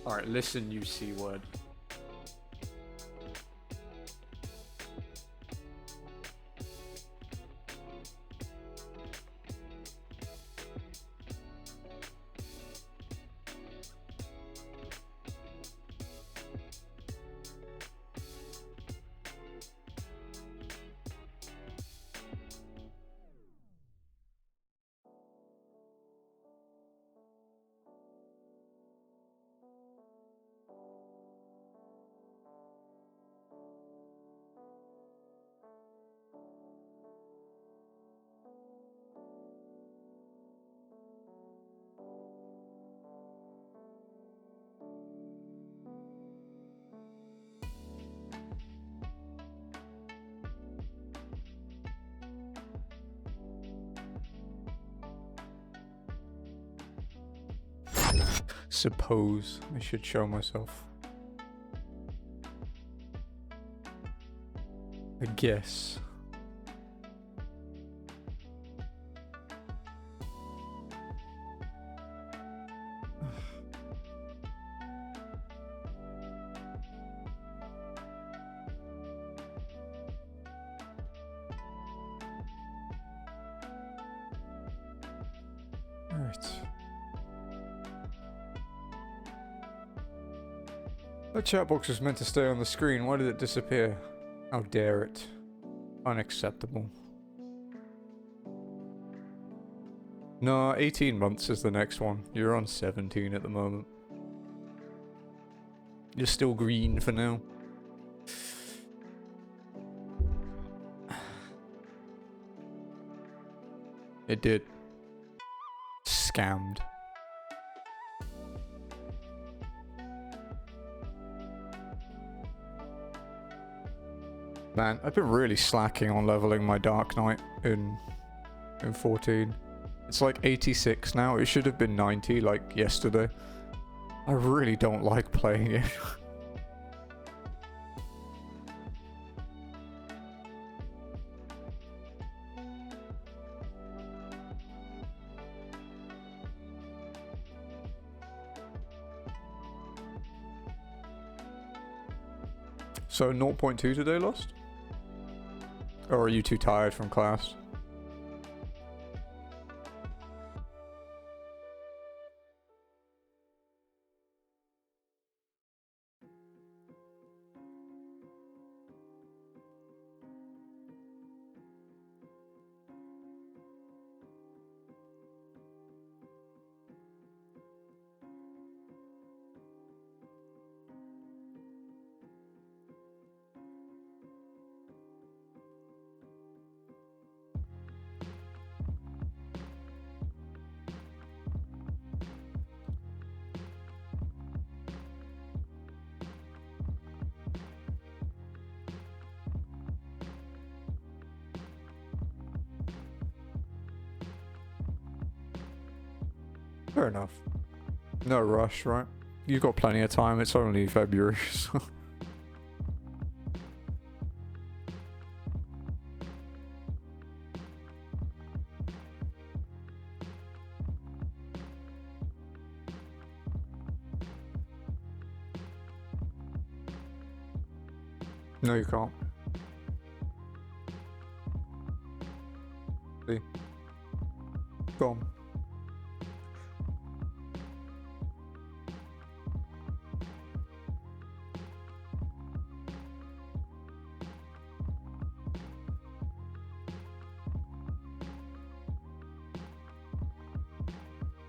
Alright, listen, you C word. Suppose I should show myself. I guess. Alright. The chat box was meant to stay on the screen. Why did it disappear? How dare it? Unacceptable. No, 18 months is the next one. You're on 17 at the moment. You're still green for now. It did. Scammed. Man, I've been really slacking on leveling my Dark Knight in 14. It's like 86 now. It should have been 90 like yesterday. I really don't like playing it. So 0.2 today, Lost? Or are you too tired from class? Fair enough. No rush, right? You've got plenty of time. It's only February, so... No, you can't. See? Go on.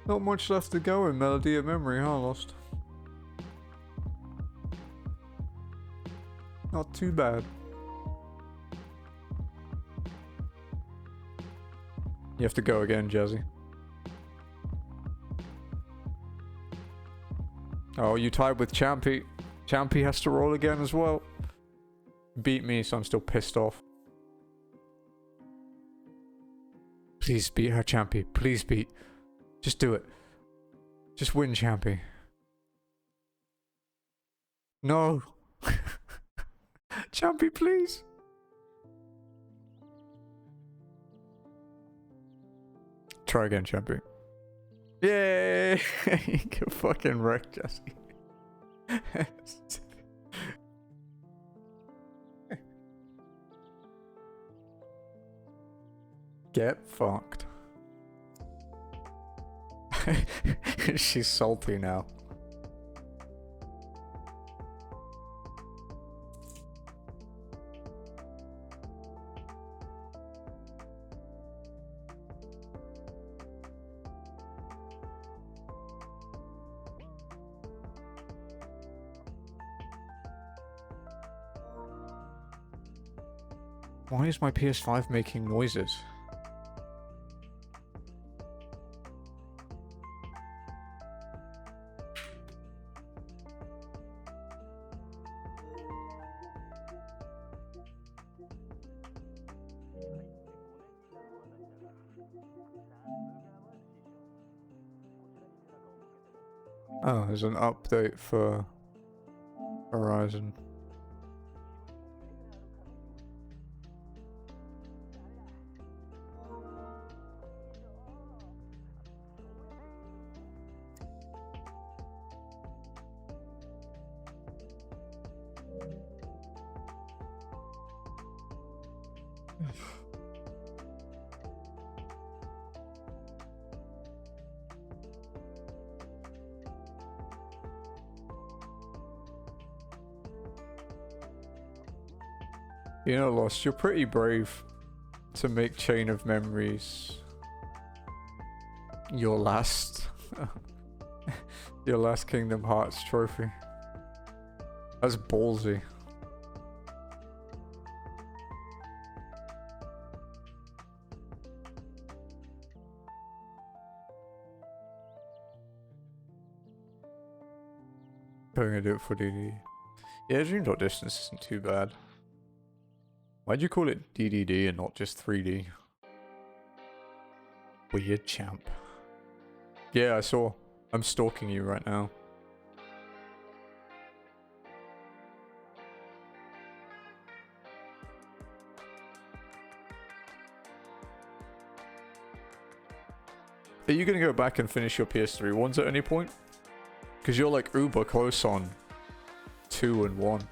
Not much left to go in Melody of Memory, huh, Lost? Not too bad. You have to go again, Jazzy. Oh, you tied with Champy. Champy has to roll again as well. Beat me, so I'm still pissed off. Please beat her, Champy. Please beat. Just do it. Just win, Champy. No. Champy, please. Try again, Champy. Yay! You can fucking wreck, Jesse. Get fucked. She's salty now. Why is my PS5 making noises? Oh, there's an update for Horizon. You know, Lost, you're pretty brave to make Chain of Memories your last your last Kingdom Hearts trophy. That's ballsy. I'm gonna do it for DD. Yeah, Dream Dot Distance isn't too bad. Why'd you call it DDD and not just 3D? Weird champ. Yeah, I saw. I'm stalking you right now. Are you gonna go back and finish your PS3 ones at any point? Because you're like uber close on 2 and 1.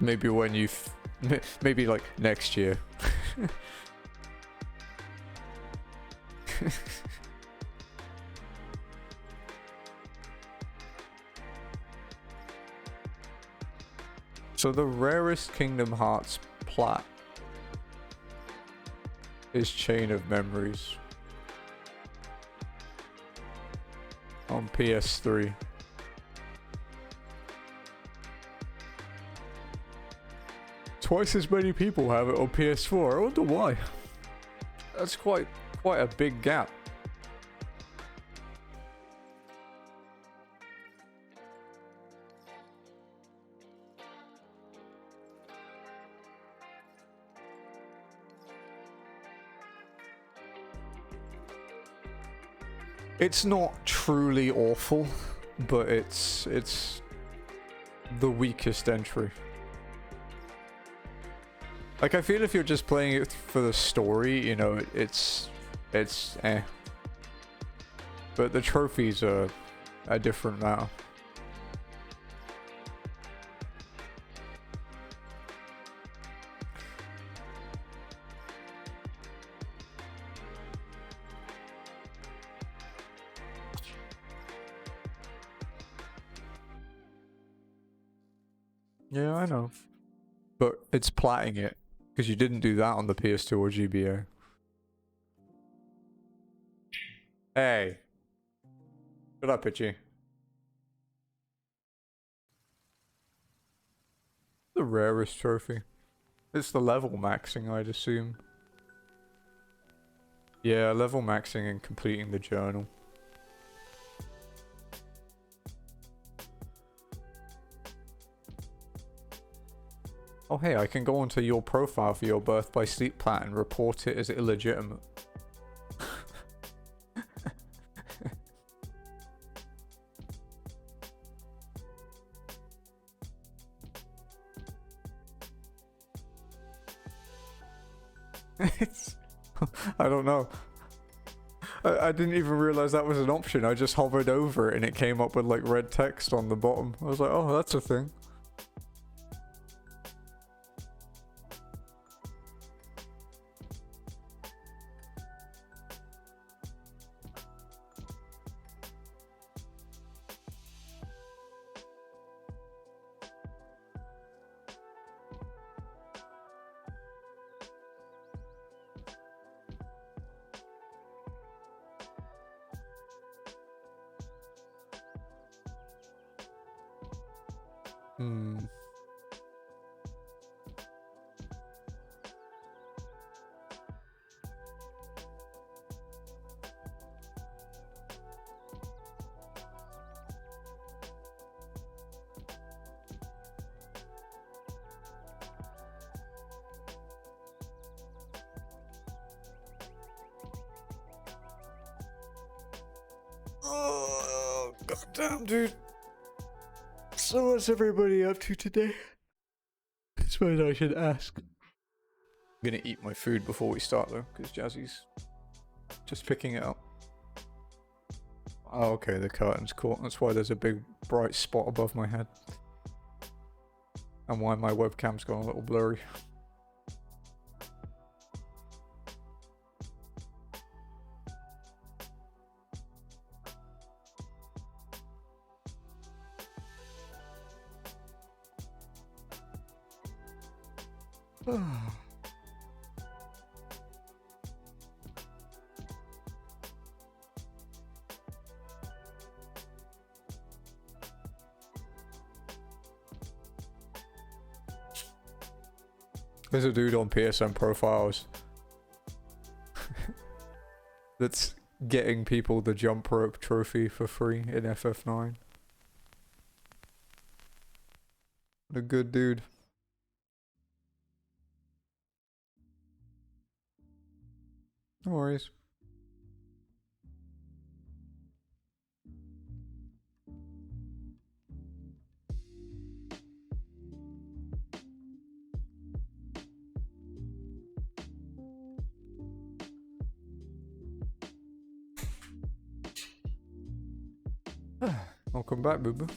Maybe when you, maybe like next year. So the rarest Kingdom Hearts plat is Chain of Memories on PS3. Twice as many people have it on PS4. I wonder why. That's quite a big gap. It's not truly awful, but it's the weakest entry. Like, I feel if you're just playing it for the story, you know, it's eh. But the trophies are a different matter. Yeah, I know. But it's platting it. Because you didn't do that on the PS2 or GBA. Hey. Shut up, Itchy. The rarest trophy. It's the level maxing, I'd assume. Yeah, level maxing and completing the journal. Oh hey, I can go onto your profile for your Birth by Sleep plat and report it as illegitimate. I don't know. I didn't even realize that was an option. I just hovered over it and it came up with like red text on the bottom. I was like, oh, that's a thing. Oh, goddamn, dude. So what's everybody up to today? I suppose I should ask. I'm gonna eat my food before we start though, because Jazzy's just picking it up. Oh, okay, the curtain's caught. That's why there's a big bright spot above my head. And why my webcam's gone a little blurry. There's a dude on PSN profiles that's getting people the jump rope trophy for free in FF9. What a good dude. No worries. Welcome back, boo boo.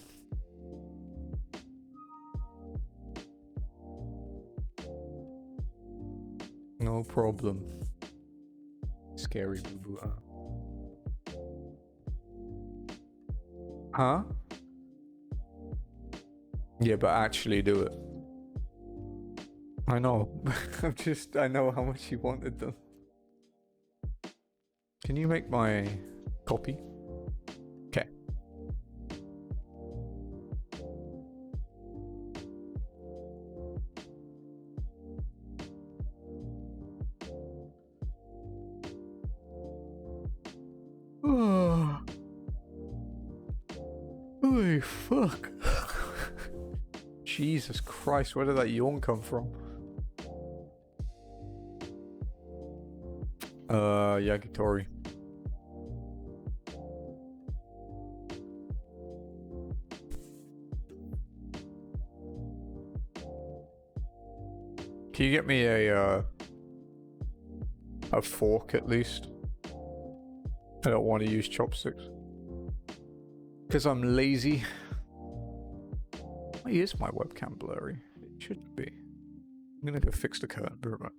No problem. Scary boo boo. Huh? Yeah, but actually do it. I know. I know how much you wanted them. Can you make my copy? Okay. Holy fuck. Jesus Christ, where did that yawn come from? Yakitori. Can you get me a fork at least? I don't want to use chopsticks. Because I'm lazy. Why is my webcam blurry? It shouldn't be. I'm gonna go fix the curtain. Be right back.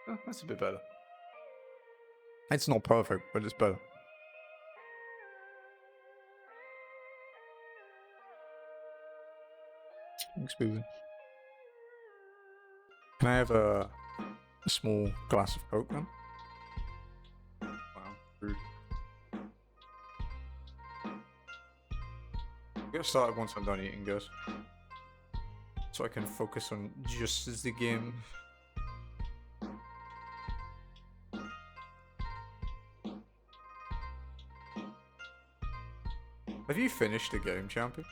Oh, that's a bit better. It's not perfect, but it's better. Thanks, Boozy. Can I have a small glass of Coke then? Wow, rude. I'll get started once I'm done eating, guys. So I can focus on just the game. Have you finished the game, champion?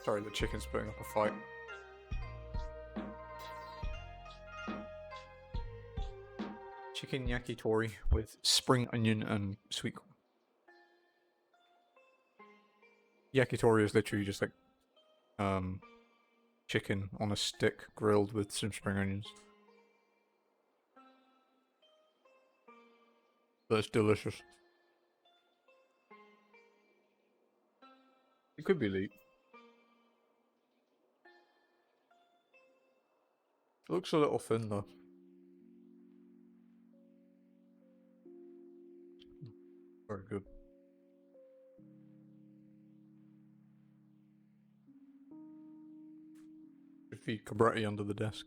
Sorry, the chicken's putting up a fight. Chicken yakitori with spring onion and sweet corn. Yakitori is literally just like chicken on a stick grilled with some spring onions. That's delicious. It could be elite. It looks a little thin though. Very good. Should feed Cabretti under the desk.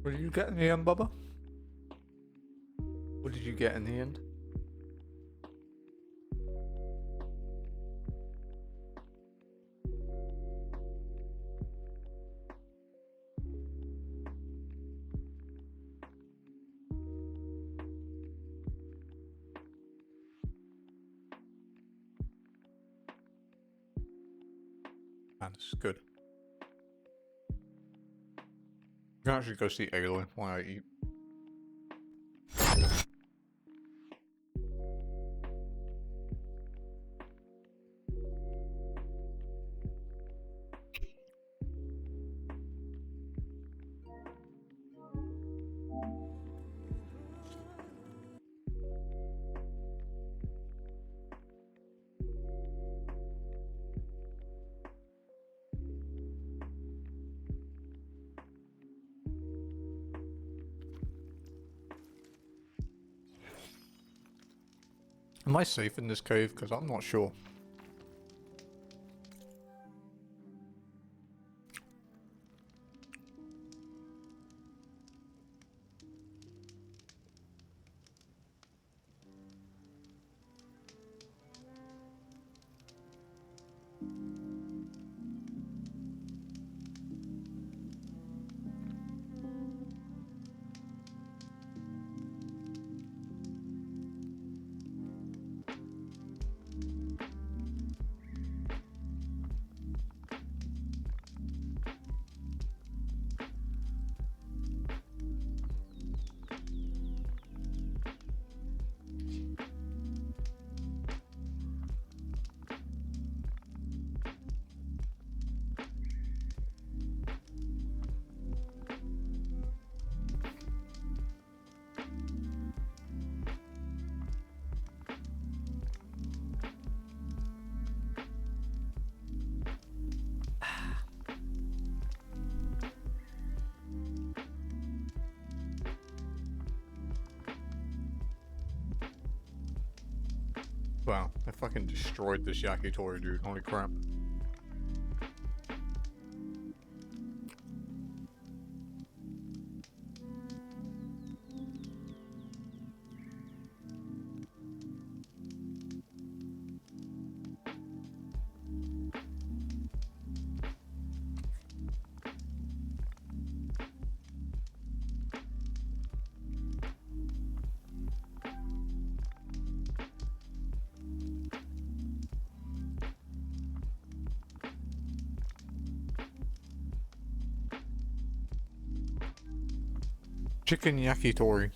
What did you get in the end, Bubba? What did you get in the end? Man, this is good. You can actually go see Aloy while I eat. Am I safe in this cave? Because I'm not sure. Wow, I fucking destroyed this yakitori, dude. Holy crap. Chicken yakitori.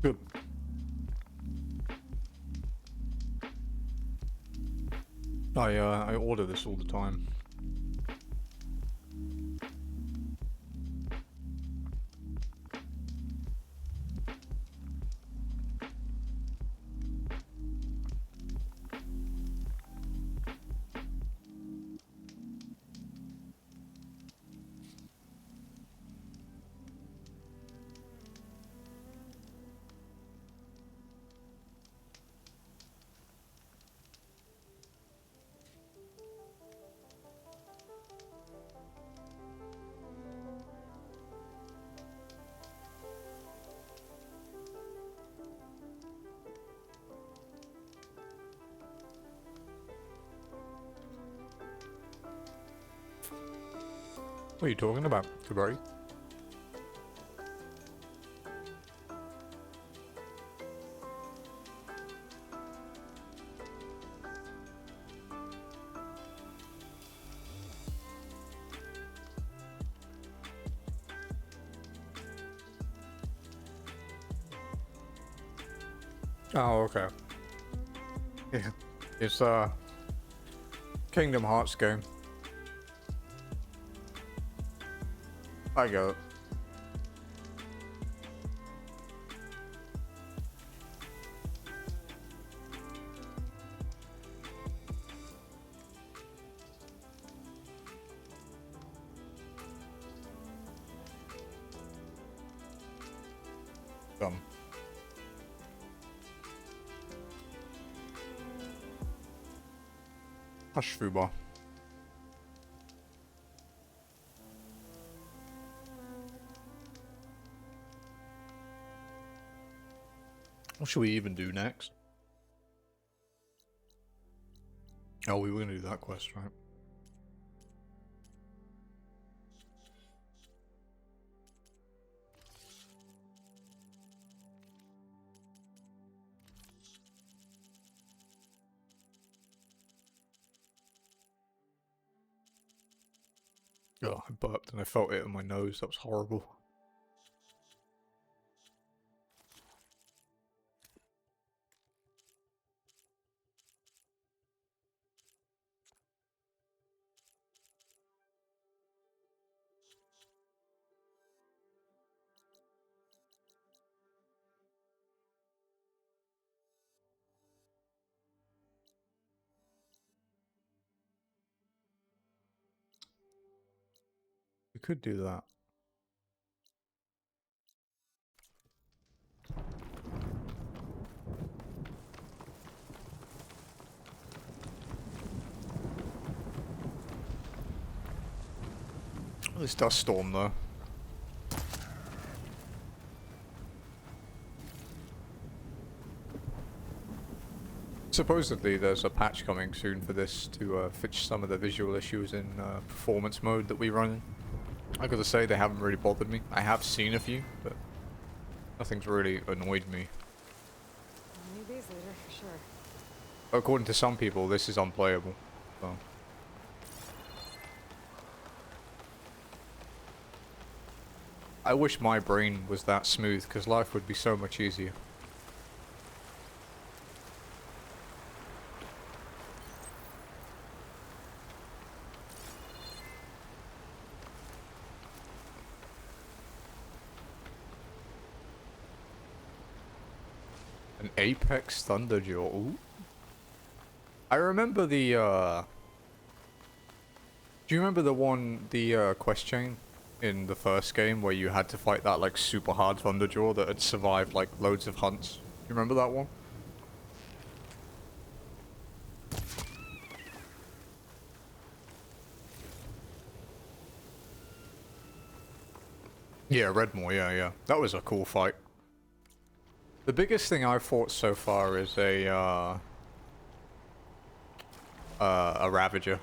Good. I order this all the time. What are you talking about, Kabari? Oh, okay. Yeah. It's Kingdom Hearts game. I get it. Dumb. Hush, Fuba. What should we even do next? Oh, we were gonna do that quest, right? Oh, I burped and I felt it in my nose. That was horrible. We could do that. This dust storm, though. Supposedly there's a patch coming soon for this to fix some of the visual issues in performance mode that we run in. I gotta say, they haven't really bothered me. I have seen a few, but nothing's really annoyed me. New days later, for sure. According to some people, this is unplayable. So. I wish my brain was that smooth, because life would be so much easier. An Apex Thunderjaw. Ooh. I remember the, do you remember the quest chain in the first game where you had to fight that, like, super hard Thunderjaw that had survived, like, loads of hunts? Do you remember that one? Yeah, Redmore, yeah. That was a cool fight. The biggest thing I've fought so far is a Ravager.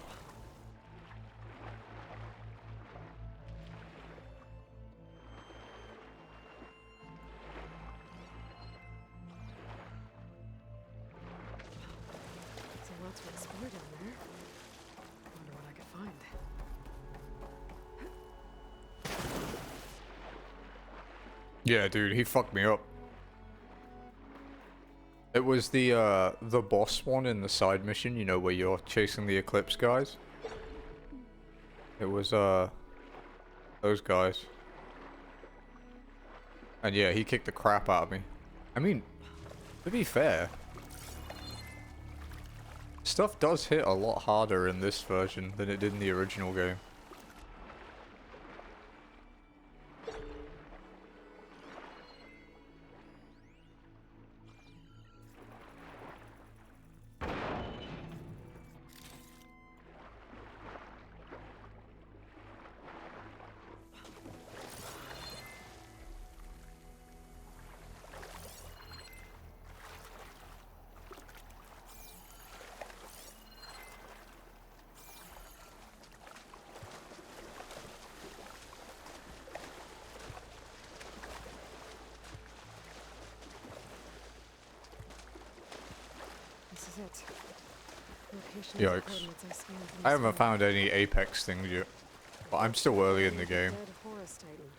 So lots to explore down there. Wonder what I could find. Yeah, dude, he fucked me up. It was the boss one in the side mission, you know, where you're chasing the Eclipse guys. It was, those guys. And yeah, he kicked the crap out of me. I mean, to be fair, stuff does hit a lot harder in this version than it did in the original game. it. Location of the Yikes. coordinates I scanned from I the haven't screen. found any Apex things yet, but I'm still early in the game. Dead Horus Titan.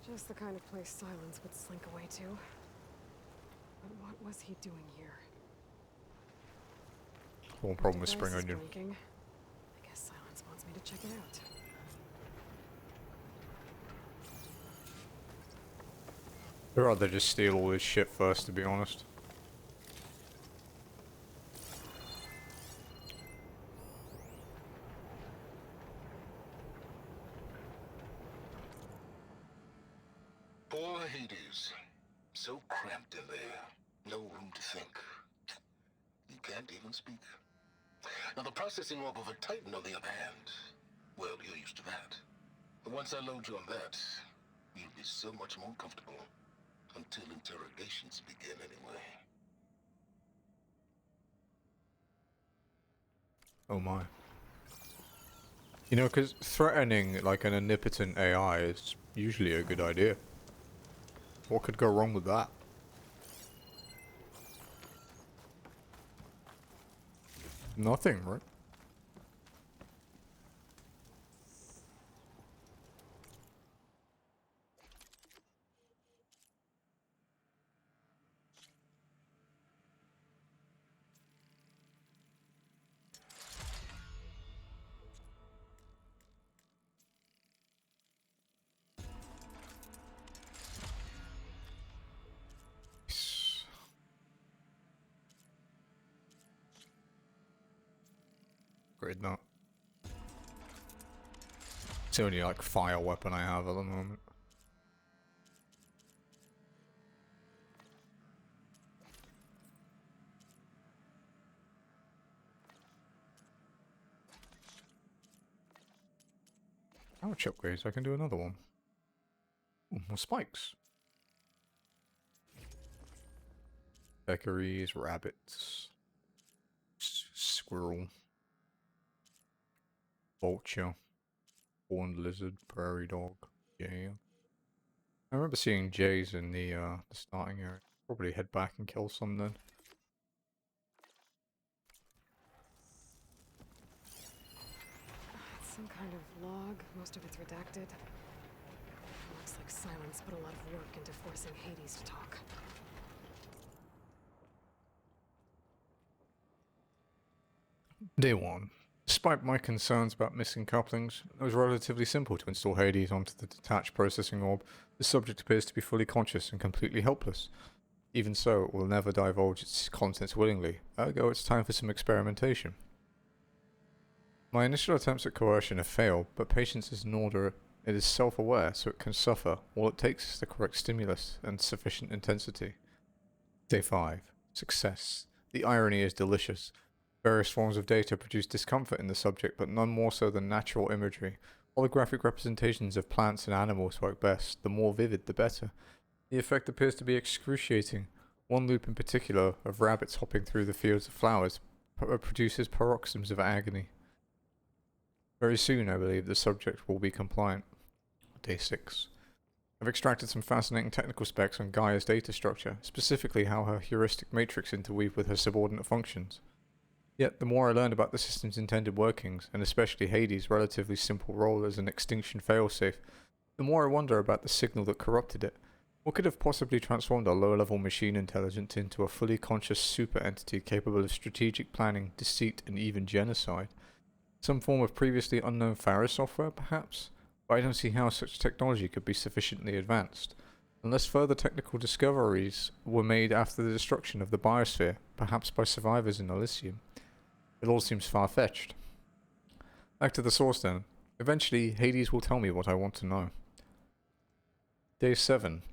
Just the kind of place Silence would slink away to. But what was he doing here? One problem with The spring device is onion. blinking. I guess Silence wants me to check it out. I'd rather just steal all this shit first, to be honest. Poor Hades. So cramped in there. No room to think. You can't even speak. Now the processing orb of a Titan, on the other hand, well, you're used to that. But once I load you on that, you'll be so much more comfortable. Until interrogations begin, anyway. Oh my. You know, because threatening like an omnipotent AI is usually a good idea. What could go wrong with that? Nothing, right? Great not. It's the only like fire weapon I have at the moment. Ouch upgrades, I can do another one. Ooh, more spikes. Peccaries, rabbits, squirrel, vulture, horned lizard, prairie dog, yeah. I remember seeing jays in the starting area. Probably head back and kill some then. It's some kind of log. Most of it's redacted. Looks like Silence put a lot of work into forcing Hades to talk. Day 1. Despite my concerns about missing couplings, it was relatively simple to install Hades onto the detached processing orb. The subject appears to be fully conscious and completely helpless. Even so, it will never divulge its contents willingly, ergo it's time for some experimentation. My initial attempts at coercion have failed, but patience is an order. It is self-aware, so it can suffer. All it takes is the correct stimulus and sufficient intensity. Day 5. Success. The irony is delicious. Various forms of data produce discomfort in the subject, but none more so than natural imagery. Holographic representations of plants and animals work best. The more vivid, the better. The effect appears to be excruciating. One loop in particular, of rabbits hopping through the fields of flowers, produces paroxysms of agony. Very soon, I believe, the subject will be compliant. Day 6. I've extracted some fascinating technical specs on Gaia's data structure, specifically how her heuristic matrix interweave with her subordinate functions. Yet, the more I learned about the system's intended workings, and especially Hades' relatively simple role as an extinction failsafe, the more I wonder about the signal that corrupted it. What could have possibly transformed a low-level machine intelligence into a fully conscious super entity capable of strategic planning, deceit, and even genocide? Some form of previously unknown Faris software, perhaps? But I don't see how such technology could be sufficiently advanced. Unless further technical discoveries were made after the destruction of the biosphere, perhaps by survivors in Elysium. It all seems far-fetched. Back to the source then. Eventually, Hades will tell me what I want to know. Day 7.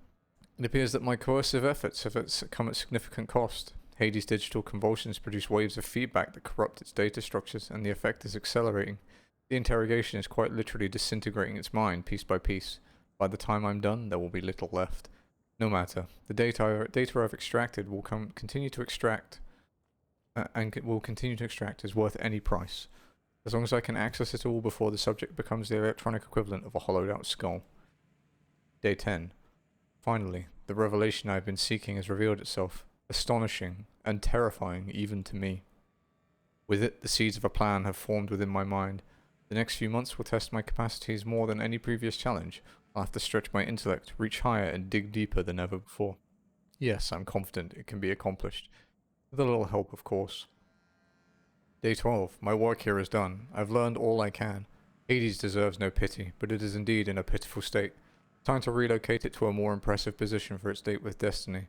It appears that my coercive efforts have come at significant cost. Hades' digital convulsions produce waves of feedback that corrupt its data structures, and the effect is accelerating. The interrogation is quite literally disintegrating its mind, piece by piece. By the time I'm done, there will be little left. No matter. The data I've extracted will continue to extract is worth any price, as long as I can access it all before the subject becomes the electronic equivalent of a hollowed out skull. Day 10. Finally, the revelation I have been seeking has revealed itself. astonishing, and terrifying even to me. With it, the seeds of a plan have formed within my mind. The next few months will test my capacities more than any previous challenge. I'll have to stretch my intellect, reach higher, and dig deeper than ever before. Yes, I'm confident it can be accomplished. With a little help, of course. Day 12. My work here is done. I've learned all I can. Hades deserves no pity, but it is indeed in a pitiful state. Time to relocate it to a more impressive position for its date with destiny.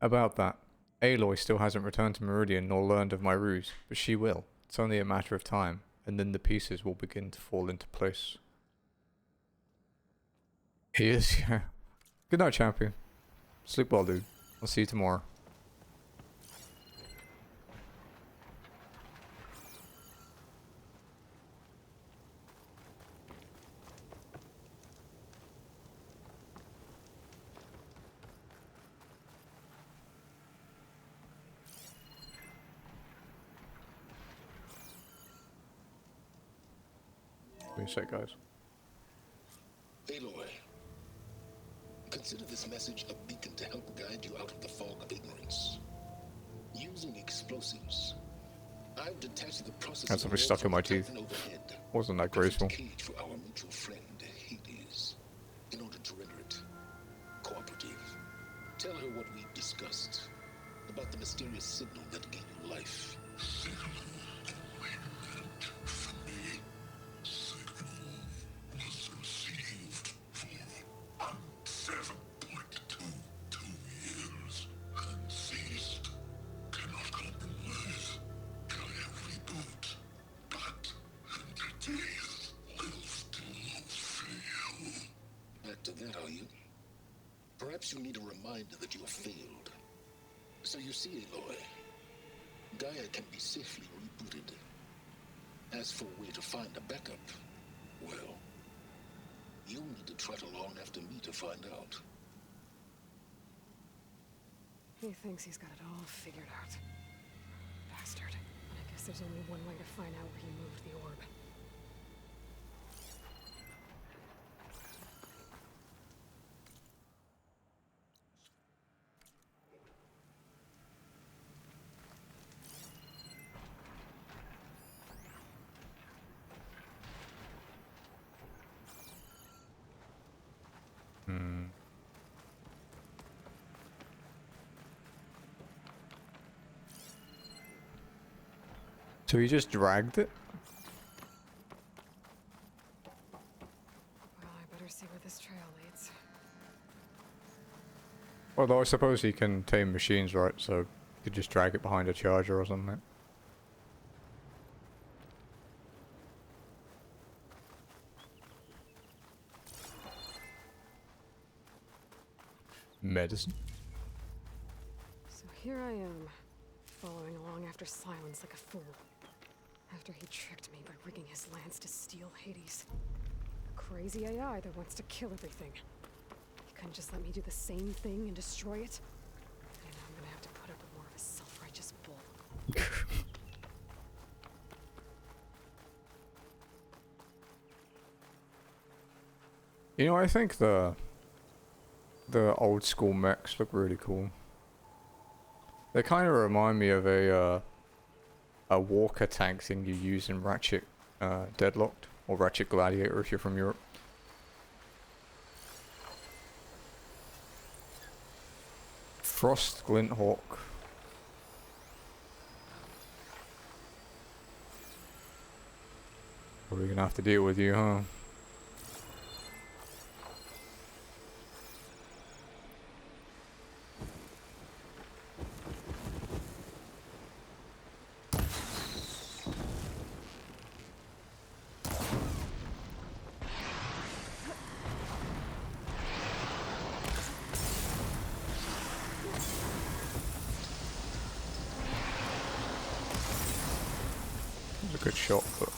About that, Aloy still hasn't returned to Meridian nor learned of my ruse, but she will. It's only a matter of time, and then the pieces will begin to fall into place. He is, yeah. Good night, champion. Sleep well, dude. I'll see you tomorrow. What do you say, guys? Aloy, consider this message a beacon to help guide you out of the fog of ignorance. Using explosives, I've detached the process. Had something stuck in my teeth. Wasn't that graceful? Cage for our mutual friend, Hades, in order to render it cooperative. Tell her what we discussed about the mysterious signal that gave you life. Perhaps you need a reminder that you have failed. So you see, Aloy, Gaia can be safely rebooted. As for a way to find a backup, well, you'll need to trot along after me to find out. He thinks he's got it all figured out. Bastard. But I guess there's only one way to find out where he moved the orb. So he just dragged it? Well, I better see where this trail leads. Although I suppose he can tame machines, right? So you could just drag it behind a charger or something. Medicine. So here I am, following along after Silence like a fool. After he tricked me by rigging his lance to steal Hades. A crazy AI that wants to kill everything. He couldn't just let me do the same thing and destroy it. And now I'm gonna have to put up with more of his self-righteous bull. You know, I think the old school mechs look really cool. They kind of remind me of a walker tank thing you use in Ratchet Deadlocked, or Ratchet Gladiator if you're from Europe. Frost Glinthawk. Probably gonna have to deal with you, huh? A good shot, but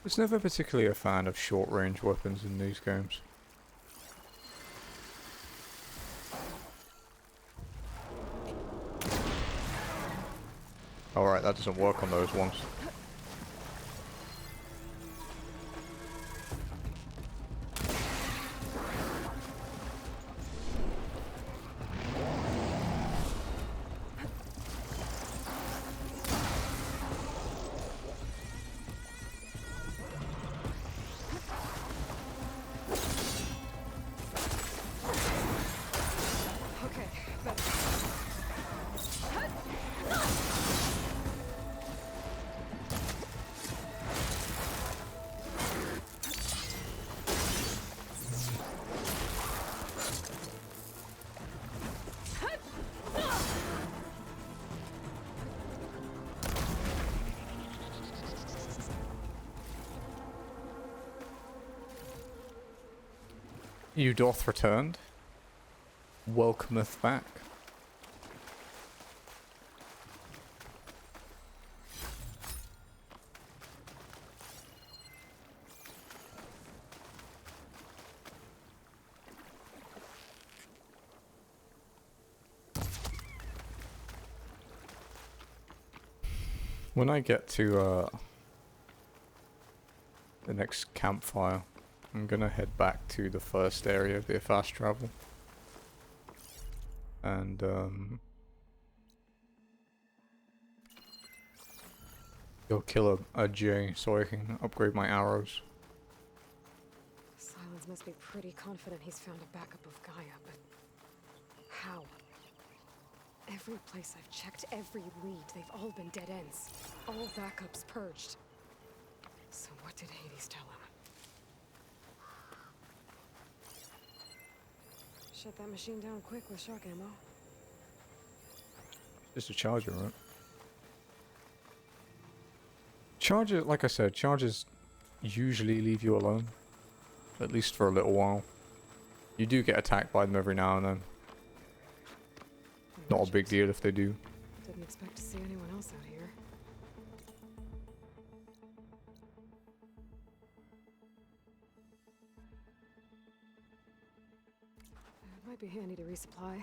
was never particularly a fan of short-range weapons in these games. Alright, that doesn't work on those ones. Okay, better. You doth returned. Welcometh back. When I get to the next campfire, I'm gonna head back to the first area via fast travel. And go kill a J so I can upgrade my arrows. Silence must be pretty confident he's found a backup of Gaia, but how? Every place I've checked, every lead, they've all been dead ends. All backups purged. So what did Hades tell him? Shut that machine down quick with shock ammo. Just a charger, right? Charger, like I said, chargers usually leave you alone. At least for a little while. You do get attacked by them every now and then. Not a big deal if they do. Didn't expect to see anyone else out here. It might be handy to resupply.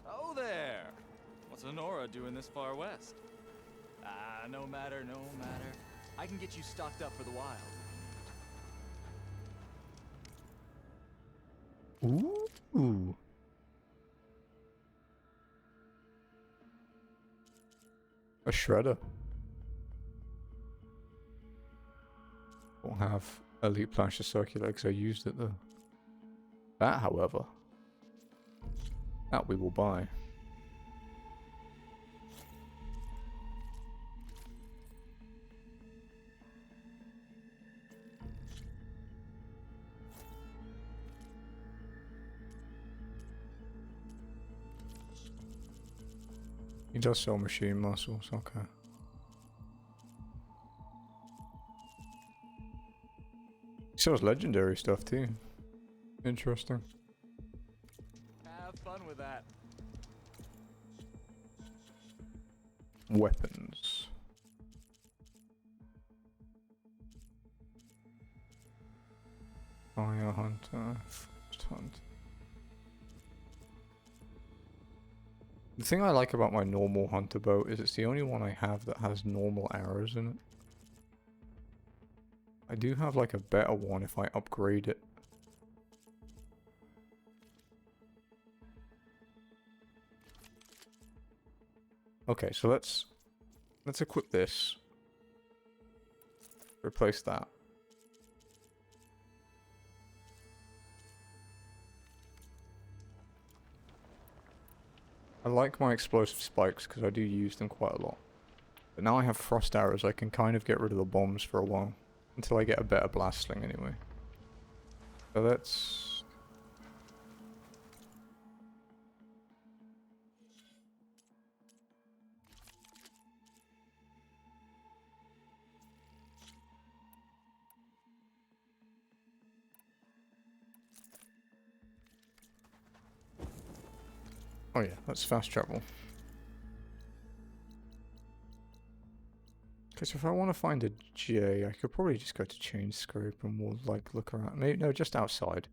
Oh there! What's Honora doing this far west? Ah, no matter, no matter. I can get you stocked up for the wild. Ooh. A shredder. Don't have elite plancher circular because I used it though. That, however, that we will buy. He does sell machine muscles, okay. He sells legendary stuff too. Interesting. Have fun with that. Weapons. Fire hunter, frost hunt. The thing I like about my normal hunter bow is it's the only one I have that has normal arrows in it. I do have like a better one if I upgrade it. Okay, so let's equip this. Replace that. I like my explosive spikes because I do use them quite a lot. But now I have frost arrows, I can kind of get rid of the bombs for a while. Until I get a better blast sling anyway. So let's... Oh yeah, let's fast travel. Because if I want to find a J, I could probably just go to chain scrape and we'll like look around. Maybe no, just outside.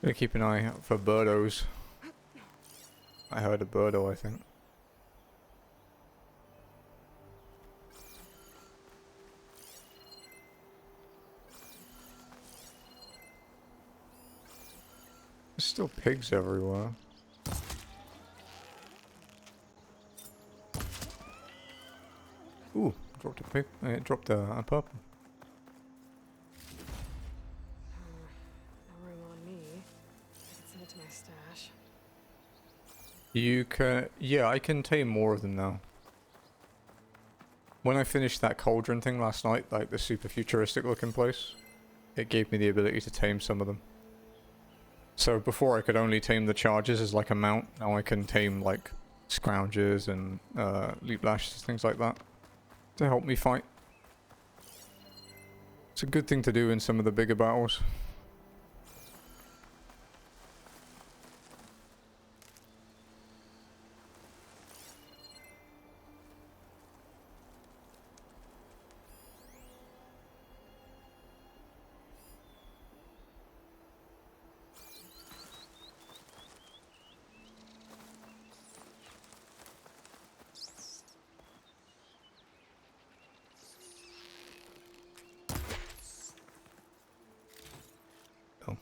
Gonna keep an eye out for birdos. I heard a birdo, I think. There's still pigs everywhere. Ooh, dropped a pig. It dropped a purple. No room on me. I could send it to my stash. You can... Yeah, I can tame more of them now. When I finished that cauldron thing last night, like the super futuristic looking place, it gave me the ability to tame some of them. So before I could only tame the charges as like a mount, now I can tame like scroungers and leap lashes, things like that, to help me fight. It's a good thing to do in some of the bigger battles. Oh.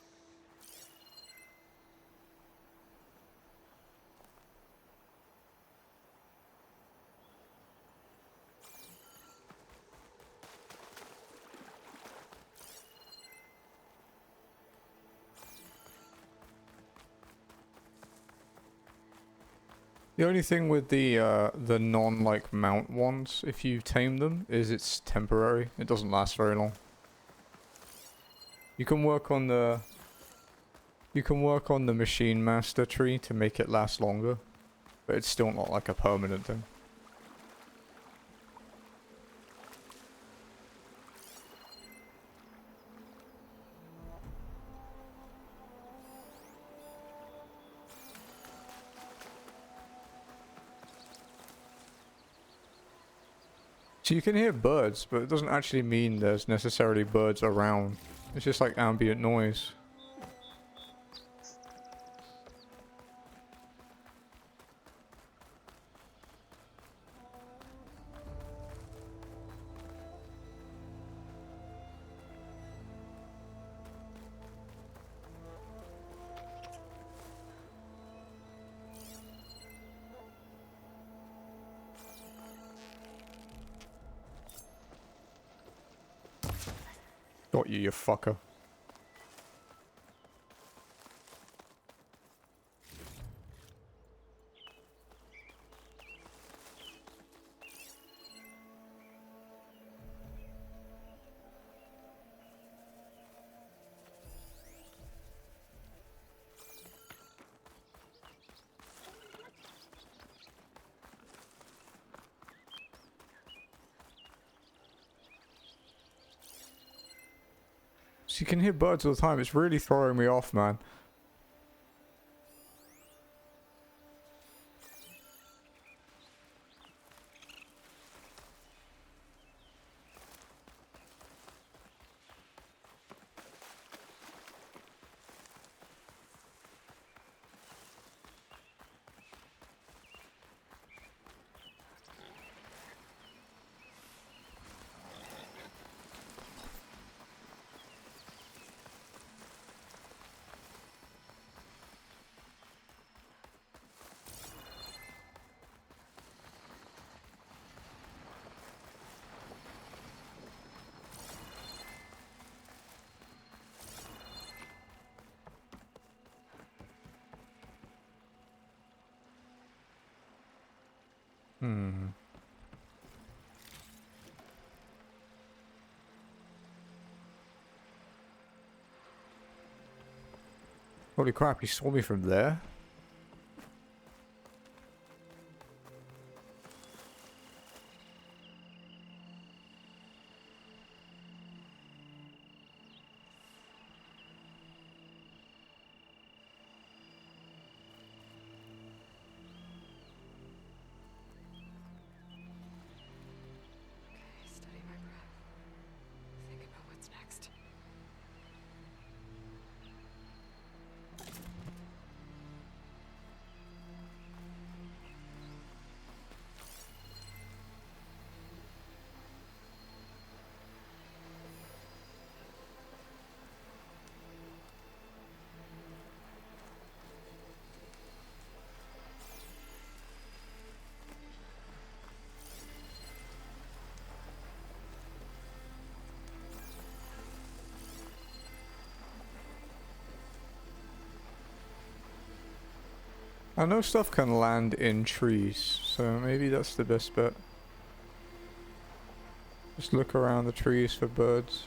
The only thing with the non-like mount ones, if you tame them, is it's temporary. It doesn't last very long. You can work on the machine master tree to make it last longer, but it's still not like a permanent thing. So you can hear birds, but it doesn't actually mean there's necessarily birds around. It's just like ambient noise. Got you, you fucker. So you can hear birds all the time. It's really throwing me off, man. Hmm. Holy crap, he saw me from there? Okay, steady my breath. Think about what's next. I know stuff can land in trees, so maybe that's the best bet. Just look around the trees for birds.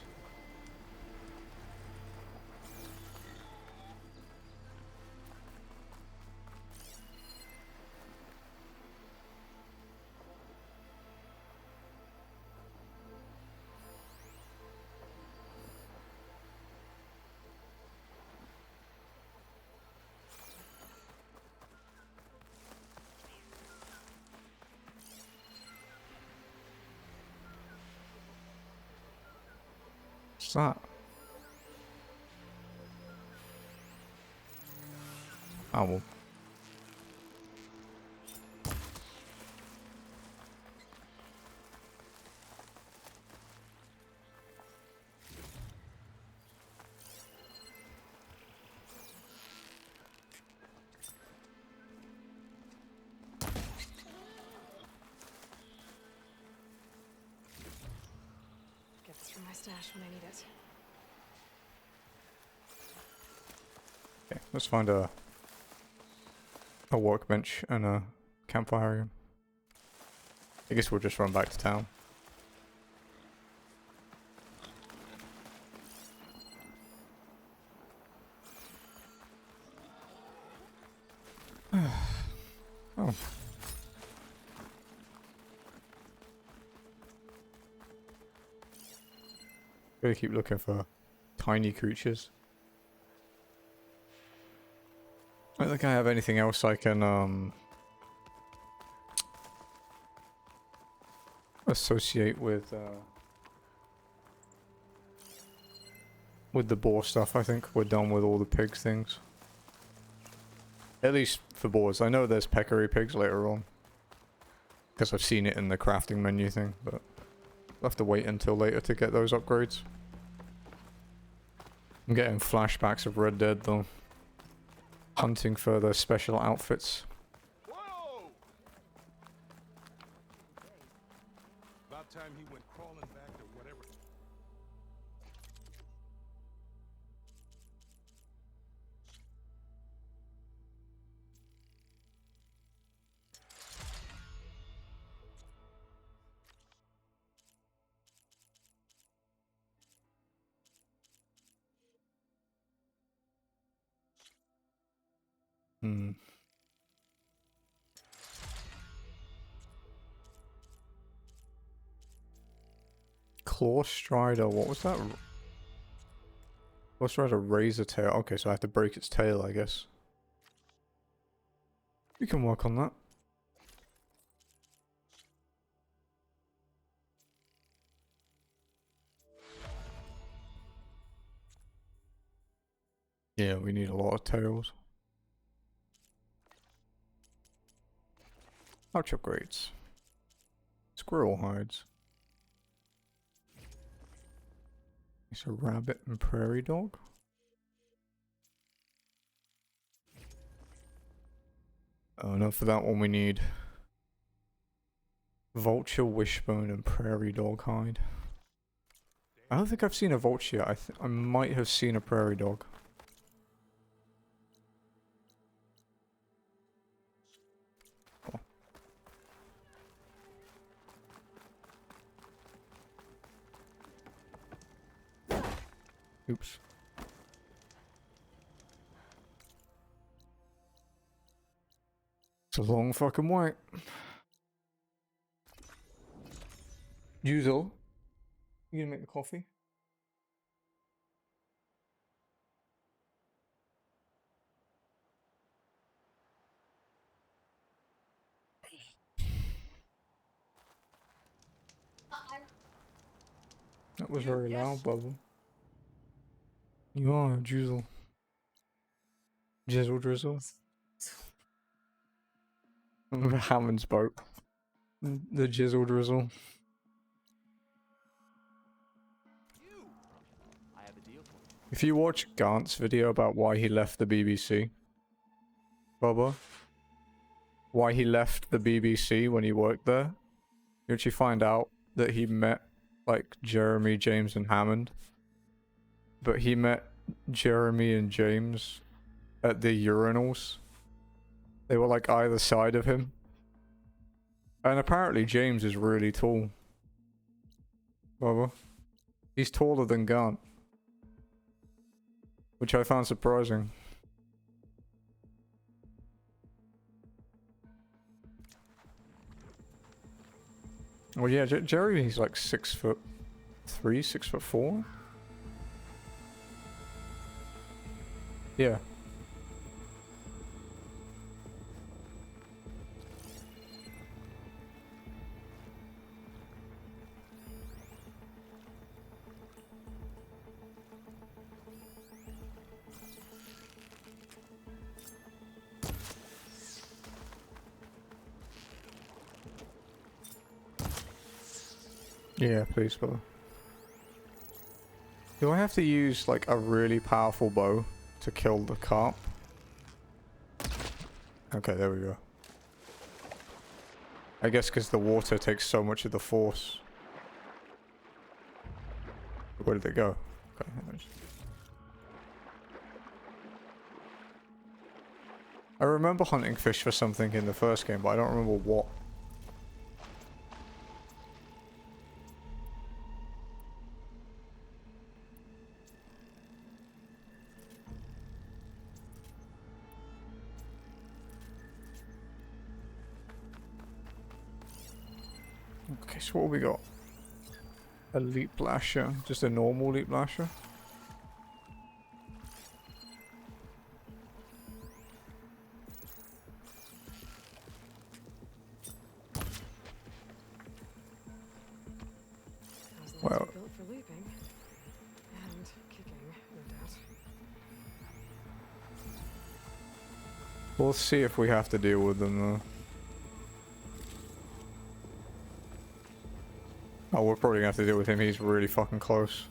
What's that? Owl. Get this from my stash when I need it. Okay, let's find a workbench and a campfire again. I guess we'll just run back to town. Oh. Gotta keep looking for tiny creatures. I don't think I have anything else I can associate with the boar stuff. I think we're done with all the pig things. At least for boars. I know there's peccary pigs later on, because I've seen it in the crafting menu thing, but I'll have to wait until later to get those upgrades. I'm getting flashbacks of Red Dead though. Hunting for the special outfits. Whoa! About time he went crawling back to whatever. Hmm. Claw Strider, what was that? Claw Strider Razor Tail. Okay, so I have to break its tail, I guess. We can work on that. Yeah, we need a lot of tails. Pouch upgrades. Squirrel hides. It's a rabbit and prairie dog. Oh no, for that one we need vulture, wishbone, and prairie dog hide. I don't think I've seen a vulture yet. I might have seen a prairie dog. Oops. It's a long fucking wait. Juzel, you gonna make the coffee? That was very loud, Bubble. You are, Juzel. Jizzle drizzle. Hammond's boat. The jizzle drizzle. I have a deal for you. If you watch Gant's video about why he left the BBC, Bubba, why he left the BBC when he worked there, you actually find out that he met, like, Jeremy, James, and Hammond. But he met Jeremy and James at the urinals. They were, like, either side of him. And apparently James is really tall. Bubba. He's taller than Gant. Which I found surprising. Well, yeah, Jerry, he's like 6'3", 6'4". Yeah. Yeah, please, brother. Do I have to use, like, a really powerful bow to kill the carp? Okay, there we go. I guess because the water takes so much of the force. Where did they go? Okay, I remember hunting fish for something in the first game, but I don't remember what. Okay, so what have we got? A leap lasher, just a normal leap lasher. Well, built for leaping and kicking, no doubt. we'll see if we have to deal with them though. Oh, we're probably gonna have to deal with him. He's really fucking close.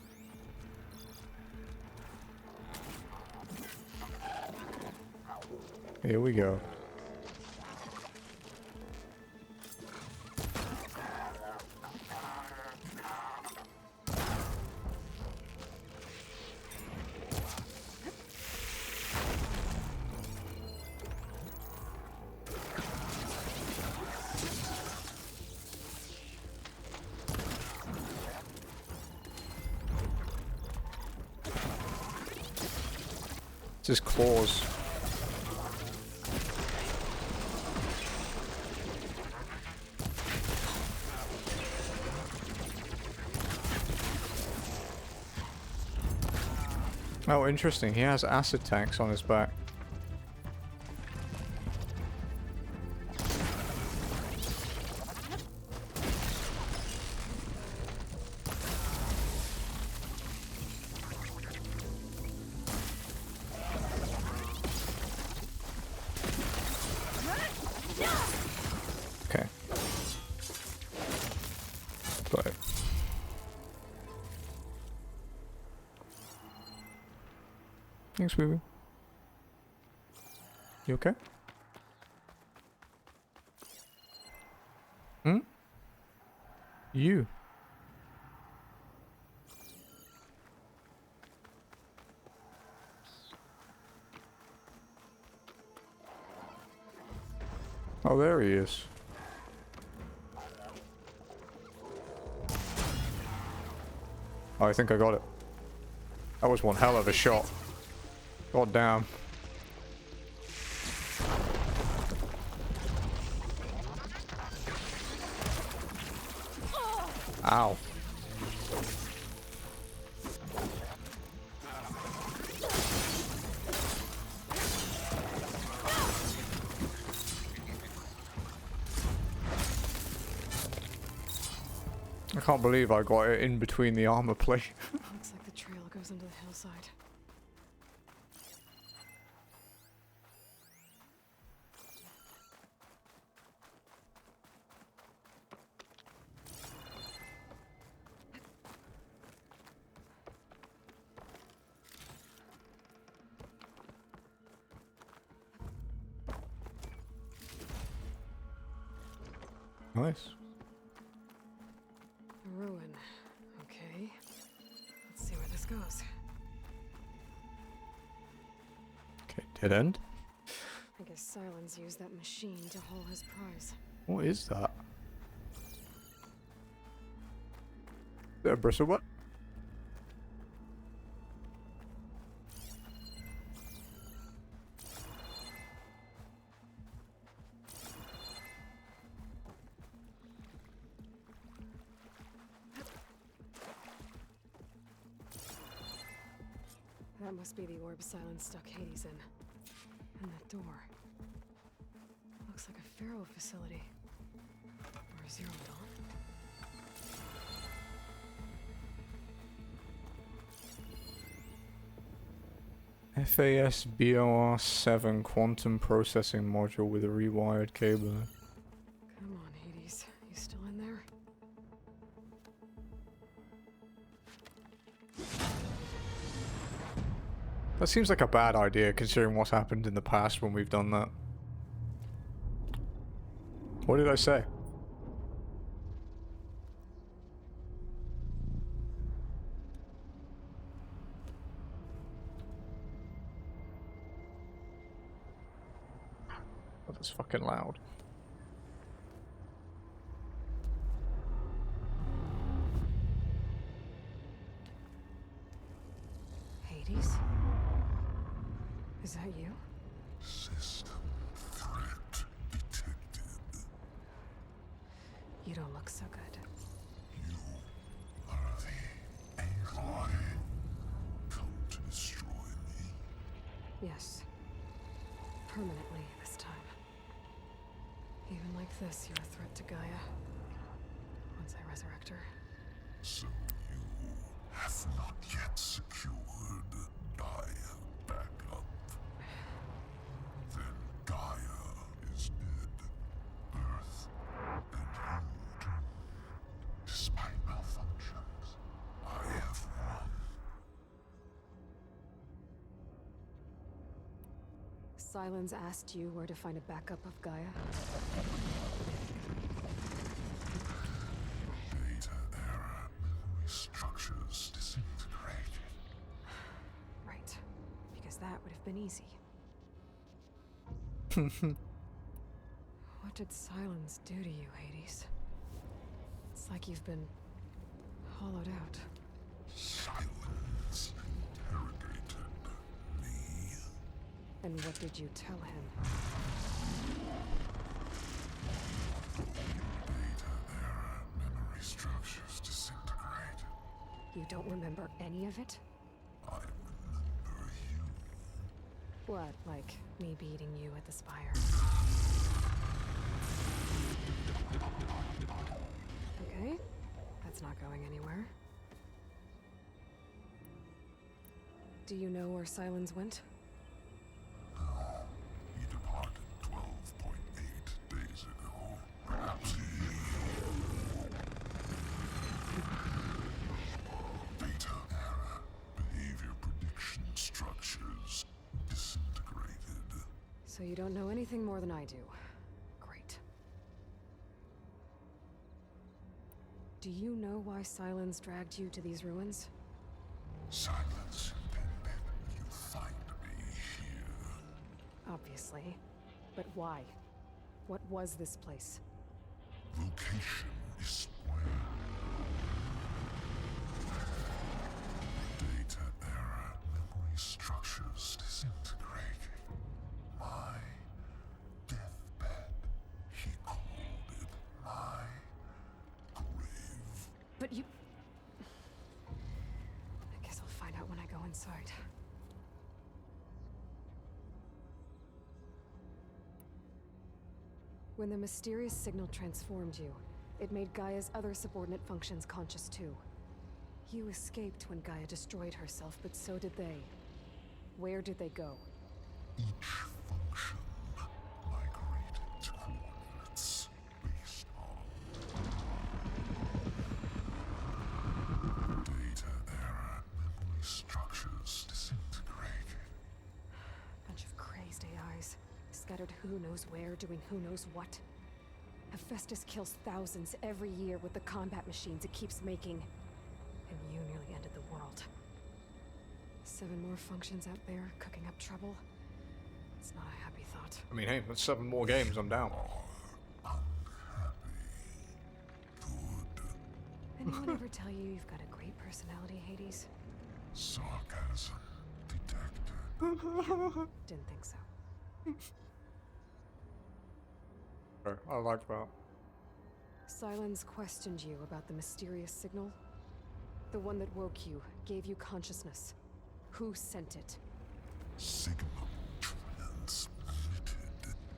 Here we go. It's his claws. Oh, interesting. He has acid tanks on his back. Okay. Got it. Thanks, baby. You okay? Hmm? You. Oh, there he is. Oh, I think I got it. That was one hell of a shot. God damn. Ow. I can't believe I got it in between the armor plate. Looks like the trail goes into the hillside. Nice. A ruin. Okay. Let's see where this goes. Okay, dead end. I guess Silence used that machine to haul his prize. What is that? Is that a bristlebutt? That must be the orb Silence stuck Hades in. And that door. Looks like a Pharaoh facility. Or a Zero Dawn. FAS BOR7 quantum processing module with a rewired cable. Come on, Hades. You still in there? That seems like a bad idea considering what's happened in the past when we've done that. What did I say? Oh, that's fucking loud. Hades? Is that you? System threat detected. You don't look so good. You are the Aloy. Come to destroy me. Yes. Permanently this time. Even like this, you're a threat to Gaia. Once I resurrect her. So you have not yet secured Gaia back up. Then Gaia is dead. Earth and you too. Despite malfunctions, I have won. Silence asked you where to find a backup of Gaia? Data error. Memory structures disintegrated. Right. Because that would have been easy. What did Silence do to you, Hades? It's like you've been hollowed out. Silence interrogated me. And what did you tell him? Data error. Memory structures disintegrated. You don't remember any of it? I remember you. What, like me beating you at the spire? Okay, that's not going anywhere. Do you know where Silence went? He departed 12.8 days ago. Perhaps he... Data error. Behavior prediction structures disintegrated. So you don't know anything more than I do. Great. Do you know why Silence dragged you to these ruins? Silence intended you find me here. Obviously. But why? What was this place? Location is where. Data error. disintegrating. My deathbed. He called it my grave. But you... I guess I'll find out when I go inside. When the mysterious signal transformed you, it made Gaia's other subordinate functions conscious too. You escaped when Gaia destroyed herself, but so did they. Where did they go? Each function migrated to coordinates based on data error, memory structures disintegrated. Bunch of crazed AIs, scattered who knows where, doing who knows what. Hephaestus kills thousands every year with the combat machines it keeps making. And you nearly ended the world. 7 more functions out there, cooking up trouble. It's not a happy thought. I mean, hey, that's 7 more games, I'm down. Anyone ever tell you you've got a great personality, Hades? Sarcasm detected. Didn't think so. Okay, I like that. Silence questioned you about the mysterious signal. The one that woke you, gave you consciousness. Who sent it? Signal transmitted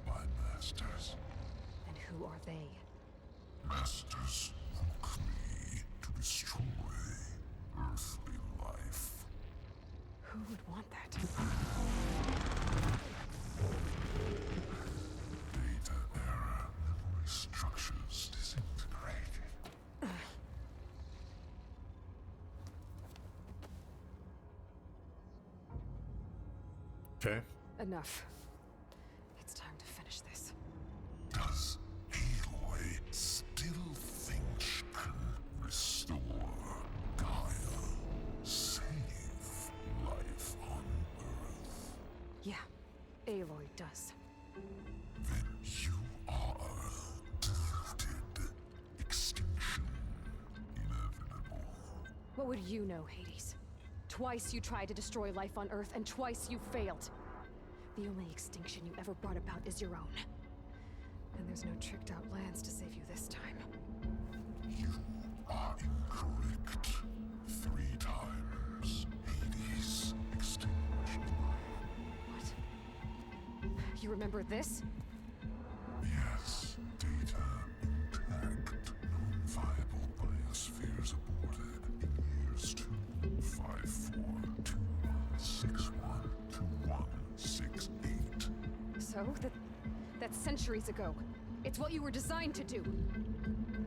by masters. And who are they? Masters woke me to destroy earthly life. Who would want that? Data error, memory structures disintegrated. Okay. Enough. It's time to finish this. Does Aloy still think she can restore Gaia? Save life on Earth? Yeah, Aloy does. Then you are deluded. Extinction inevitable. What would you know, Hades? Twice you tried to destroy life on Earth, and twice you failed. The only extinction you ever brought about is your own. And there's no tricked-out lands to save you this time. You are incorrect. 3 times. Hades extinguished life. What? You remember this? Yes, data intact. Non-viable biospheres aborted in years 254, 2161, 2168. So, that's centuries ago. It's what you were designed to do.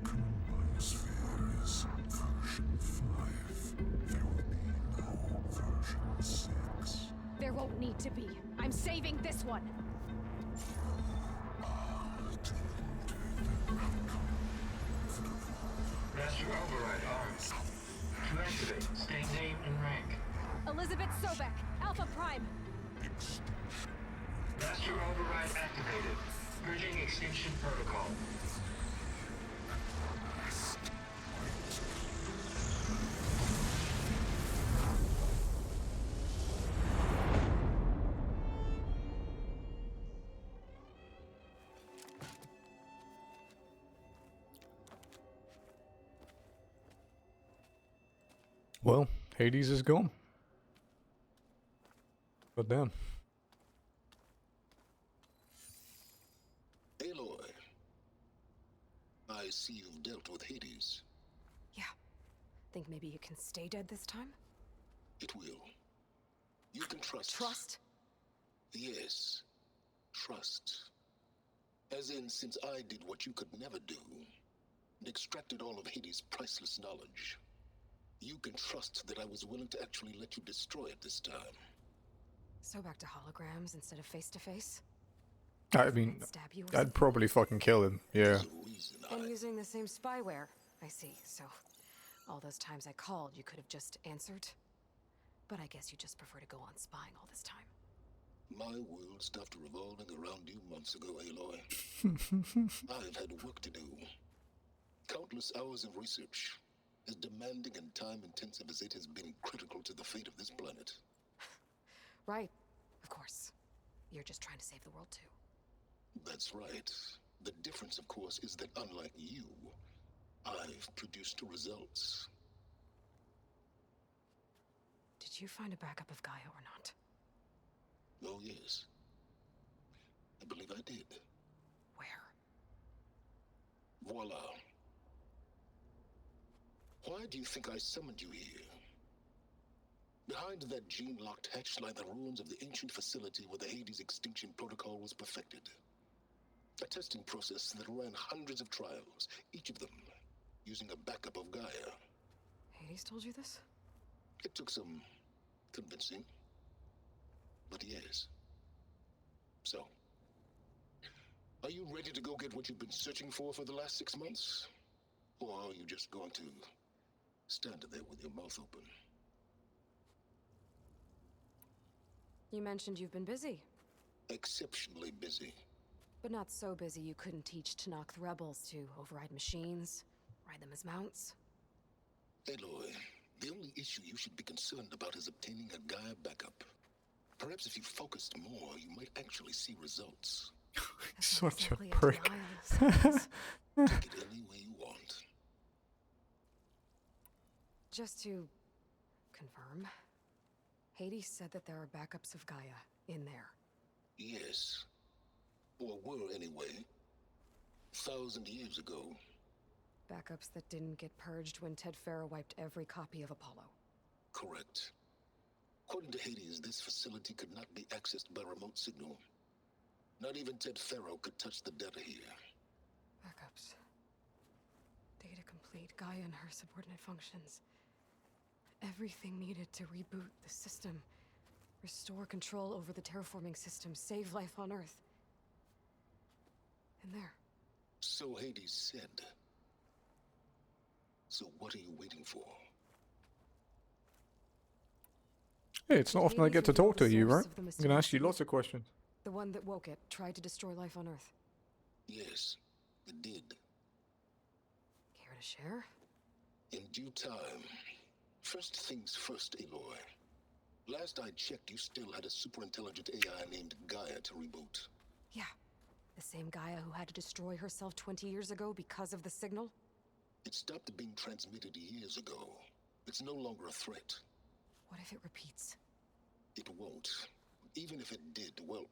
Current biosphere is version 5. There will be no version 6. There won't need to be. I'm saving this one. Master override arms. To activate, state name and rank. Elizabeth Sobek, Alpha Prime. Master override activated. Purging extinction protocol. Well, Hades is gone. But damn. Aloy, I see you've dealt with Hades. Yeah. Think maybe you can stay dead this time? It will. You can trust. Trust? Yes. Trust. As in, since I did what you could never do, and extracted all of Hades' priceless knowledge, you can trust that I was willing to actually let you destroy it this time. So back to holograms instead of face-to-face? I mean, Stab you or I'd something? probably fucking kill him. Yeah. There's a reason And I... using the same spyware. I see, so all those times I called, you could have just answered? But I guess you just prefer to go on spying all this time. My world stopped revolving around you months ago, Aloy. I've had work to do. Countless hours of research, as demanding and time-intensive as it has been critical to the fate of this planet. Right. Of You're just trying to save the world too. That's right. The difference, of course, is that unlike you, I've produced results. Did you find a backup of Gaia or not? Oh, yes. I believe I did. Where? Voila. Why do you think I summoned you here? Behind that gene-locked hatch lie the ruins of the ancient facility where the Hades extinction protocol was perfected. A testing process that ran hundreds of trials, each of them using a backup of Gaia. Hades told you this? It took some convincing, but yes. So, are you ready to go get what you've been searching for the last 6 months? Or are you just going to stand there with your mouth open? You mentioned you've been busy. Exceptionally busy. But not so busy you couldn't teach Tanakh the rebels to override machines, ride them as mounts. Aloy, the only issue you should be concerned about is obtaining a Gaia backup. Perhaps if you focused more, you might actually see results. That's not Such a exactly prick. denial of science. Take it any way you want. Just to confirm, Hades said that there are backups of Gaia in there. Yes. Or were anyway. 1,000 years ago. Backups that didn't get purged when Ted Farrow wiped every copy of Apollo. Correct. According to Hades, this facility could not be accessed by remote signal. Not even Ted Farrow could touch the data here. Backups. Data complete, Gaia and her subordinate functions. Everything needed to reboot the system. Restore control over the terraforming system. Save life on Earth. And there. So Hades said. So what are you waiting for? Hey, it's not often I get to talk to you, right? I'm gonna ask you lots of questions. The one that woke it tried to destroy life on Earth. Yes, it did. Care to share? In due time. First things first, Aloy. Last I checked, you still had a superintelligent AI named Gaia to reboot. Yeah. The same Gaia who had to destroy herself 20 years ago because of the signal? It stopped being transmitted years ago. It's no longer a threat. What if it repeats? It won't. Even if it did, well...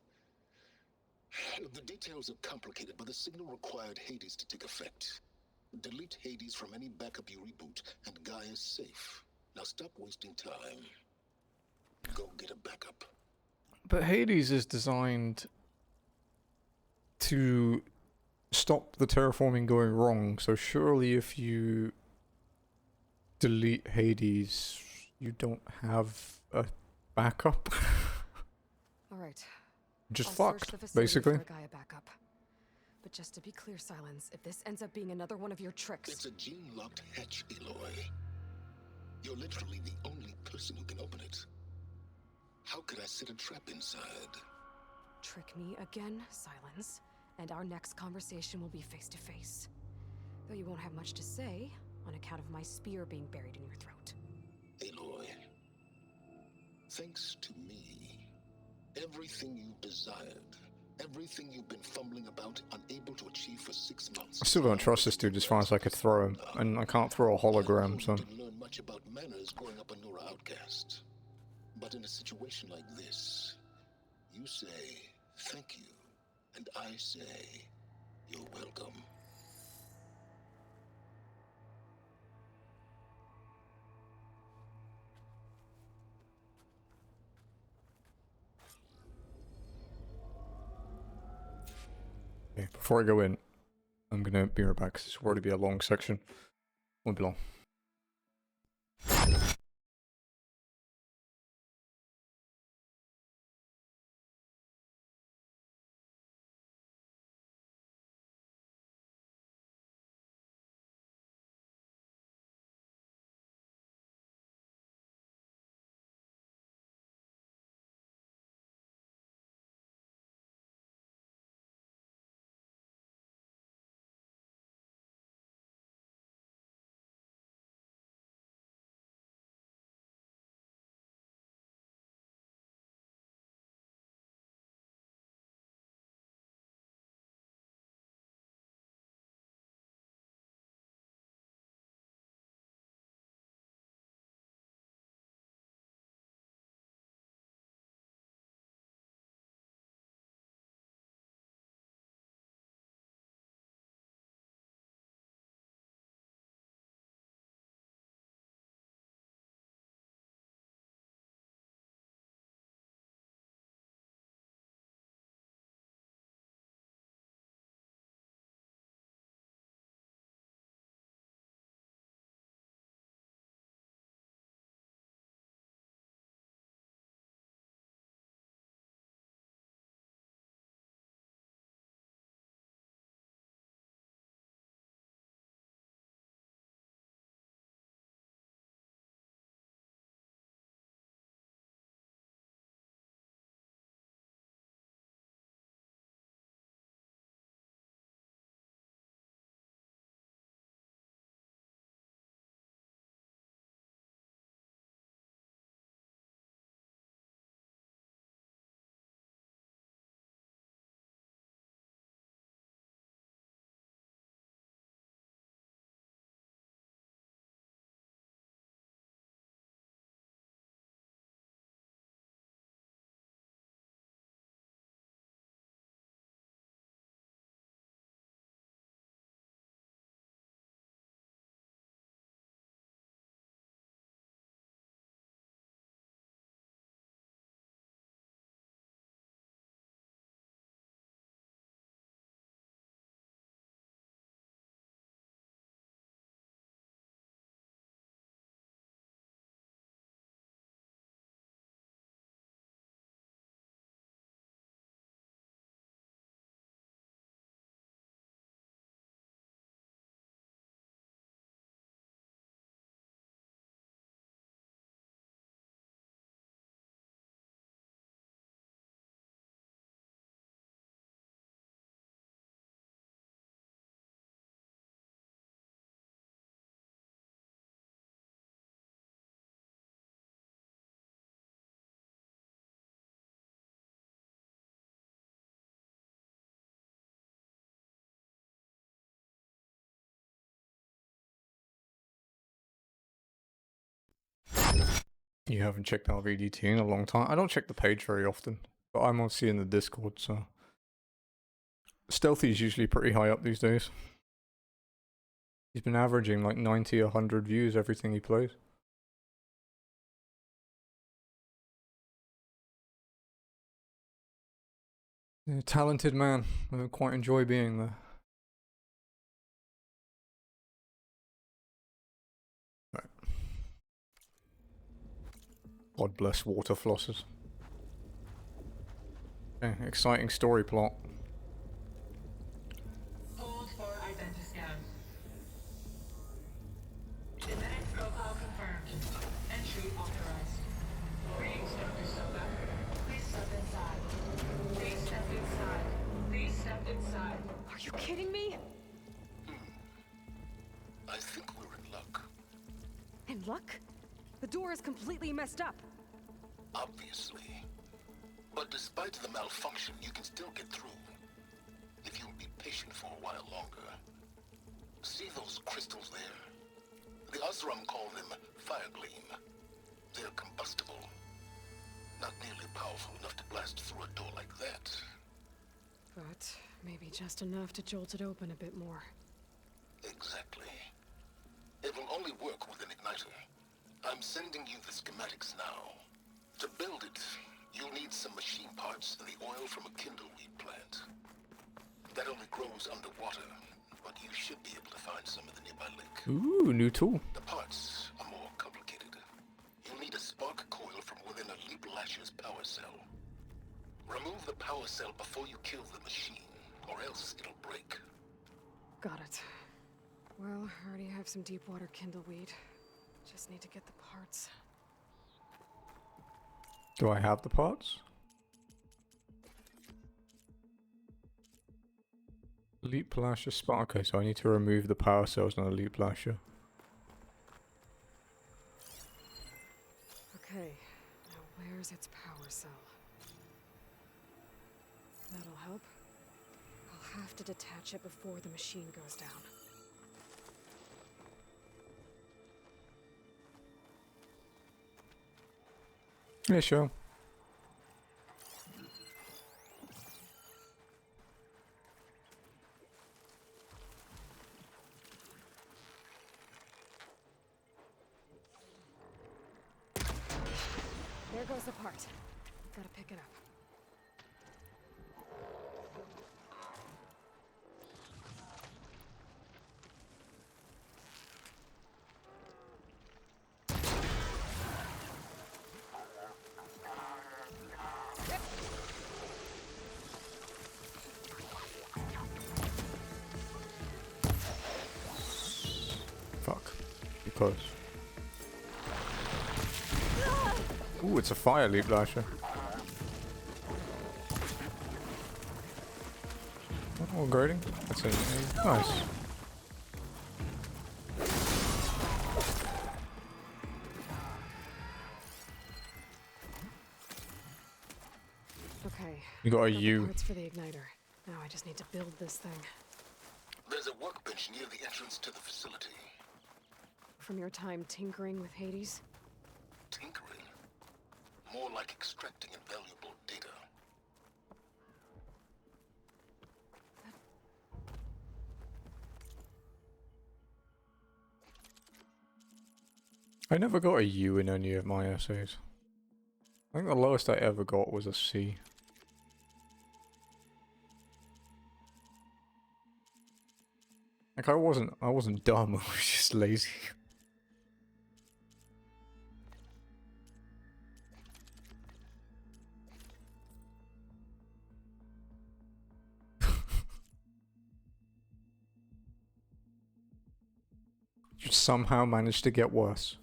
The details are complicated, but the signal required Hades to take effect. Delete Hades from any backup you reboot, and Gaia's safe. Now stop wasting time. Go get a backup. But Hades is designed to stop the terraforming going wrong, so surely if you delete Hades, you don't have a backup. Alright. Just I'll search fucked, the facility basically. for a Gaia backup. But just to be clear, Silence, if this ends up being another one of your tricks... It's a gene-locked hatch, Aloy. You're literally the only person who can open it. How could I set a trap inside? Trick me again, Silence, and our next conversation will be face-to-face. Though you won't have much to say, on account of my spear being buried in your throat. Aloy, thanks to me, everything you desired, everything you've been fumbling about, unable to achieve for 6 months... I still don't trust this dude as far as I could throw him, and I can't throw a hologram, so... You didn't learn much about manners growing up a Nora outcast. But in a situation like this, you say, thank you, and I say, you're welcome. Okay, before I go in, I'm gonna be right back, because this will already be a long section. Won't be long. You haven't checked out VDT in a long time. I don't check the page very often, but I'm mostly in the Discord, so Stealthy's usually pretty high up these days. He's been averaging like 90, 100 views everything he plays. Yeah, talented man. I quite enjoy being there. Right. God bless water flossers. Okay, exciting story plot. Hold for identiscan. Genetic profile confirmed. Entry authorized. Greetings, Dr. Soba. Please step inside. Please step inside. Please step inside. Are you kidding me? I think we're in luck. In luck? The door is completely messed up. Obviously. But despite the malfunction, you can still get through. If you'll be patient for a while longer. See those crystals there? The Osram call them fire gleam. They're combustible. Not nearly powerful enough to blast through a door like that. But maybe just enough to jolt it open a bit more. Exactly. It will only work with an igniter. I'm sending you the schematics now. To build it, you'll need some machine parts and the oil from a kindleweed plant. That only grows underwater, but you should be able to find some in the nearby lake. Ooh, new tool. The parts are more complicated. You'll need a spark coil from within a Leap Lasher's power cell. Remove the power cell before you kill the machine, or else it'll break. Got it. Well, I already have some deep water kindleweed. Just need to get the parts. Do I have the parts? Leap Lasher spark. Okay, so I need to remove the power cells on a Leap Lasher. Okay, now where's its power cell? That'll help. I'll have to detach it before the machine goes down. Yeah, sure. There goes the part. Gotta pick it up. Fuck. Because. Ooh, it's a fire Leap Lasher. Oh, grading. That's a nice. Okay. You got a got the U. parts for the igniter. Now I just need to build this thing. There's a workbench near the entrance to the facility. From your time tinkering with Hades? Tinkering? More like extracting invaluable data. I never got a U in any of my essays. I think the lowest I ever got was a C. Like I wasn't dumb, I was just lazy. You somehow managed to get worse.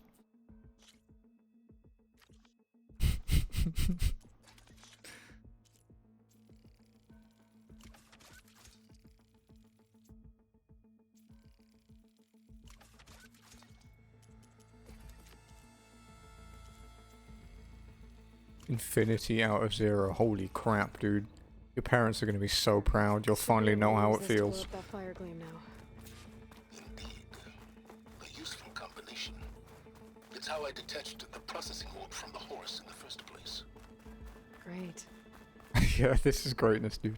Infinity out of 0. Holy crap, dude. Your parents are going to be so proud. You'll finally know how it Use this to blow feels. up that fire gleam now. Indeed. A useful combination. It's That's how I detached the processing orb from the horse in the first place. Great. Yeah, this is greatness, dude.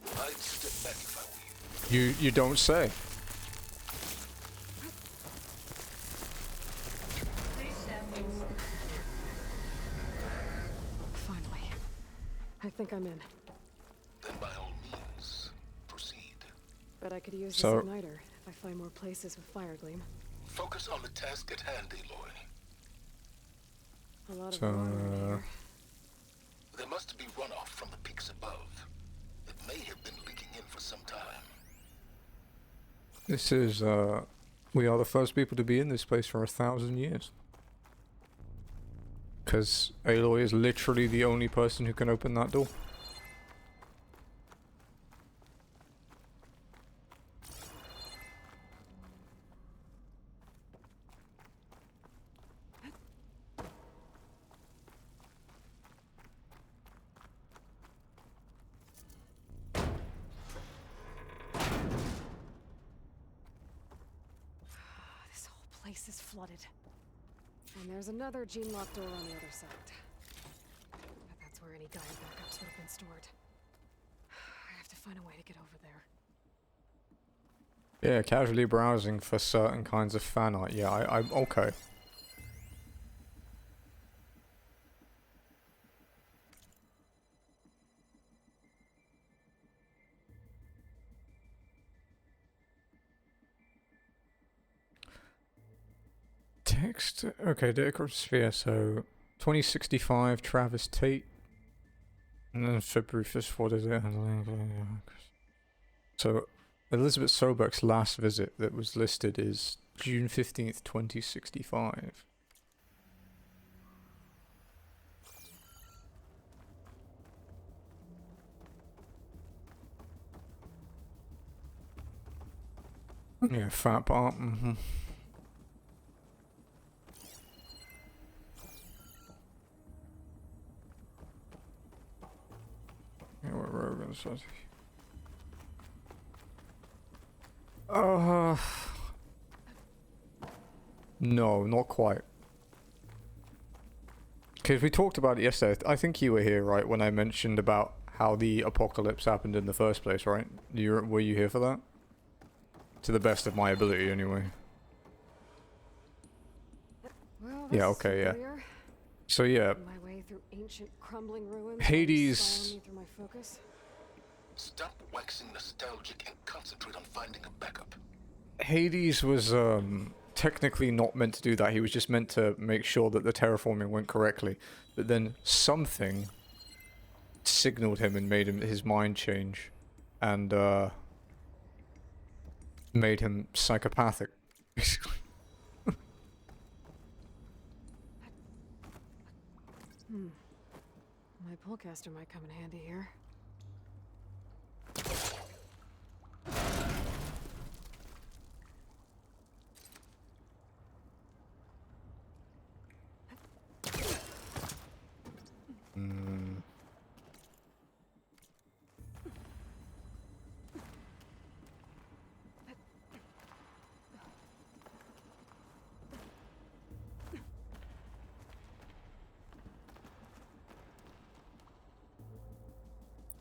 I'd step back if I were you. You don't say. Please step inside. Finally. I think I'm in. Then by all means, proceed. Bet I could use So- this igniter if I find more places with fire gleam. Focus on the task at hand, Aloy. A lot of So, water in here. There must be runoff from the peaks above. It may have been leaking in for some time. This is, we are the first people to be in this place for 1,000 years. Because Aloy is literally the only person who can open that door. This whole place is flooded. And there's another gene lock door on the other side. But that's where any Gaia backups would have been stored. I have to find a way to get over there. Yeah, casually browsing for certain kinds of fan art. Yeah, I'm okay. Text. Okay, Decorative Sphere. So 2065, Travis Tate. And then February 1st, what is it? So Elizabeth Sobeck's last visit that was listed is June 15th, 2065. Yeah, fat part. Yeah, what Rogan says. No, not quite. Because we talked about it yesterday. I think you were here, right, when I mentioned about how the apocalypse happened in the first place, right? Were you here for that? To the best of my ability, anyway. Well, Yeah, this okay, is yeah. familiar. So yeah, My way through ancient crumbling ruins. Hades- Following me through my focus. Stop waxing nostalgic and concentrate on finding a backup. Hades was technically not meant to do that. He was just meant to make sure that the terraforming went correctly. But then something signaled him and made him his mind change, and made him psychopathic. Basically. My pullcaster might come in handy here.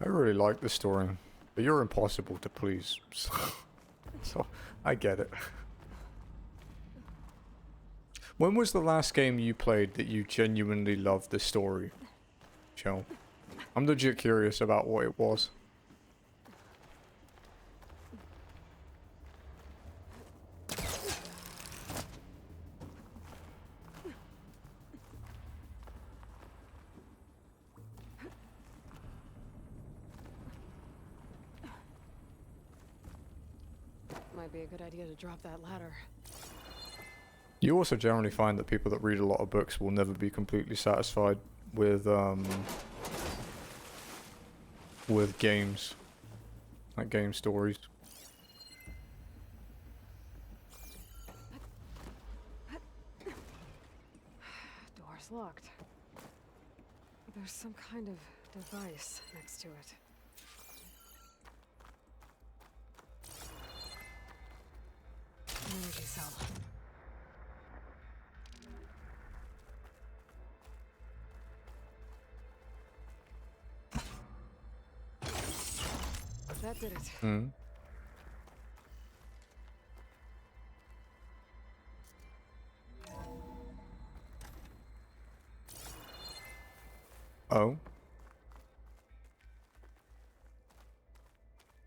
I really like the story, but you're impossible to please. So I get it. When was the last game you played that you genuinely loved the story, Joe? I'm legit curious about what it was. Might be a good idea to drop that ladder. You also generally find that people that read a lot of books will never be completely satisfied with games, like game stories. Door's locked. There's some kind of device next to it. That did it. Hmm. Oh.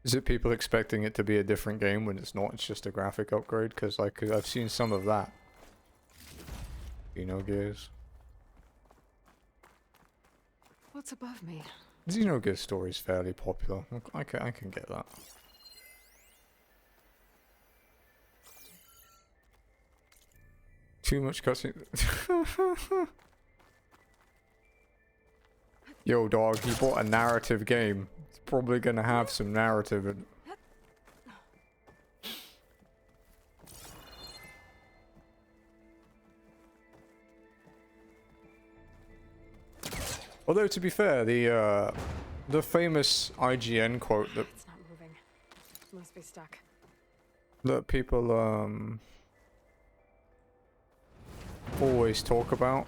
Is it people expecting it to be a different game when it's not? It's just a graphic upgrade? Because like I've seen some of that. Xenogears. What's above me? Xenogears story is fairly popular. I can get that. Too much cutscene. Yo, dog, you bought a narrative game. It's probably gonna have some narrative in. Although to be fair, the famous IGN quote that It's not moving. Must be stuck. people always talk about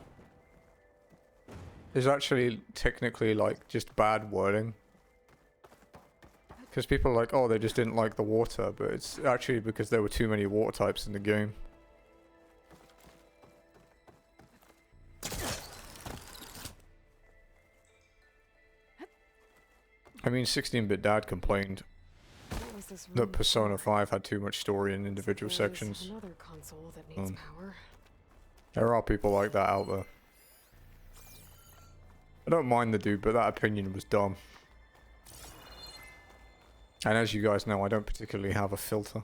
is actually technically like just bad wording. Because people are like, oh, they just didn't like the water, but it's actually because there were too many water types in the game. I mean, 16-bit Dad complained What was this room that Persona for? 5 had too much story in individual There's sections. Another console that needs power. There are people like that out there. I don't mind the dude, but that opinion was dumb. And as you guys know, I don't particularly have a filter.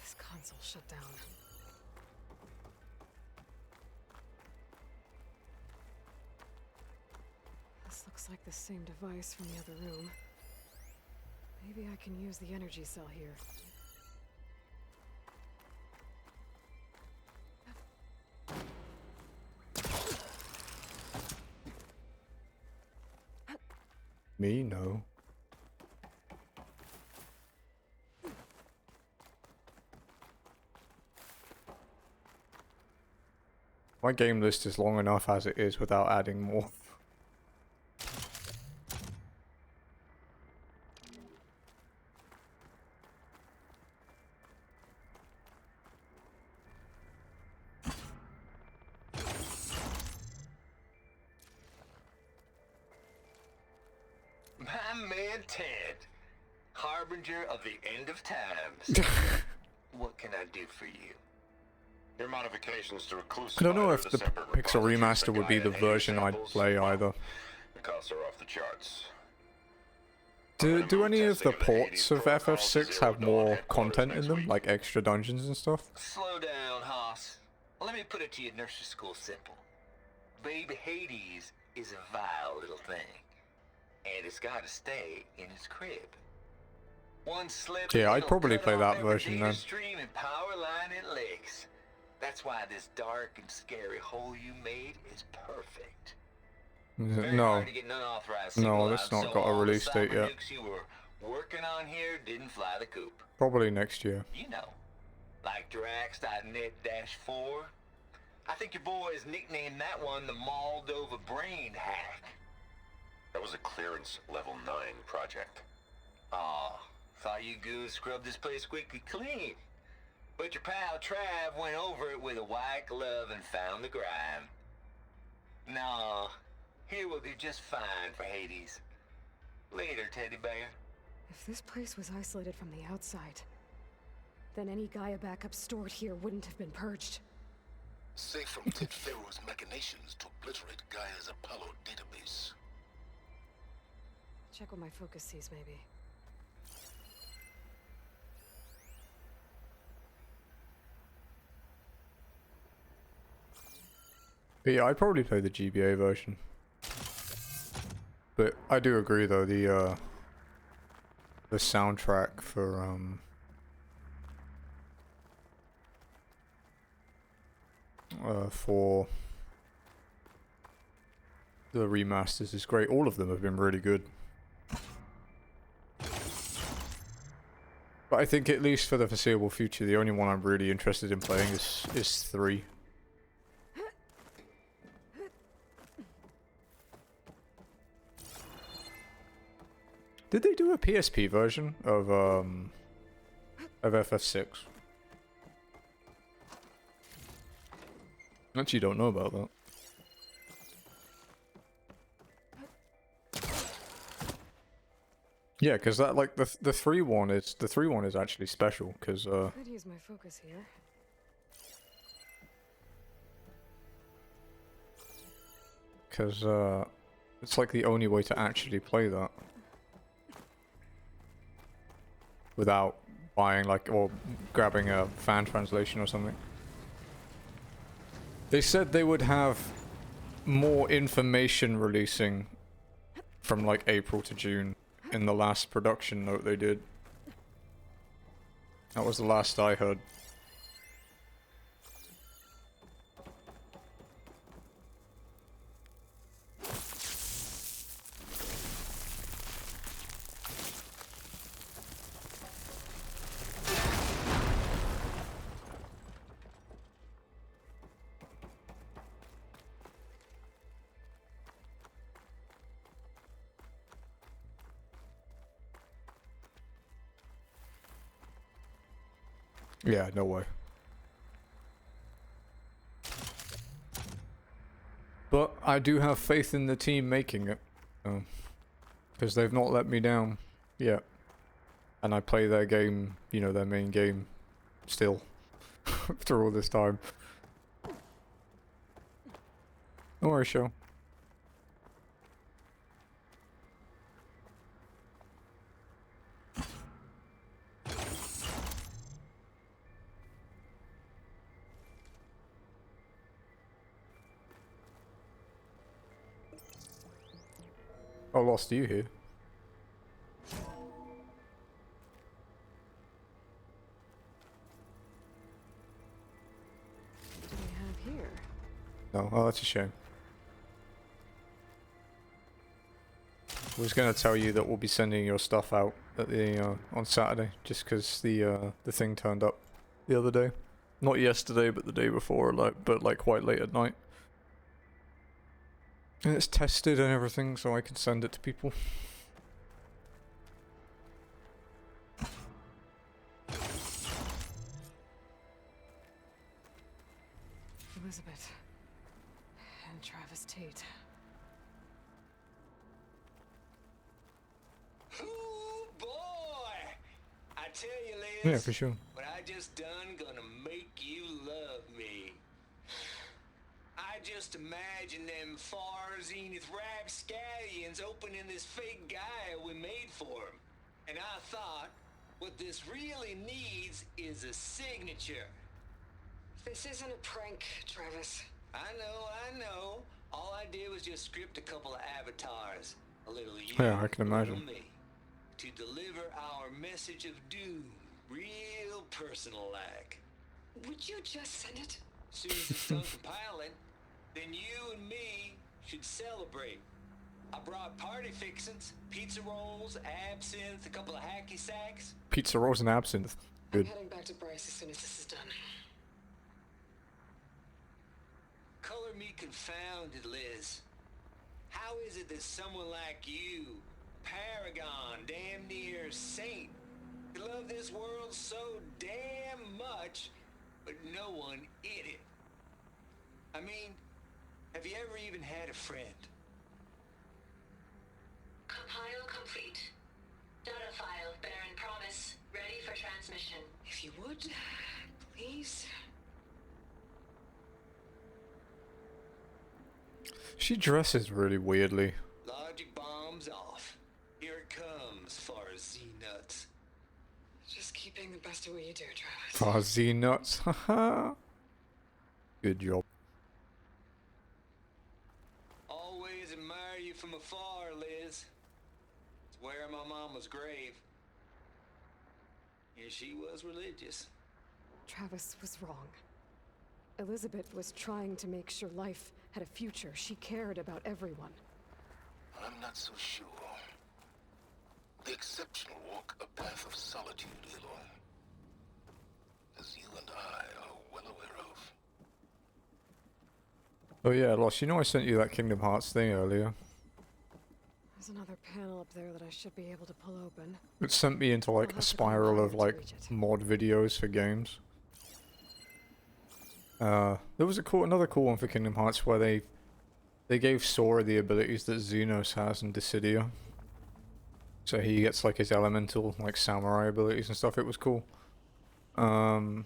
This console shut down. This looks like the same device from the other room. Maybe I can use the energy cell here. Me? No. My game list is long enough as it is without adding more. My man Ted, harbinger of the end of times. What can I do for you? Your modifications to recluse. I don't know if the Pixel Remaster would be the version I'd play either. The costs are off the charts. Do any of the ports of FF6 have more content in them, like extra dungeons and stuff? Slow down, Hoss. Let me put it to you nursery school simple. Baby Hades is a vile little thing. And it's gotta stay in its crib. One slip. Yeah, and I'd it'll probably cut play off that every version data then. Stream and power line it licks. That's why this dark and scary hole you made is perfect. Very No. hard to get an unauthorized No, signal that's out, not so got a all the release date cyber yet. nukes you were working on here didn't fly the coop. Probably next year. You know, like Drax.net-4. I think your boys nicknamed that one the Moldova Brain Hack. That was a clearance level 9 project. Aw, thought you goons scrubbed this place quickly clean. But your pal Trav went over it with a white glove and found the grime. Nah, here we'll do just fine for Hades. Later, teddy bear. If this place was isolated from the outside, then any Gaia backup stored here wouldn't have been purged. Safe from Tit Pharaoh's machinations to obliterate Gaia's Apollo database. Check what my focus sees, maybe. But yeah, I'd probably play the GBA version. But I do agree though, the soundtrack for the remasters is great. All of them have been really good. But I think at least for the foreseeable future, the only one I'm really interested in playing is 3. Did they do a PSP version of FF6? Actually, don't know about that. Yeah, because that like the 3-1 is actually special because Could use my focus here. it's like the only way to actually play that without buying like or grabbing a fan translation or something. They said they would have more information releasing from like April to June in the last production note they did. That was the last I heard. Yeah, no way. But I do have faith in the team making it. Because they've not let me down yet. And I play their game, you know, their main game still. After all this time. Don't worry, show. I lost you here. What do we have here? No, oh, that's a shame. I was gonna tell you that we'll be sending your stuff out at the on Saturday, just because the thing turned up the other day, not yesterday, but the day before, like quite late at night, and it's tested and everything, so I can send it to people. Elizabeth and Travis Tate. Ooh, boy! I tell you, Liz. Yeah, for sure. What I just done gonna make you love me. I just imagine them far Zenith rapscallions opening this fake Gaia we made for them. And I thought, what this really needs is a signature. This isn't a prank, Travis. I know. All I did was just script a couple of avatars. A little you, Yeah, I can a little imagine. me. To deliver our message of doom, real personal-like. Would you just send it? Soon as it's done compiling, then you and me should celebrate. I brought party fixins, pizza rolls, absinthe, a couple of hacky sacks. Pizza rolls and absinthe. Good. I'm heading back to Bryce as soon as this is done. Color me confounded, Liz. How is it that someone like you, paragon, damn near saint, could love this world so damn much, but no one in it? I mean, have you ever even had a friend? Compile complete. Data file, Baron Promise, ready for transmission. If you would, please. She dresses really weirdly. Logic bombs off. Here it comes, far as Z-nuts. Just keeping the best of what you do, Travis. Ah, Z-nuts. Haha. Good job. Always admire you from afar, Liz. Swear my mama's grave. And she was religious. Travis was wrong. Elizabeth was trying to make sure life had a future. She cared about everyone. I'm not so sure. The exceptional walk a path of solitude, Aloy. As you and I are well aware of. Oh yeah, Lost, you know I sent you that Kingdom Hearts thing earlier? As another panel up there that I should be able to pull open. It sent me into like I'll a have to spiral climb of higher to like reach it. mod videos for games. There was another cool one for Kingdom Hearts where they gave Sora the abilities that Xenos has in Dissidia. So he gets like his elemental like samurai abilities and stuff. It was cool. But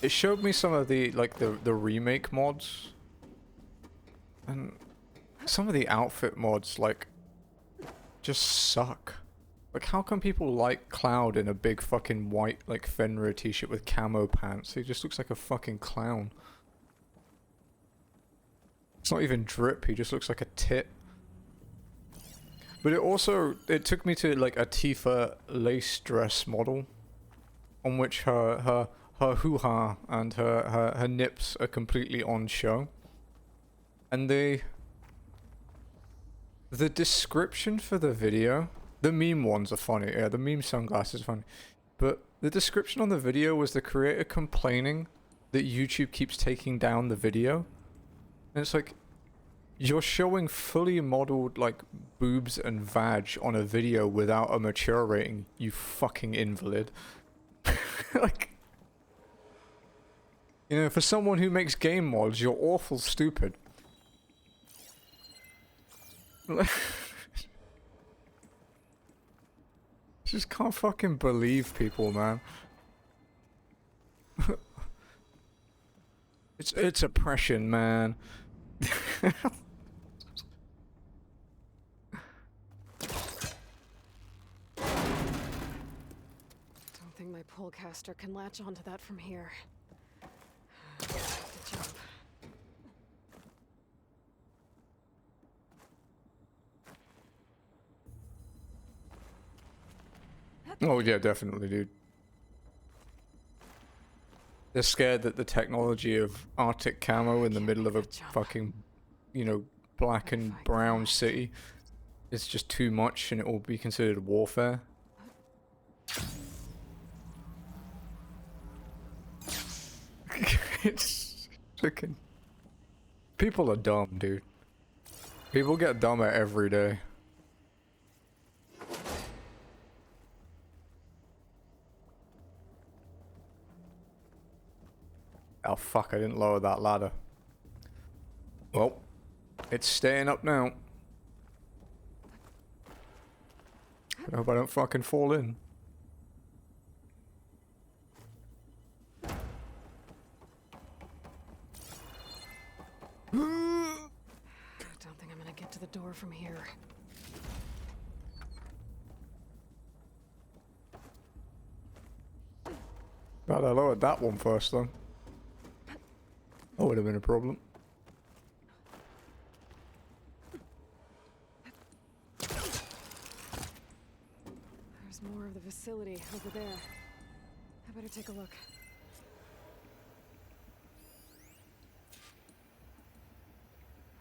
it showed me some of the like the remake mods, and some of the outfit mods like just suck. Like, how come people like Cloud in a big fucking white like Fenrir t-shirt with camo pants? He just looks like a fucking clown. It's not even drip, he just looks like a tit. But it took me to like a Tifa lace dress model, on which her hoo-ha and her nips are completely on show. And the description for the video, the meme ones are funny, yeah, the meme sunglasses are funny. But the description on the video was the creator complaining that YouTube keeps taking down the video. And it's like, you're showing fully modeled like boobs and vag on a video without a mature rating, you fucking invalid. Like, you know, for someone who makes game mods, you're awful stupid. Just can't fucking believe people, man. It's oppression, man. Don't think my pullcaster can latch onto that from here. Good job. Oh yeah, definitely, dude. They're scared that the technology of Arctic camo in the middle of a fucking, you know, black and brown city is just too much and it will be considered warfare. It's freaking... People are dumb, dude. People get dumber every day. Oh fuck, I didn't lower that ladder. Well, it's staying up now. I hope I don't fucking fall in. I don't think I'm gonna get to the door from here. Glad I lowered that one first though. That would have been a problem. There's more of the facility over there. I better take a look.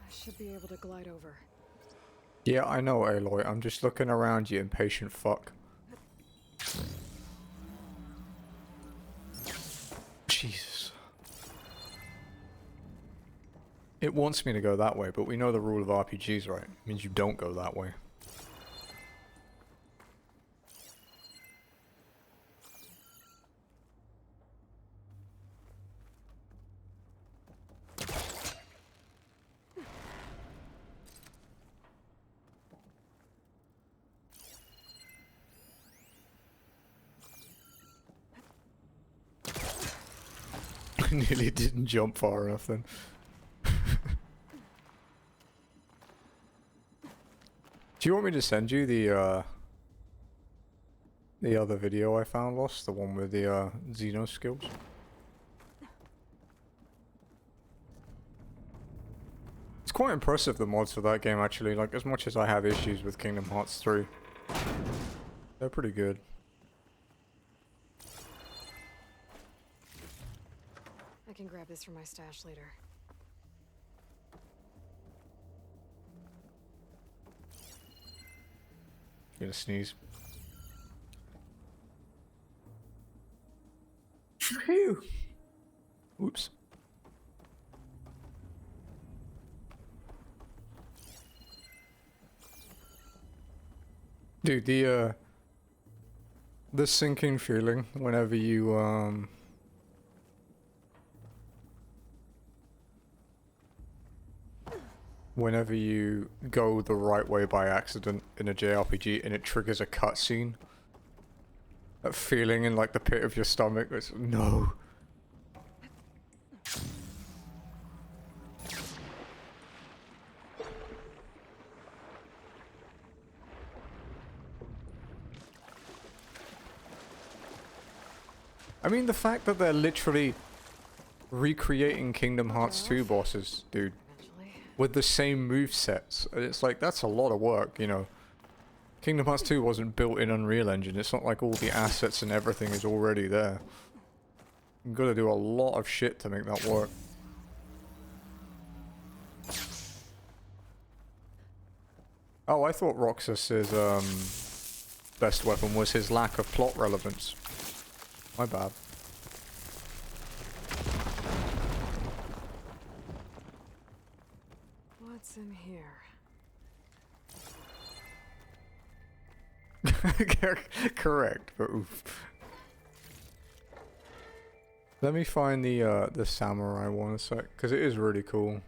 I should be able to glide over. Yeah, I know, Aloy. I'm just looking around you, impatient fuck. Jesus. It wants me to go that way, but we know the rule of RPGs, right? It means you don't go that way. I nearly didn't jump far enough then. Do you want me to send you the other video I found lost? The one with the Xeno skills? It's quite impressive, the mods for that game, actually. Like, as much as I have issues with Kingdom Hearts 3. They're pretty good. I can grab this from my stash later. Gonna sneeze. Phew. Oops. Dude, the sinking feeling whenever you whenever you go the right way by accident in a JRPG and it triggers a cutscene. That feeling in like the pit of your stomach, it's no. I mean, the fact that they're literally recreating Kingdom Hearts 2 bosses, dude, Eventually. with the same movesets. It's like, that's a lot of work, you know. Kingdom Hearts 2 wasn't built in Unreal Engine. It's not like all the assets and everything is already there. You've got to do a lot of shit to make that work. Oh, I thought Roxas's best weapon was his lack of plot relevance. My bad. What's in here? Correct, but oof. Let me find the samurai one a sec, because it is really cool.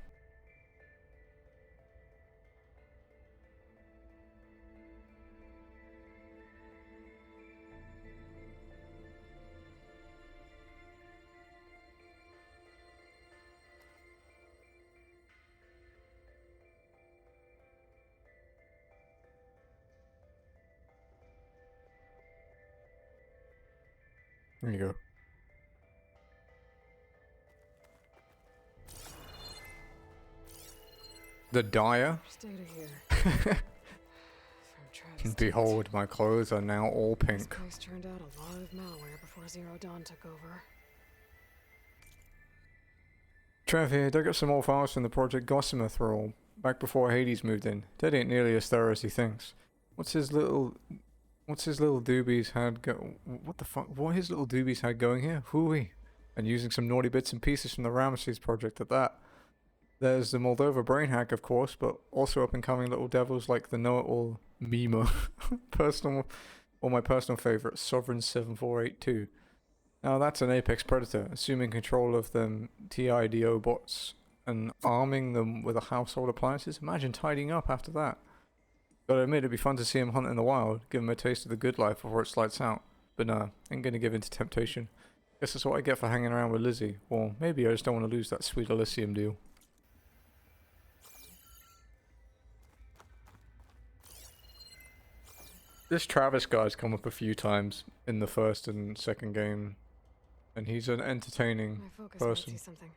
There you go. The dyer. Stay to here. From Travis. Behold, my clothes are now all This pink. place turned out a lot of malware before Zero Dawn took over. Trev here, dug up some old files from the Project Gossamer thrall, back before Hades moved in. Ted ain't nearly as thorough as he thinks. What's his little doobies had what the fuck? What his little doobies had going here? Hooey. And using some naughty bits and pieces from the Ramesses project at that. There's the Moldova brain hack, of course, but also up and coming little devils like the know-it-all Mima. My personal favorite, Sovereign 7482. Now that's an apex predator, assuming control of them TIDO bots and arming them with household appliances. Imagine tidying up after that. Gotta admit, it'd be fun to see him hunt in the wild, give him a taste of the good life before it slides out. But nah, ain't gonna give in to temptation. Guess that's what I get for hanging around with Lizzie. Or maybe I just don't want to lose that sweet Elysium deal. This Travis guy's come up a few times in the first and second game. And he's an entertaining My focus might person. see something.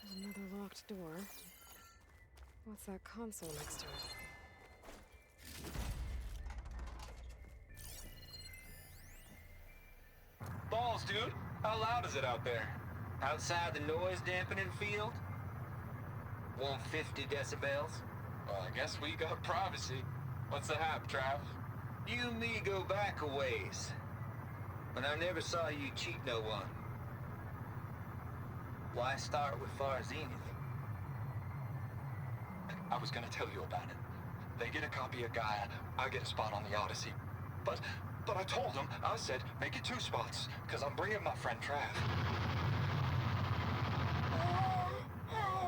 There's another locked door. What's that console next to it? Balls, dude. How loud is it out there? Outside the noise dampening field? 150 decibels? Well, I guess we got privacy. What's the hap, Trav? You and me go back a ways. But I never saw you cheat no one. Why start with Far Zenith? I was gonna tell you about it. They get a copy of Gaia, I get a spot on the Odyssey. But I told them, I said, make it 2 spots, because I'm bringing my friend Trav.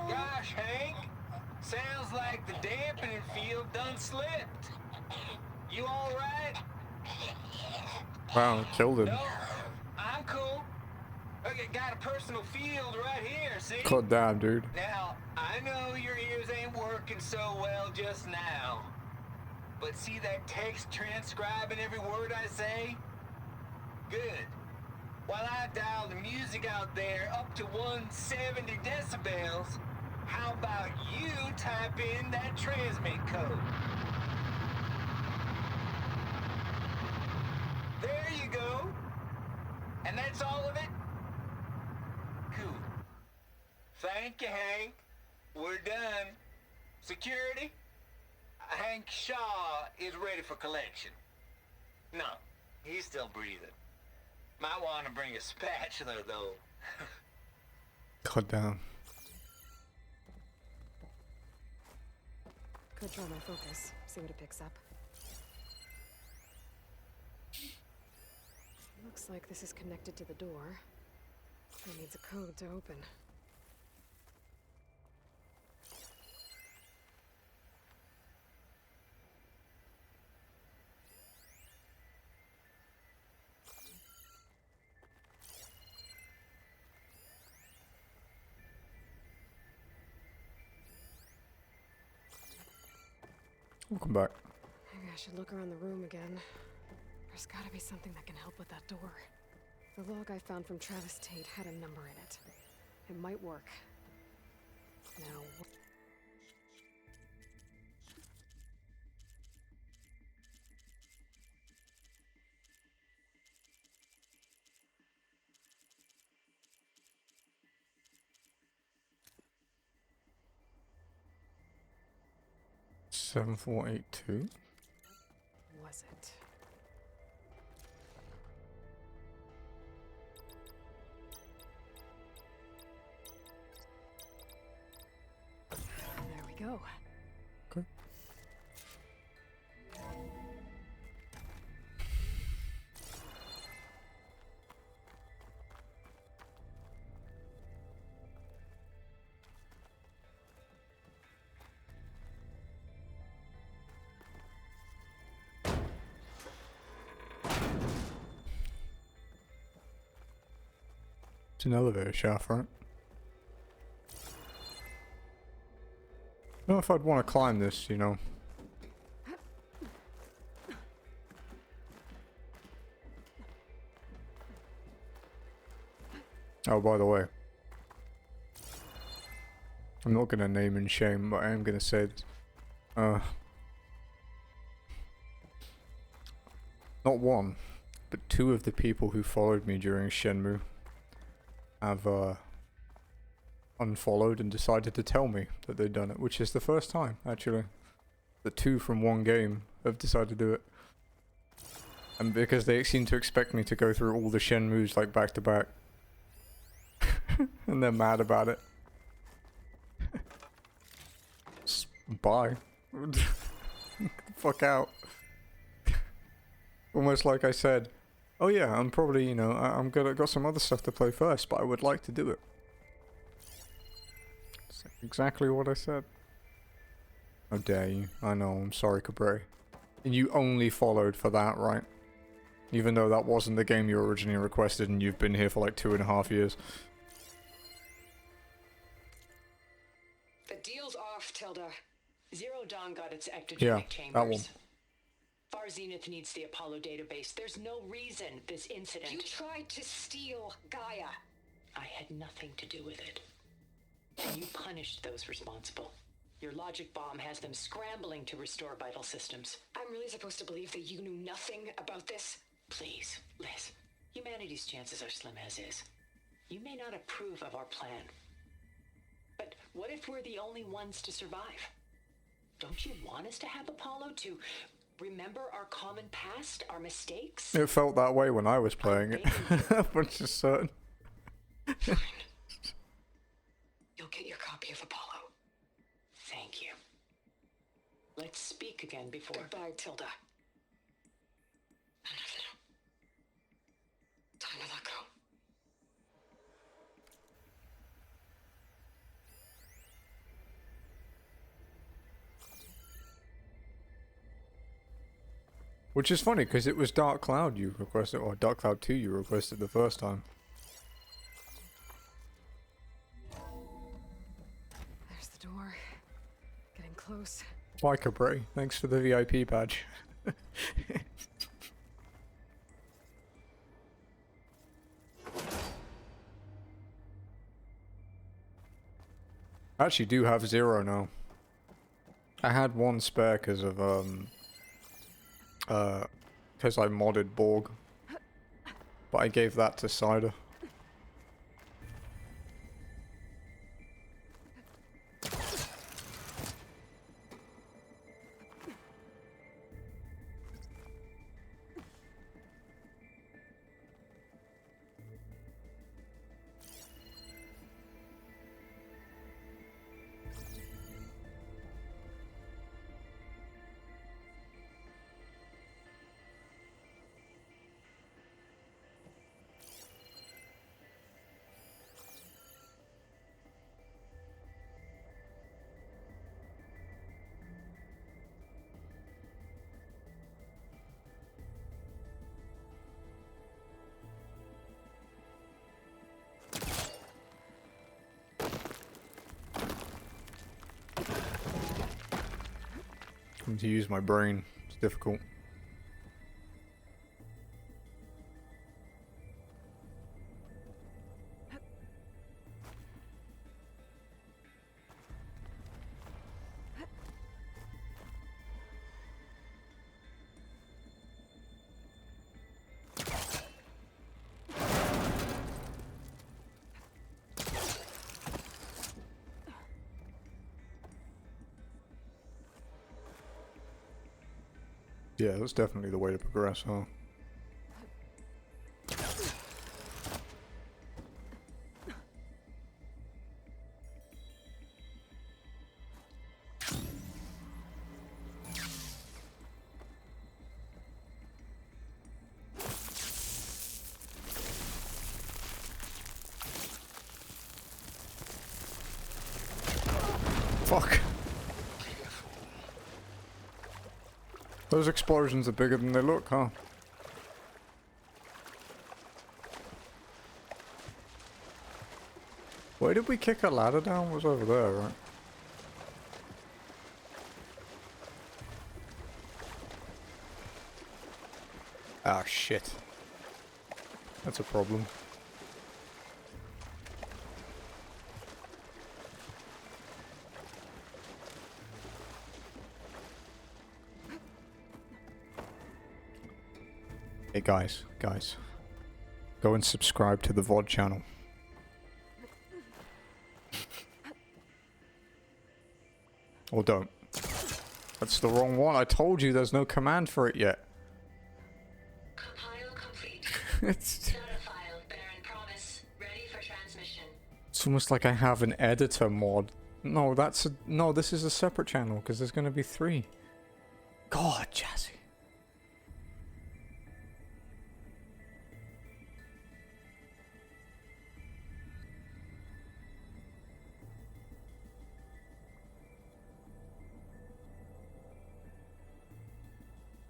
Gosh, Hank. Sounds like the dampening field done slipped. You all right? Wow, killed him. No, I'm cool. Okay, got a personal field right here, see? God damn, dude. Now, I know your ears ain't working so well just now. But see that text transcribing every word I say? Good. While I dial the music out there up to 170 decibels, how about you type in that transmit code? There you go. And that's all of it? Cool. Thank you, Hank. We're done. Security? Hank Shaw is ready for collection. No, he's still breathing. Might want to bring a spatula, though. God damn. Could try my focus, see what it picks up. Looks like this is connected to the door. It needs a code to open. Welcome back. Maybe I should look around the room again. There's gotta be something that can help with that door. The log I found from Travis Tate had a number in it. It might work. Now... Seven four eight two. was it? There we go. Okay. It's an elevator shaft, right? I don't know if I'd want to climb this, you know. Oh, by the way. I'm not going to name and shame, but I am going to say this. Not one, but two of the people who followed me during Shenmue have unfollowed and decided to tell me that they'd done it, which is the first time, actually. The two from one game have decided to do it. And because they seem to expect me to go through all the Shenmues like back to back. And they're mad about it. Bye. Fuck out. Almost like I said, oh yeah, I'm probably, you know, got some other stuff to play first, but I would like to do it. That's exactly what I said. How dare you? I know, I'm sorry, Cabre. And you only followed for that, right? Even though that wasn't the game you originally requested and you've been here for like 2.5 years. The deal's off, Tilda. Zero Dawn got its ectogenic Yeah, chambers. that one. Far Zenith needs the Apollo database. There's no reason this incident... You tried to steal Gaia. I had nothing to do with it. And you punished those responsible. Your logic bomb has them scrambling to restore vital systems. I'm really supposed to believe that you knew nothing about this? Please, Liz. Humanity's chances are slim as is. You may not approve of our plan. But what if we're the only ones to survive? Don't you want us to have Apollo to remember our common past, our mistakes? It felt that way when I was playing it. But just certain. Fine. You'll get your copy of Apollo. Thank you. Let's speak again before... Goodbye, Tilda. Enough it. Time to let go. Which is funny, because it was Dark Cloud you requested, or Dark Cloud 2 you requested the first time. There's the door. Getting close. Bye, Cabre. Thanks for the VIP badge. I actually do have 0 now. I had 1 spare because of, because I modded Borg. But I gave that to Cider. having to use my brain. It's difficult. Yeah, that's definitely the way to progress, huh? Fuck. Those explosions are bigger than they look, huh? Where did we kick a ladder down? It was over there, right? Ah, shit. That's a problem. Hey guys, go and subscribe to the VOD channel. Or don't. That's the wrong one. I told you there's no command for it yet. Compile complete. It's Data file, Baron promise, ready for transmission. it's almost like I have an editor mod. No, no, this is a separate channel because there's going to be 3. God, Jazzy.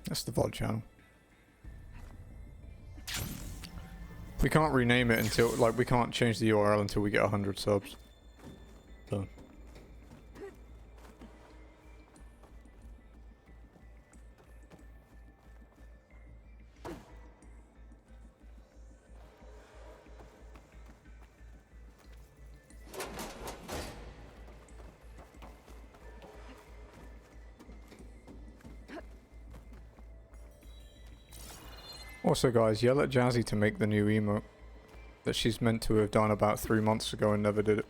That's the VOD channel. We can't rename it until, like, we can't change the URL until we get 100 subs. So. Also guys, yell at Jazzy to make the new emote that she's meant to have done about 3 months ago and never did it.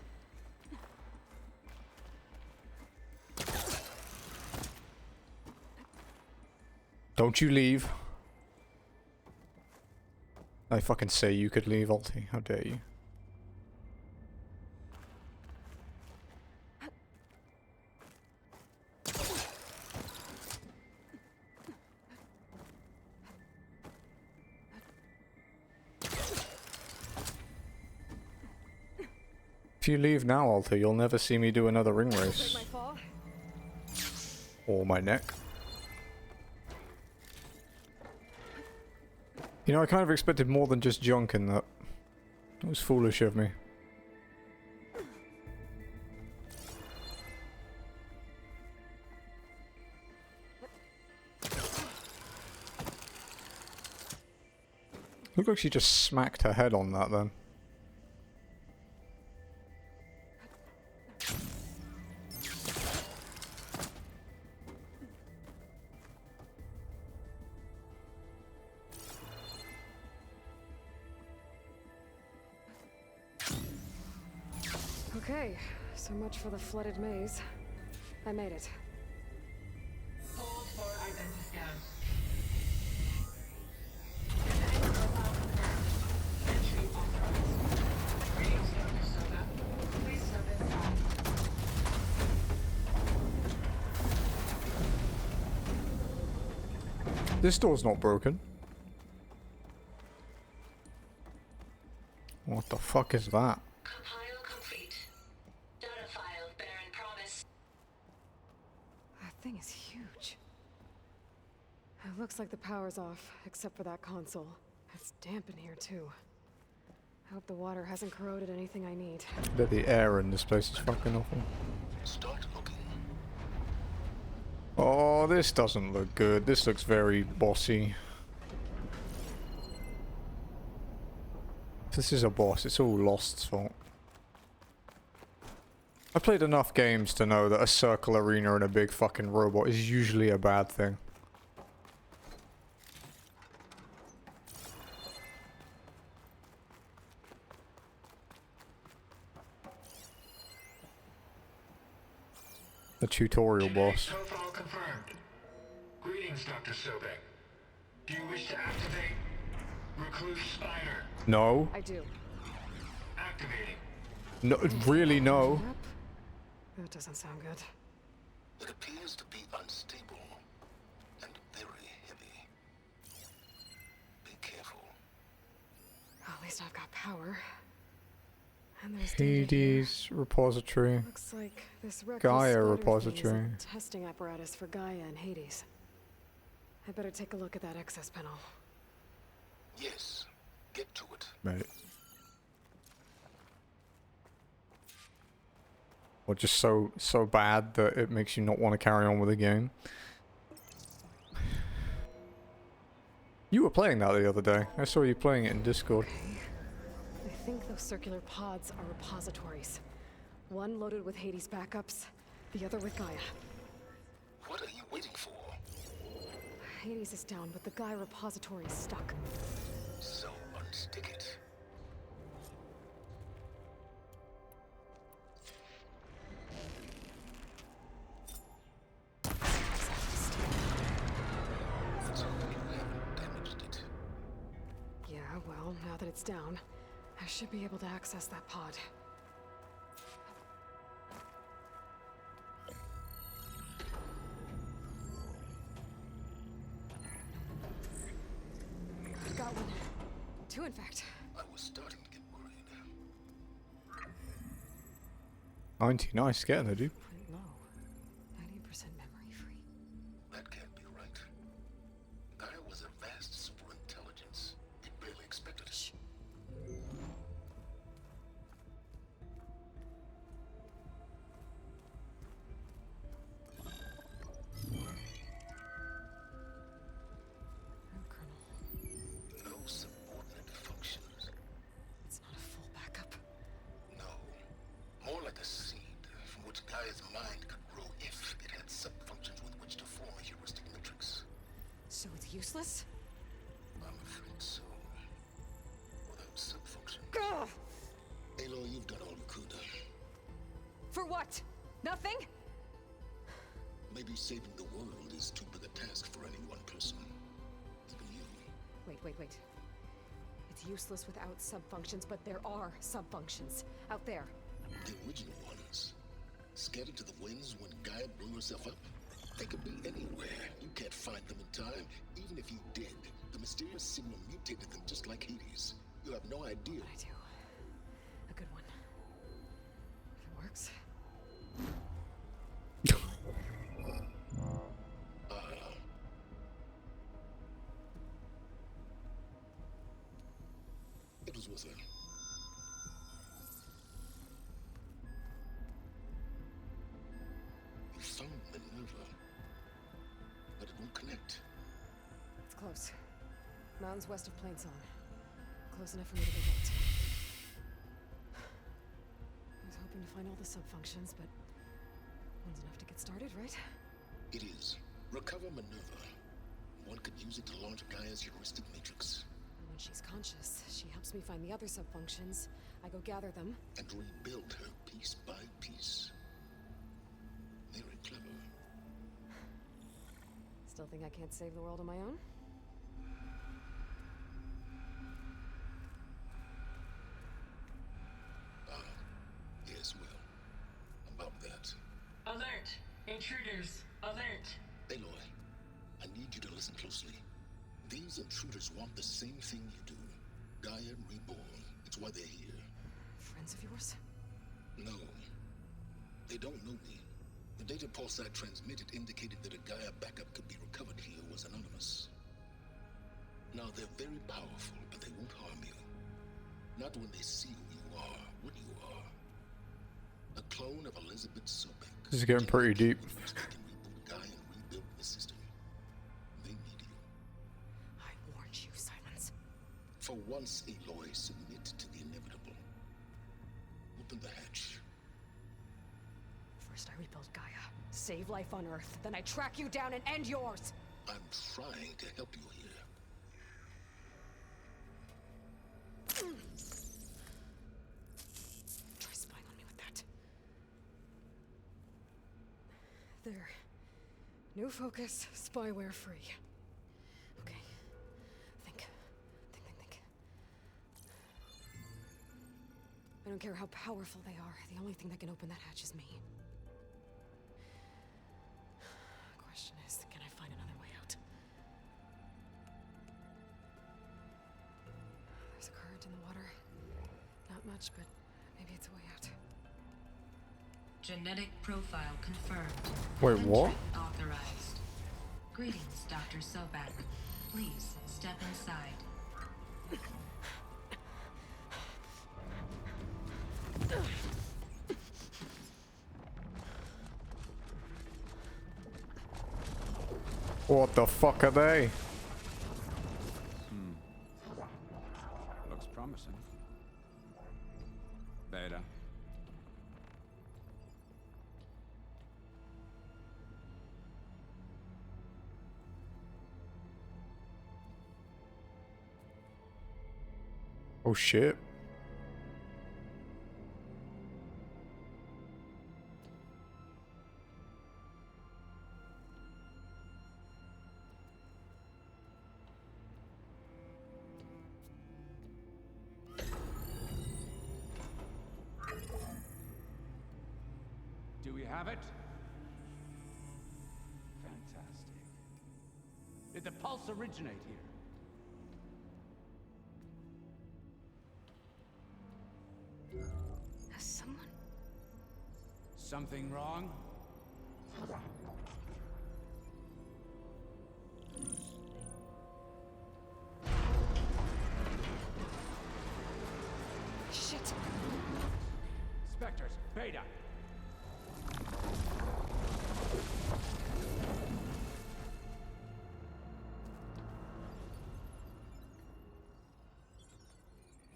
Don't you leave. I fucking say you could leave, Alti. How dare you. If you leave now, Alter, you'll never see me do another ring race. My fall? Or my neck. You know, I kind of expected more than just junk in that. It was foolish of me. Looked like she just smacked her head on that then. Okay, so much for the flooded maze. I made it. Hold for identity scan. Entry authorized. Greetings, Dr. Soda. Please step inside. This door's not broken. What the fuck is that? Compile complete. Data file, Baron promise. That thing is huge. It looks like the power's off, except for that console. It's damp in here, too. I hope the water hasn't corroded anything I need. That the air in this place is fucking awful. Start looking. Oh, this doesn't look good. This looks very bossy. If this is a boss, it's all Lost's fault. I've played enough games to know that a circle arena and a big fucking robot is usually a bad thing. The tutorial boss. Profile confirmed. Greetings, Dr. Sobek. Do you wish to activate Recluse Spider? No. I do. Activating. No, really no. Yep. That doesn't sound good. It appears to be unstable and very heavy. Be careful. At least I've got power. And there's data here. Hades repository. Looks like this Recluse Gaia spider repository. thing is a testing apparatus for Gaia and Hades. I better take a look at that access panel. Yes, get to it. Mate. Or just so bad that it makes you not want to carry on with the game. You were playing that the other day. I saw you playing it in Discord. I think those circular pods are repositories. One loaded with Hades backups, the other with Gaia. What are you waiting for? Hades is down, but the Gaia repository is stuck. So unstick it. Let's hope you haven't damaged it. Yeah, well, now that it's down, I should be able to access that pod. I've got one. Two, in fact. I was starting to get worried. 90, nice getting there, dude. Quite low. 90% memory free. That can't be right. Gaia was a vast superintelligence. It barely expected it. Shh. Colonel, No subordinate functions. it's not a full backup. No. More like a seed from which Gaia's mind could grow if it had sub-functions with which to form a heuristic matrix. So it's useless? I'm afraid so. Without sub-functions. Ugh! Aloy, you've done all you could. For what? Nothing? Maybe saving the world is too big a task for any one person. Even you. Wait. It's useless without subfunctions, but there are subfunctions out there. The original ones. Scattered to the winds when Gaia blew herself up. They could be anywhere. You can't find them in time. Even if you did, the mysterious signal mutated them just like Hades. You have no idea. But I do. A good one. If it works. It was with her. You found Minerva, but it won't connect. It's close. Mountains west of Plainzone. Close enough for me to go get. I was hoping to find all the subfunctions, but one's enough to get started, right? It is. Recover Minerva. One could use it to launch Gaia's heuristic matrix. And when she's conscious, she helps me find the other subfunctions. I go gather them. And rebuild her piece by piece. Very clever. Still think I can't save the world on my own? Yes, well. About that. Alert! Intruders! Alert! Aloy, I need you to listen closely. These intruders want the same thing you do. Gaia reborn. It's why they're here. Friends of yours? No. They don't know me. The data pulse I transmitted indicated that a Gaia backup could be recovered here was anonymous. Now, they're very powerful, but they won't harm you. Not when they see who you are, what you are. A clone of Elizabeth Sobek. This is getting pretty deep. They can reboot Gaia and once, Aloy, submit to the inevitable. Open the hatch. First I rebuild Gaia, save life on Earth, then I track you down and end yours! I'm trying to help you here. Try spying on me with that. There. New focus, spyware free. Okay. Think. I don't care how powerful they are. The only thing that can open that hatch is me. Question is, can I find another way out? There's a current in the water. Not much, but maybe it's a way out. Genetic profile confirmed. Wait, what? Entry authorized. Greetings, Dr. Sobek. Please step inside. What the fuck are they? Looks promising. Beta. Oh shit. Do we have it? Fantastic. Did the pulse originate here? Has someone? Something wrong? Shit! Spectres, Beta.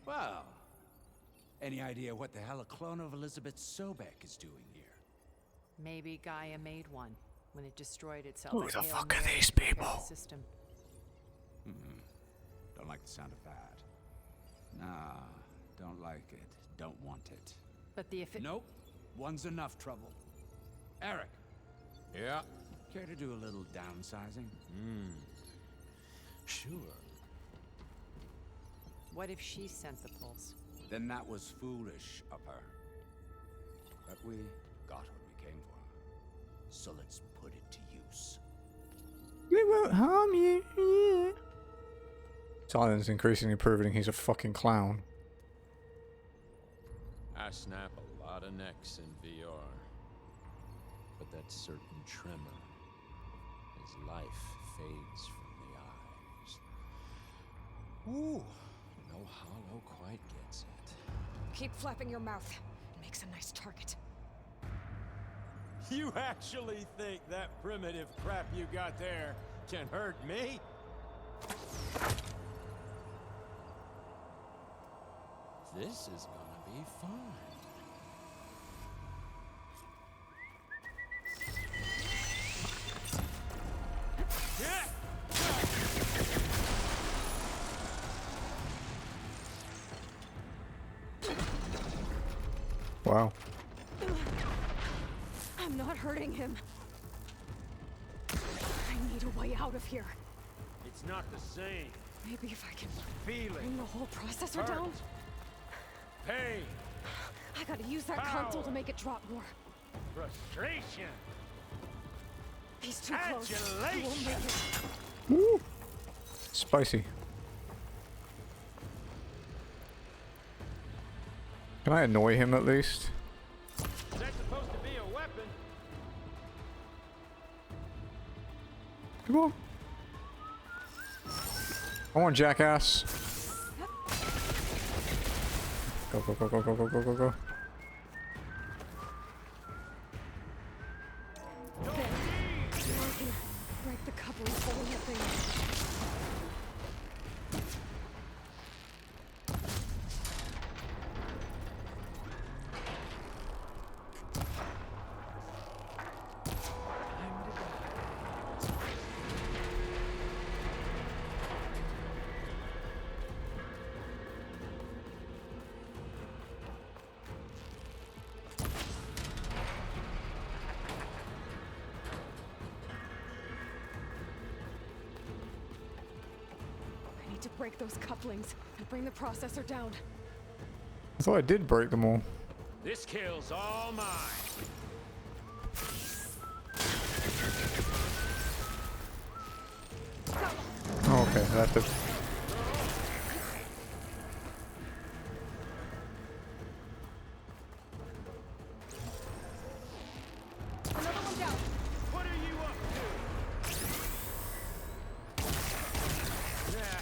Well, any idea what the hell a clone of Elizabeth Sobek is doing here? Maybe Gaia made one when it destroyed itself. Who at the Hail fuck are Mary these to protect people? the system. Don't like the sound of that. Nah, don't like it. Don't want it. But the Nope. One's enough trouble. Eric. Yeah. Care to do a little downsizing? Sure. What if she sent the pulse? Then that was foolish of her. But we got what we came for. So let's put it to use. We won't harm you. Yeah. Silence increasingly proving he's a fucking clown. I snap a lot of necks in VR. But that certain tremor as life fades from the eyes. Ooh, no hollow quite gets it. Keep flapping your mouth. It makes a nice target. You actually think that primitive crap you got there can hurt me? This is gonna be fun. Wow. I'm not hurting him. I need a way out of here. It's not the same. Maybe if I can Feeling, bring the whole processor hurt, down. pain, I gotta use that Power. console to make it drop more. frustration. He's too close. He won't make it. Woo. Spicy. Can I annoy him at least? Is that supposed to be a weapon? Come on. Come on, jackass. Go, go, go, go, go, go, go, go, go. There. Now I can break the cover and pull the thing. break those couplings and bring the processor down. I thought I did break them all. This kill's all mine. Oh, okay, that did. Another one down. What are you up to? Yeah.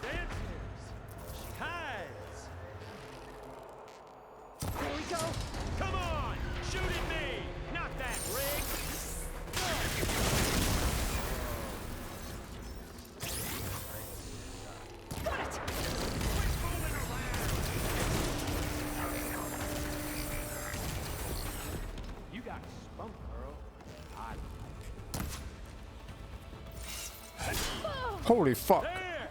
Dancers. She hides. There we go. Come on! Shoot at me! Not that rig! Got it! Quit fooling around! You got spunk, girl. Holy fuck. There!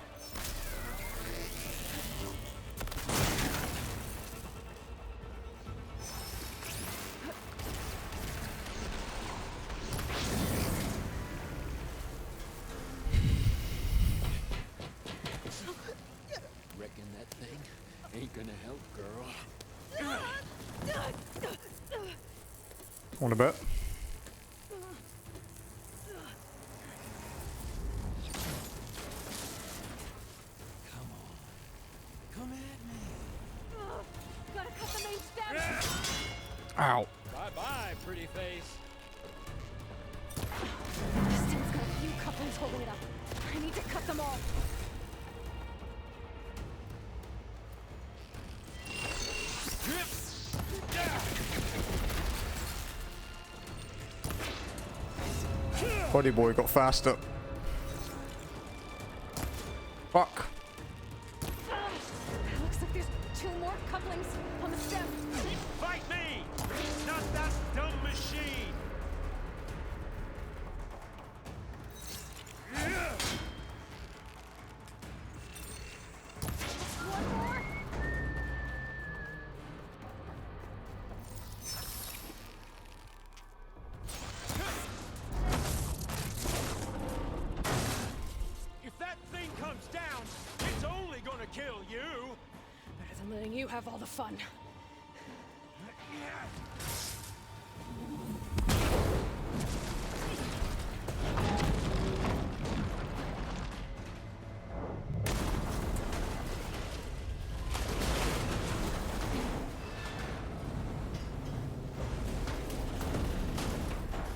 Reckon that thing ain't gonna help, girl. Want a bet? Come at me! Gotta cut the main stem! Ow. Bye-bye, pretty face. This stem's got a few couplings holding it up. I need to cut them all. Buddy boy got faster. Fuck. Looks like there's 2 more couplings on the stem. Fight me! Not that dumb machine! One more. If that thing comes down, it's only gonna kill you! Better than letting you have all the fun.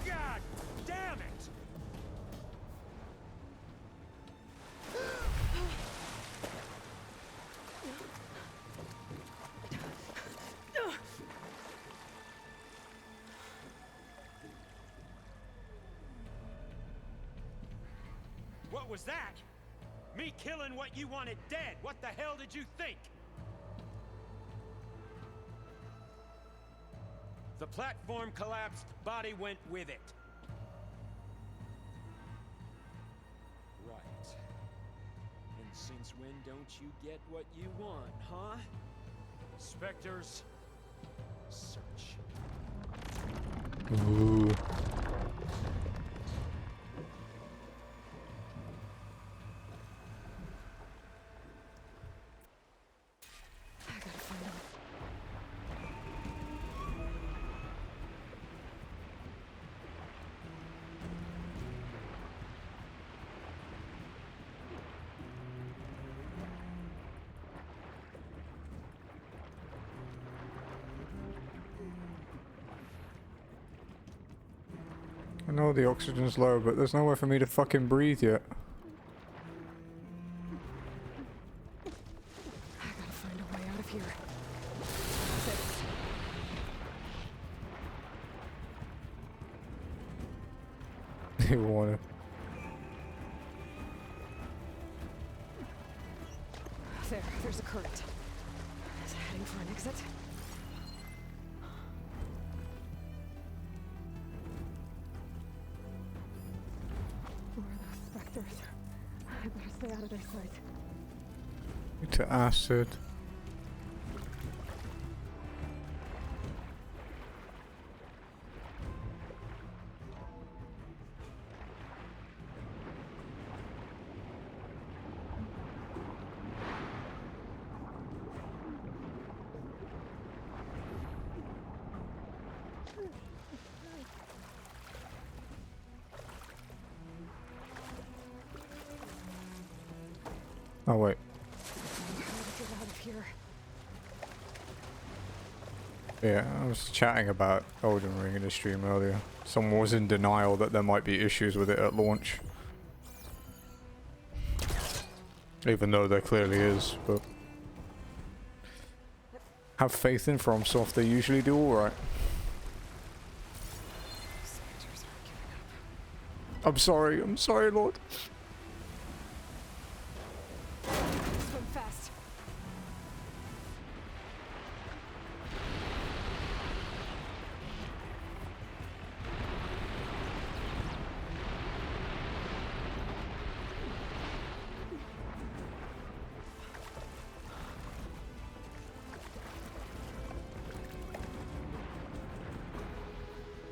God damn it! What was that? Me killing what you wanted dead. What the hell did you think? The platform collapsed, body went with it. Right. And since when don't you get what you want, huh? Spectres, search. Ooh. I gotta find them. I know the oxygen's low, but there's nowhere for me to fucking breathe yet. I gotta find a way out of here. You wanna? There's a current. Is it heading for an exit? Where are those specters? I better stay out of their sight. To acid. Oh wait. Get out of here. Yeah, I was chatting about Elden Ring in the stream earlier. Someone was in denial that there might be issues with it at launch. Even though there clearly is, but... Have faith in FromSoft, they usually do alright. Spectres aren't giving up. I'm sorry, Lord. Swim fast.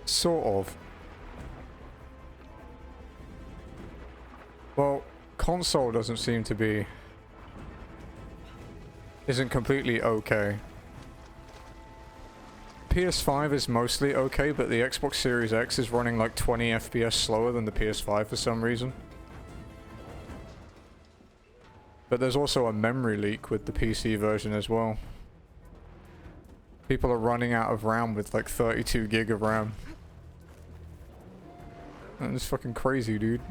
Sort of. Well, console doesn't seem to be... isn't completely okay. PS5 is mostly okay, but the Xbox Series X is running like 20 FPS slower than the PS5 for some reason. But there's also a memory leak with the PC version as well. People are running out of RAM with like 32 gig of RAM. And it's fucking crazy, dude.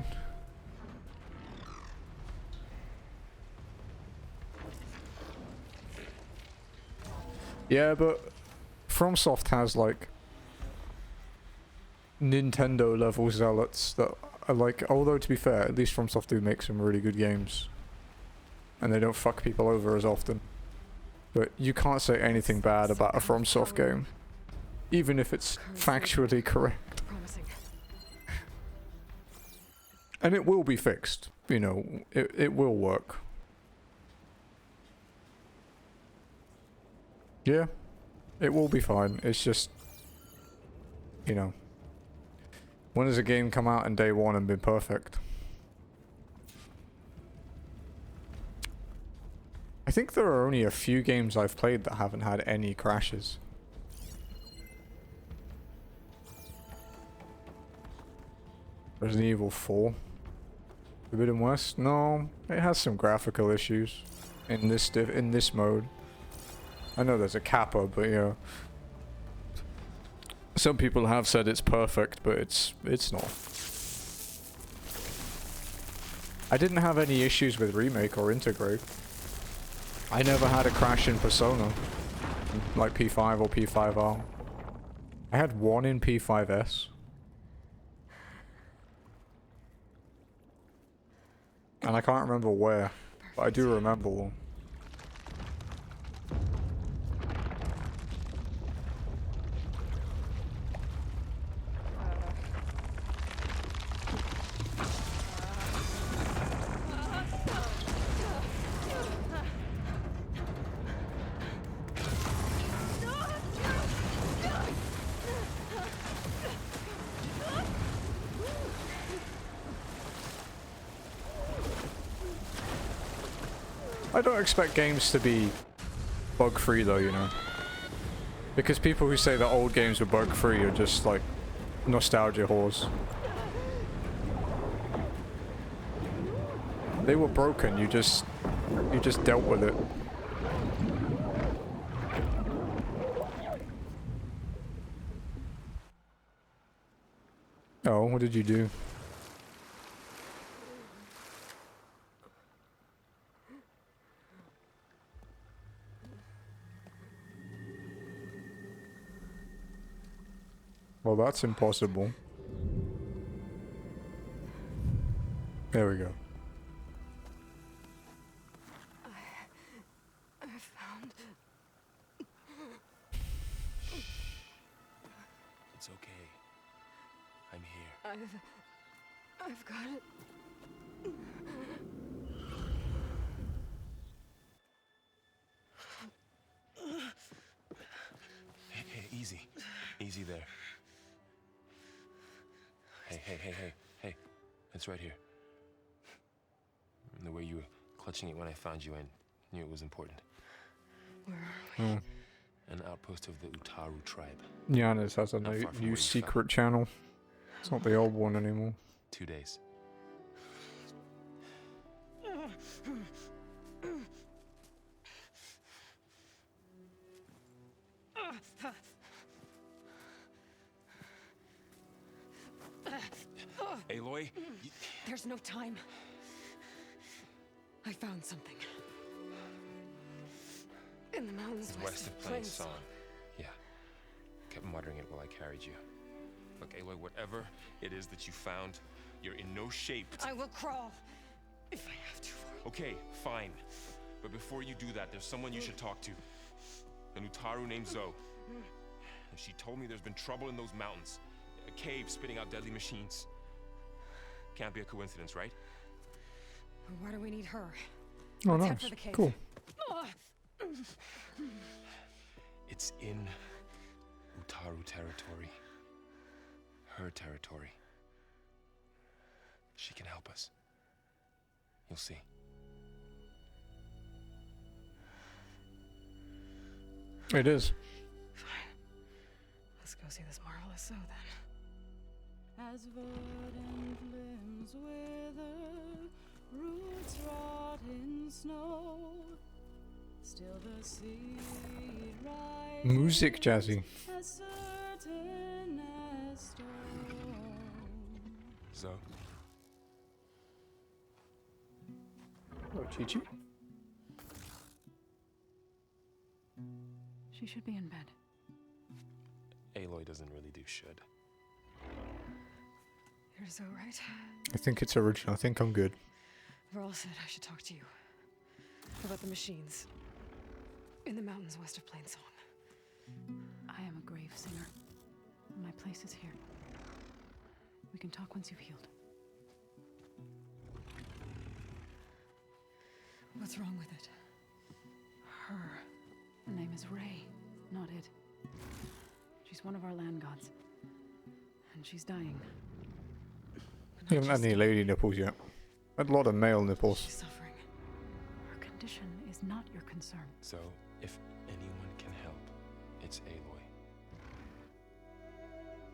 Yeah, but FromSoft has like Nintendo level zealots that are like, although to be fair, at least FromSoft do make some really good games. And they don't fuck people over as often. But you can't say anything bad about a FromSoft game. Even if it's factually correct. Promising. And it will be fixed. You know, it will work. Yeah. It will be fine. It's just... You know. When has a game come out in day one and been perfect? I think there are only a few games I've played that haven't had any crashes. Resident Evil 4. Forbidden West? No, it has some graphical issues in this mode. I know there's a kappa, but yeah. Some people have said it's perfect, but it's not. I didn't have any issues with Remake or Integrate. I never had a crash in Persona, like P5 or P5R. I had one in P5S. And I can't remember where, but I do remember one. I don't expect games to be bug-free though, you know. Because people who say that old games were bug-free are just like nostalgia whores. They were broken, you just dealt with it. Oh, what did you do? Well, that's impossible. There we go. I found... It's okay. I'm here. I've got it. Hey, easy. Easy there. Hey. It's right here. The way you were clutching it when I found you, I knew it was important. Where are we? An outpost of the Utaru tribe. Giannis has a new secret channel. It's not the old one anymore. 2 days. Aloy? There's no time. I found something. In the mountains West of Plain Song. Yeah. Kept muttering it while I carried you. Look, Aloy, whatever it is that you found, you're in no shape. I will crawl if I have to. Okay, fine. But before you do that, there's someone you should talk to. An Utaru named Zoe. And she told me there's been trouble in those mountains. A cave spitting out deadly machines. Can't be a coincidence, right? Why do we need her? Oh, Let's head nice. for the cave. Cool. It's in Utaru territory. Her territory. She can help us. You'll see. It is. Fine. Let's go see this marvelous Zoe then. As verdant limbs wither, roots rot in snow, still the seed rises Music jazzy. as certain as stone. Zoe? Oh, Chi-Chi. She should be in bed. Aloy doesn't really do should. You're Zoe, right? I think it's original. I think I'm good. Varl said I should talk to you about the machines in the mountains west of Plain Song. I am a grave singer. My place is here. We can talk once you've healed. What's wrong with it? Her name is Ray, not it. She's one of our land gods. And she's dying. You haven't had any lady nipples yet. Had a lot of male nipples. She's suffering. Her condition is not your concern. So, if anyone can help, it's Aloy.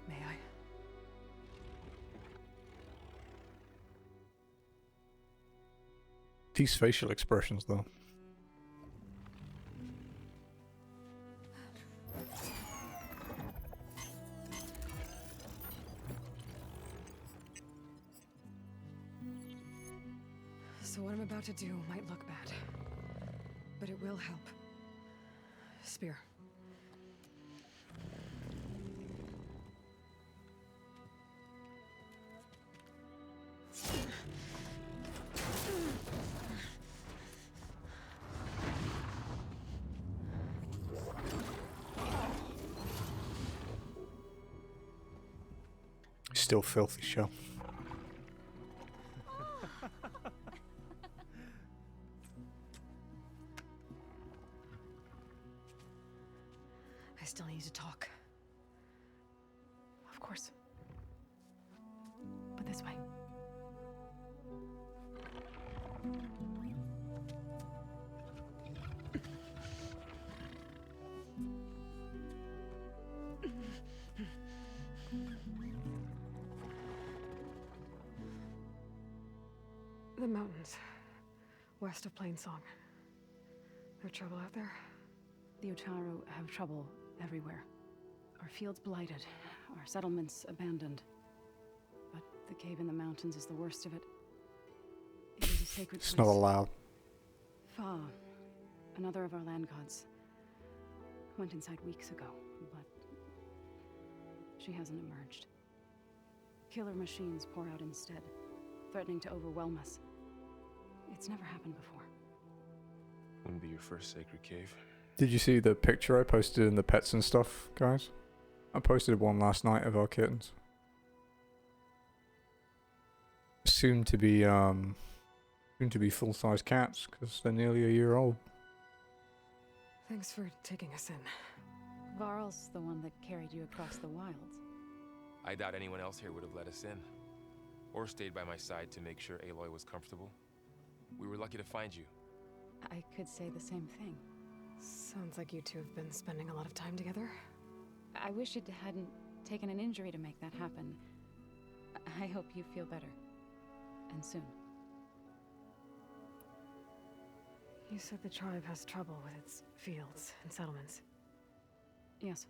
May I? These facial expressions, though. So what I'm about to do might look bad, but it will help. Spear. Still filthy shell. I still need to talk. Of course. But this way. The mountains west of Plain Song. No trouble out there? The Utaru have trouble everywhere. Our fields blighted, our settlements abandoned. But the cave in the mountains is the worst of it. It is a sacred It's place. not allowed. Fa, another of our land gods, went inside weeks ago, but she hasn't emerged. Killer machines pour out instead, threatening to overwhelm us. It's never happened before. Wouldn't be your first sacred cave. Did you see the picture I posted in the pets and stuff, guys? I posted one last night of our kittens. Soon to be full-size cats because they're nearly a year old. Thanks for taking us in. Varl's the one that carried you across the wilds. I doubt anyone else here would have let us in. Or stayed by my side to make sure Aloy was comfortable. We were lucky to find you. I could say the same thing. Sounds like you two have been spending a lot of time together. I wish it hadn't taken an injury to make that happen. I hope you feel better. And soon. You said the tribe has trouble with its fields and settlements. Yes.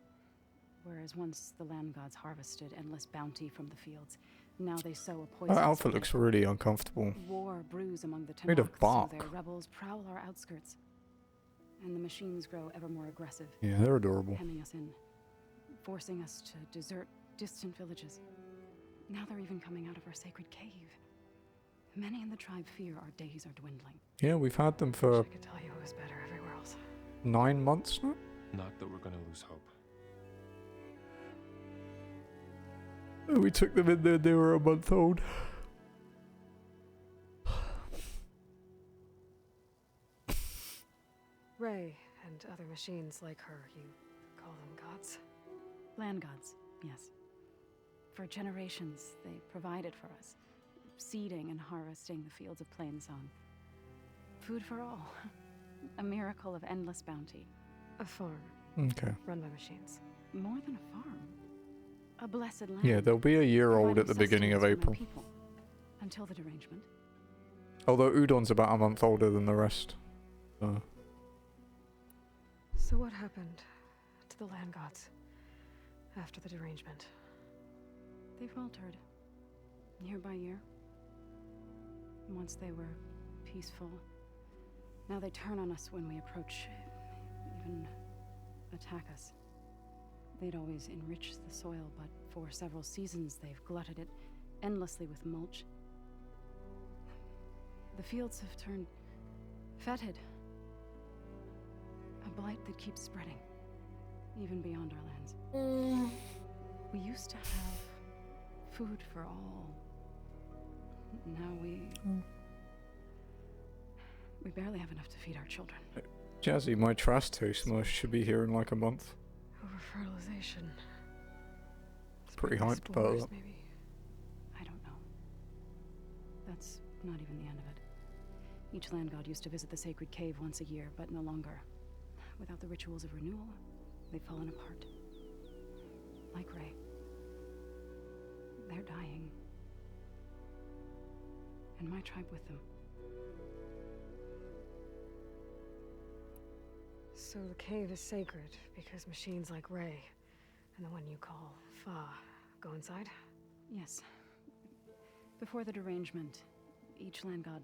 Whereas once the land gods harvested endless bounty from the fields, Now they sow a poison. That outfit looks really uncomfortable. War brews among the Made of Tennocs, bark. so their rebels prowl our outskirts. And the machines grow ever more aggressive. Yeah, they're adorable. Hemming us in, forcing us to desert distant villages. Now they're even coming out of our sacred cave. Many in the tribe fear our days are dwindling. Yeah, we've had them for I could tell you it was better everywhere else. 9 months now. Not that we're gonna lose hope. We took them in there, they were a month old. Ray and other machines like her, you call them gods? Land gods, yes. For generations, they provided for us, seeding and harvesting the fields of Plainsong. Food for all. A miracle of endless bounty. A farm. Okay. Run by machines. More than a farm. A blessed land. Yeah, they'll be a year old at the beginning of April. People, until the derangement. Although Udon's about a month older than the rest. So what happened to the land gods after the derangement? They faltered, year by year. Once they were peaceful. Now they turn on us when we approach, even attack us. They'd always enriched the soil, but for several seasons they've glutted it endlessly with mulch. The fields have turned fetid. A blight that keeps spreading, even beyond our lands. We used to have food for all. Now we barely have enough to feed our children. Jazzy, my trash toast should be here in like a month. Over-fertilization. Pretty hyped about that. Maybe. I don't know. That's not even the end of it. Each land god used to visit the sacred cave once a year, but no longer. Without the rituals of renewal, they've fallen apart. Like Ray. They're dying. And my tribe with them. So the cave is sacred because machines like Ray and the one you call Fa go inside? Yes. Before the derangement, each land god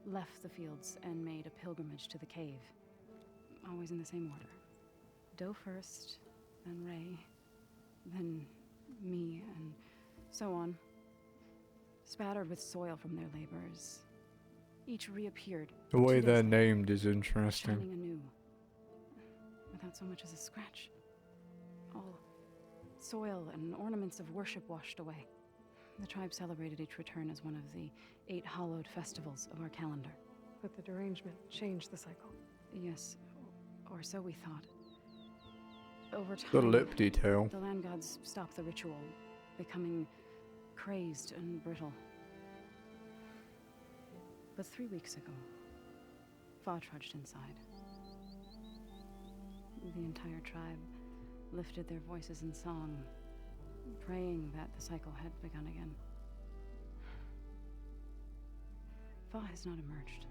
left the fields and made a pilgrimage to the cave. Always in the same order. Doe first, then Ray, then me, and so on. Spattered with soil from their labors. Each reappeared. The way they're named is interesting. Shining anew. Without so much as a scratch. All soil and ornaments of worship washed away. The tribe celebrated each return as one of the 8 hallowed festivals of our calendar. But the derangement changed the cycle. Yes, or so we thought. Over time, The lip detail. the land gods stopped the ritual, becoming crazed and brittle. But 3 weeks ago, Fa trudged inside. The entire tribe lifted their voices in song, praying that the cycle had begun again. Fa has not emerged.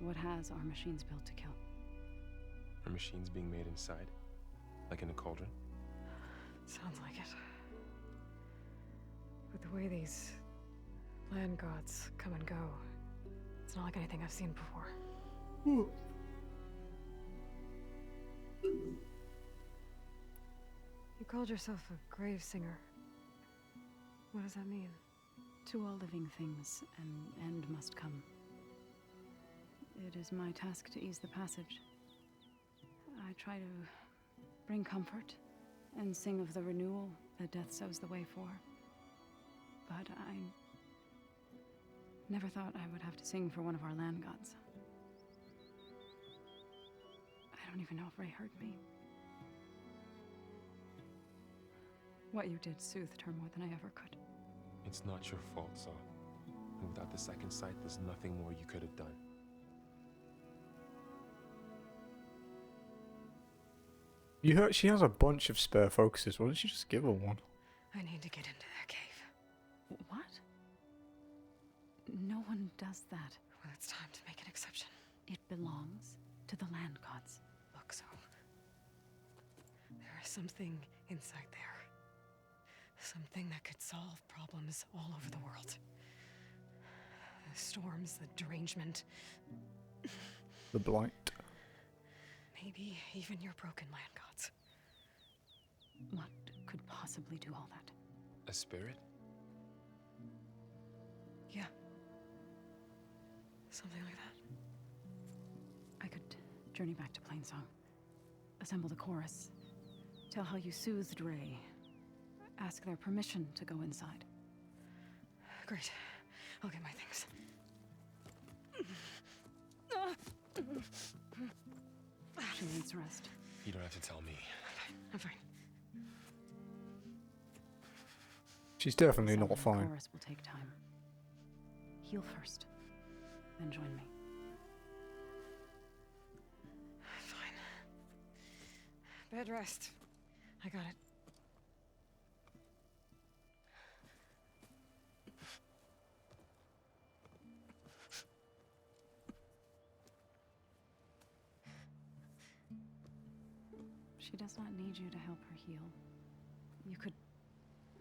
What has are machines built to kill? Are machines being made inside? Like in a cauldron? Sounds like it. But the way these land gods come and go, it's not like anything I've seen before. You called yourself a grave singer. What does that mean? To all living things, an end must come. It is my task to ease the passage. I try to bring comfort and sing of the renewal that death sows the way for. But I never thought I would have to sing for one of our land gods. I don't even know if Ray heard me. What you did soothed her more than I ever could. It's not your fault, Saw. And without the second sight, there's nothing more you could have done. You heard she has a bunch of spare focuses. Why don't you just give her one? I need to get into that cave. What? No one does that. Well, it's time to make an exception. It belongs to the land gods. Look, so there is something inside there. Something that could solve problems all over the world. The storms, the derangement. The blight. Maybe even your broken land gods. What could possibly do all that? A spirit? Yeah. Something like that. I could journey back to Plainsong, assemble the chorus, tell how you soothed Ray, ask their permission to go inside. Great. I'll get my things. She needs rest. You don't have to tell me. I'm fine. She's definitely Assembling not the fine. chorus will take time. Heal first, then join me. Fine. Bed rest. I got it. She does not need you to help her heal. You could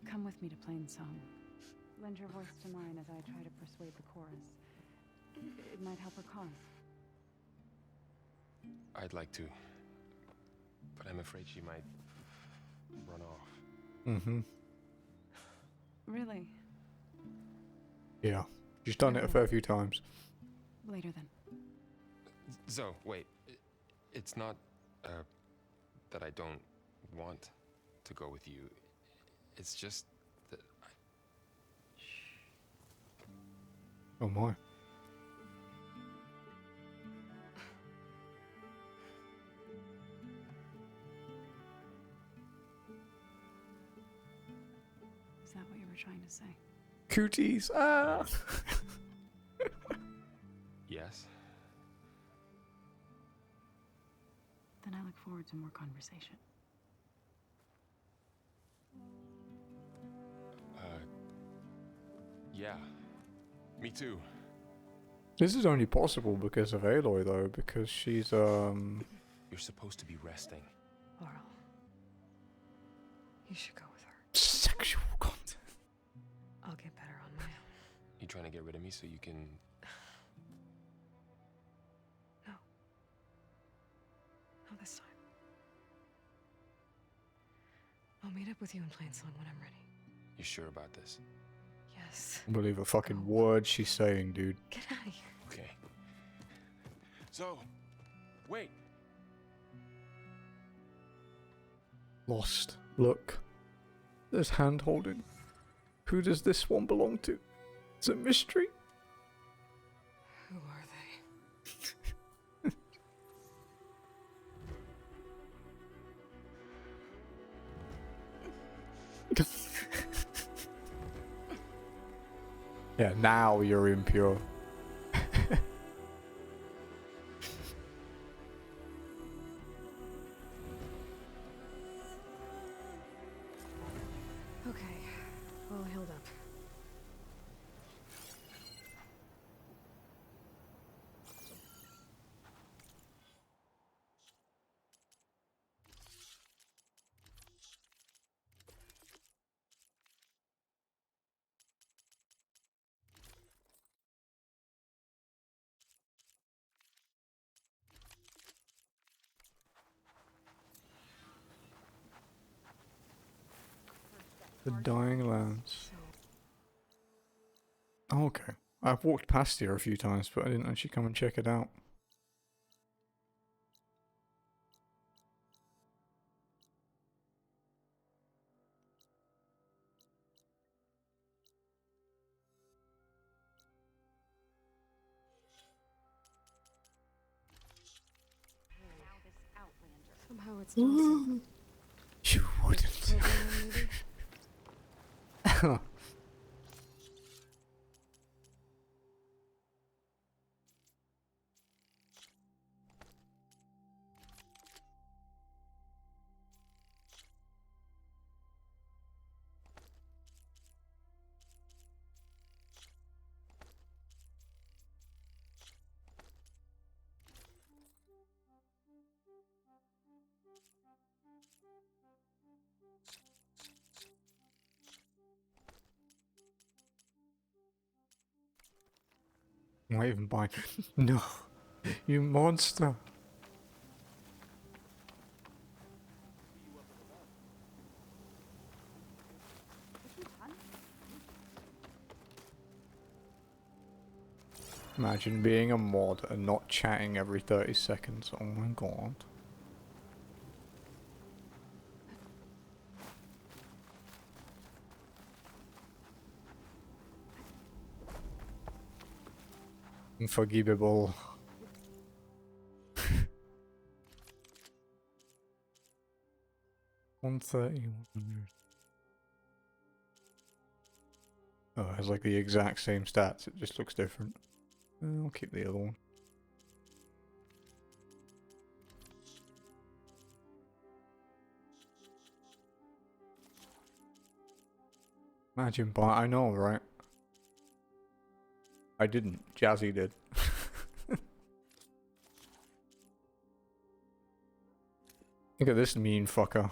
come with me to Plainsong. Lend your voice to mine as I try to persuade the chorus. It might help her cause. I'd like to, but I'm afraid she might run off. Mm-hmm. Really? Yeah. She's done it a fair few times. Later then. Zoe, wait. It's not, that I don't want to go with you. It's just that I... Oh my. Is that what you were trying to say? Cooties! Ah! Yes? Then I look forward to more conversation. Yeah. Me too. This is only possible because of Aloy, though, because she's, You're supposed to be resting. Laurel. You should go with her. Sexual content. I'll get better on my own. You trying to get rid of me so you can... No. Not this time. I'll meet up with you in Plainsong when I'm ready. You sure about this? Yes. Believe a fucking word she's saying, dude. Get out of here. Okay. So, wait. Lost. Look. There's hand holding. Who does this one belong to? It's a mystery. Who are they? Yeah, now you're impure. Okay. All healed up. The Dying Lands. Oh, okay. I've walked past here a few times, but I didn't actually come and check it out. Somehow it's Johnson. You wouldn't. Why even buy? No, you monster. Imagine being a mod and not chatting every 30 seconds. Oh my god. Unforgivable. $130, $100. Oh, it has like the exact same stats, it just looks different. I'll keep the other one. Imagine I know, right? I didn't. Jazzy did. Look at this mean fucker.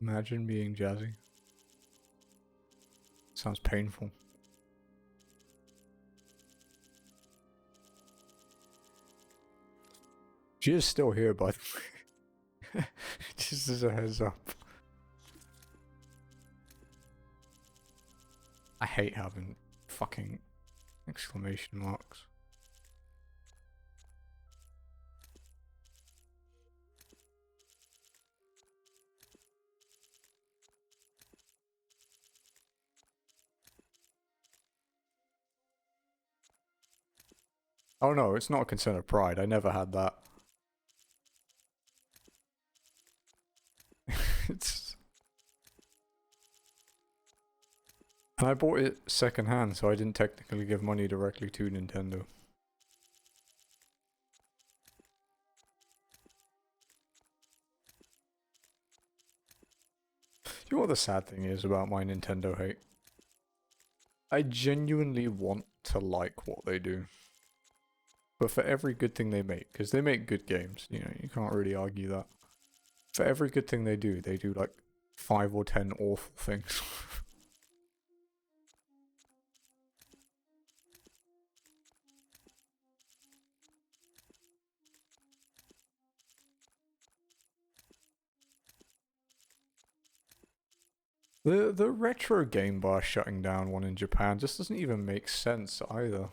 Imagine being Jazzy. Sounds painful. She is still here, by the way. Just as a heads up. I hate having fucking exclamation marks. Oh no, it's not a concern of pride. I never had that. It's... And I bought it secondhand, so I didn't technically give money directly to Nintendo. You know what the sad thing is about my Nintendo hate? I genuinely want to like what they do. But for every good thing they make, because they make good games, you know, you can't really argue that. For every good thing they do like 5 or 10 awful things. The retro game bar shutting down one in Japan just doesn't even make sense either.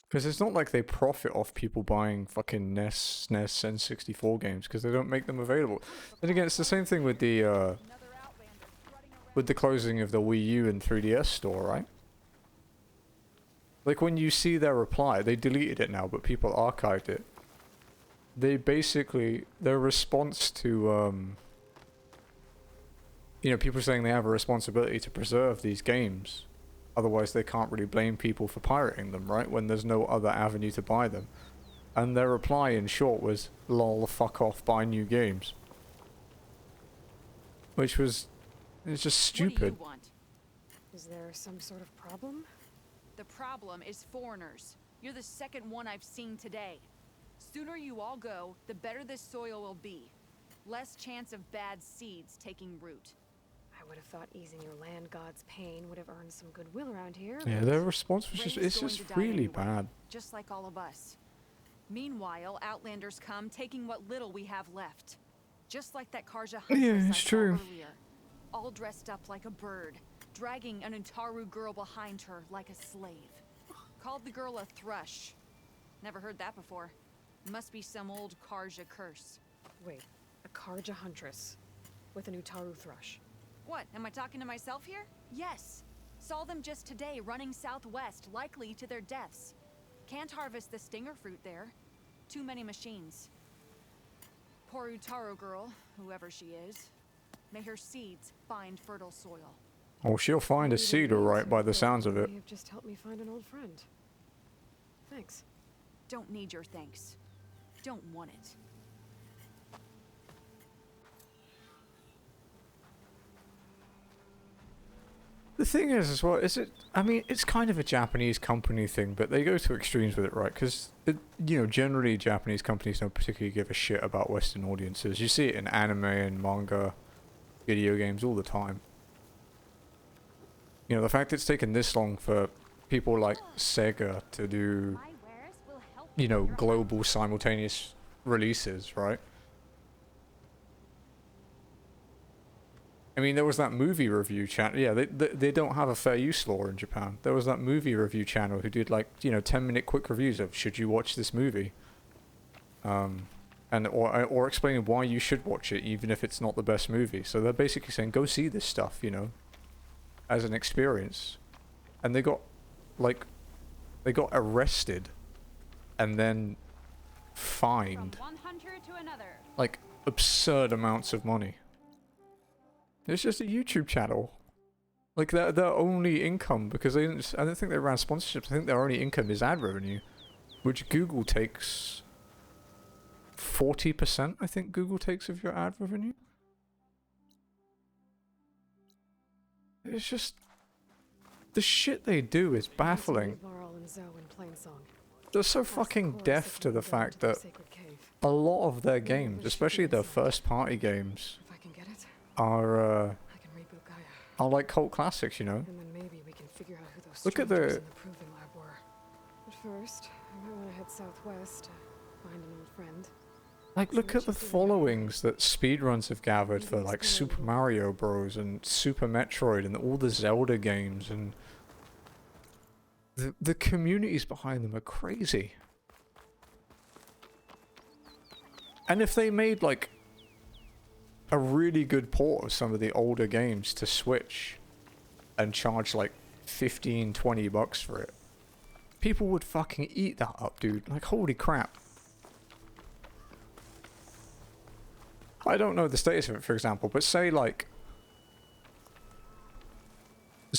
Because it's not like they profit off people buying fucking NES, SNES, N64 games because they don't make them available. Then again, it's the same thing with the closing of the Wii U and 3DS store, right? Like when you see their reply, they deleted it now, but people archived it. They basically, their response to, you know, people saying they have a responsibility to preserve these games. Otherwise, they can't really blame people for pirating them, right? When there's no other avenue to buy them. And their reply, in short, was, lol, fuck off, buy new games. Which was... it's just stupid. What do you want? Is there some sort of problem? The problem is foreigners. You're the second one I've seen today. Sooner you all go, the better this soil will be. Less chance of bad seeds taking root. I would have thought easing your land god's pain would have earned some goodwill around here. Yeah, their response was just, it's just really bad. Just like all of us. Meanwhile, Outlanders come, taking what little we have left. Just like that Karja huntress Yeah, it's I saw true. earlier. All dressed up like a bird, dragging an Utaru girl behind her like a slave. Called the girl a thrush. Never heard that before. Must be some old Karja curse. Wait, a Karja huntress with an Utaru thrush. What, am I talking to myself here? Yes. Saw them just today running southwest, likely to their deaths. Can't harvest the stinger fruit there. Too many machines. Poor Utaru girl, whoever she is. May her seeds find fertile soil. Oh, she'll find a seed alright by the sounds of it. You've just helped me find an old friend. Thanks. Don't need your thanks. Don't want it. The thing is, as well, is it? I mean, it's kind of a Japanese company thing, but they go to extremes with it, right? Because you know, generally Japanese companies don't particularly give a shit about Western audiences. You see it in anime and manga, video games all the time. You know, the fact it's taken this long for people like Sega to do, you know, global simultaneous releases, right? I mean, there was that movie review channel. Yeah, they don't have a fair use law in Japan. There was that movie review channel who did, like, you know, 10-minute quick reviews of should you watch this movie, and or explaining why you should watch it even if it's not the best movie. So they're basically saying go see this stuff, you know, as an experience. And they got arrested and then fined like absurd amounts of money. It's just a YouTube channel. Like, their only income, because I don't think they ran sponsorships, I think their only income is ad revenue, which Google takes 40%, I think Google takes of your ad revenue. It's just, the shit they do is baffling. They're so fucking deaf to the fact that a lot of their games, especially their first party games, are like cult classics, you know. And then maybe we can figure out who those Look at strangers in the proving lab were. But first, I might want to head southwest to find an old friend. Like, look at the followings that speedruns have gathered for, like, Super Mario Bros. And Super Metroid and all the Zelda games, and the communities behind them are crazy. And if they made, like, a really good port of some of the older games to Switch and charge like 15-20 bucks for it, people would fucking eat that up, dude. Like, holy crap. I don't know the status of it, for example, but say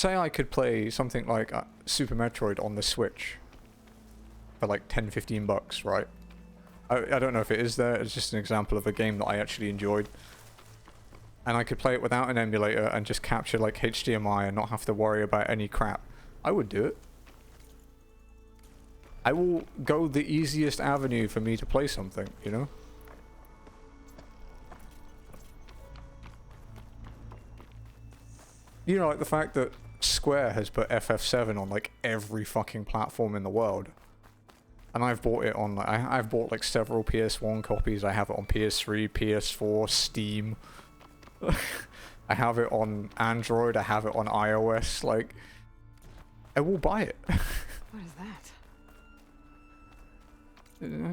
I could play something like Super Metroid on the Switch for like 10-15 bucks, right? I don't know if it is there. It's just an example of a game that I actually enjoyed. And I could play it without an emulator and just capture like HDMI and not have to worry about any crap. I would do it. I will go the easiest avenue for me to play something, you know? You know, like the fact that Square has put FF7 on like every fucking platform in the world. And I've bought it on, I've bought like several PS1 copies. I have it on PS3, PS4, Steam. I have it on Android, I have it on iOS, like, I will buy it. What is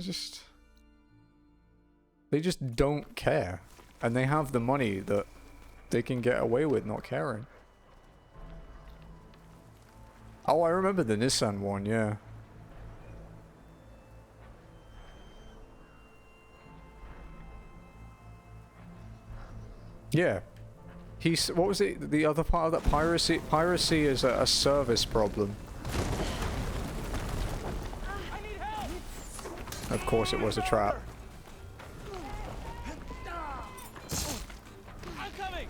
that? They just don't care. And they have the money that they can get away with not caring. Oh, I remember the Nissan one, yeah. Yeah. What was it? The other part of that piracy? Piracy is a service problem. Of course it was a trap. I'm coming.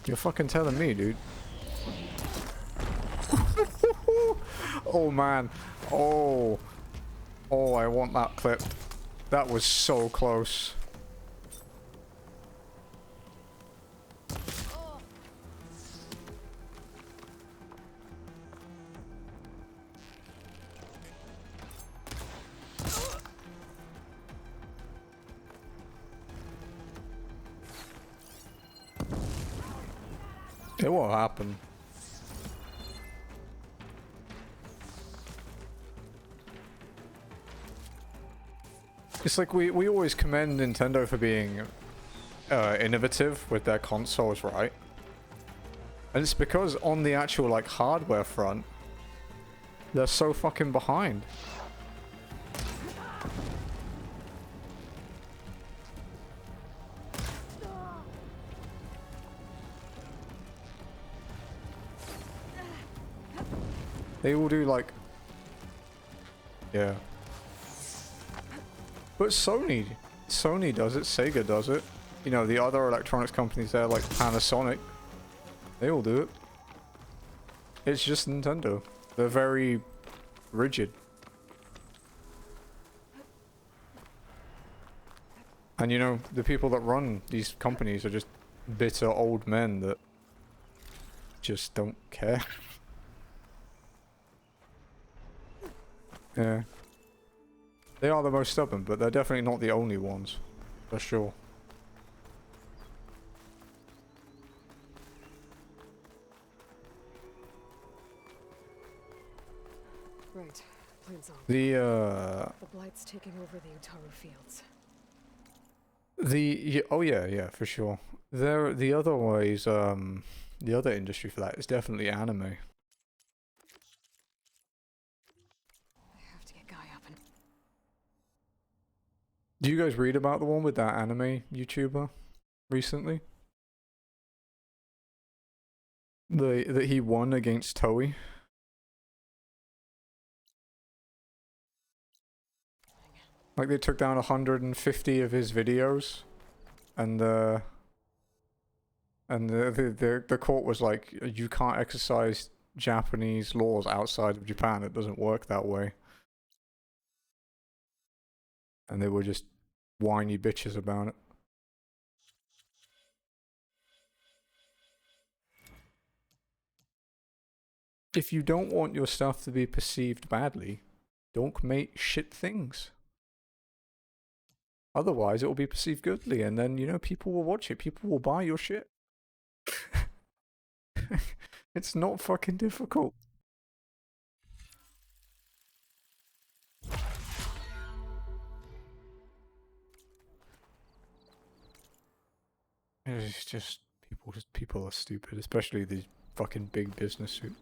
You're fucking telling me, dude. Oh man. Oh. Oh, I want that clip. That was so close. It won't happen. It's like we always commend Nintendo for being innovative with their consoles, right? And it's because on the actual like hardware front, they're so fucking behind. They all do like... Yeah. But Sony does it, Sega does it. You know, the other electronics companies there, like Panasonic, they all do it. It's just Nintendo. They're very rigid. And you know, the people that run these companies are just bitter old men that just don't care. Yeah. They are the most stubborn, but they're definitely not the only ones. For sure. Right. Plains on. The Blight's taking over the Utaru fields. oh yeah, for sure. The other ways, the other industry for that is definitely anime. I have to get Gaia up and... Do you guys read about the one with that anime YouTuber recently? That he won against Toei? Like they took down 150 of his videos, and the court was like, you can't exercise Japanese laws outside of Japan. It doesn't work that way. And they were just whiny bitches about it. If you don't want your stuff to be perceived badly, don't make shit things. Otherwise, it will be perceived goodly, and then, you know, people will watch it. People will buy your shit. It's not fucking difficult. It's just people are stupid, especially these fucking big business suits.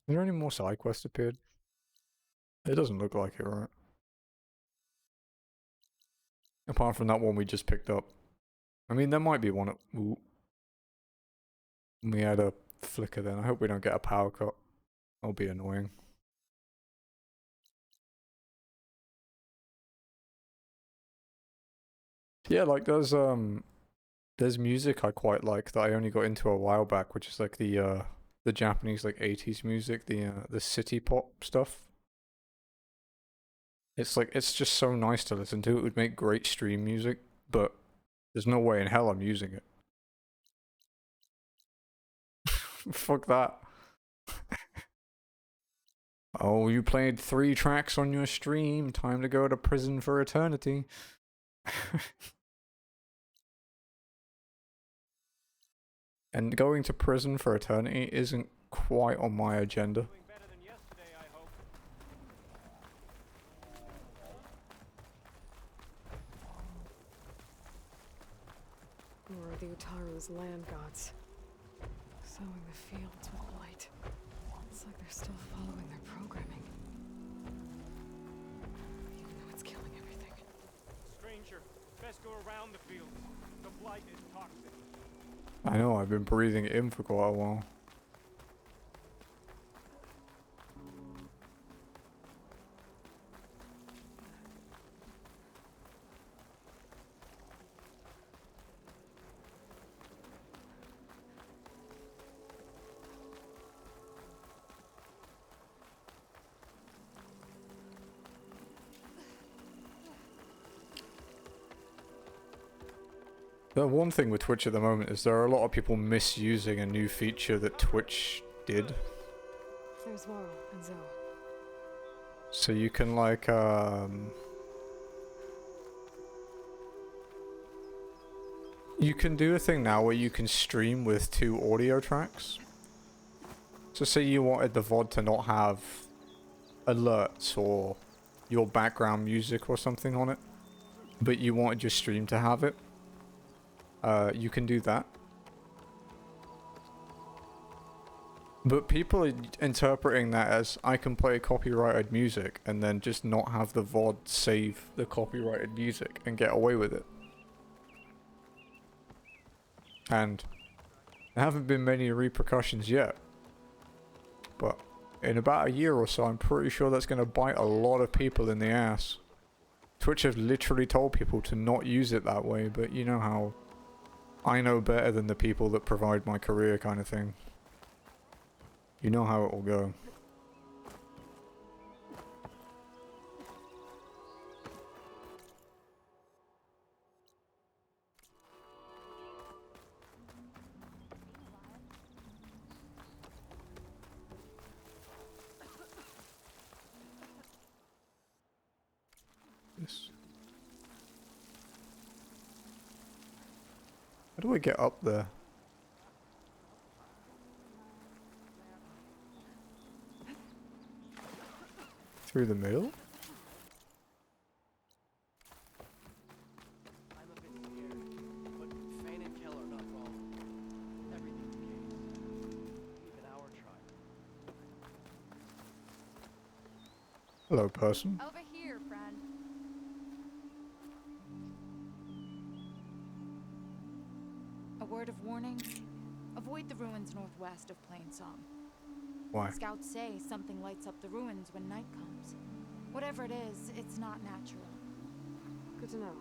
Are there any more side quests appeared? It doesn't look like it, right? Apart from that one we just picked up. I mean, there might be one at... Ooh. We had a flicker then. I hope we don't get a power cut. That'll be annoying. Yeah, like there's music I quite like that I only got into a while back, which is like the Japanese like 80s music, the city pop stuff. It's like, it's just so nice to listen to. It would make great stream music, but there's no way in hell I'm using it. Fuck that. Oh, you played 3 tracks on your stream. Time to go to prison for eternity. And going to prison for eternity isn't quite on my agenda. More of the Utaru's land gods. Sowing the fields with blight. It's like they're still following their programming. Even though it's killing everything. Stranger, best go around the fields. The blight is toxic. I know, I've been breathing it in for quite a while. The one thing with Twitch at the moment is there are a lot of people misusing a new feature that Twitch did. There's Varl and Zoe. So you can like you can do a thing now where you can stream with 2 audio tracks. So say you wanted the VOD to not have alerts or your background music or something on it, but you wanted your stream to have it. You can do that. But people are interpreting that as I can play copyrighted music and then just not have the VOD save the copyrighted music and get away with it. And there haven't been many repercussions yet. But in about a year or so, I'm pretty sure that's going to bite a lot of people in the ass. Twitch have literally told people to not use it that way, but you know how I know better than the people that provide my career kind of thing. You know how it will go. This. How do I get up there? Through the middle? I'm a bit scared, but Fane and Kel are not wrong. Everything's okay. Even our tribe. Hello, person. Over here, friend. A word of warning. Avoid the ruins northwest of Plainsong. Why? Scouts say something lights up the ruins when night comes. Whatever it is, it's not natural. Good to know.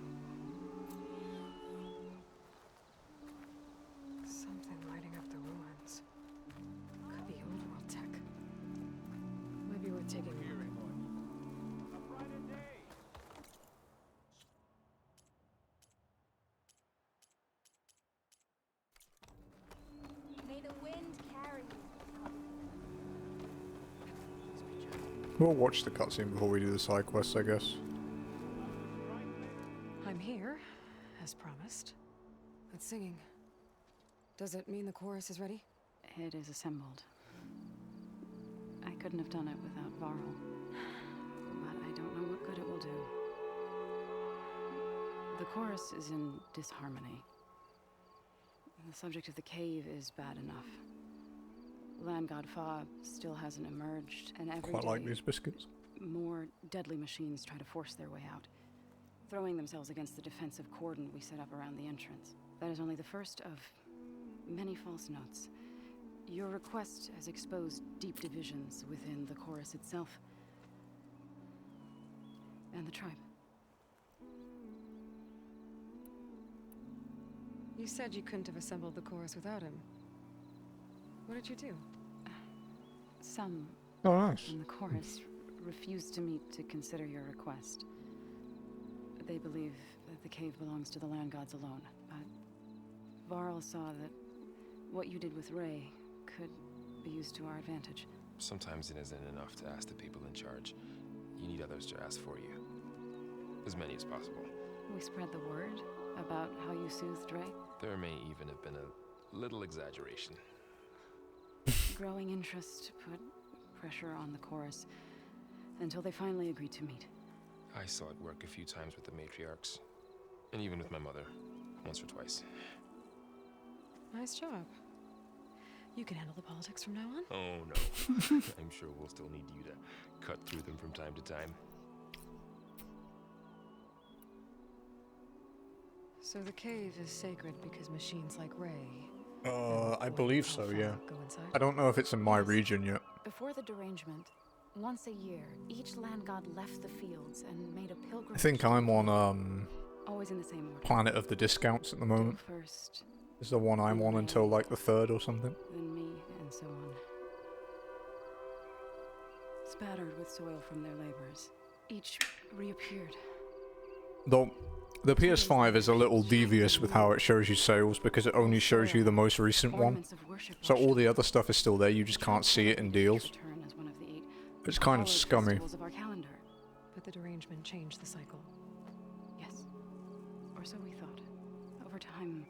Something lighting up the ruins. Could be old world tech. Might be worth taking a look. May the wind carry you. We'll watch the cutscene before we do the side quests, I guess. I'm here, as promised. That's singing. Does it mean the chorus is ready? It is assembled. I couldn't have done it without Varl. But I don't know what good it will do. The chorus is in disharmony. The subject of the cave is bad enough. Land God Fa still hasn't emerged, and every Quite like day, these biscuits. more deadly machines try to force their way out, throwing themselves against the defensive cordon we set up around the entrance. That is only the first of many false notes. Your request has exposed deep divisions within the chorus itself and the tribe. You said you couldn't have assembled the chorus without him. What did you do? Some Oh, nice. in the chorus refused to meet to consider your request. They believe that the cave belongs to the land gods alone, but Varl saw that what you did with Ray could be used to our advantage. Sometimes it isn't enough to ask the people in charge. You need others to ask for you. As many as possible. We spread the word about how you soothed Ray. There may even have been a little exaggeration. Growing interest put pressure on the chorus until they finally agreed to meet. I saw it work a few times with the matriarchs. And even with my mother. Once or twice. Nice job. You can handle the politics from now on? Oh no. I'm sure we'll still need you to cut through them from time to time. So the cave is sacred because machines like Ray... I believe so, yeah. Go inside? I don't know if it's in my region yet. Before the derangement, once a year, each land god left the fields and made a I pilgrimage. think I'm on, Always in the same order. Planet of the Discounts at the moment. First, Is the one I'm on until like the 3rd or something. then me, and so on. Spattered with soil from their labors, each reappeared. Though, the PS5 is a little devious with how it shows you sales because it only shows you the most recent one. So all the other stuff is still there, you just can't see it in deals. It's kind of scummy. But the derangement changed the cycle. Yes. Or so we thought. Over time,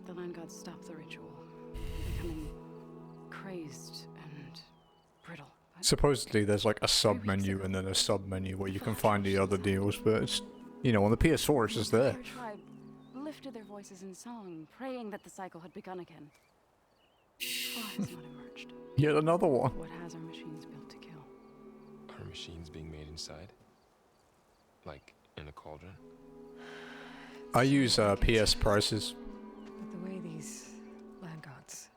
the land gods stopped the ritual, becoming crazed and brittle. Supposedly there's like a sub-menu and then a sub-menu where you can find the other deals, but it's, you know, on the PS4 it's just there. Their tribe lifted their voices in song, praying that the cycle had begun again. Far has not emerged. Yet another one. What has our machines built to kill? Are machines being made inside? Like in a cauldron? I use PS prices. But the way these land gods.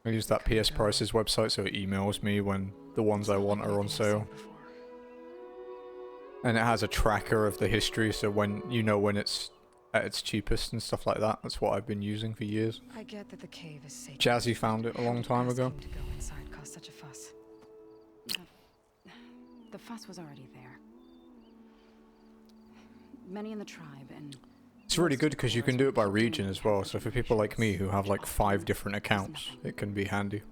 I use that PS prices website so it emails me when the ones I want are on sale. And it has a tracker of the history, so when you know when it's at its cheapest and stuff like that. That's what I've been using for years. I get that the cave is sacred. Jazzy found it a long time ago. To go inside caused such a fuss. The fuss was already there. Many in the tribe and... It's really good because you can do it by region as well, so for people like me who have like 5 different accounts, it can be handy.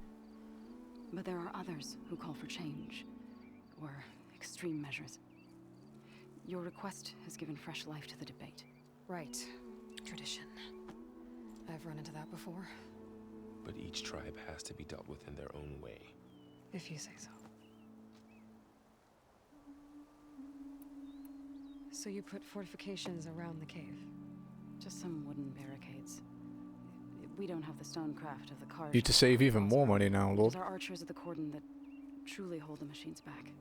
But there are others who call for change, or extreme measures. Your request has given fresh life to the debate. Right. Tradition. I've run into that before. But each tribe has to be dealt with in their own way. If you say so. So you put fortifications around the cave? Just some wooden barricades. We don't have the stonecraft of the cart. Need to save even more money now, Lord. Those are archers of the cordon that truly hold the machines back.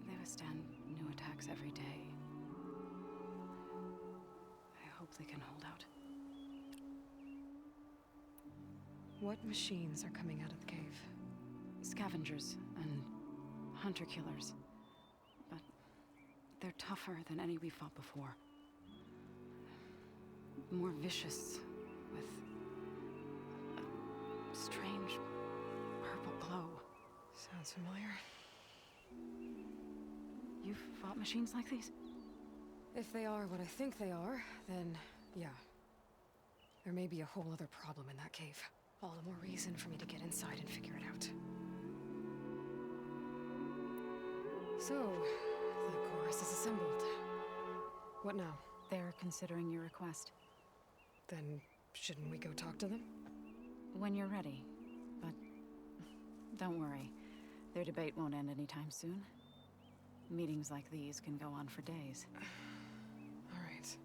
They withstand new attacks every day. I hope they can hold out. What machines are coming out of the cave? Scavengers and hunter-killers. But they're tougher than any we fought before. More vicious, with a strange purple glow. Sounds familiar. You've fought machines like these? If they are what I think they are, then yeah. There may be a whole other problem in that cave. All the more reason for me to get inside and figure it out. So, the chorus is assembled. What now? They're considering your request. Then, shouldn't we go talk to them? When you're ready. But don't worry. Their debate won't end anytime soon. Meetings like these can go on for days. Alright.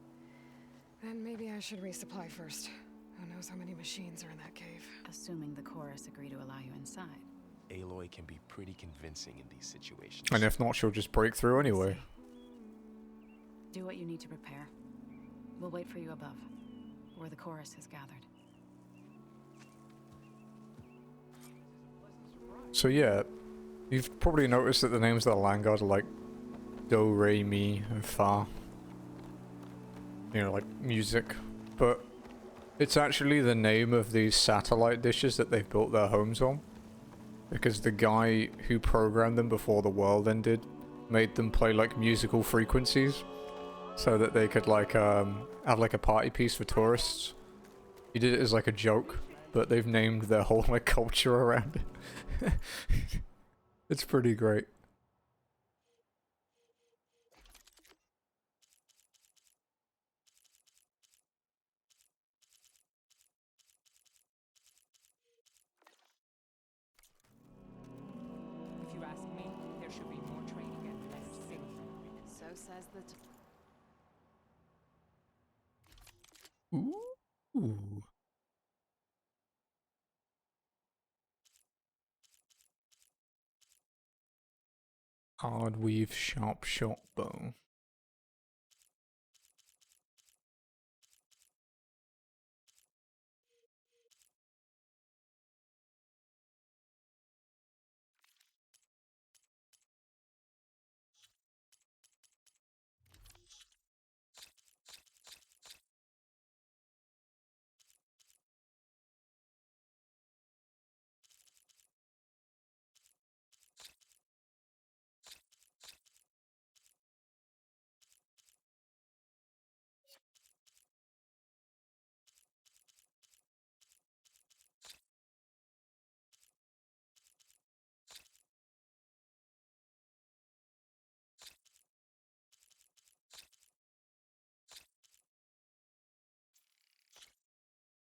Then maybe I should resupply first. Who knows how many machines are in that cave? Assuming the chorus agree to allow you inside. Aloy can be pretty convincing in these situations. And if not, she'll just break through anyway. Do what you need to prepare. We'll wait for you above, where the chorus has gathered. So yeah, you've probably noticed that the names of the land gods are like Do, Re, Mi, and Fa. You know, like music. But it's actually the name of these satellite dishes that they've built their homes on. Because the guy who programmed them before the world ended made them play like musical frequencies. So that they could like have like a party piece for tourists. He did it as like a joke, but they've named their whole like culture around it. It's pretty great. If you ask me, there should be more training and less singing. So says the... Ooh. Hard weave, sharp shot bow.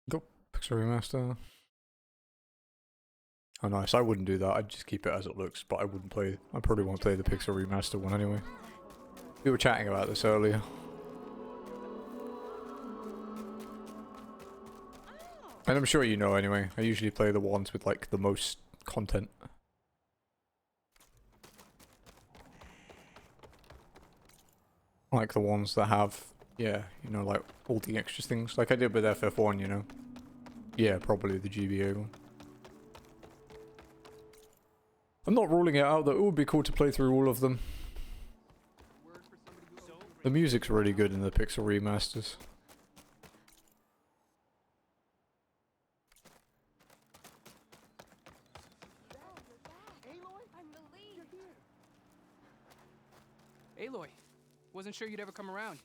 Go, Pixel Remaster. Oh nice, I wouldn't do that, I'd just keep it as it looks, but I wouldn't play, I probably won't play the Pixel Remaster one anyway. We were chatting about this earlier. And I'm sure you know anyway, I usually play the ones with like the most content. Like the ones that have, yeah, you know, like all the extra things. Like I did with FF1, you know. Yeah, probably the GBA one. I'm not ruling it out, though. It would be cool to play through all of them. The music's really good in the Pixel remasters. Aloy, wasn't sure you'd ever come around.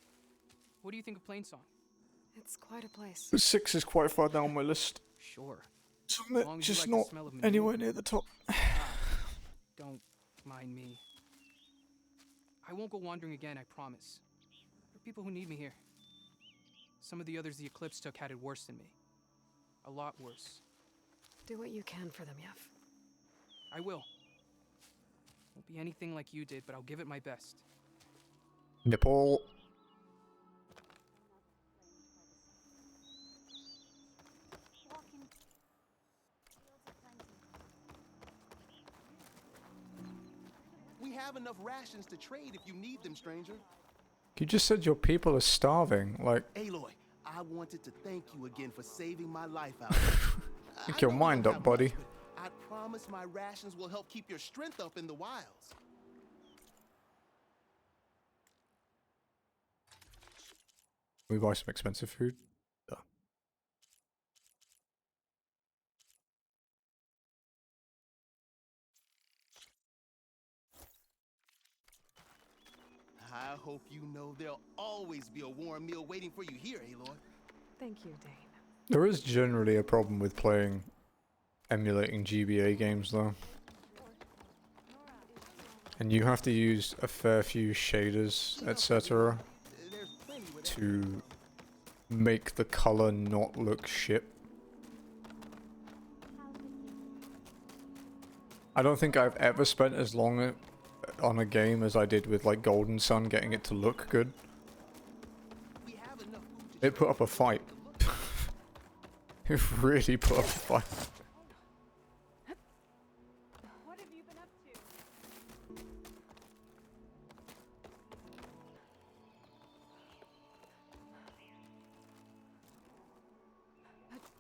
What do you think of Plainsong? It's quite a place. But 6 is quite far down my list. Sure. Isn't it? Just not anywhere near the top. Don't mind me. I won't go wandering again, I promise. There are people who need me here. Some of the others the Eclipse took had it worse than me. A lot worse. Do what you can for them, Yev. I will. Won't be anything like you did, but I'll give it my best. Nipple. We have enough rations to trade if you need them, stranger. You just said your people are starving, like... Aloy, I wanted to thank you again for saving my life out there. Make your mind up, buddy. I promise my rations will help keep your strength up in the wilds. We buy some expensive food. Duh. I hope you know there'll always be a warm meal waiting for you here, Aloy. Thank you, Dane. There is generally a problem with playing emulating GBA games though. And you have to use a fair few shaders, etc. to make the color not look shit. I don't think I've ever spent as long on a game as I did with like Golden Sun getting it to look good. It put up a fight. It really put up a fight. What have you been up to?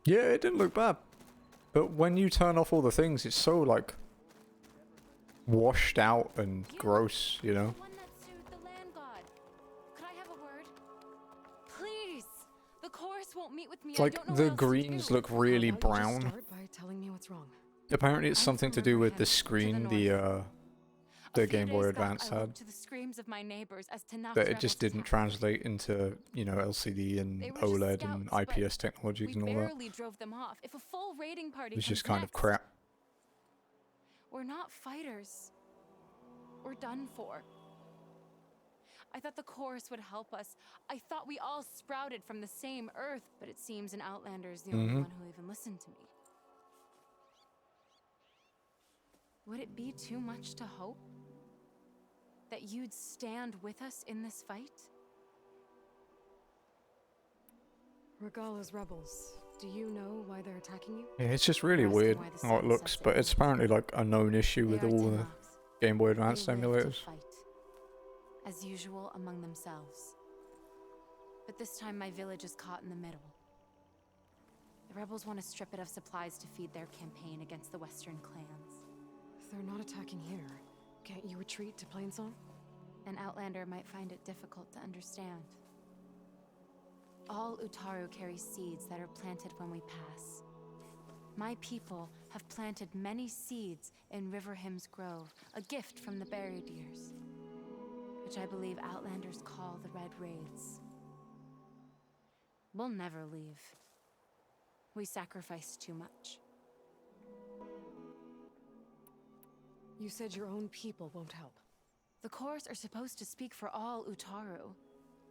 Yeah, it didn't look bad. But when you turn off all the things, it's so like washed out and gross, you know? One that soothed the land god. Could I have a word? Please. The chorus won't meet with me. It's like the greens look really brown. Start by telling me what's wrong. Apparently it's something to do with the screen the Game Boy Advance had. To the screams of my neighbors as That it just didn't translate into, you know, LCD and OLED and IPS technologies and all that. We barely drove them off. If a full raiding party It's comes just kind of next, crap. we're not fighters. We're done for. I thought the chorus would help us. I thought we all sprouted from the same earth, but it seems an Outlander is the only one who even listened to me. Would it be too much to hope that you'd stand with us in this fight? Regala's rebels. Do you know why they're attacking you? Yeah, it's just really weird how it looks, but it's apparently like a known issue with all the Game Boy Advance emulators. As usual among themselves. But this time my village is caught in the middle. The rebels want to strip it of supplies to feed their campaign against the Western clans. If they're not attacking here, can't you retreat to Plainsong? An Outlander might find it difficult to understand. All Utaru carry seeds that are planted when we pass. My people have planted many seeds in Riverhymn's Grove, a gift from the buried years, which I believe Outlanders call the Red Raids. We'll never leave. We sacrificed too much. You said your own people won't help. The chorus are supposed to speak for all Utaru,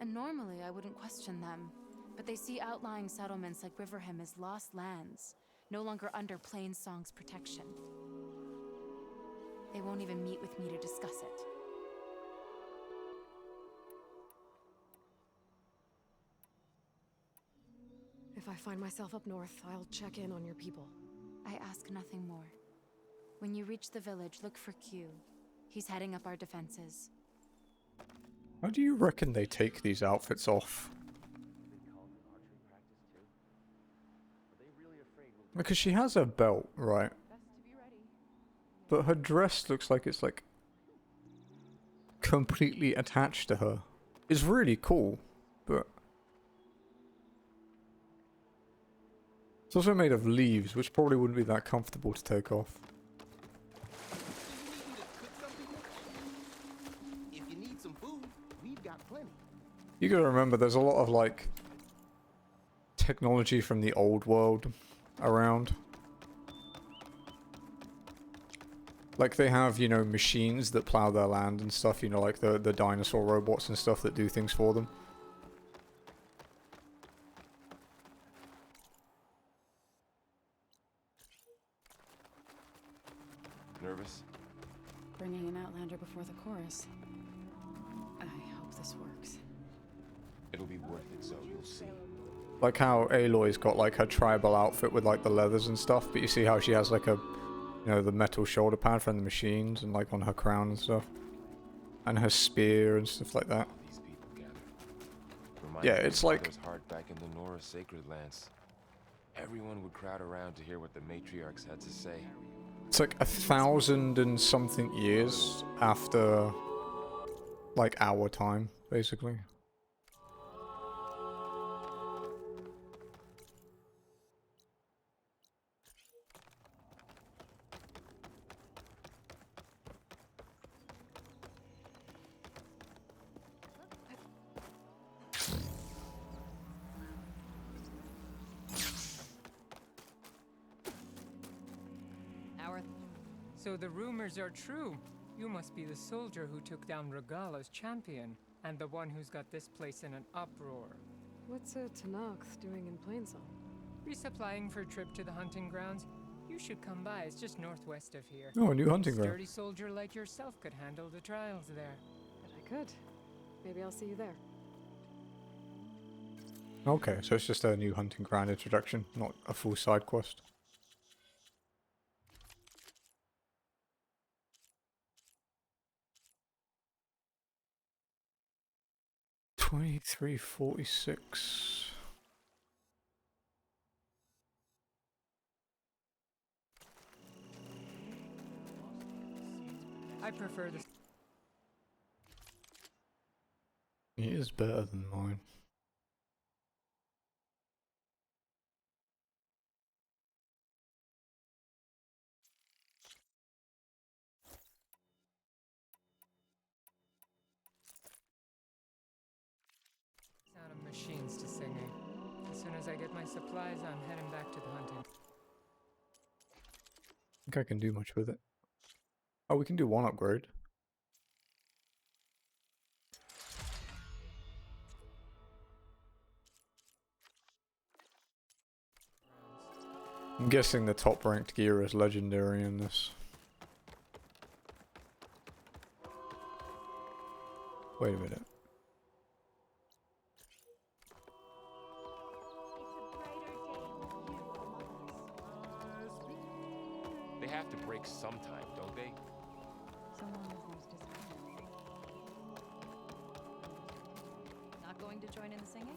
and normally I wouldn't question them, but they see outlying settlements like Riverhymn as lost lands, no longer under Plainsong's protection. They won't even meet with me to discuss it. If If I find myself up north, I'll check in on your people. I ask nothing more. When you reach the village, look for Q. He's heading up our defenses. How do you reckon they take these outfits off? Because she has a belt, right? But her dress looks like it's like completely attached to her. It's really cool, but it's also made of leaves, which probably wouldn't be that comfortable to take off. If you need some food, we've got plenty. You gotta remember, there's a lot of like technology from the old world around. Like they have, you know, machines that plow their land and stuff, you know, like the dinosaur robots and stuff that do things for them. Nervous? Bringing an Outlander before the chorus. I hope this works. It'll be worth it, Zoe, you'll see. Like how Aloy's got like her tribal outfit with like the leathers and stuff, but you see how she has like a, you know, the metal shoulder pad from the machines and like on her crown and stuff. And her spear and stuff like that. These people gather. Yeah, it's like Mother's heart back in the Nora sacred lands. Everyone would crowd around to hear what the matriarchs had to say. it's like 1,000 and something years after like our time, basically. So the rumors are true. You must be the soldier who took down Regala's champion, and the one who's got this place in an uproar. What's a Tanakh doing in Plainsong? Resupplying for a trip to the hunting grounds. You should come by, it's just northwest of here. Oh, a new hunting ground. A sturdy soldier like yourself could handle the trials there. But I could. Maybe I'll see you there. Okay, so it's just a new hunting ground introduction, not a full side quest. $23.46. I prefer this. He is better than mine. Sound of machines to singing. As soon as I get my supplies, I'm heading back to the hunting. I think I can do much with it. Oh, we can do one upgrade. I'm guessing the top ranked gear is legendary in this. Wait a minute. They have to break sometime, don't they? So long as there's discipline. Not going to join in the singing?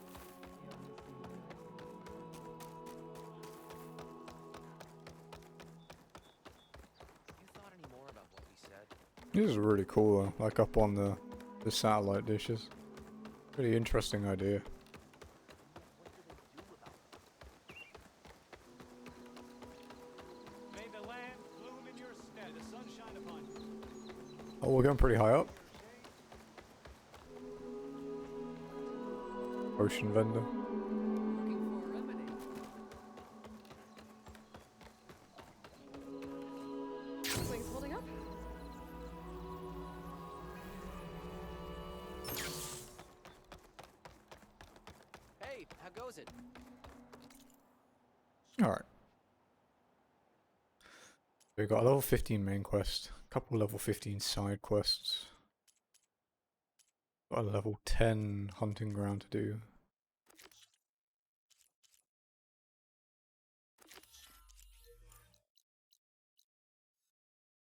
You thought any more about what we said? This is really cool though, like up on the satellite dishes. Pretty interesting idea. May the land bloom in your stead, the sun shine upon you. Oh, we're going pretty high up. Ocean vendor. Looking for a remedy. Wings holding up? Hey, how goes it? Alright. We've got a level 15 main quest, a couple level 15 side quests. Got a level 10 hunting ground to do.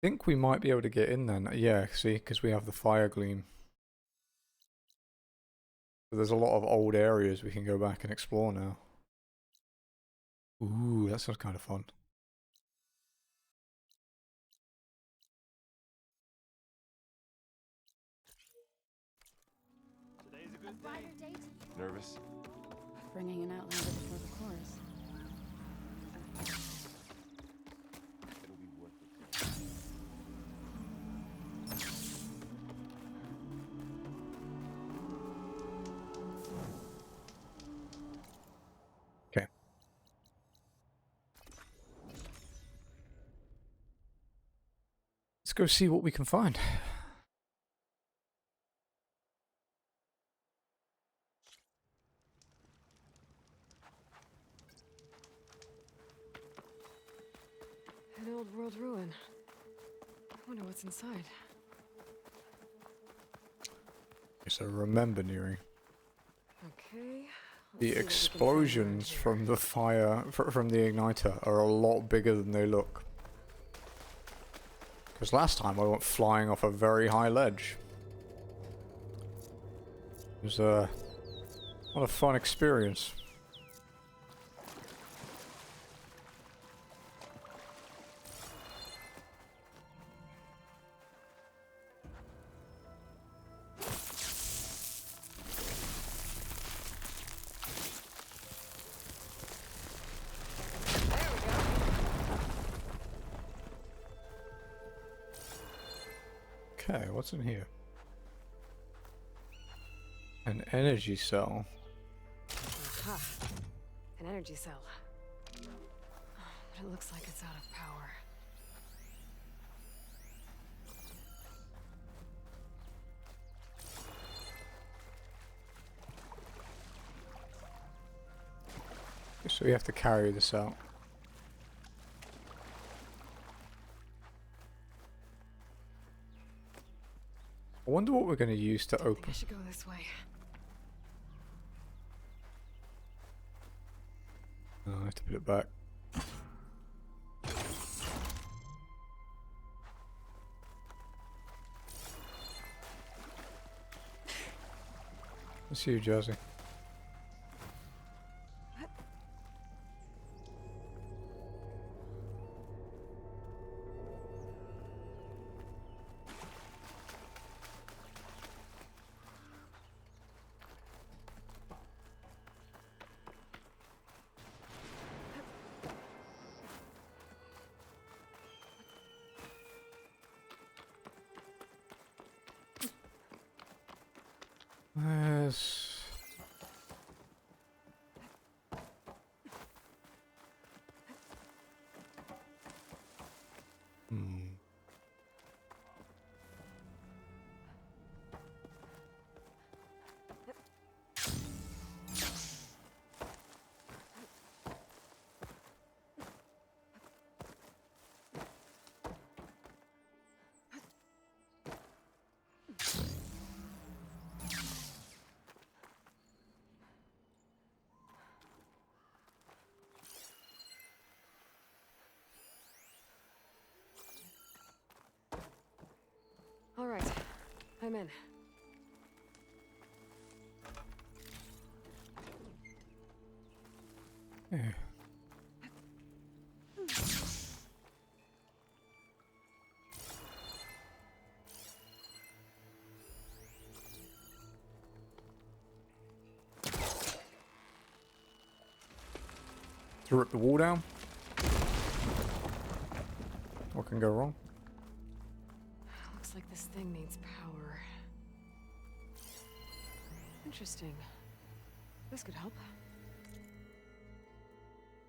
think we might be able to get in then. Yeah, see, because we have the fire gleam. So there's a lot of old areas we can go back and explore now. Ooh, that sounds kind of fun. Nervous? Bringing an outlander before the chorus. It'll be worth it. Okay. Let's go see what we can find. An old world ruin. I wonder what's inside. So remember, Neri. Okay. The explosions from the fire, from the igniter, are a lot bigger than they look. Because last time I went flying off a very high ledge. It was what a fun experience. Okay, what's in here? An energy cell. Aha. An energy cell. But it looks like it's out of power. So we have to carry this out. I wonder what we're going to use to I think open. I should go this way. Oh, I have to put it back. Let's see you, Jersey. Yes. All right, I'm in. Yeah. To rip the wall down? What can go wrong? Looks like this thing needs power. Interesting. This could help.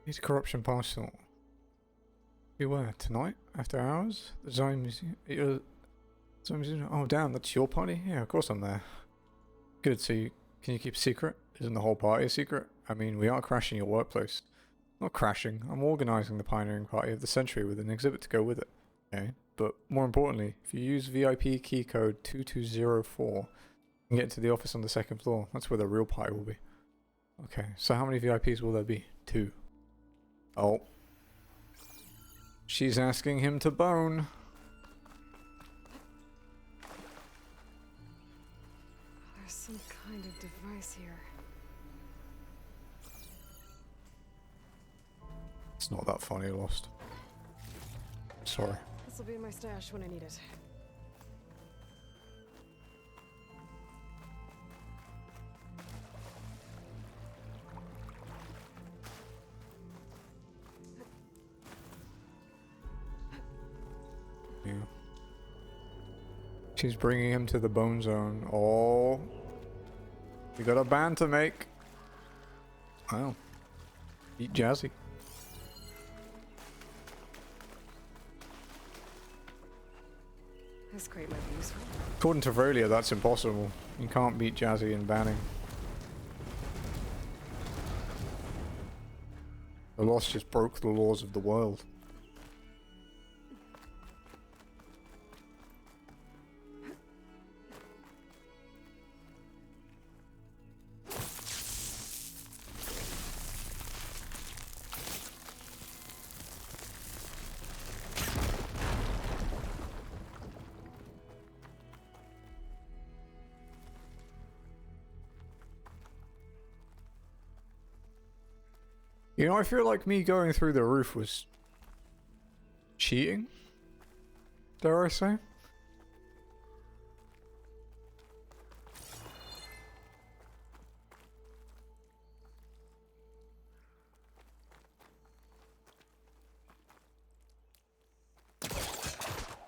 Needs corruption parcel. Beware, tonight, after hours, the Zion Museum. Oh, damn, that's your party? Yeah, of course I'm there. Good, so can you keep a secret? Isn't the whole party a secret? I mean, we are crashing your workplace. Not crashing, I'm organising the pioneering party of the century with an exhibit to go with it. Okay, but more importantly, if you use VIP key code 2204, you can get into the office on the second floor. That's where the real party will be. Okay, so how many VIPs will there be? 2. Oh. She's asking him to bone. this here. It's not that funny, Lost. Sorry. This will be in my stash when I need it. Yeah. She's bringing him to the bone zone. Oh. We got a band to make. Wow. Beat Jazzy. This crate might be useful. According to Vrolia, that's impossible. You can't beat Jazzy in banning. The Lost just broke the laws of the world. You know, I feel like me going through the roof was cheating, dare I say?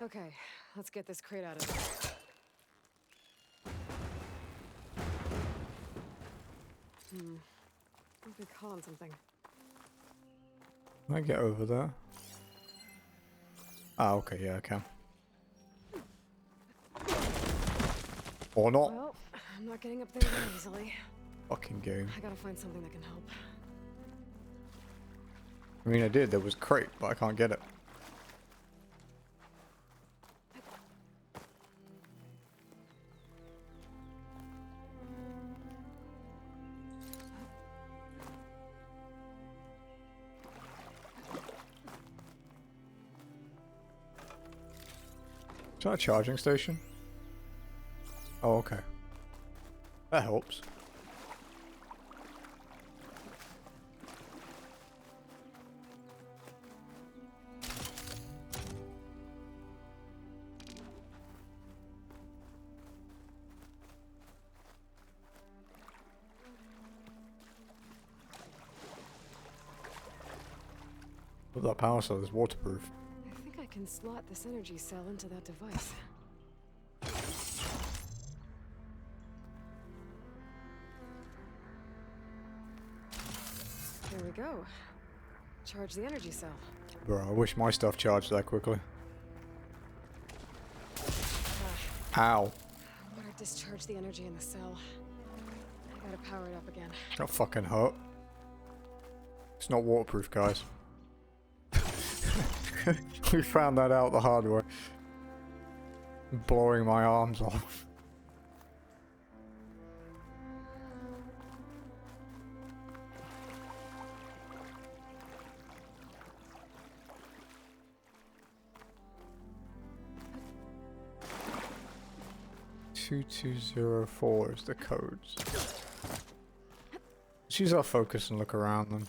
Okay, let's get this crate out of there. I'll be caught on something. Can I get over there? Ah, okay, yeah, I can. Or not. Well, I'm not getting up there very easily. Fucking game. I gotta find something that can help. I mean, I did. There was crate, but I can't get it. Is that a charging station? Oh, okay. That helps. But that power cell is waterproof. I think I can slot this energy cell into that device. There we go. Charge the energy cell. Bro, I wish my stuff charged that quickly. Ow. Water discharge the energy in the cell. I gotta power it up again. That fucking hurt. It's not waterproof, guys. We found that out the hard way. Blowing my arms off. "2204" is the codes. Let's use our focus and look around them.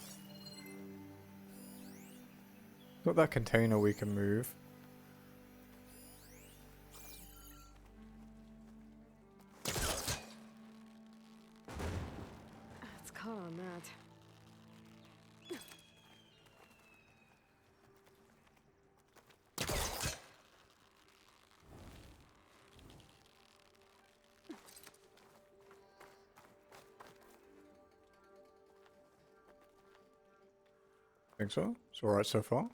Got that container we can move. It's caught on that. Think so? It's alright so far.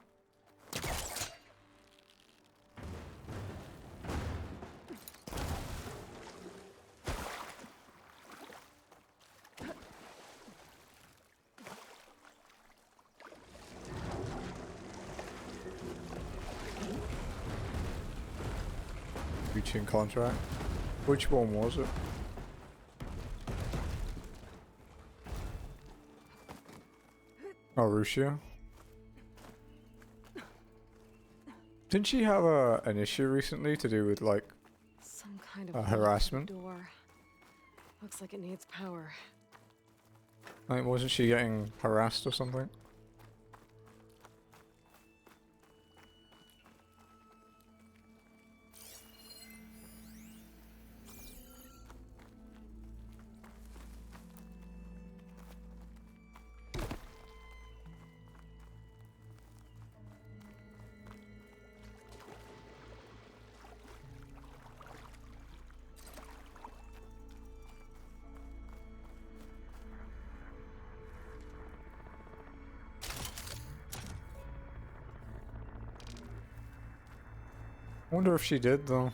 Reaching contract. Which one was it? Oh, Rushia. Didn't she have an issue recently to do with like Some kind of harassment? door. Looks like it needs power. Like, wasn't she getting harassed or something? I wonder if she did, though.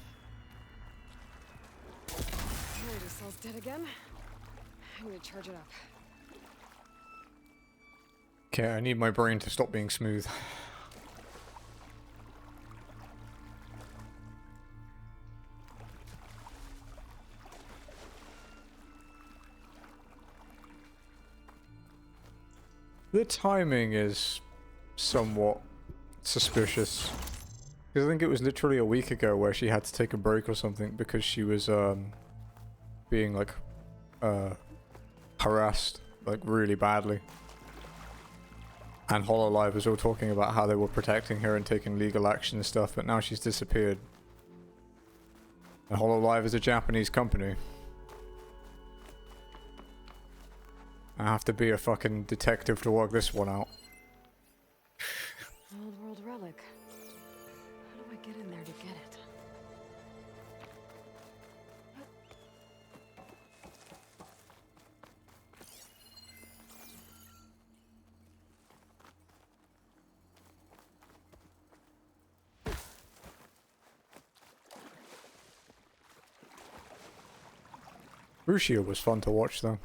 Energy cell's dead again. I need to charge it up. Okay, I need my brain to stop being smooth. The timing is somewhat suspicious. Because I think it was literally a week ago where she had to take a break or something because she was being like harassed like really badly. And Hololive was all talking about how they were protecting her and taking legal action and stuff, but now she's disappeared. And Hololive is a Japanese company. I have to be a fucking detective to work this one out. Old world relic. How do I get in there to get it? Rushia was fun to watch though.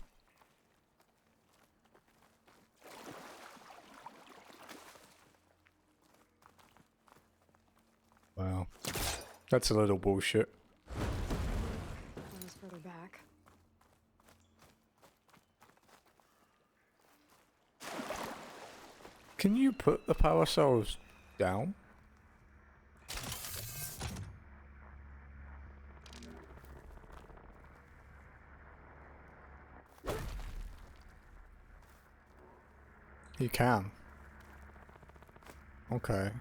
Wow. That's a little bullshit. That was further back. Can you put the power cells down? You can. Okay.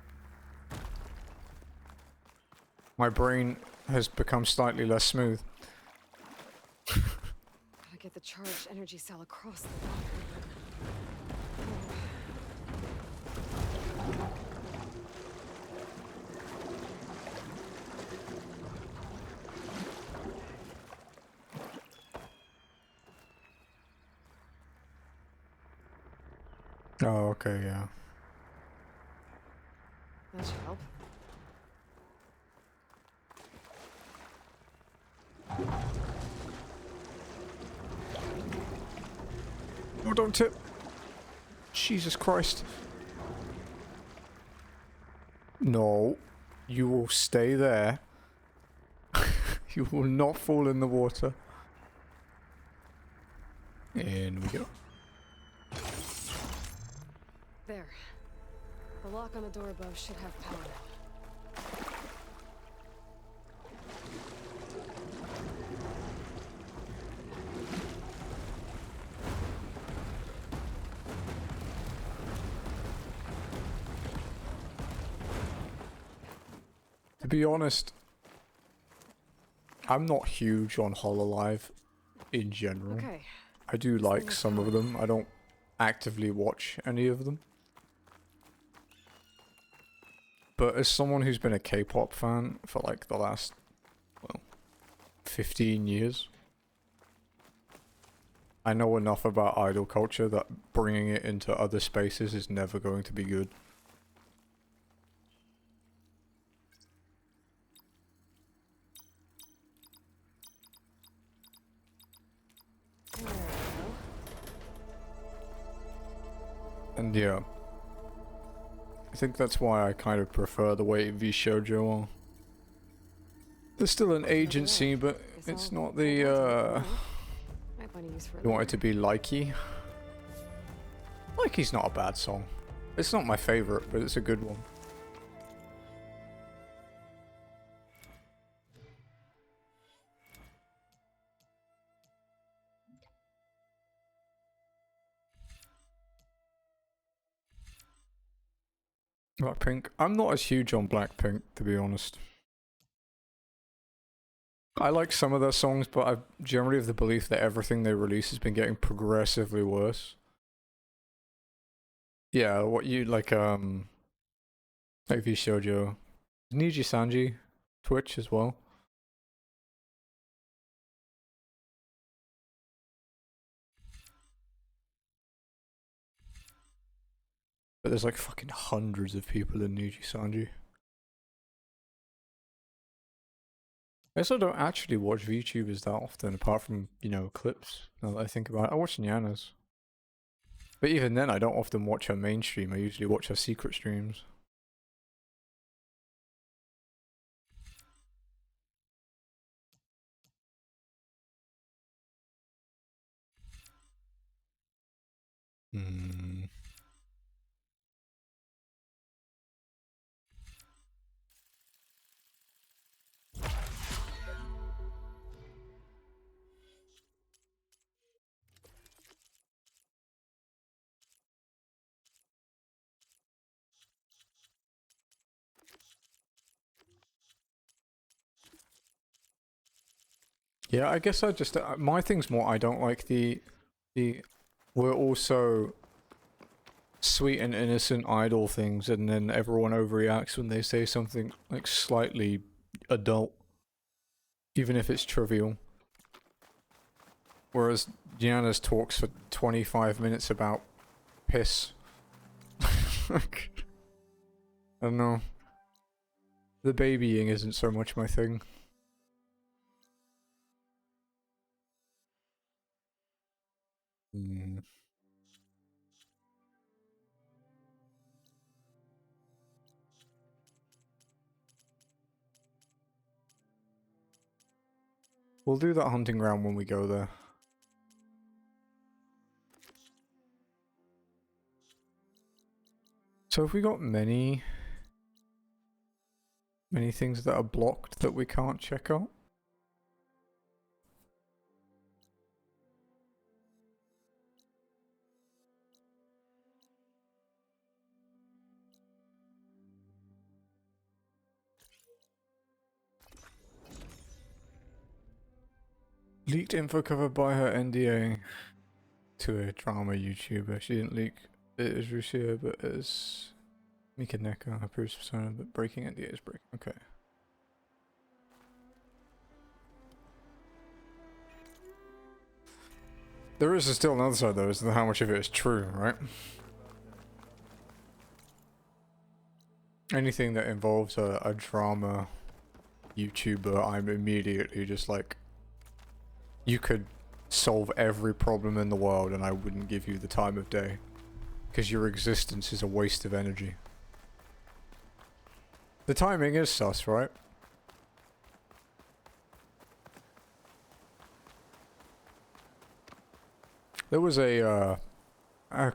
My brain has become slightly less smooth. Gotta get the charged energy cell across the water. Oh, okay, yeah. That should help. Oh, don't tip. Jesus Christ. No. You will stay there. You will not fall in the water. In we go. There. The lock on the door above should have power now. To be honest, I'm not huge on Hololive in general. Okay. I do like some of them. I don't actively watch any of them. But as someone who's been a K-pop fan for like the last, well, 15 years, I know enough about idol culture that bringing it into other spaces is never going to be good. And yeah, I think that's why I kind of prefer the way V Shoujo are. There's still an agency, but it's not the, you want it to be likey. Likey's not a bad song. It's not my favorite, but it's a good one. Blackpink. I'm not as huge on Blackpink, to be honest. I like some of their songs, but I'm generally of the belief that everything they release has been getting progressively worse. Yeah, what you like V Shoujo. Niji Sanji, Twitch as well. But there's like fucking hundreds of people in Niji Sanji. I also don't actually watch VTubers that often, apart from, you know, clips, now that I think about it. I watch Nyana's. But even then, I don't often watch her mainstream, I usually watch her secret streams. Hmm. Yeah, I guess I just, my thing's more, I don't like the, we're also sweet and innocent idol things, and then everyone overreacts when they say something, like, slightly adult. Even if it's trivial. Whereas Gianna's talks for 25 minutes about piss. I don't know. The babying isn't so much my thing. Hmm. We'll do that hunting ground when we go there. So have we got many things that are blocked that we can't check out? Leaked info covered by her NDA to a drama YouTuber. She didn't leak it as Rusia, but as Mika Neko, her previous persona, but breaking NDA is breaking. Okay. There is still another side though, is how much of it is true, right? Anything that involves a drama YouTuber, I'm immediately just like, you could solve every problem in the world and I wouldn't give you the time of day. Because your existence is a waste of energy. The timing is sus, right? There was a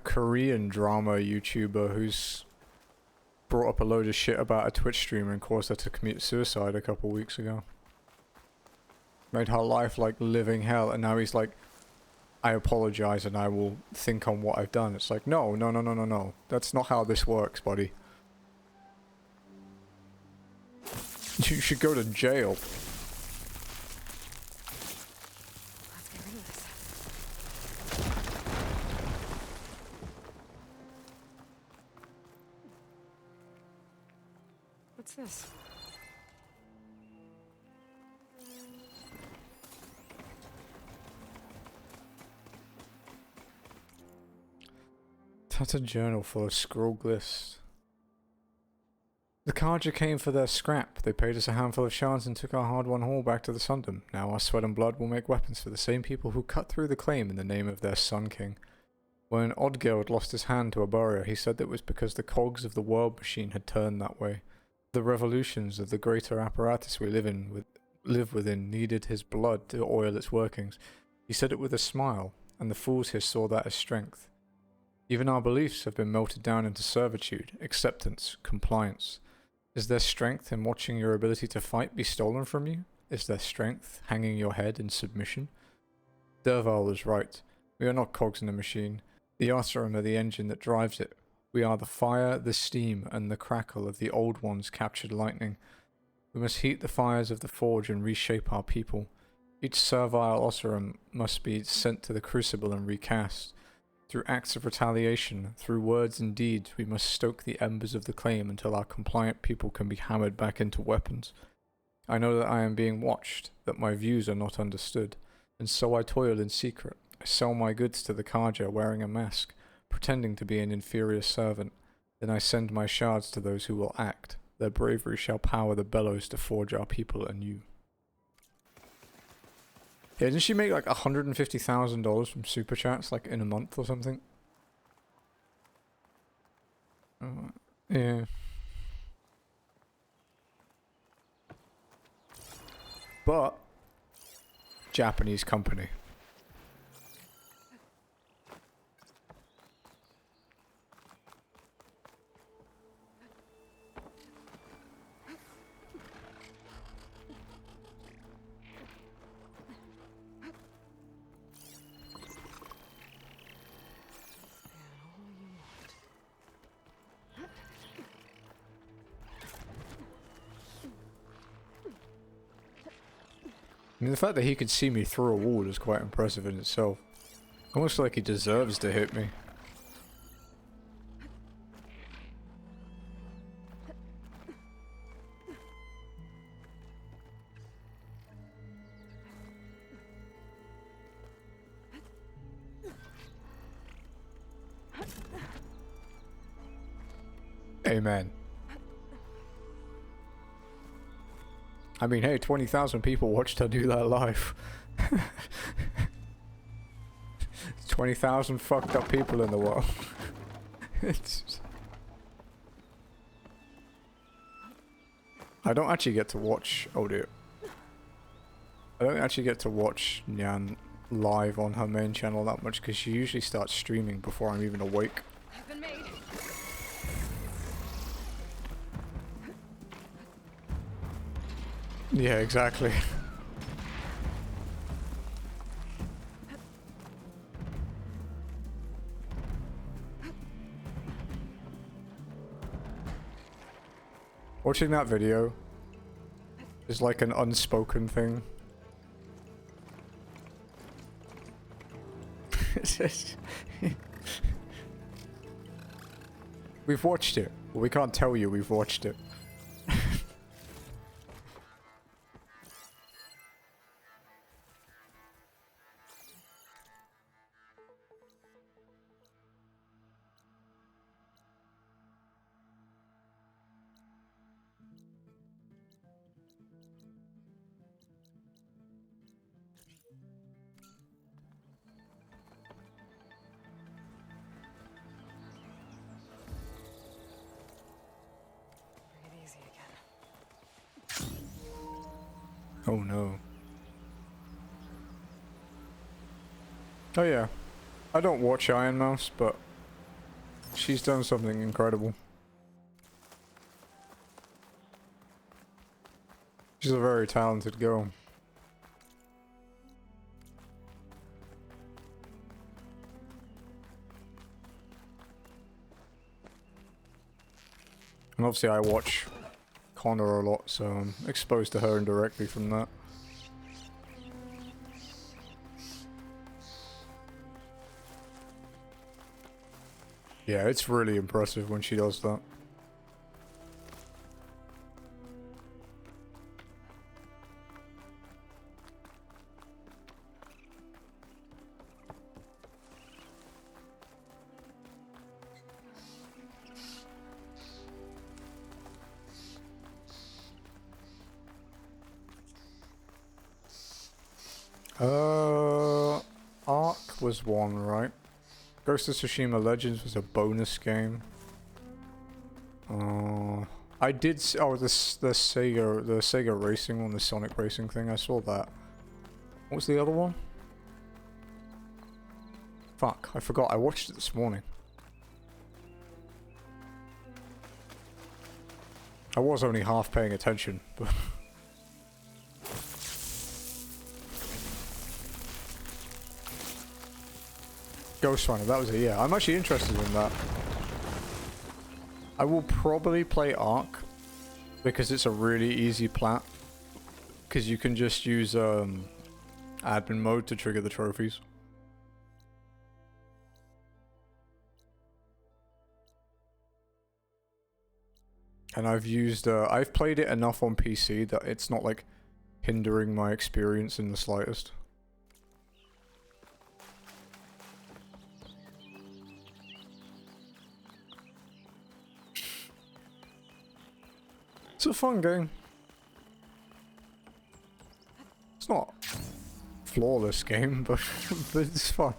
Korean drama YouTuber who's brought up a load of shit about a Twitch streamer and caused her to commit suicide a couple weeks ago. Made her life like living hell, and now he's like, I apologize and I will think on what I've done. It's like, no, no, no, no, no, no. That's not how this works, buddy. You should go to jail. Let's get rid of this. What's this? That's a journal full of scroll glyphs. The Karja came for their scrap. They paid us a handful of shards and took our hard-won haul back to the Sundom. Now our sweat and blood will make weapons for the same people who cut through the claim in the name of their Sun King. When Odgeld lost his hand to a barrier, he said that it was because the cogs of the world machine had turned that way. The revolutions of the greater apparatus we live within needed his blood to oil its workings. He said it with a smile, and the fools here saw that as strength. Even our beliefs have been melted down into servitude, acceptance, compliance. Is there strength in watching your ability to fight be stolen from you? Is there strength hanging your head in submission? Derval was right. We are not cogs in a machine. The Arsarim are the engine that drives it. We are the fire, the steam, and the crackle of the old one's captured lightning. We must heat the fires of the forge and reshape our people. Each servile ossurum must be sent to the crucible and recast. Through acts of retaliation, through words and deeds, we must stoke the embers of the claim until our compliant people can be hammered back into weapons. I know that I am being watched, that my views are not understood, and so I toil in secret. I sell my goods to the Kaja wearing a mask, pretending to be an inferior servant. Then I send my shards to those who will act. Their bravery shall power the bellows to forge our people anew. Yeah, didn't she make like $150,000 from super chats like in a month or something? Yeah. But Japanese company. I mean, the fact that he could see me through a wall is quite impressive in itself. Almost like he deserves to hit me. Amen. I mean, hey, 20,000 people watched her do that live. 20,000 fucked up people in the world. I don't actually get to watch... Oh dear. I don't actually get to watch Nyan live on her main channel that much because she usually starts streaming before I'm even awake. I've been made. Yeah, exactly. Watching that video is like an unspoken thing. We've watched it. Well, we can't tell you we've watched it. Breathe easy again. Oh no. Oh yeah. I don't watch Iron Mouse, but she's done something incredible. She's a very talented girl. And obviously I watch Connor a lot, so I'm exposed to her indirectly from that. Yeah, it's really impressive when she does that. Ark was one, right? Ghost of Tsushima Legends was a bonus game. I did the Sega racing one, the Sonic racing thing. I saw that. What was the other one? Fuck, I forgot. I watched it this morning. I was only half paying attention, but Ghost Runner, that was it, yeah. I'm actually interested in that. I will probably play Ark because it's a really easy plat. Because you can just use admin mode to trigger the trophies. And I've played it enough on PC that it's not like hindering my experience in the slightest. It's a fun game. It's not a flawless game, but it's fun.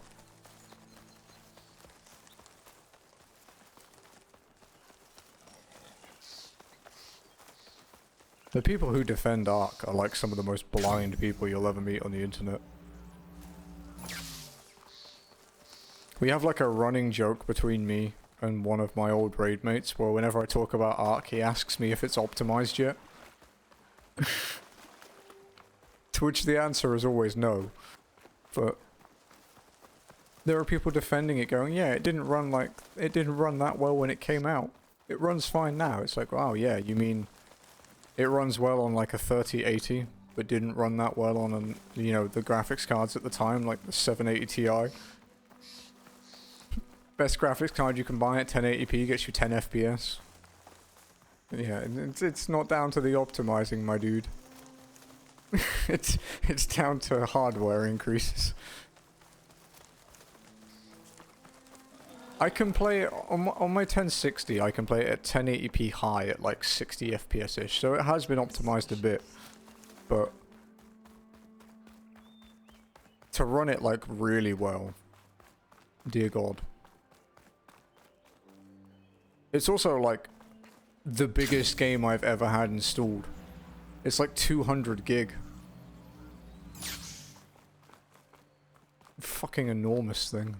The people who defend Ark are like some of the most blind people you'll ever meet on the internet. We have like a running joke between me and one of my old raid mates where whenever I talk about Ark, he asks me if it's optimized yet. To which the answer is always no. But there are people defending it going, yeah, it didn't run that well when it came out. It runs fine now. It's like, wow, yeah, you mean it runs well on like a 3080, but didn't run that well on you know, the graphics cards at the time, like the 780 Ti. Best graphics card you can buy at 1080p gets you 10 FPS. Yeah, it's not down to the optimizing, my dude. It's down to hardware increases. I can play it on my 1060. I can play it at 1080p high at like 60 FPS ish. So it has been optimized a bit, but to run it like really well, dear God. It's also like the biggest game I've ever had installed. It's like 200 gig. Fucking enormous thing.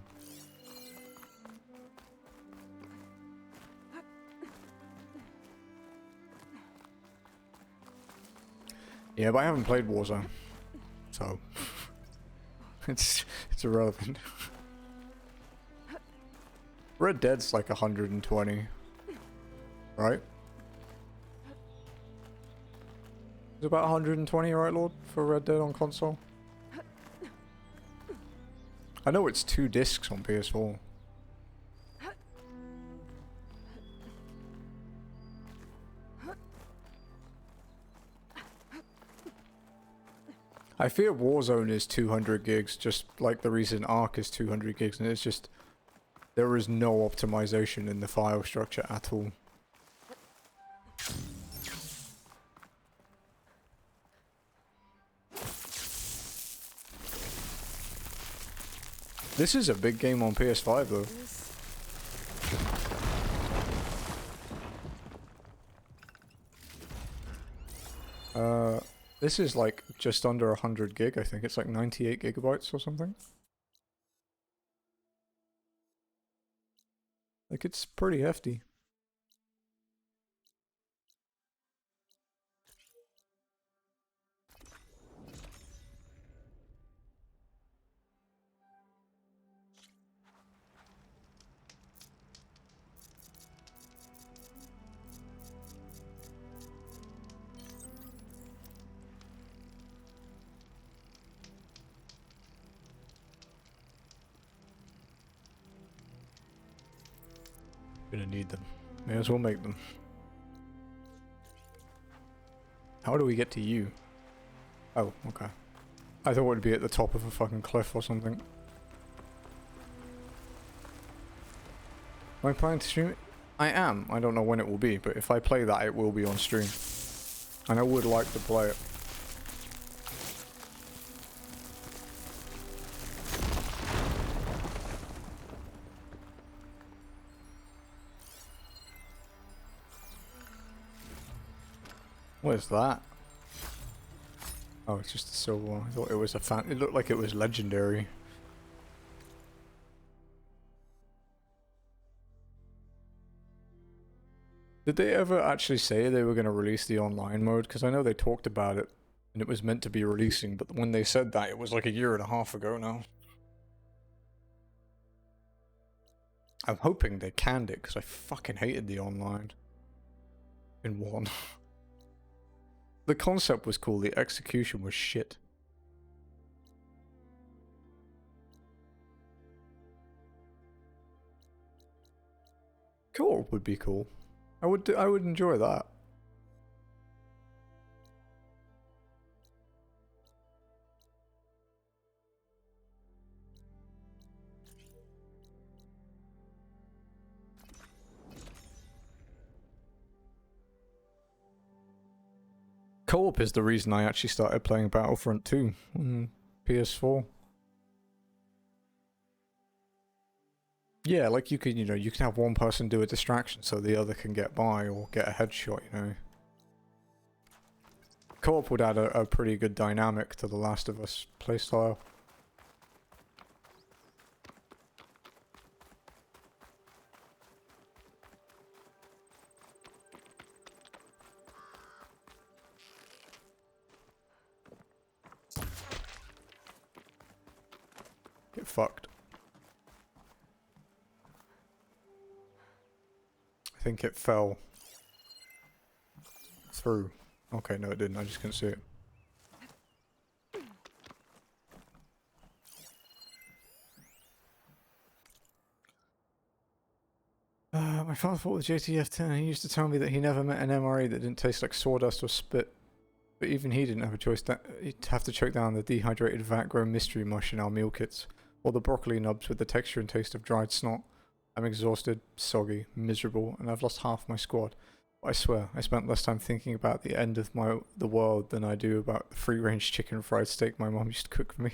Yeah, but I haven't played Warzone, so it's irrelevant. Red Dead's like 120, right? It's about 120, right, Lord, for Red Dead on console? I know it's 2 discs on PS4. I fear Warzone is 200 gigs, just like the reason Ark is 200 gigs, and it's just... there is no optimization in the file structure at all. This is a big game on PS5 though. This is like just under 100 gig, I think. It's like 98 gigabytes or something. Like, it's pretty hefty. Gonna need them. May as well make them. How do we get to you? Oh, okay. I thought it would be at the top of a fucking cliff or something. Am I planning to stream it? I am. I don't know when it will be, but if I play that, it will be on stream. And I would like to play it. What is that? Oh, it's just a silver one. I thought it was a fan. It looked like it was legendary. Did they ever actually say they were going to release the online mode? Because I know they talked about it, and it was meant to be releasing, but when they said that, it was like 1.5 years ago now. I'm hoping they canned it because I fucking hated the online in 1. The concept was cool, the execution was shit. Co-op would be cool. I would enjoy that. Co-op is the reason I actually started playing Battlefront 2 on PS4. Yeah, like you could, you know, you can have one person do a distraction so the other can get by or get a headshot, you know. Co-op would add a pretty good dynamic to the Last of Us playstyle. Get fucked. I think it fell through. Okay, no it didn't, I just couldn't see it. My father fought with JTF-10. He used to tell me that he never met an MRE that didn't taste like sawdust or spit. But even he didn't have a choice. He'd have to choke down the dehydrated vat-grown mystery mush in our meal kits. Or the broccoli nubs with the texture and taste of dried snot. I'm exhausted, soggy, miserable, and I've lost half my squad. But I swear, I spent less time thinking about the end of the world than I do about the free-range chicken fried steak my mom used to cook for me.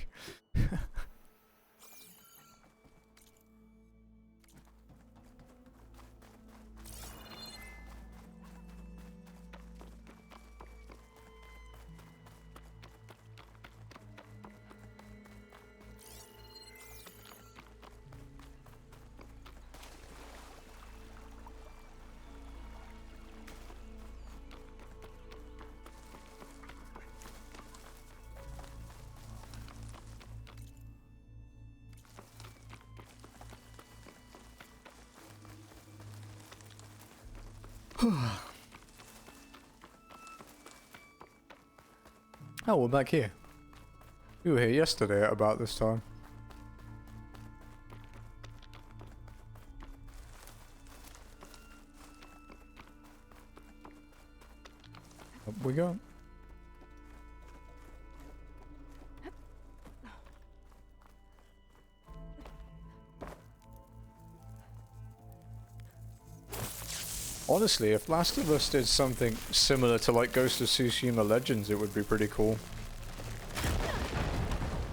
Oh, we're back here. We were here yesterday at about this time. Up we go. Honestly, if Last of Us did something similar to like Ghost of Tsushima Legends, it would be pretty cool.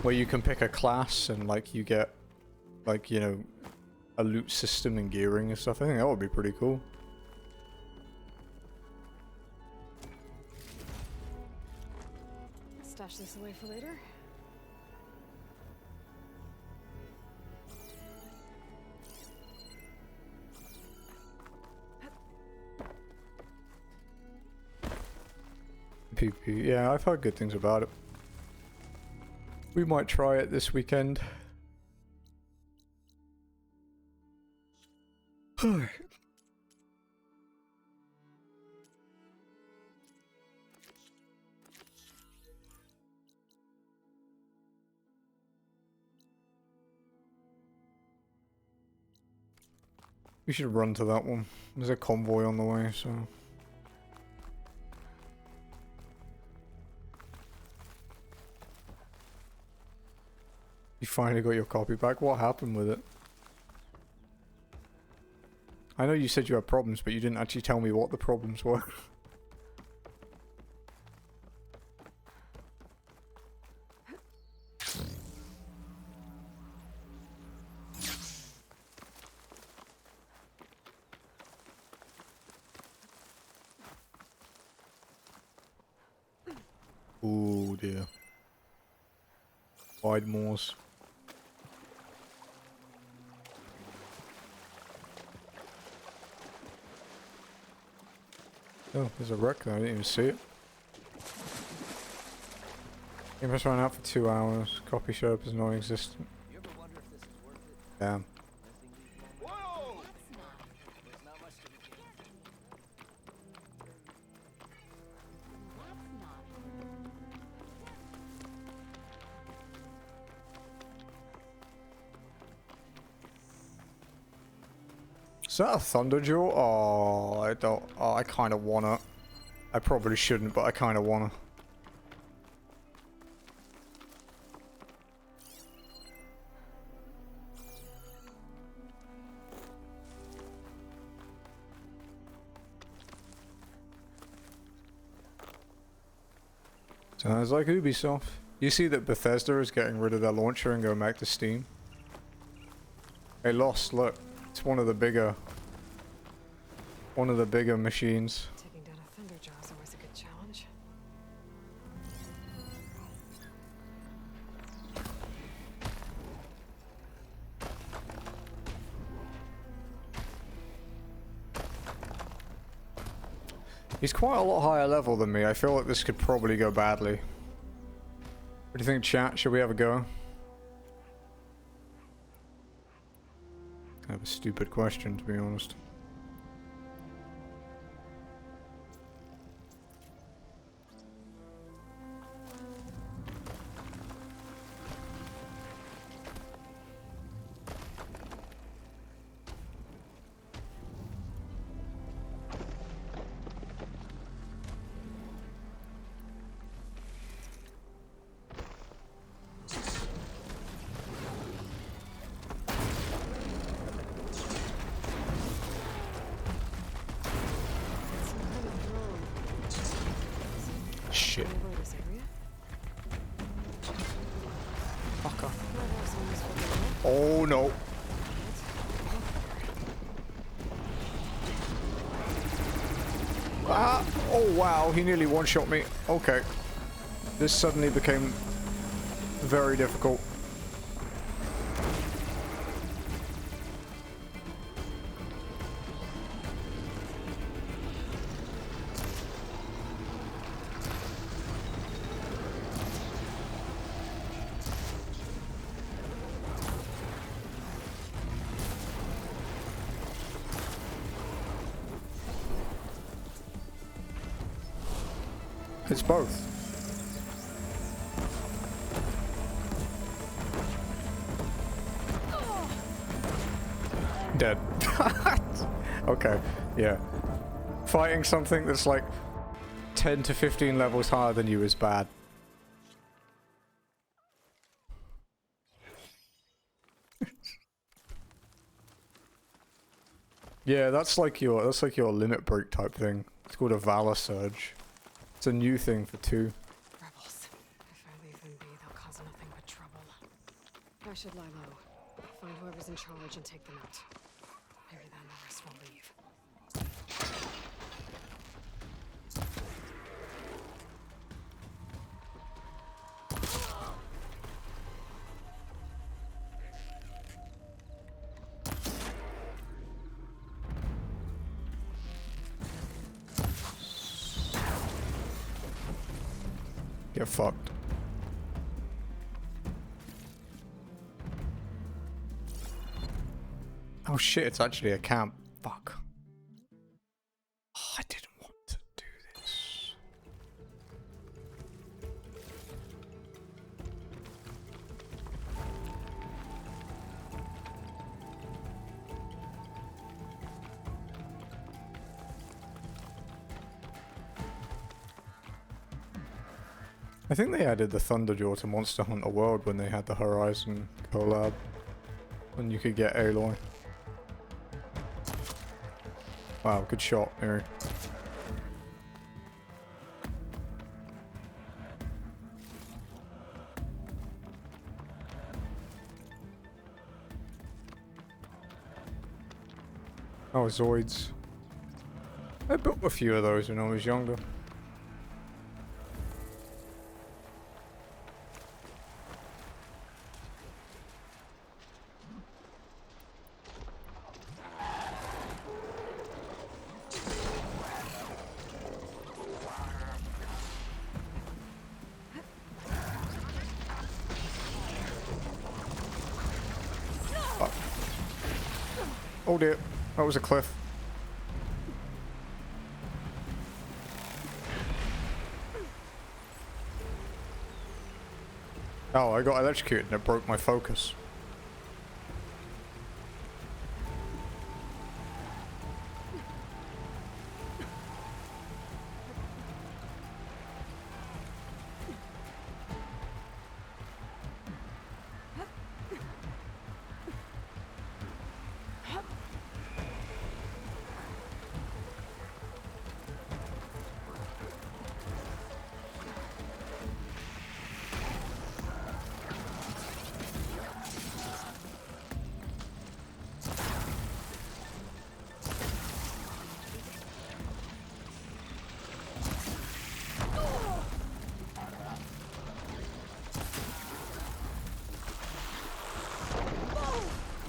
Where you can pick a class and like you get like, you know, a loot system and gearing and stuff. I think that would be pretty cool. Stash this away for later. PP, yeah, I've heard good things about it. We might try it this weekend. We should run to that one. There's a convoy on the way, so... You finally got your copy back. What happened with it? I know you said you had problems, but you didn't actually tell me what the problems were. Oh dear. Wide moors. Oh, there's a wreck there, I didn't even see it. Game has run out for 2 hours. Copy showed up as non-existent. Damn. Whoa! Is that a Thunderjaw? Oh, I don't. Oh, I kind of wanna. I probably shouldn't, but I kind of wanna. Sounds like Ubisoft. You see that Bethesda is getting rid of their launcher and going back to Steam? They lost, look. It's one of the bigger machines. Taking down a Thunderjaw is always a good challenge. He's quite a lot higher level than me. I feel like this could probably go badly. What do you think, chat? Should we have a go? Kind of a stupid question, to be honest. Shit. Fucker. Oh no. Ah! Oh wow, he nearly one-shot me. Okay. This suddenly became very difficult. It's both. Dead. Okay, yeah. Fighting something that's like 10 to 15 levels higher than you is bad. Yeah, that's like your limit break type thing. It's called a Valor Surge. It's a new thing for 2. Rebels. If I leave them be, they'll cause nothing but trouble. I should lie low. Find whoever's in charge and take them out. Maybe then the rest will leave. Get fucked. Oh shit, it's actually a camp. Fuck. Oh, I didn't want to do this. I think they added the Thunderjaw to Monster Hunter World when they had the Horizon collab. When you could get Aloy. Wow, good shot, Mary. Oh, Zoids. I built a few of those when I was younger. Oh dear, that was a cliff. Oh, I got electrocuted and it broke my focus.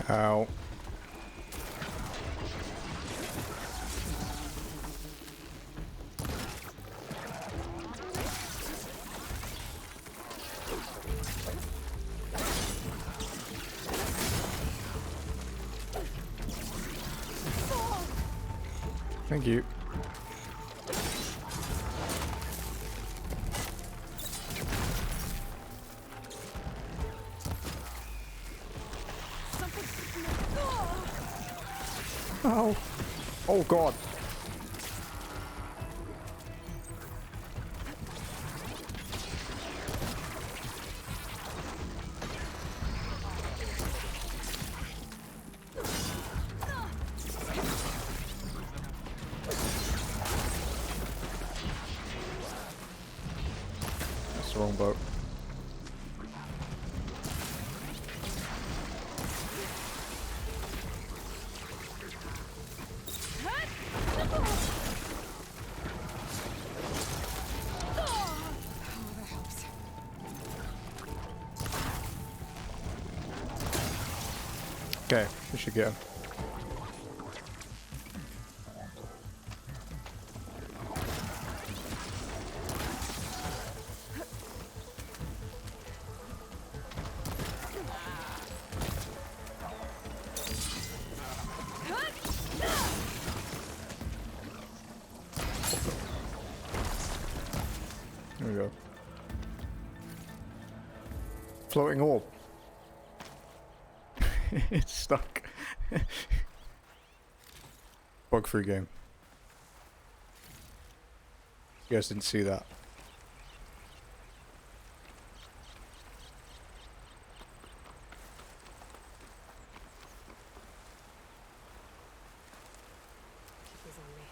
Ow. Thank you. Oh. Oh god. That's the wrong boat. Okay, we should go. There we go. Floating orb. It's stuck. Bug-free game. You guys didn't see that. Keep these on me.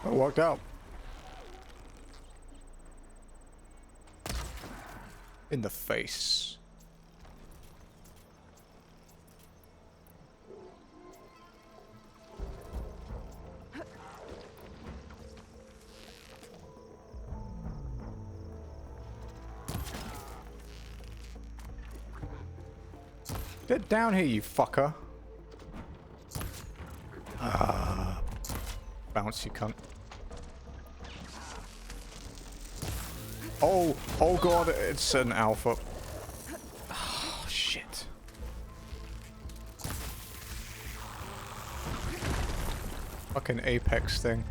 I walked out. In the face. Get down here, you fucker. Ah. Bounce, you cunt. Oh, oh god, it's an alpha. Oh, shit. Fucking apex thing.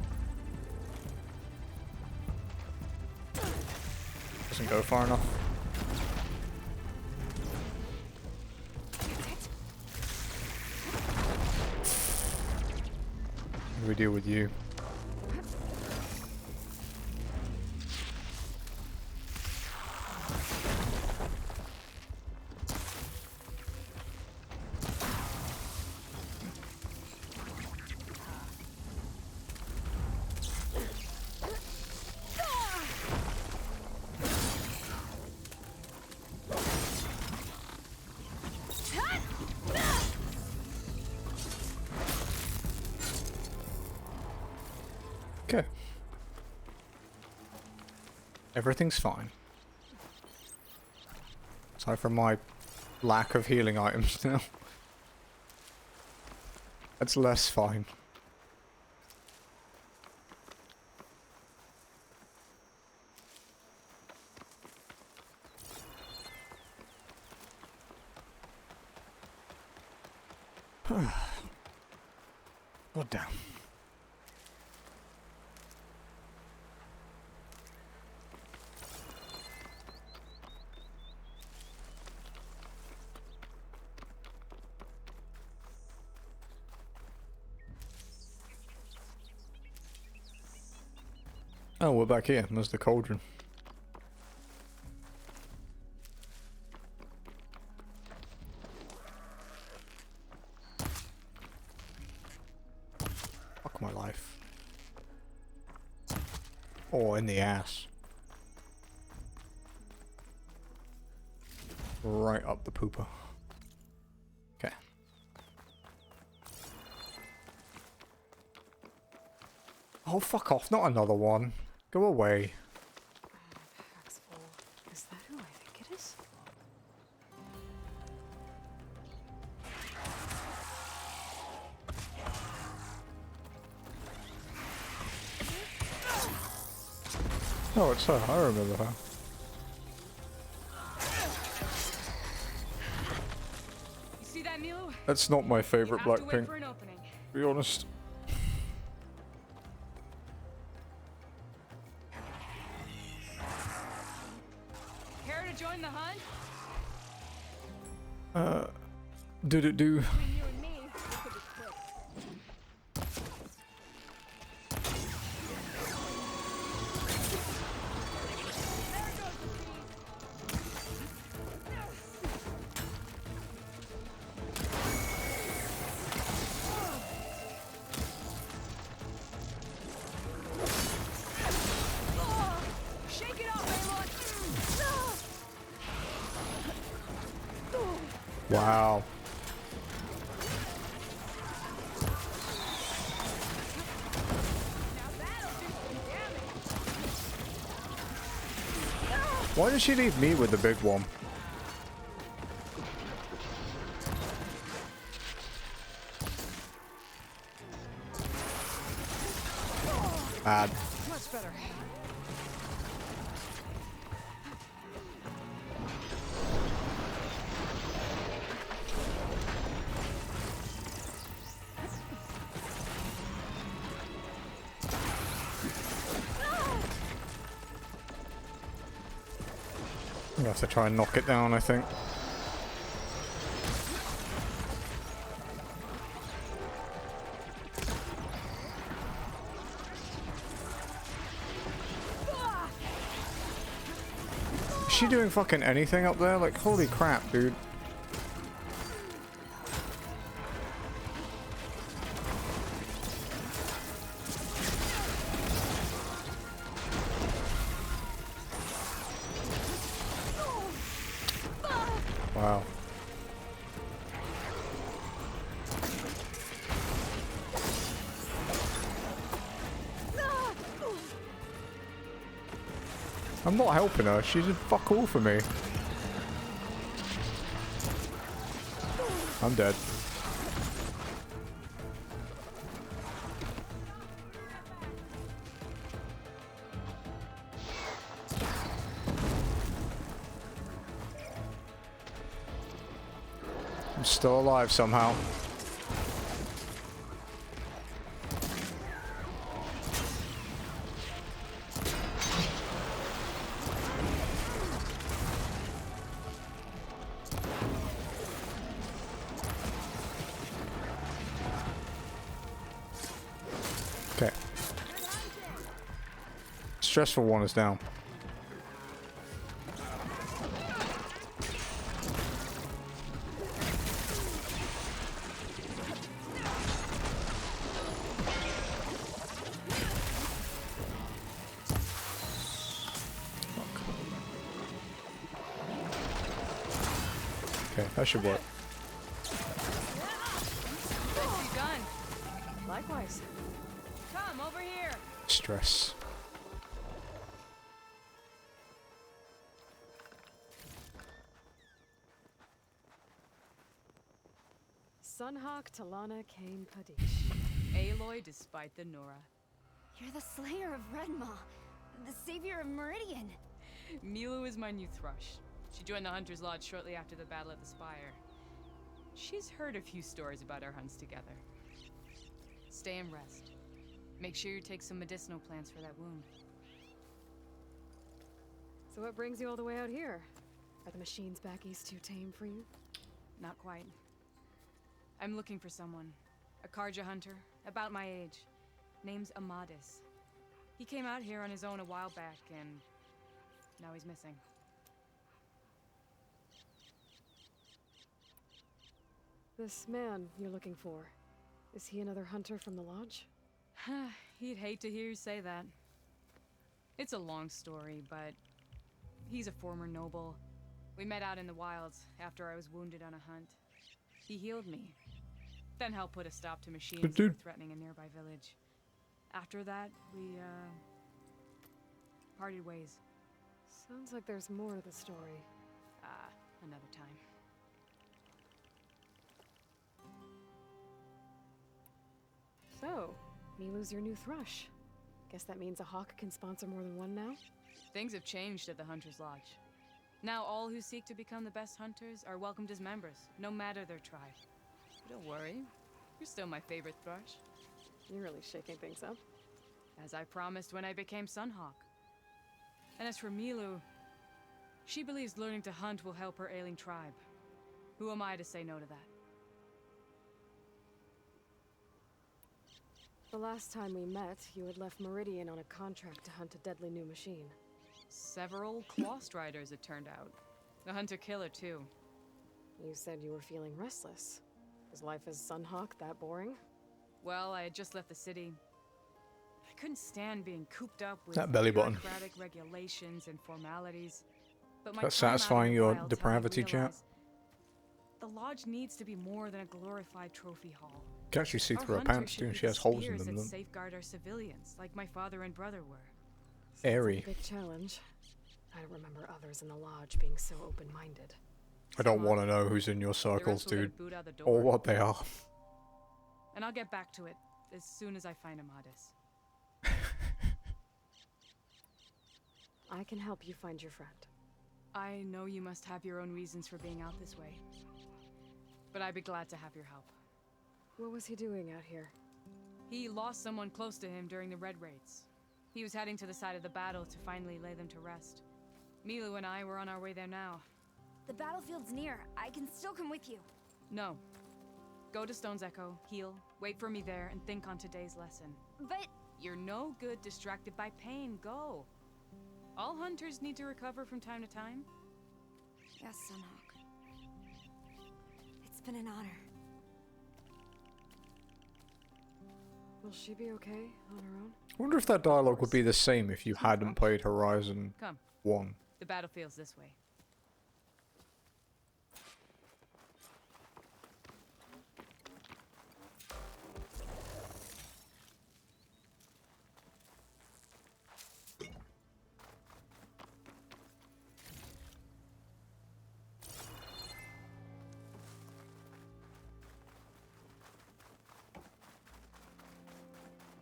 Doesn't go far enough. What do we deal with you? Okay. Everything's fine. Aside from my lack of healing items now. That's less fine. God damn. Oh, we're back here. There's the cauldron. Fuck my life. Or in the ass. Right up the pooper. Okay. Oh, fuck off. Not another one. Go away. Pack's full. Is that who I think it is? Oh, it's her. I remember her. You see that, Milo? That's not my favorite You have to wait Blackpink. for an opening. To be honest. Care to join the hunt? Did it do? Between you and me, we could be quick. Shake it off, Aloy! Wow. Why did she leave me with the big one? Bad. Much better. I'm gonna have to try and knock it down, I think. Is she doing fucking anything up there? Like, holy crap, dude. Wow. I'm not helping her. She did fuck all for me. I'm dead. I'm still alive somehow. Okay. Stressful one is down. Okay, that should work. Nicely done. Likewise. Come over here. Stress. Sunhawk Talana Kane Padish. Aloy despite the Nora. You're the slayer of Redmaw, the savior of Meridian. Milo is my new thrush. She joined the Hunter's Lodge shortly after the Battle of the Spire. She's heard a few stories about our hunts together. Stay and rest. Make sure you take some medicinal plants for that wound. So what brings you all the way out here? Are the machines back east too tame for you? Not quite. I'm looking for someone. A Karja hunter, about my age. Name's Amadis. He came out here on his own a while back, and now he's missing. This man you're looking for, is he another hunter from the lodge? He'd hate to hear you say that. It's a long story, but he's a former noble. We met out in the wilds after I was wounded on a hunt. He healed me, then helped put a stop to machines that were threatening a nearby village. After that, we, parted ways. Sounds like there's more to the story. Another time. So, Milu's your new thrush. Guess that means a hawk can sponsor more than one now? Things have changed at the Hunter's Lodge. Now all who seek to become the best hunters are welcomed as members, no matter their tribe. Don't worry, you're still my favorite thrush. You're really shaking things up. As I promised when I became Sunhawk. And as for Milu, she believes learning to hunt will help her ailing tribe. Who am I to say no to that? The last time we met, you had left Meridian on a contract to hunt a deadly new machine. Several claw striders, it turned out. A hunter-killer, too. You said you were feeling restless. Was life as Sunhawk that boring? Well, I had just left the city. I couldn't stand being cooped up with That belly button. bureaucratic regulations and formalities. But my That's time out in satisfying the your wilds helped me depravity, chat. realize the lodge needs to be more than a glorified trophy hall. You can actually see Our through her hunters pants, should too. be She the has holes in spears them. that Look. safeguard our civilians, like my father and brother were. Airy. Big challenge. I don't remember others in the lodge being so open-minded. I don't want to know who's in your circles, will get a dude. boot out the Or door. what they are. And I'll get back to it as soon as I find Amadis. I can help you find your friend. I know you must have your own reasons for being out this way. But I'd be glad to have your help. What was he doing out here? He lost someone close to him during the Red Raids. He was heading to the side of the battle to finally lay them to rest. Milu and I were on our way there now. The battlefield's near. I can still come with you. No. Go to Stone's Echo, heal, wait for me there, and think on today's lesson. But... You're no good distracted by pain. Go. All hunters need to recover from time to time. Yes, Sunhawk. It's been an honor. Will she be okay on her own? I wonder if that dialogue would be the same if you hadn't played Horizon Come. 1. The battlefield's this way.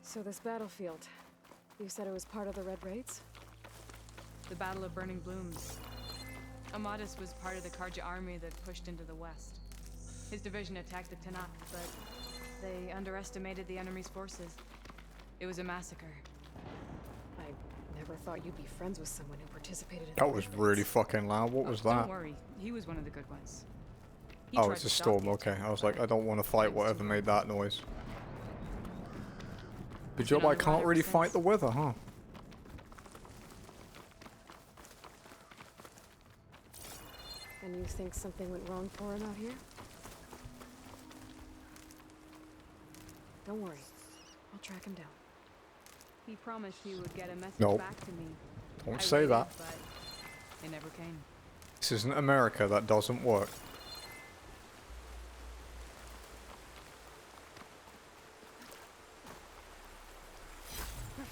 So this battlefield, you said it was part of the Red Raids? The Battle of Burning Blooms. Amadis was part of the Karja army that pushed into the west. His division attacked the Tanakh, but they underestimated the enemy's forces. It was a massacre. I never thought you'd be friends with someone who participated in That was really fucking loud. What was that? Don't worry, he was one of the good ones. He Oh, tried it's to a stop storm. the Okay, attack, I was like, I don't want to fight whatever made that noise. Good job, on I the can't run really ever fight since. the weather, huh? And you think something went wrong for him out here? Don't worry. I'll track him down. He promised he would get a message Nope. back to me. Don't I say waited, that. But it never came. This isn't America. That doesn't work.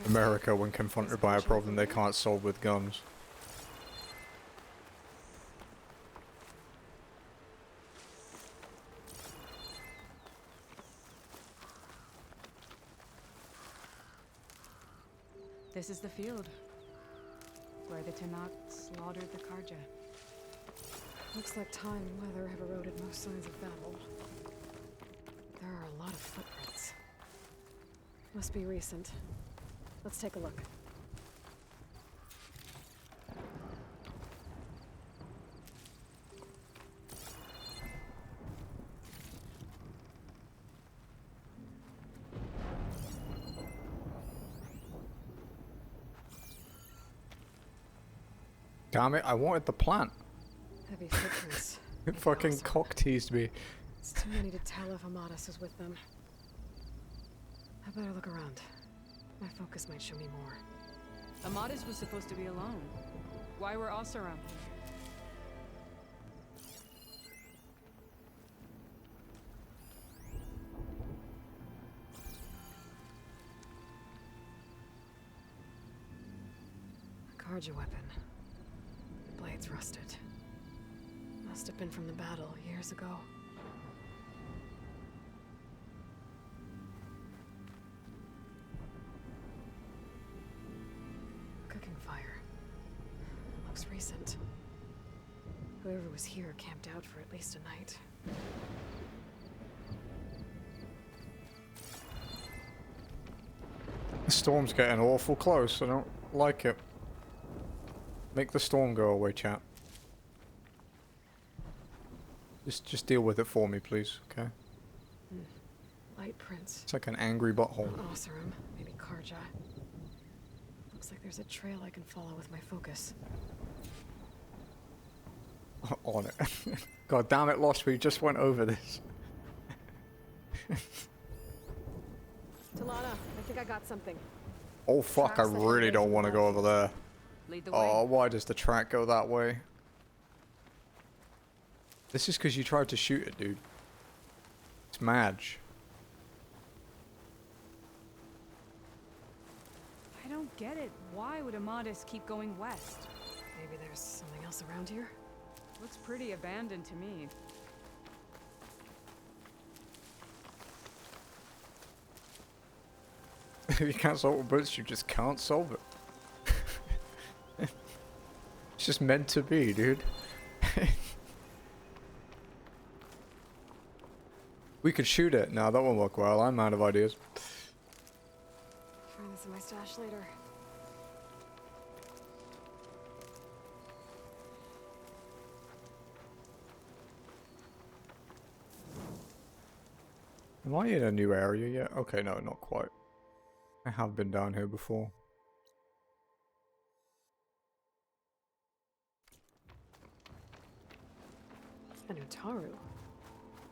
America, when confronted by a problem they can't solve with guns. This is the field where the Tanakh slaughtered the Karja. Looks like time and weather have eroded most signs of battle. There are a lot of footprints. Must be recent. Let's take a look. Damn it, I wanted the plant. Heavy footprints. It fucking cock teased me. It's too many to tell if Amadis is with them. How better look around. My focus might show me more. Amadis was supposed to be alone. Why were Oseram here? A Karja weapon. The blade's rusted. Must have been from the battle years ago. Cooking fire. Looks recent. Whoever was here camped out for at least a night. The storm's getting awful close. I don't like it. Make the storm go away, chat. Just deal with it for me, please, okay? Light prints. It's like an angry butthole. Oseram, maybe Karja. Looks like there's a trail I can follow with my focus. On it. God damn it, Lost, we just went over this. Talana, I think I got something. Oh fuck, I Tracks that really head don't from want to the go over there. Lead the Oh, way. why does the track go that way? This is because you tried to shoot it, dude. It's Madge. I don't get it. Why would Amadis keep going west? Maybe there's something else around here? Looks pretty abandoned to me. If you can't solve it, but you just can't solve it. It's just meant to be, dude. We could shoot it. No, that won't work well. I'm out of ideas. Try this in my stash later. Am I in a new area yet? Okay, no, not quite. I have been down here before. And Utaru.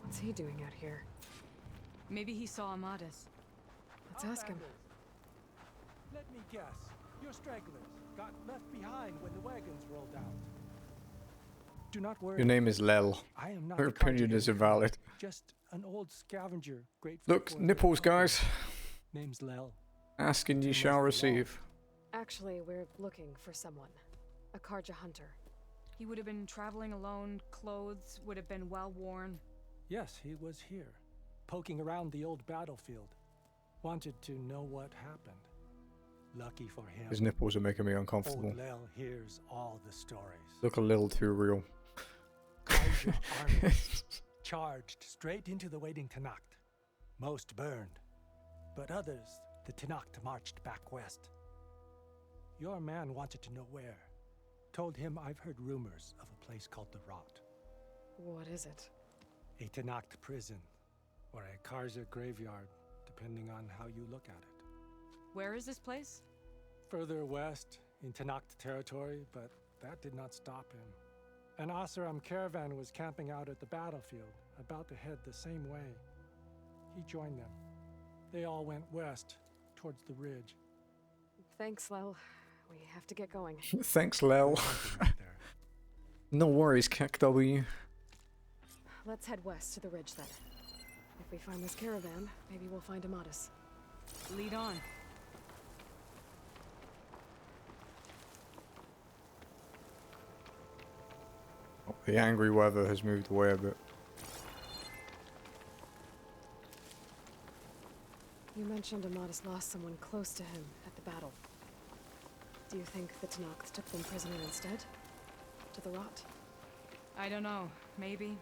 What's he doing out here? Maybe he saw Amadis. Let's ask him. Let me guess. You're stragglers. Got left behind when the wagons rolled out. Do not worry. Your name is Lel. I am not Your a opinion is conjurer. invalid. Just an old scavenger. Grateful Look, for nipples, guys. Name's Lel. Ask and ye shall receive. Actually, we're looking for someone. A Karja hunter. He would have been traveling alone, clothes would have been well worn. Yes, he was here, poking around the old battlefield. Wanted to know what happened. Lucky for him. His nipples are making me uncomfortable. Old Lel hears all the stories. Look a little too real. Karja armies charged straight into the waiting Tanacht. Most burned, but others, the Tanacht marched back west. Your man wanted to know where. Told him I've heard rumors of a place called the Rot. What is it? A Tanacht prison, or a Karja graveyard, depending on how you look at it. Where is this place? Further west, in Tanacht territory, but that did not stop him. An Oseram caravan was camping out at the battlefield, about to head the same way. He joined them. They all went west, towards the ridge. Thanks, Lel. We have to get going. Thanks, Lel. No worries, CACW. Let's head west to the ridge then. If we find this caravan, maybe we'll find Amadis. Lead on. Oh, the angry weather has moved away a bit. You mentioned Amadis lost someone close to him at the battle. Do you think the Tanacht took them prisoner instead? To the Rot? I don't know. Maybe.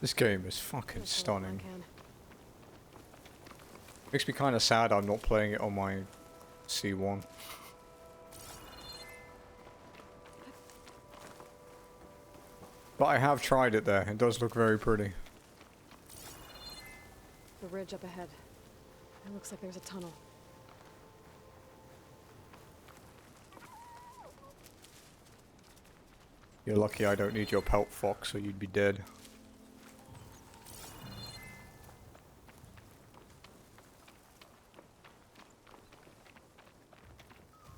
This game is fucking stunning. Can. Makes me kind of sad I'm not playing it on my C1. But I have tried it there. It does look very pretty. The ridge up ahead. It looks like there's a tunnel. You're lucky I don't need your pelt, Fox, or you'd be dead.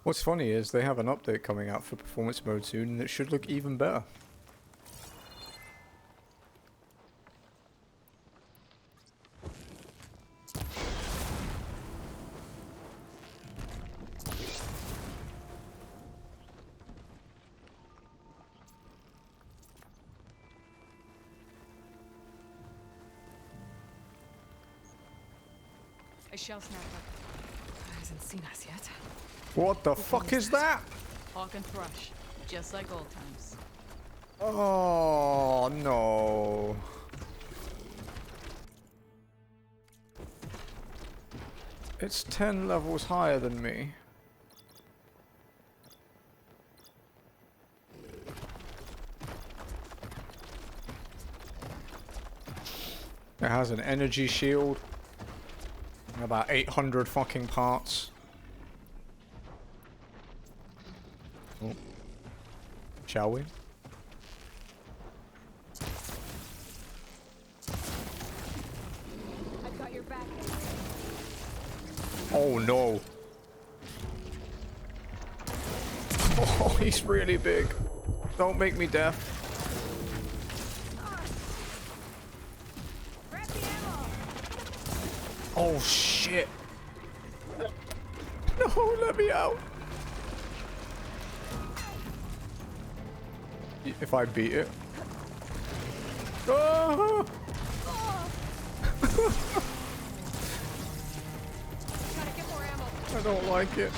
What's funny is they have an update coming out for performance mode soon and it should look even better. A shell snapper. Hasn't seen us yet. What the fuck is that? Hawk and thrush, just like old times. Oh no. It's 10 levels higher than me. It has an energy shield. About 800 fucking parts. Oh. Shall we? I've got your back. Oh no. Oh, he's really big. Don't make me deaf. Oh shit. No, let me out. If I beat it. Ah! I don't like it.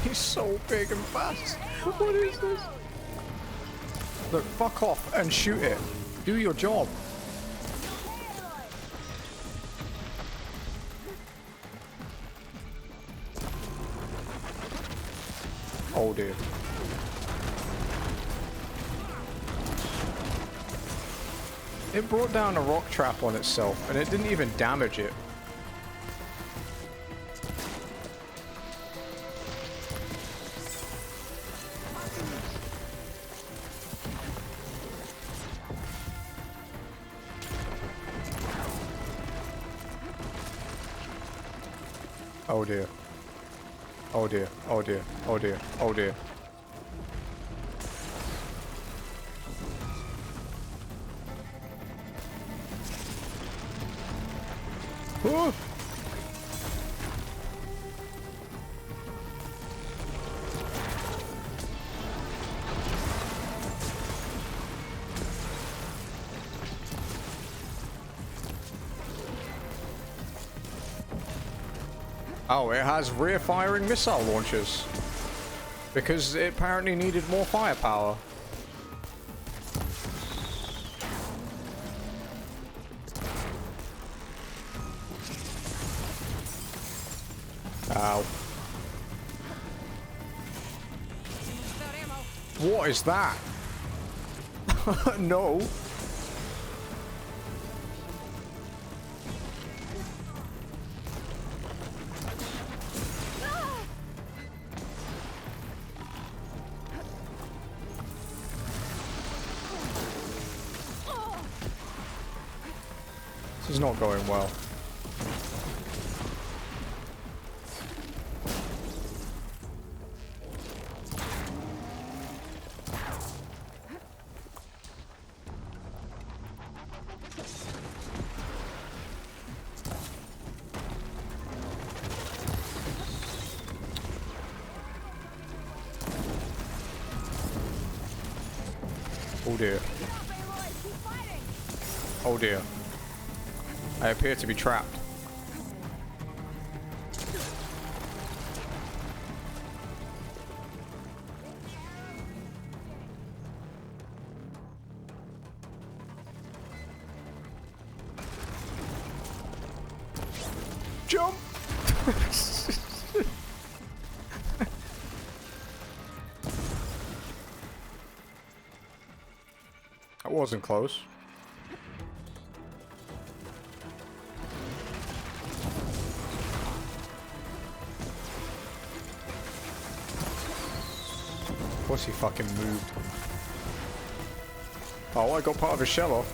He's so big and fast. What is this? Look, fuck off and shoot it. Do your job. Oh dear. It brought down a rock trap on itself and it didn't even damage it. Oh dear. Oh dear. Oh dear. Oh dear. Oh dear. Ooh. Oh, it has rear-firing missile launchers. Because it apparently needed more firepower. Ow. What is that? No. This is not going well. Oh dear. Oh dear. I appear to be trapped. Jump! That wasn't close. Of course he fucking moved. Oh, I got part of his shell off.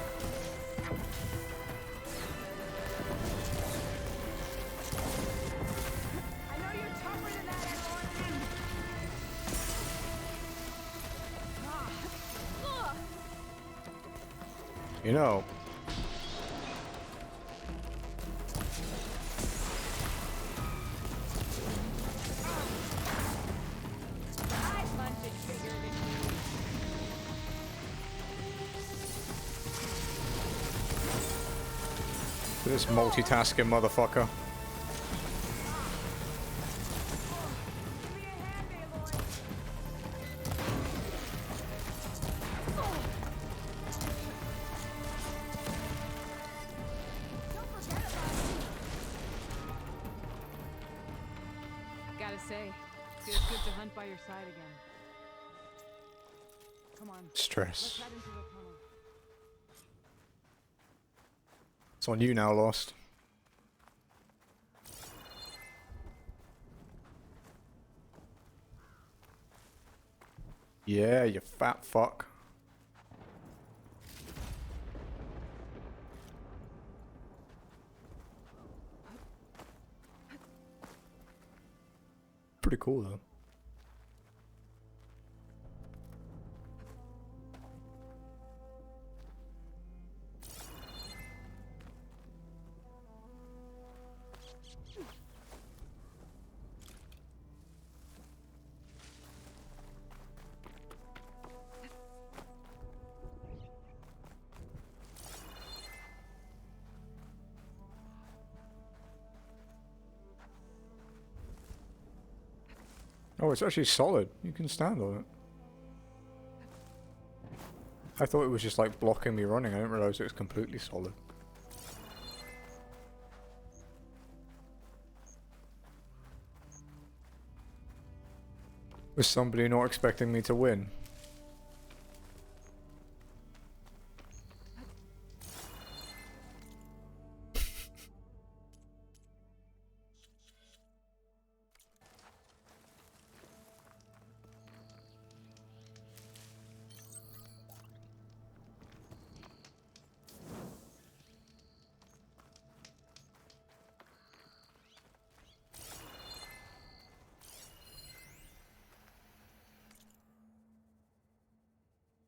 You know, this multitasking motherfucker. Gotta say, feels good to hunt by your side again. Come on. Stress. Let's head into the tunnel. It's on you now, Lost. Yeah, you fat fuck. Pretty cool though. Oh, it's actually solid. You can stand on it. I thought it was just like blocking me running. I didn't realize it was completely solid. Was somebody not expecting me to win?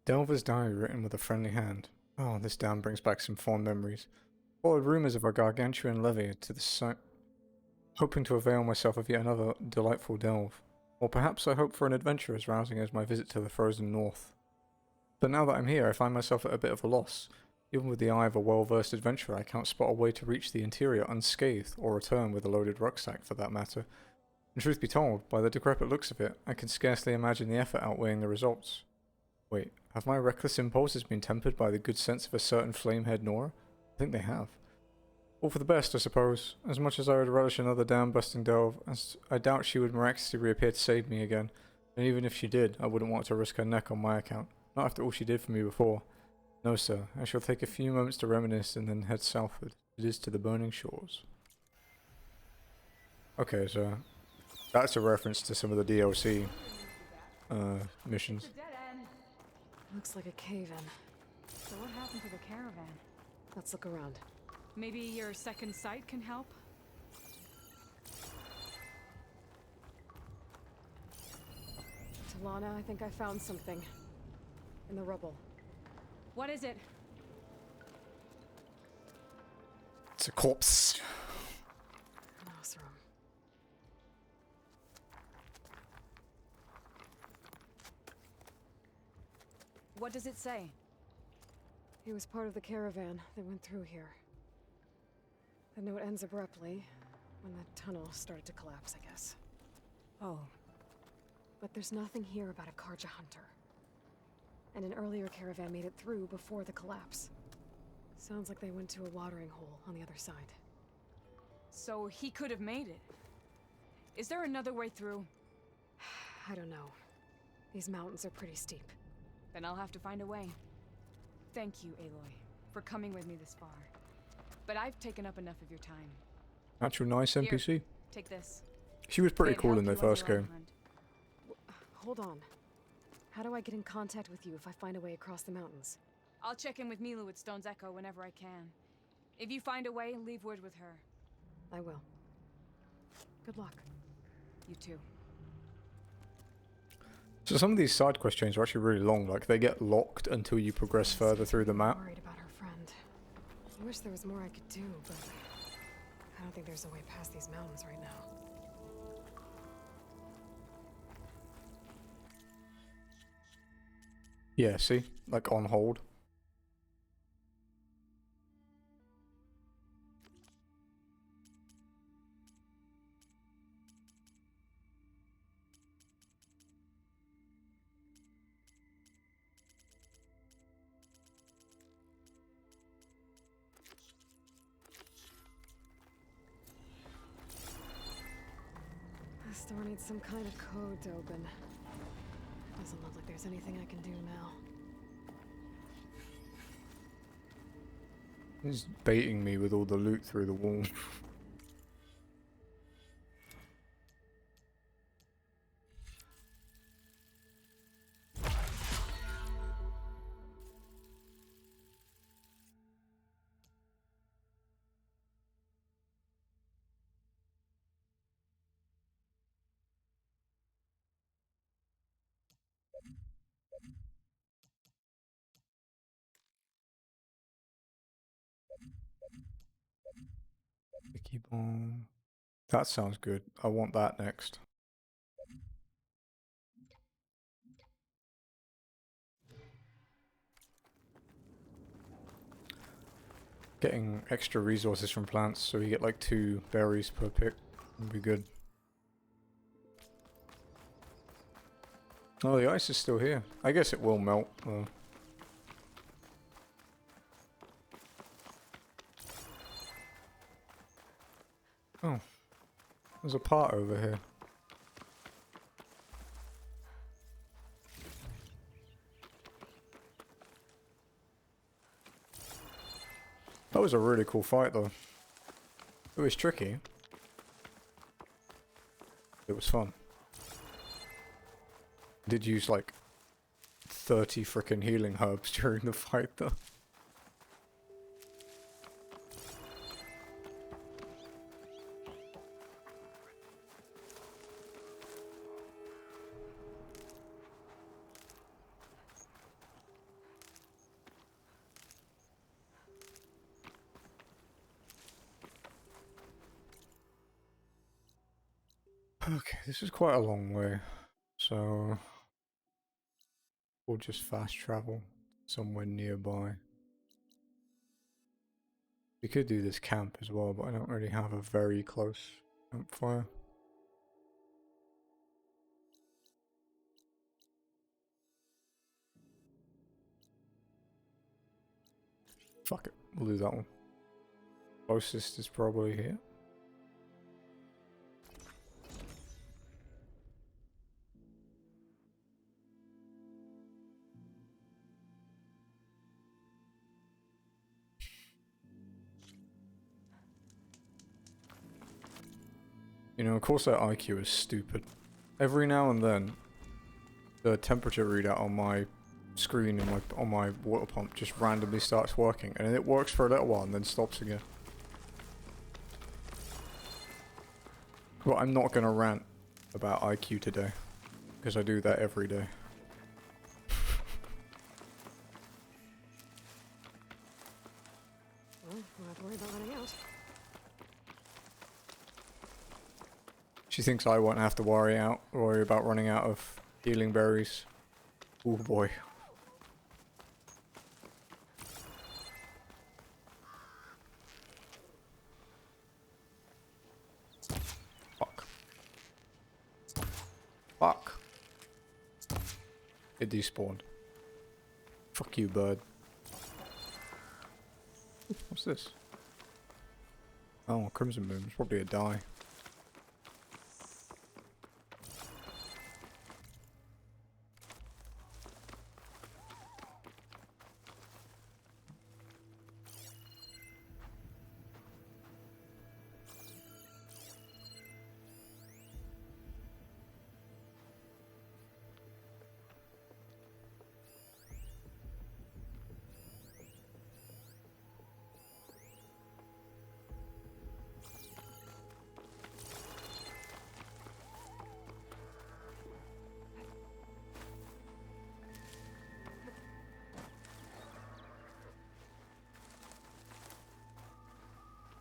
Delver's diary written with a friendly hand. Oh, this down brings back some fond memories. Followed rumours of our gargantuan levy to the site, hoping to avail myself of yet another delightful delve. Or perhaps I hope for an adventure as rousing as my visit to the frozen north. But now that I'm here, I find myself at a bit of a loss. Even with the eye of a well-versed adventurer, I can't spot a way to reach the interior unscathed, or return with a loaded rucksack for that matter. And truth be told, by the decrepit looks of it, I can scarcely imagine the effort outweighing the results. Wait, have my reckless impulses been tempered by the good sense of a certain flame-haired Nora? I think they have. All for the best, I suppose. As much as I would relish another dam-busting delve, as I doubt she would miraculously reappear to save me again. And even if she did, I wouldn't want to risk her neck on my account. Not after all she did for me before. No, sir. I shall take a few moments to reminisce and then head southward. It is to the burning shores. Okay, so that's a reference to some of the DLC missions. Looks like a cave-in. So what happened to the caravan? Let's look around. Maybe your second sight can help? Talana, I think I found something. In the rubble. What is it? It's a corpse. Nostrum. What does it say? He was part of the caravan that went through here. The note ends abruptly when the tunnel started to collapse, I guess. Oh. But there's nothing here about a Karja hunter. And an earlier caravan made it through before the collapse. Sounds like they went to a watering hole on the other side. So he could have made it. Is there another way through? I don't know. These mountains are pretty steep. Then I'll have to find a way. Thank you, Aloy, for coming with me this far. But I've taken up enough of your time. Actual nice NPC. Here, take this. She was pretty They'd cool help in the you on first your own game. hunt. Hold on. How do I get in contact with you if I find a way across the mountains? I'll check in with Mila at Stone's Echo whenever I can. If you find a way, leave word with her. I will. Good luck. You too. So some of these side quest chains are actually really long. Like they get locked until you progress further through the map. Worried about her I wish there was more I could do, but I don't think there's a way past these mountains right now. Yeah, see? Like on hold. This door needs some kind of code to open. Doesn't look like there's anything I can do now. He's baiting me with all the loot through the wall. Sticky bomb. That sounds good. I want that next. Getting extra resources from plants, so you get like 2 berries per pick would be good. Oh, the ice is still here. I guess it will melt, though. Oh. There's a part over here. That was a really cool fight, though. It was tricky. It was fun. Did use like 30 frickin' healing herbs during the fight, though. Okay, this is quite a long way, so we'll just fast travel somewhere nearby. We could do this camp as well, but I don't really have a very close campfire. Fuck it, we'll do that one. Closest is probably here. You know, of course that IQ is stupid. Every now and then, the temperature readout on my screen and on my water pump just randomly starts working, and it works for a little while and then stops again. Well, I'm not gonna rant about IQ today, because I do that every day. Well, we'll have to worry about running out. She thinks I won't have to worry about running out of healing berries. Oh boy. Fuck. Fuck. It despawned. Fuck you, bird. What's this? Oh, Crimson Moon. It's probably a die.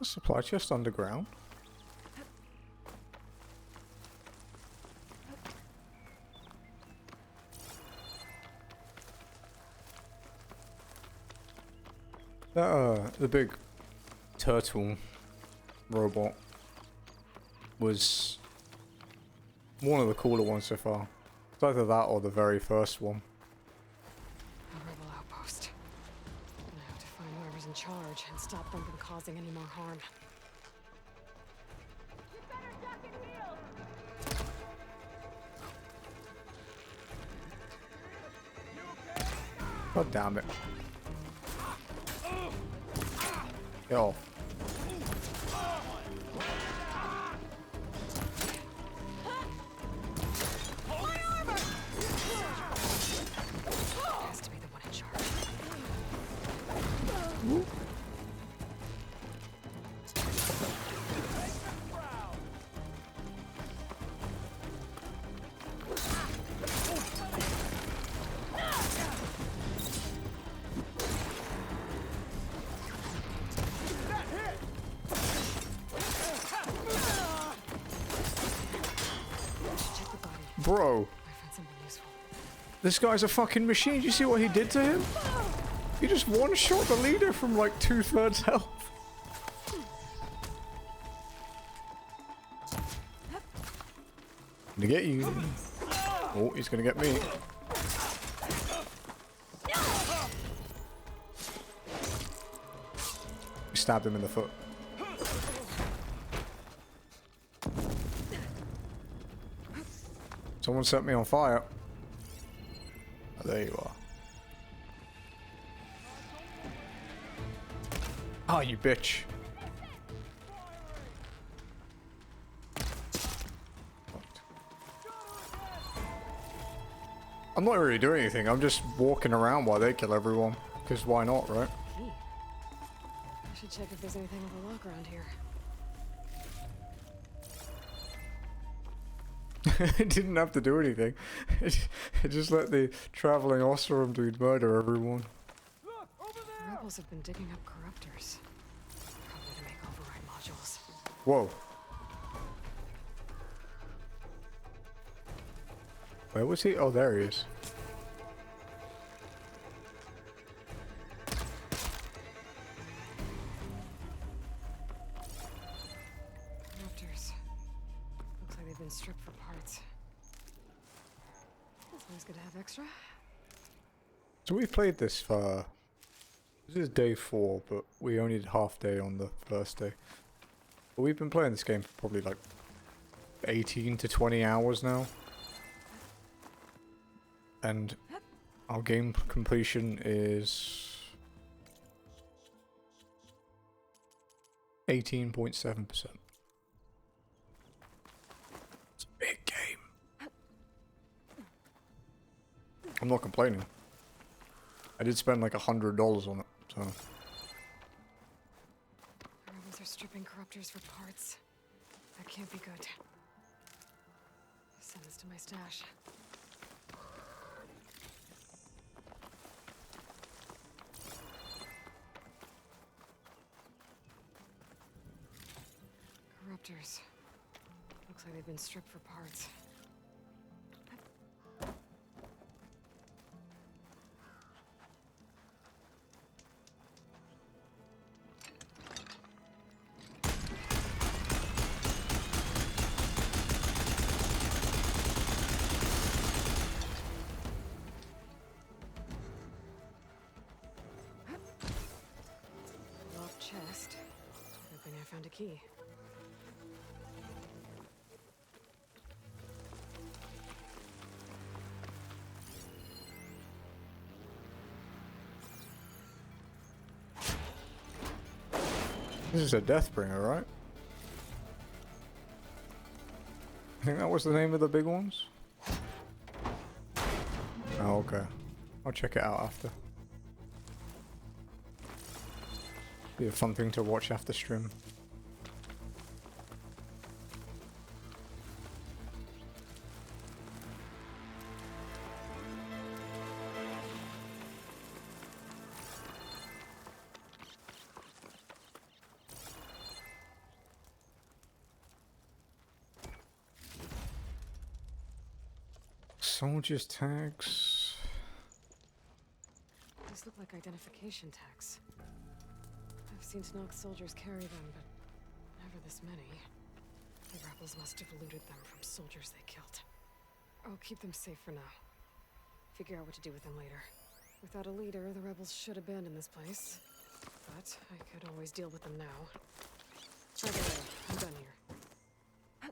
A supply chest underground? The big turtle robot was one of the cooler ones so far. It's either that or the very first one. A rebel outpost. I have to find whoever's in charge and stop them from causing any more harm. God damn it. Yo. Has to be the one in charge. Bro. This guy's a fucking machine. Do you see what he did to him? He just one-shot the leader from like 2/3 health. Gonna get you. Oh, he's gonna get me. Stabbed him in the foot. Someone set me on fire. Oh, there you are. Oh, you bitch. I'm not really doing anything. I'm just walking around while they kill everyone. Because why not, right? Key. I should check if there's anything with a lock around here. It didn't have to do anything. It just let the traveling Oseram dude murder everyone. The rebels have been digging up corruptors. Probably to make override modules. Whoa. Where was he? Oh, there he is. Corruptors. Looks like they've been stripped for parts. That's always good to have extra. So we've played this for... This is day 4, but we only did half day on the first day. But we've been playing this game for probably like 18 to 20 hours now. And our game completion is 18.7%. It's a big game. I'm not complaining. I did spend like $100 on it, so. The rebels are stripping corruptors for parts. That can't be good. Send this to my stash. Corruptors. Looks like they've been stripped for parts. Locked chest. Good thing I found a key. This is a Deathbringer, right? I think that was the name of the big ones. Oh, okay. I'll check it out after. Be a fun thing to watch after stream. Soldiers tags. These look like identification tags. I've seen Tenakth soldiers carry them, but never this many. The rebels must have looted them from soldiers they killed. I'll keep them safe for now. Figure out what to do with them later. Without a leader, the rebels should abandon this place. But I could always deal with them now. By the way, I'm done here. I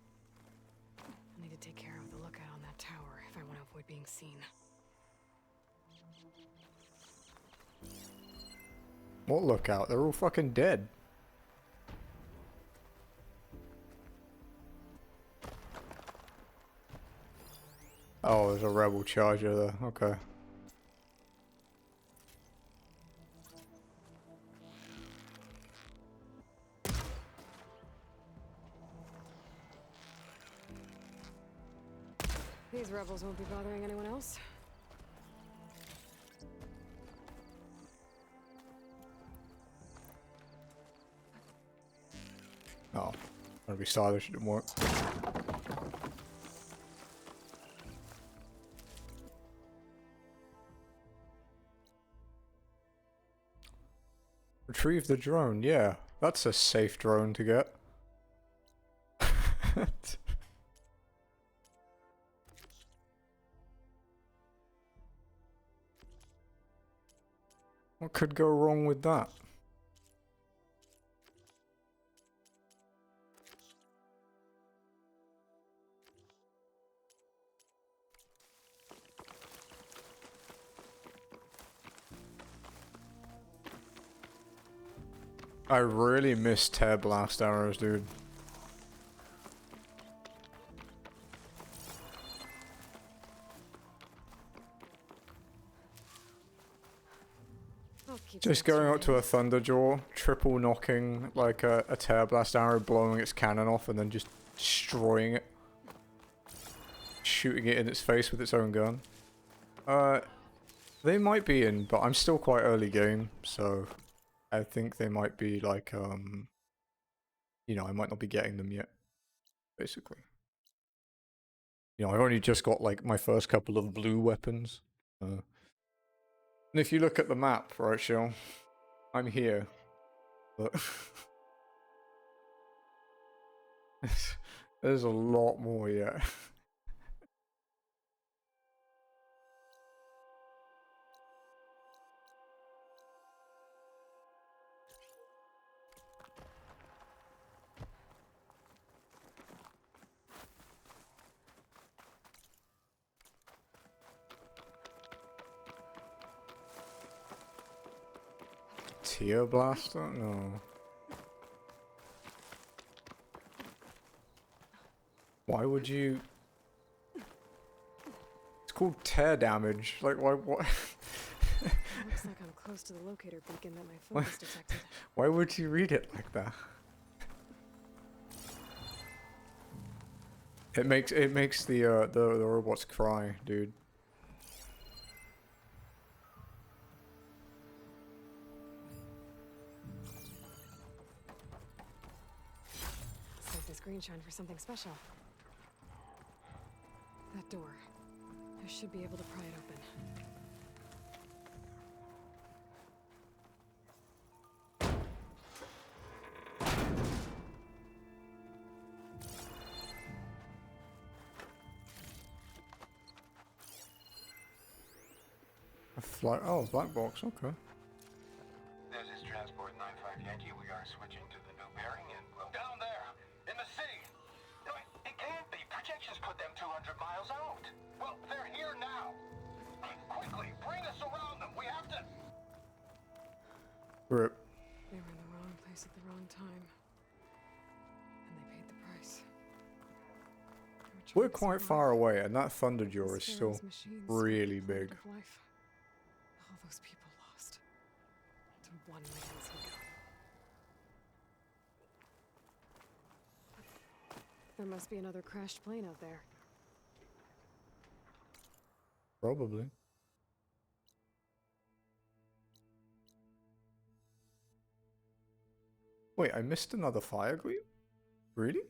need to take care of the lookout on that tower if I want to avoid being seen. What lookout? They're all fucking dead. Oh, there's a rebel charger there. Okay. These rebels won't be bothering anyone else. Oh, gotta be stylish, it didn't work. Retrieve the drone, yeah. That's a safe drone to get. What could go wrong with that? I really miss tear blast arrows, dude. Just going up to a Thunderjaw, triple knocking like a tear blast arrow, blowing its cannon off, and then just destroying it. Shooting it in its face with its own gun. They might be in, but I'm still quite early game, so I think they might be like, you know, I might not be getting them yet, basically. You know, I've only just got like my first couple of blue weapons. And if you look at the map, right, Shell, I'm here, but there's a lot more yet. Tear blaster? No. Why would you? It's called tear damage. Like, why? What? Looks like I'm close to the locator beacon that my focus detected. Why would you read it like that? It makes the robots cry, dude. Save this green shine for something special. That door. I should be able to pry it open. A flight. Oh, black box. Okay. This is Transport 95 Yankee. We are switching to the new bearing and well, down there in the city. No, it can't be. Projections put them 200 miles out. Well, they're here now. Quickly, bring us around them. We have to. Rip. They were in the wrong place at the wrong time. And they paid the price. We're quite far away, and that Thunderjaw is still really big. All those people lost. To one man's ego. There must be another crashed plane out there. Probably. Wait, I missed another fire gleam? Really?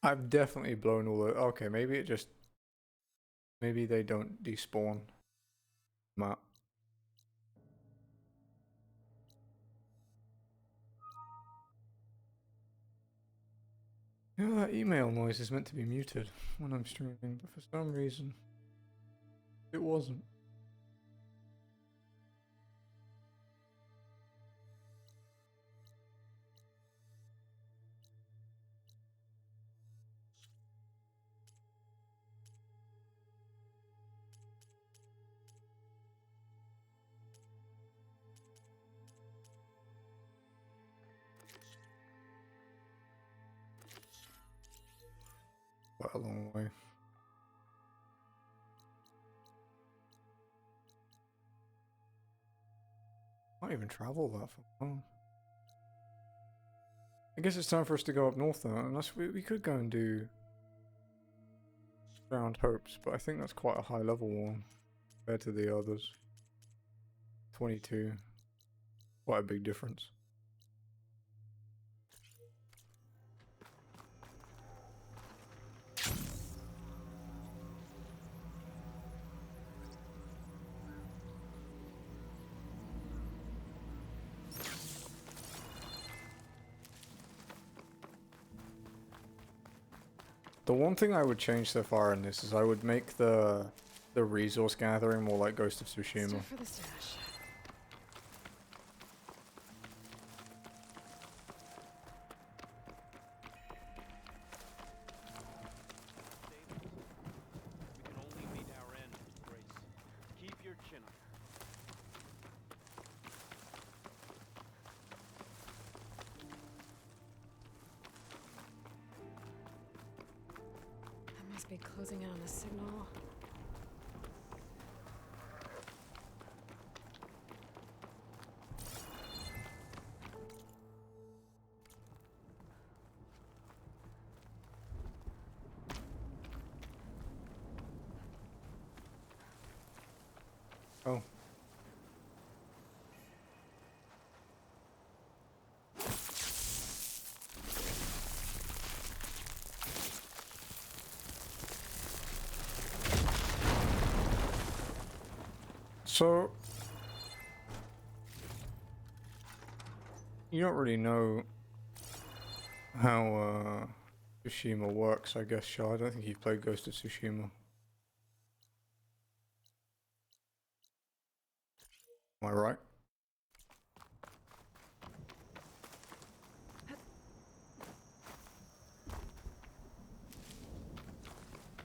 I've definitely blown all the... Okay, maybe it just... Maybe they don't despawn. Map. You know, that email noise is meant to be muted when I'm streaming, but for some reason, it wasn't. Quite a long way. Can't even travel that far. Oh. I guess it's time for us to go up north though, unless we could go and do Drowned Hopes, but I think that's quite a high level one compared to the others. 22. Quite a big difference. The one thing I would change so far in this is I would make the resource gathering more like Ghost of Tsushima. Stuff for the stash. We can only meet our end, Grace. Keep your chin up. That must be closing in on the signal. Oh. So, you don't really know how Tsushima works, I guess, Shah. I don't think you've played Ghost of Tsushima. Am I right?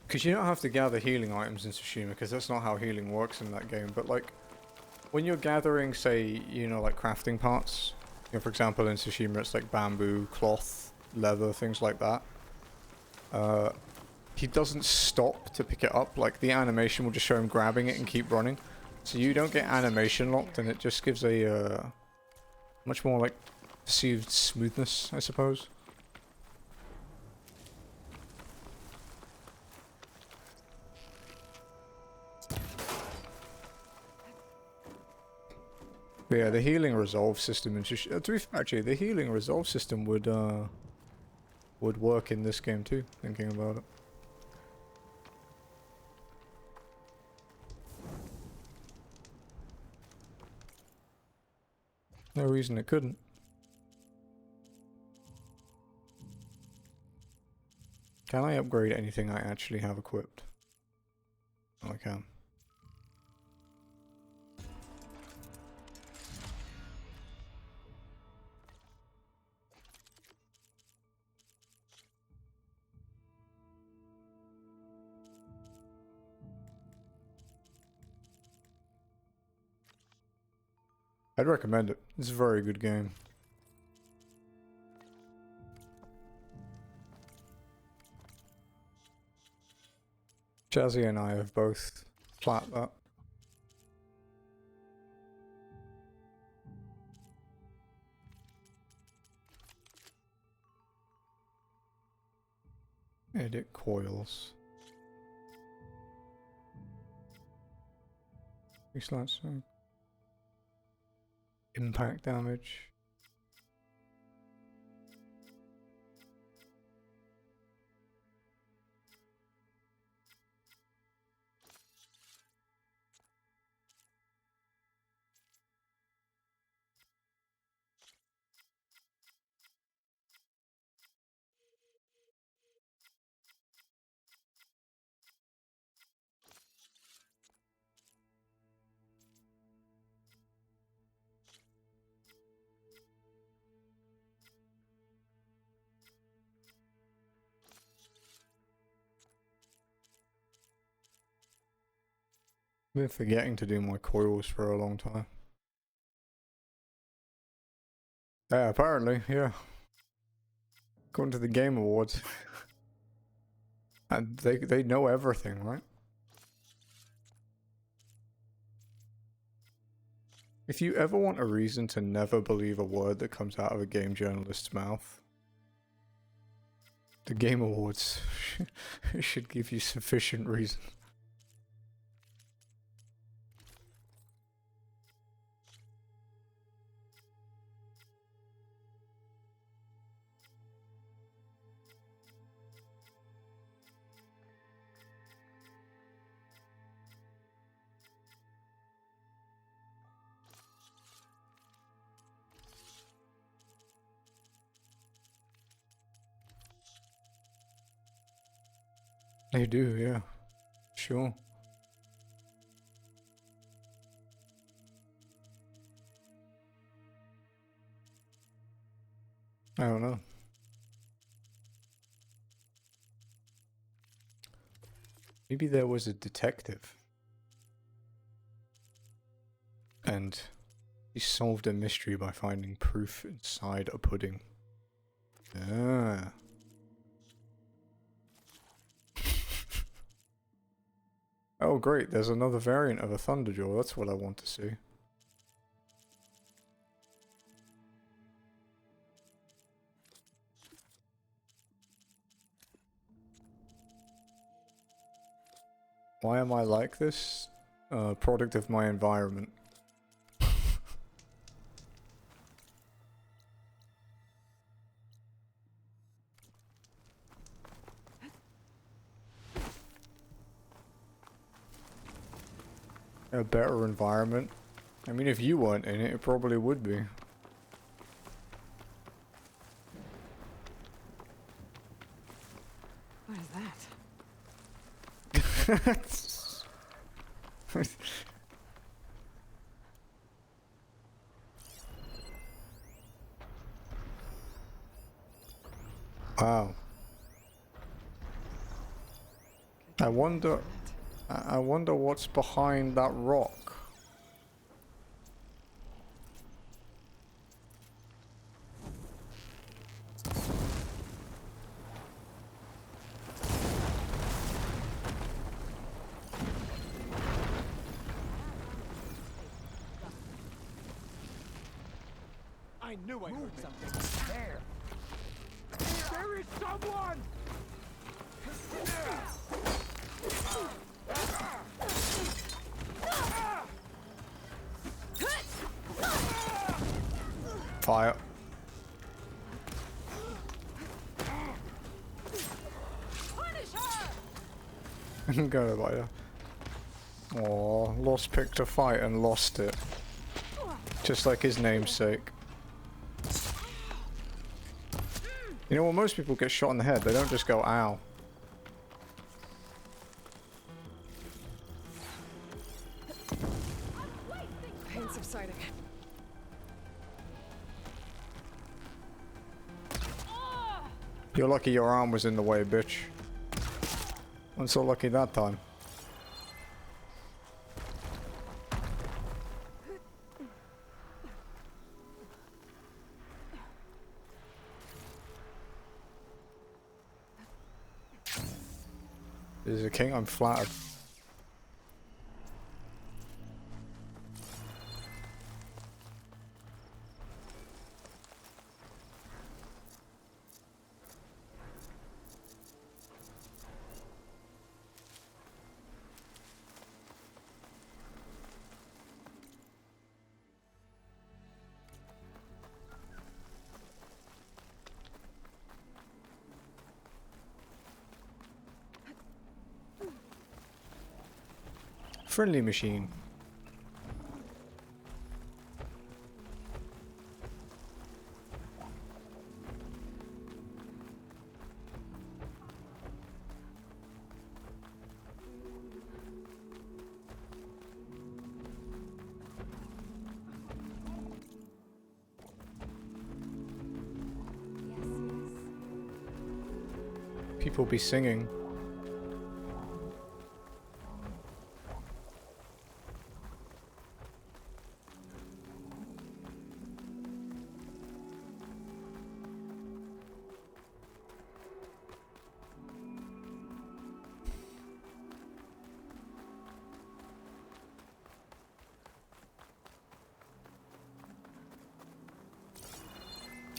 Because you don't have to gather healing items in Tsushima, because that's not how healing works in that game. But like, when you're gathering, say, you know, like crafting parts, you know, for example, in Tsushima, it's like bamboo, cloth, leather, things like that. He doesn't stop to pick it up. Like, the animation will just show him grabbing it and keep running. So you don't get animation locked, and it just gives a much more like perceived smoothness, I suppose. But yeah, the healing resolve system in Tsushima, to be fair, actually, the healing resolve system would work in this game too, thinking about it. No reason it couldn't. Can I upgrade anything I actually have equipped? Oh, I can. I'd recommend it. It's a very good game. Jazzy and I have both plat that. Edit coils. Reslice. Impact damage. Been forgetting to do my coils for a long time. Yeah, apparently, yeah. According to the Game Awards. And they know everything, right? If you ever want a reason to never believe a word that comes out of a game journalist's mouth, the Game Awards should give you sufficient reason. They do, yeah. Sure. I don't know. Maybe there was a detective. And he solved a mystery by finding proof inside a pudding. Ah. Oh great, there's another variant of a Thunderjaw, that's what I want to see. Why am I like this? Product of my environment. A better environment. I mean, if you weren't in it, it probably would be. What is that? Wow. I wonder what's behind that rock. I knew I heard something. There. There is someone! Fire. Go by ya. Aw, lost picked a fight and lost it. Just like his namesake. You know, when most people get shot in the head, they don't just go ow. Pain subsiding. You're lucky your arm was in the way, bitch. Wasn't so lucky that time. This is a king, I'm flattered. Friendly machine. People be singing.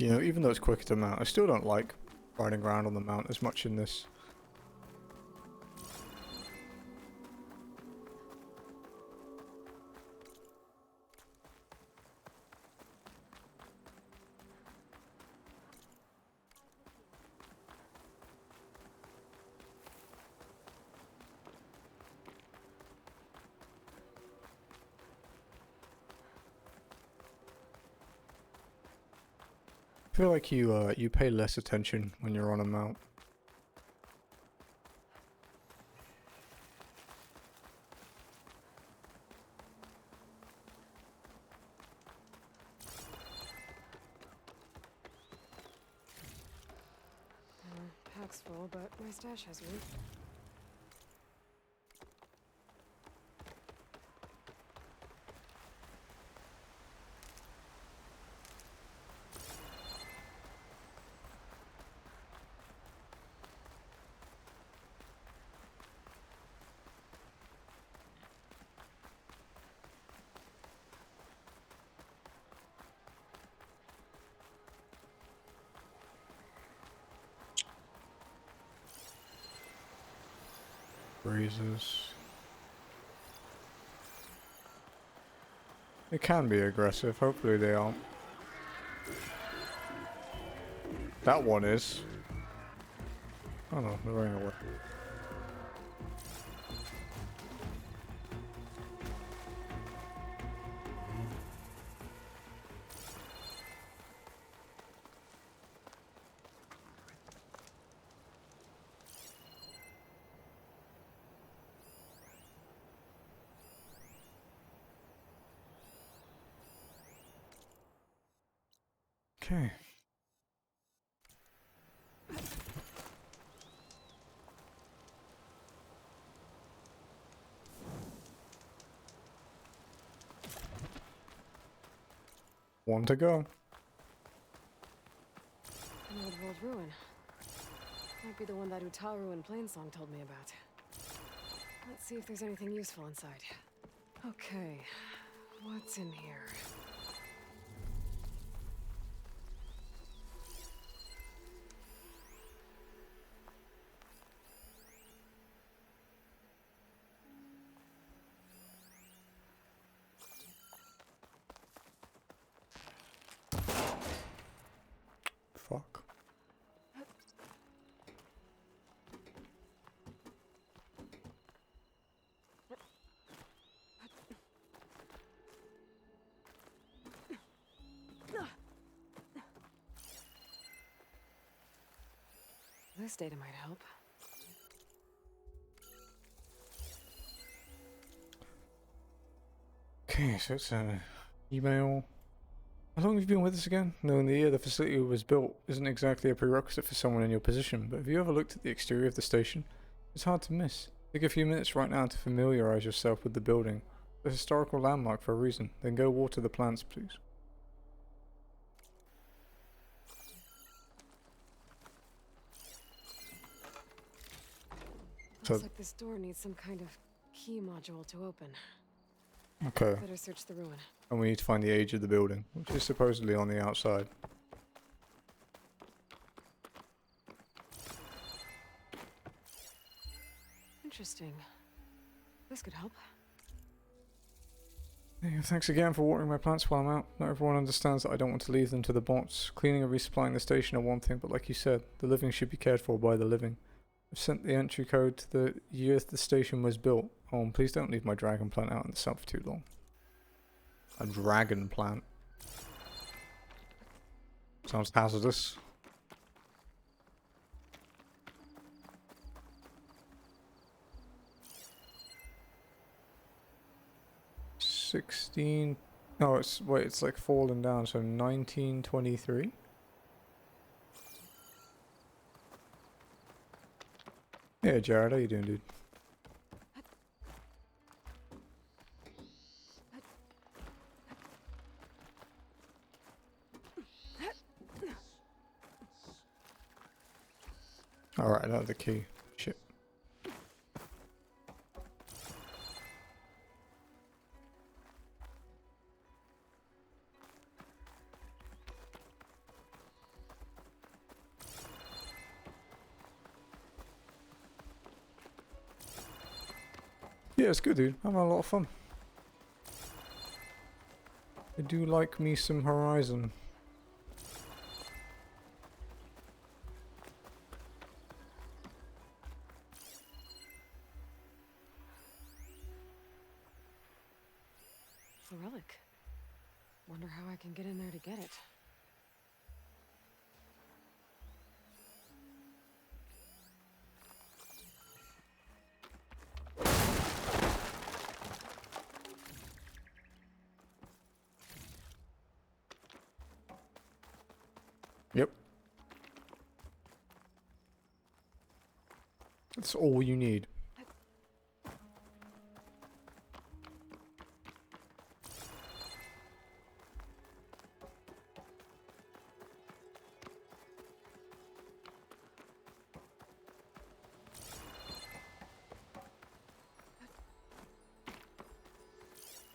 You know, even though it's quicker to mount, I still don't like riding around on the mount as much in this. I feel like you pay less attention when you're on a mount. Pack's full, but my stash has room. Breezes. They can be aggressive, hopefully they aren't. That one is. Oh no, they're running away. Okay. One to go. An old world ruin. Might be the one that Utaru in Plainsong told me about. Let's see if there's anything useful inside. Okay, what's in here? Fuck. This data might help. Okay, so it's an email. How long have you been with us again? Knowing the year the facility was built isn't exactly a prerequisite for someone in your position, but have you ever looked at the exterior of the station? It's hard to miss. Take a few minutes right now to familiarize yourself with the building. It's a historical landmark for a reason. Then go water the plants, please. Looks like this door needs some kind of key module to open. Okay. Better search the ruin. And we need to find the age of the building, which is supposedly on the outside. Interesting. This could help. Yeah, thanks again for watering my plants while I'm out. Not everyone understands that I don't want to leave them to the bots. Cleaning and resupplying the station are one thing, but like you said, the living should be cared for by the living. I've sent the entry code to the year the station was built. Oh, and please don't leave my dragon plant out in the sun for too long. A dragon plant. Sounds hazardous. Oh, it's like fallen down, so 1923? Yeah, Jared, how you doing, dude? Alright, I have the key. Shit. Yeah, it's good, dude. I'm having a lot of fun. I do like me some Horizon. A relic. Wonder how I can get in there to get it. Yep. That's all you need.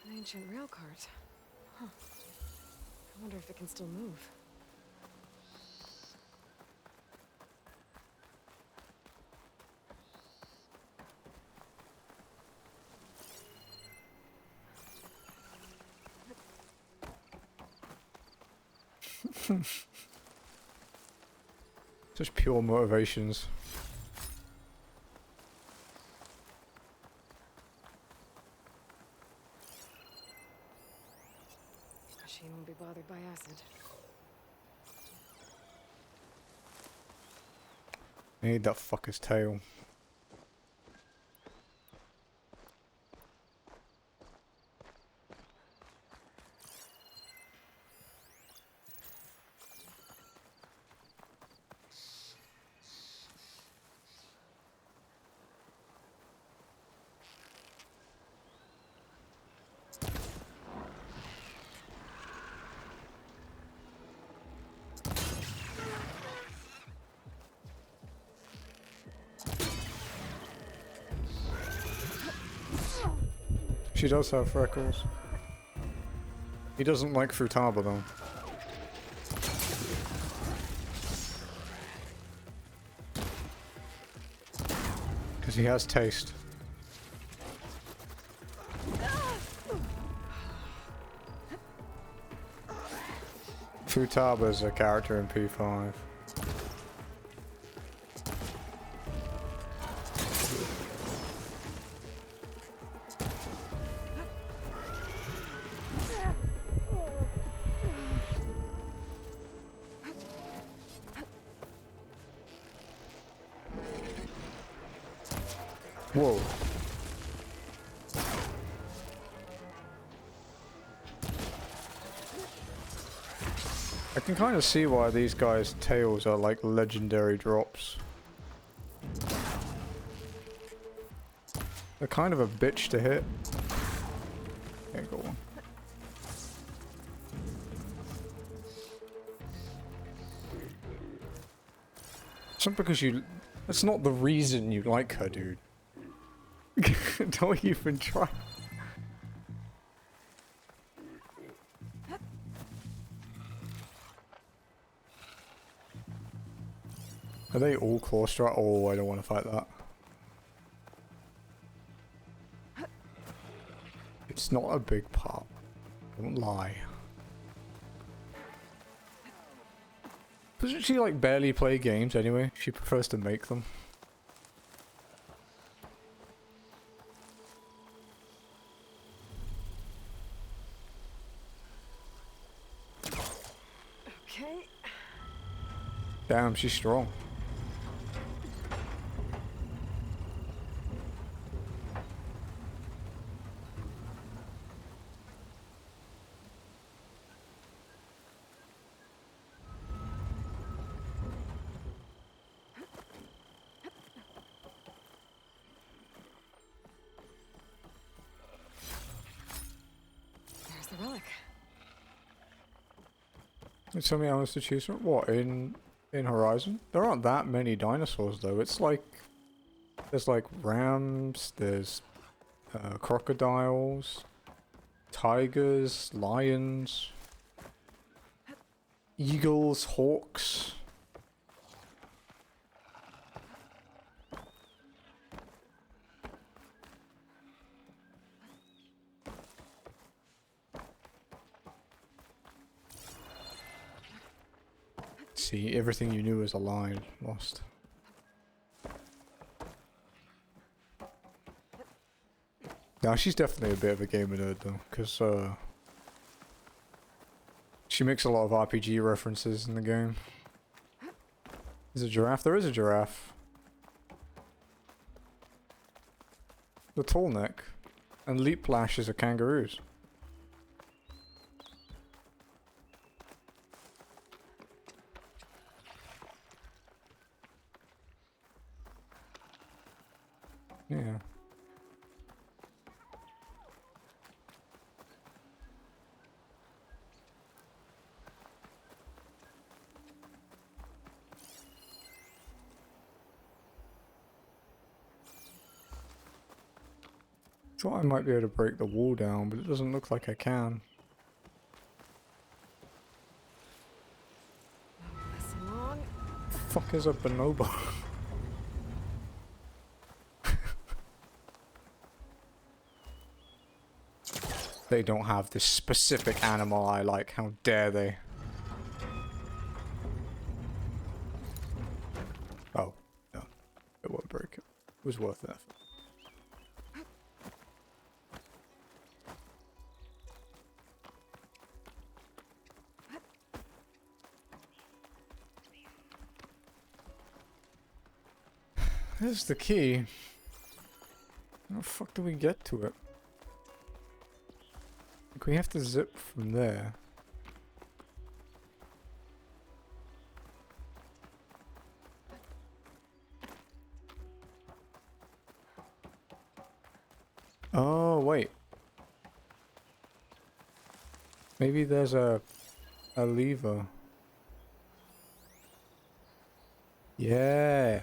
An ancient rail cart. Huh. I wonder if it can still move. Just pure motivations. Machine won't be bothered by acid. I need that fucker's tail. She does have freckles. He doesn't like Futaba though. Because he has taste. Futaba's a character in P5. Whoa. I can kind of see why these guys' tails are like legendary drops. They're kind of a bitch to hit. Okay, go on. It's not because you... That's not the reason you like her, dude. Don't even try. Are they all claw strike? Oh, I don't want to fight that. It's not a big part. Don't lie. Doesn't she like barely play games anyway? She prefers to make them. Okay. Damn, she's strong. There's the relic. There's so many animals to choose from. What, in Horizon? There aren't that many dinosaurs though. It's like there's like rams, there's crocodiles, tigers, lions, eagles, hawks. See, everything you knew was a lie. Lost. Now she's definitely a bit of a gamer nerd though, because she makes a lot of RPG references in the game. Is a giraffe? There is a giraffe. The tall neck and leap lashes are kangaroos. Yeah. Thought I might be able to break the wall down, but it doesn't look like I can. This long. The fuck is a bonobo? They don't have this specific animal I like. How dare they? Oh, no. It won't break it. It was worth it. There's the key. How the fuck do we get to it? Like we have to zip from there. Oh, wait. Maybe there's a lever. Yeah.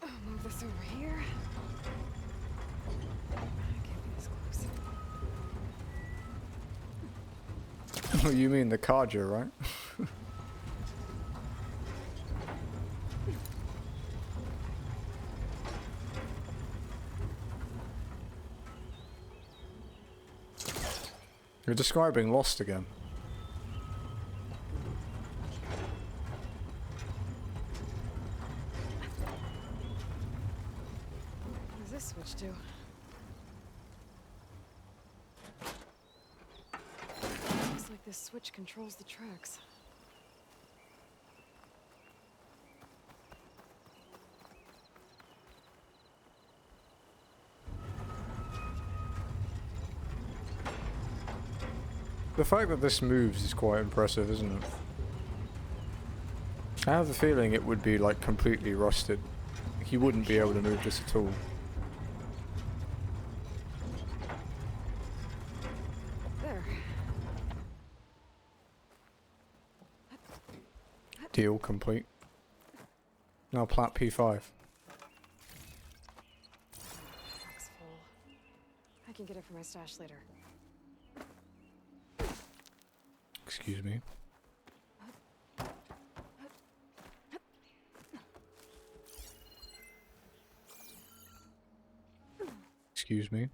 I'll move this over here. Can't be this close. Oh, you mean the Kaja, right? You're describing Lost again. What does this switch do? Looks like this switch controls the tracks. The fact that this moves is quite impressive, isn't it? I have the feeling it would be like completely rusted. He wouldn't be able to move this at all. There. Deal complete. Now plat P5. Truck's full. I can get it for my stash later. Excuse me. Excuse me.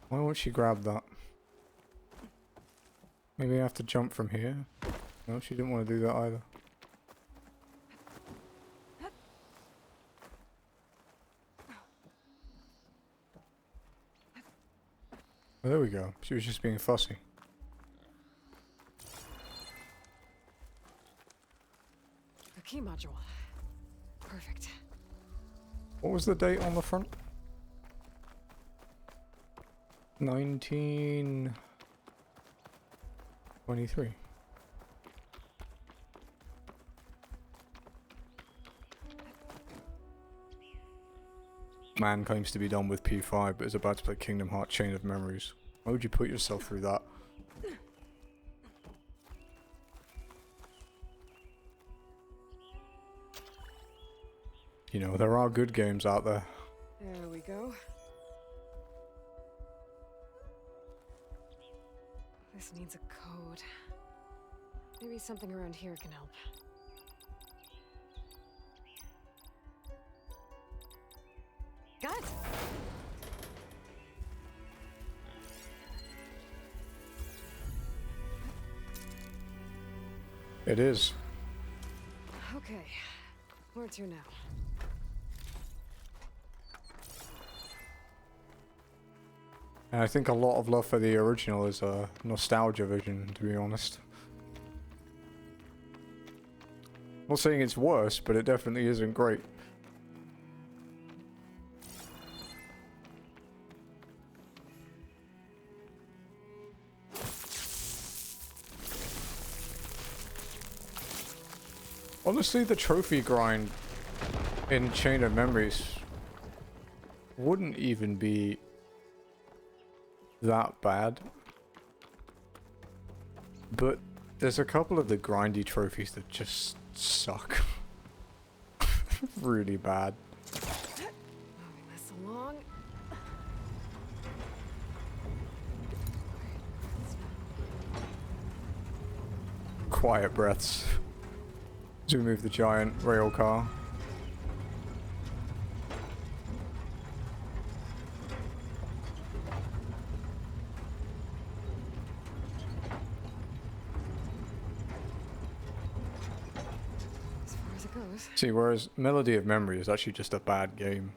Why won't she grab that? Maybe I have to jump from here? No, she didn't want to do that either. Oh, there we go. She was just being fussy. The key module. Perfect. What was the date on the front? 1923. Man claims to be done with P5 but is about to play Kingdom Hearts Chain of Memories. Why would you put yourself through that? you know, there are good games out there. There we go. This needs a code. Maybe something around here can help. Got it! It is. Okay, where to now? And I think a lot of love for the original is a nostalgia vision, to be honest. I'm not saying it's worse, but it definitely isn't great. Honestly, the trophy grind in Chain of Memories wouldn't even be that bad. But there's a couple of the grindy trophies that just suck. Really bad. Moving this along. Quiet breaths. To move the giant rail car. As far as it goes. See, whereas Melody of Memory is actually just a bad game.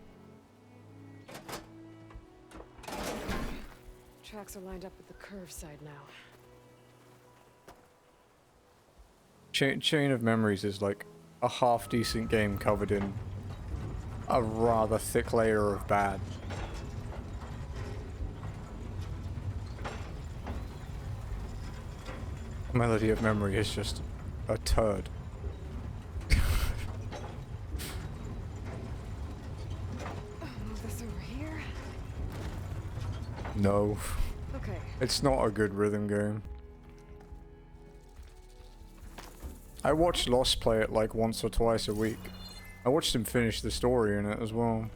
Tracks are lined up with the curve side now. Chain of Memories is like a half-decent game covered in a rather thick layer of bad. Melody of Memory is just a turd. Move this over here. No. Okay. It's not a good rhythm game. I watched Lost play it like once or twice a week. I watched him finish the story in it as well.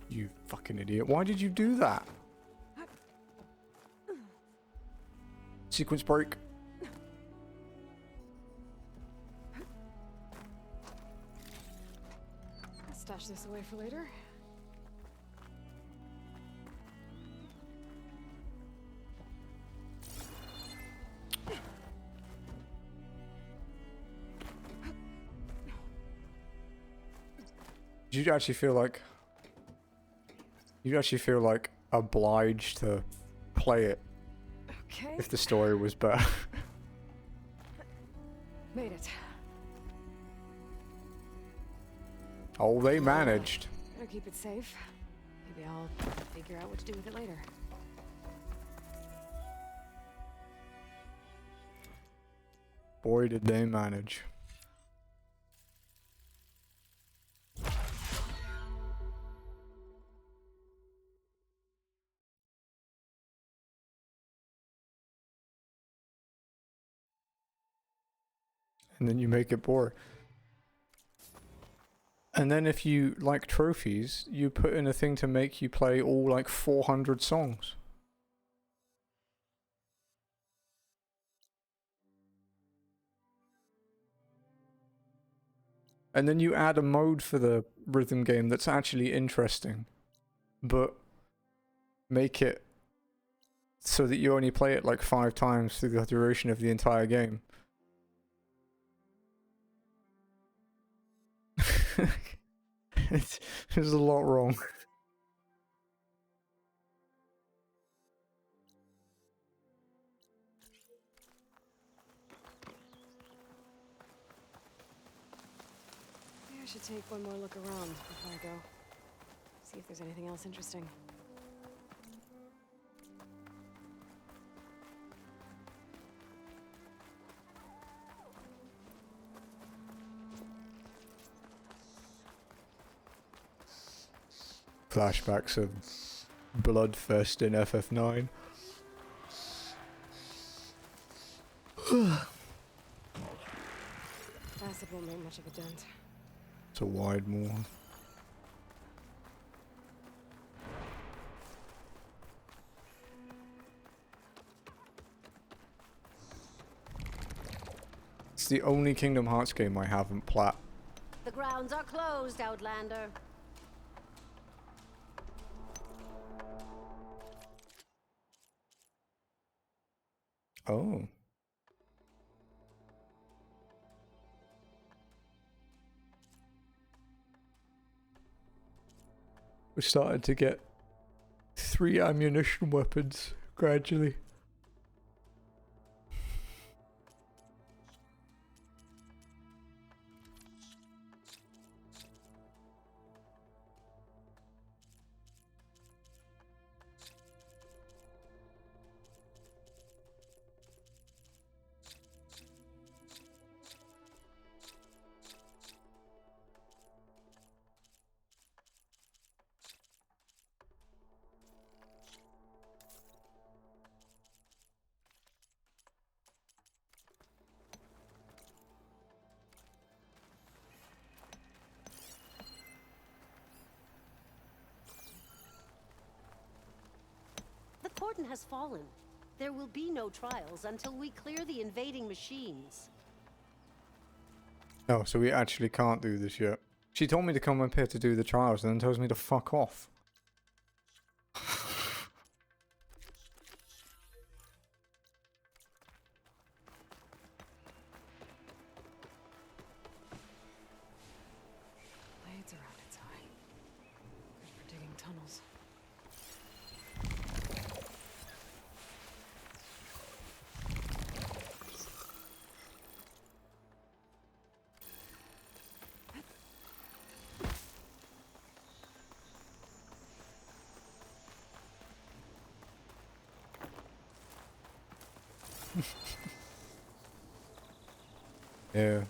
You fucking idiot. Why did you do that? Sequence break. Stash this away for later. You'd actually feel like obliged to play it Okay. if the story was better. Made it. Oh, they managed. Better keep it safe. Maybe I'll figure out what to do with it later. Boy, did they manage. And then you make it boring. And then if you like trophies, you put in a thing to make you play all like 400 songs. And then you add a mode for the rhythm game that's actually interesting, but make it so that you only play it like 5 times through the duration of the entire game. There's a lot wrong. Maybe I should take one more look around before I go. See if there's anything else interesting. Flashbacks of Bloodfest in FF9. Acid won't make much of a dent. It's a wide moor. It's the only Kingdom Hearts game I haven't plat. The grounds are closed, Outlander. Oh. We started to get 3 ammunition weapons gradually. The cordon has fallen. There will be no trials until we clear the invading machines. Oh, so we actually can't do this yet. She told me to come up here to do the trials and then tells me to fuck off. Blades around its eye. Good for digging tunnels. Yeah.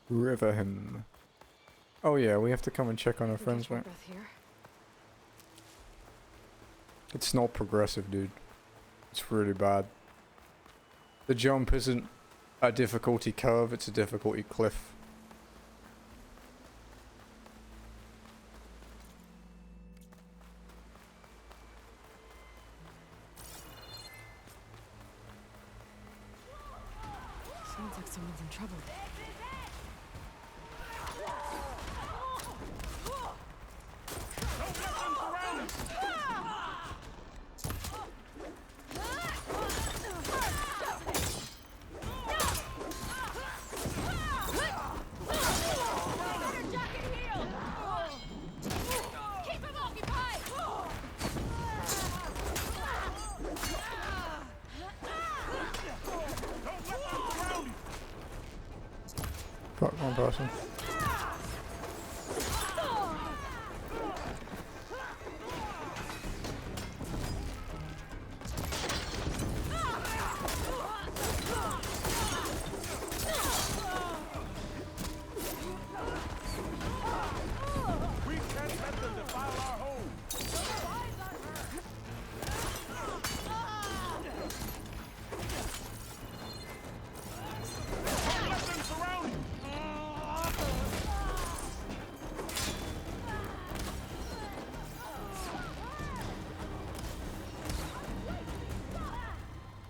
River him. Oh yeah, we have to come and check on our friends, right? It's not progressive, dude. It's really bad. The jump isn't a difficulty curve, it's a difficulty cliff. Sounds like someone's in trouble. Fuck one person.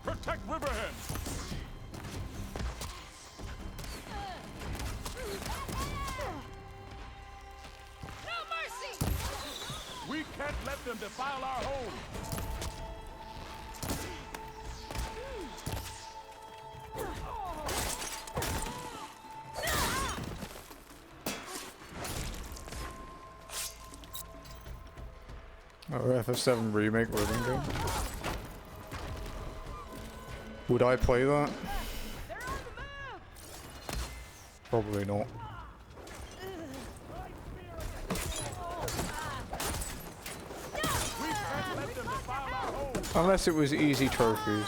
Protect Riverhead! No mercy! We can't let them defile our home! Oh, FF7 remake rhythm game. Would I play that? Probably not. Unless it was easy trophies.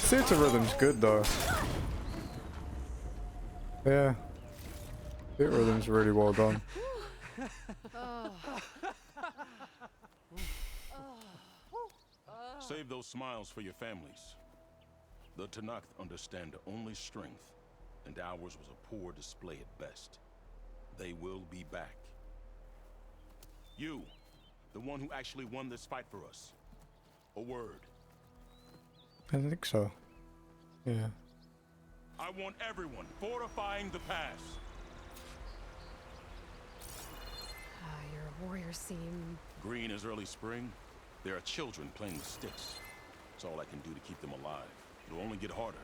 Theatre rhythm's good though. Yeah. Theatre rhythm's really well done. Save those smiles for your families. The Tenakth understand only strength, and ours was a poor display at best. They will be back. You, the one who actually won this fight for us. A word. I think so. Yeah. I want everyone fortifying the pass. Your warriors seem... Green is early spring. There are children playing with sticks. It's all I can do to keep them alive. It'll only get harder.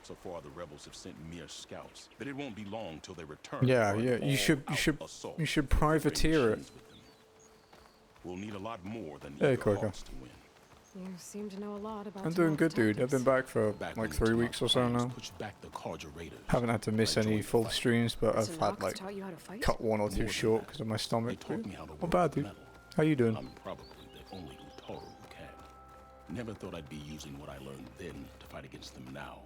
So far, the rebels have sent mere scouts, but it won't be long till they return. Yeah, yeah. You should privateer it. We'll need a lot more than Hey, eager Quaker. hearts to win. You seem to know a lot about... I'm doing good, dude. I've tactics. been back for Back like when 3 the weeks or so Tenakth now. pushed back the Carja Raiders. Haven't had to miss I any joined the full fight. streams, but I've had Tenakth like taught you how to fight? cut one or two More than short that. because of my They stomach. taught me how to Not work bad, with dude. metal. How you doing? I'm probably the only Utaru who can. Never thought I'd be using what I learned then to fight against them now.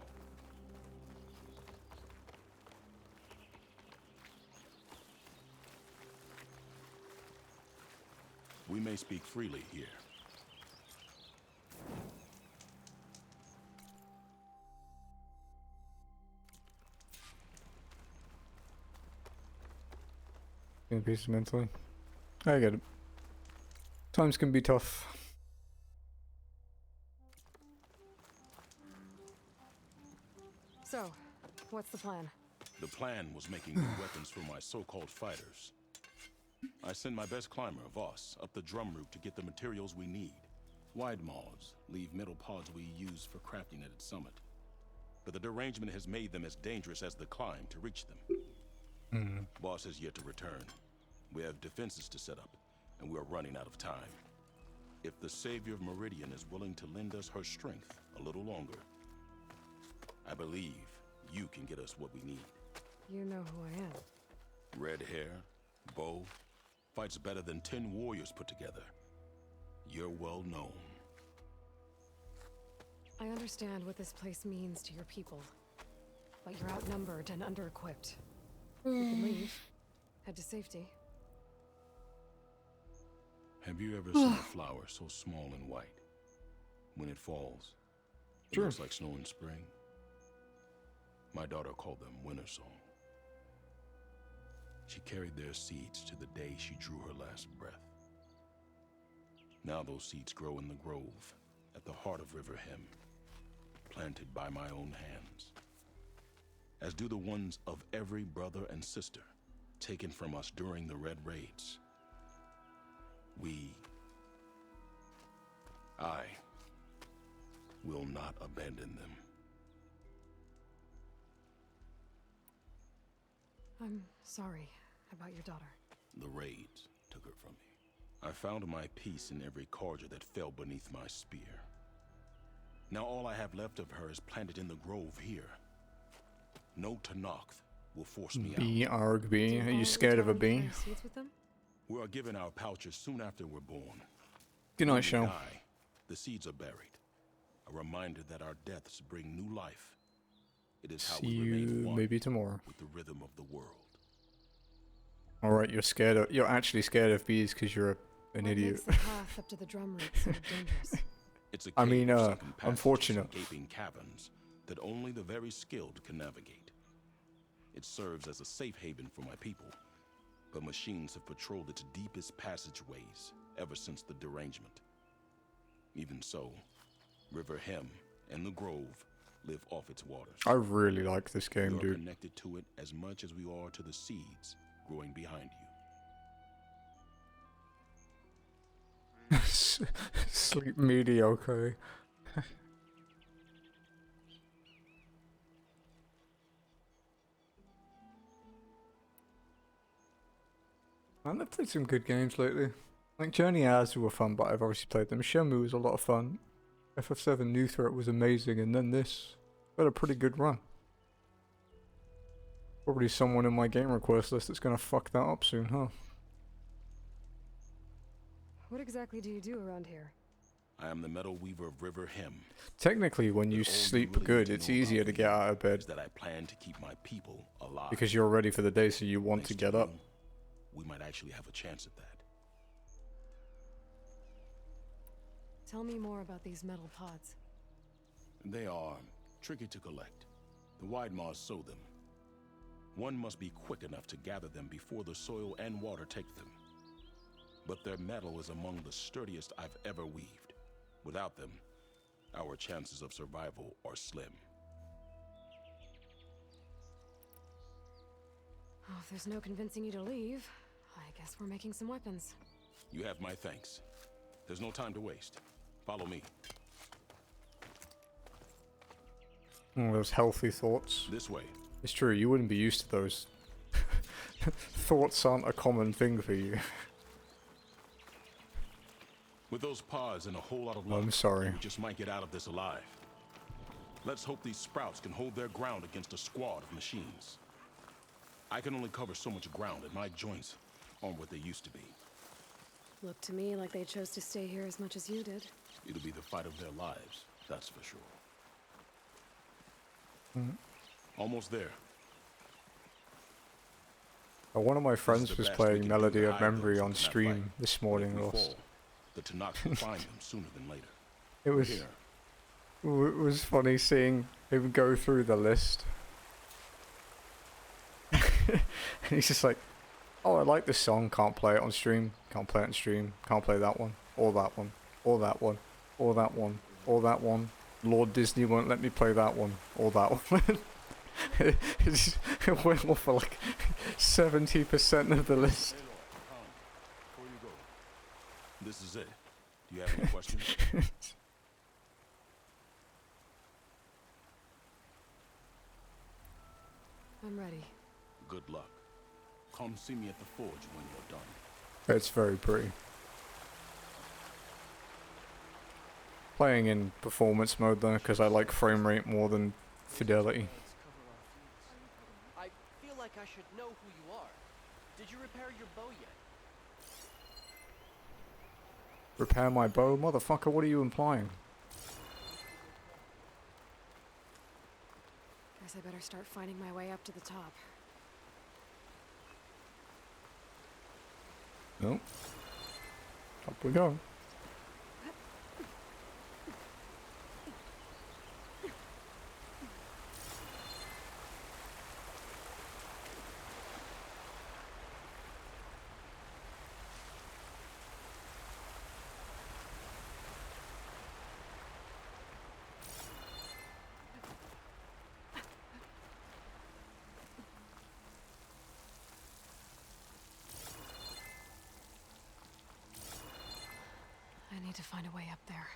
We may speak freely here. In peace mentally. I get it. Times can be tough. So, what's the plan? The plan was making new weapons for my so-called fighters. I send my best climber, Voss, up the drum route to get the materials we need. Wide maws leave metal pods we use for crafting at its summit. But the derangement has made them as dangerous as the climb to reach them. Voss has yet to return. We have defenses to set up, and we are running out of time. If the Savior of Meridian is willing to lend us her strength a little longer, I believe you can get us what we need. You know who I am. Red hair, bow, fights better than 10 warriors put together. You're well known. I understand what this place means to your people, but you're outnumbered and under-equipped. You can leave. Head to safety. Have you ever seen a flower so small and white? When it falls, it Sure. looks like snow in spring. My daughter called them winter song. She carried their seeds to the day she drew her last breath. Now those seeds grow in the grove at the heart of River Hem, planted by my own hands, as do the ones of every brother and sister taken from us during the Red Raids. I will not abandon them. I'm sorry about your daughter. The raids took her from me. I found my peace in every Carja that fell beneath my spear. Now all I have left of her is planted in the grove here. No Tenakth will force me out. BRB. Are you scared of a bee? Seeds with them? We are given our pouches soon after we're born. Good When night, we Shell. die, the seeds are buried. A reminder that our deaths bring new life. It is how See we remain you one maybe tomorrow. with the rhythm of the world. Alright, you're scared of. You're actually scared of bees because you're an What idiot. makes the path up to the drum route so dangerous? It's a I cave mean, of sunken passages unfortunate. and gaping caverns that only the very skilled can navigate. It serves as a safe haven for my people, but machines have patrolled its deepest passageways ever since the derangement. Even so, River Hem and the Grove live off its waters. I really like this game, We are dude. connected to it as much as we are to the seeds growing behind you. Sleep mediocre. Man, I've played some good games lately. Like Journey Hours were fun, but I've obviously played them. Shenmue was a lot of fun. FF7 New Threat was amazing, and then this had a pretty good run. Probably someone in my game request list that's gonna fuck that up soon, huh? What exactly do you do around here? I am the Metal Weaver of River Hem. Technically, when you sleep good, it's easier to get out of bed. That I plan to keep my people alive. Because you're ready for the day, so you want to get up. We might actually have a chance at that. Tell me more about these metal pods. They are tricky to collect. The Widemaws sow them. One must be quick enough to gather them before the soil and water take them. But their metal is among the sturdiest I've ever weaved. Without them, our chances of survival are slim. Oh, if there's no convincing you to leave, I guess we're making some weapons. You have my thanks. There's no time to waste. Follow me. Oh, those healthy thoughts. This way. It's true, you wouldn't be used to those. Thoughts aren't a common thing for you. With those pods and a whole lot of luck, I'm sorry. we just might get out of this alive. Let's hope these sprouts can hold their ground against a squad of machines. I can only cover so much ground, and my joints aren't what they used to be. Looked to me like they chose to stay here as much as you did. It'll be the fight of their lives, that's for sure. Almost there. One of my friends was playing Melody of Memory on stream this morning. The Tanakh will find them sooner than later. It was funny seeing him go through the list. And he's just like, oh, I like this song, can't play it on stream, can't play it on stream, can't play that one, or that one, or that one, or that one, or that one. Lord Disney won't let me play that one, or that one. It went off for like 70% of the list. Before you go, this is it. Do you have any questions? I'm ready. Good luck. Come see me at the forge when you're done. It's very pretty. Playing in performance mode though, because I like frame rate more than fidelity. I feel like I should know who you are. Did you repair your bow yet? Repair my bow? Motherfucker, what are you implying? Guess I better start finding my way up to the top. Nope. Up we go. I need to find a way up there.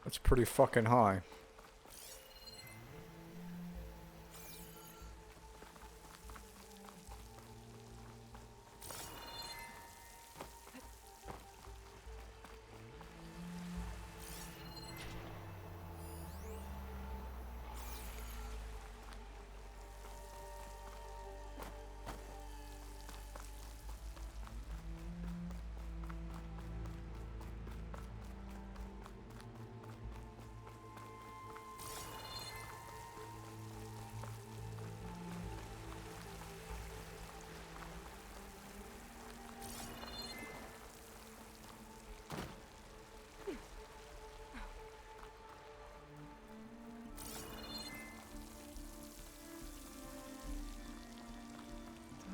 That's pretty fucking high.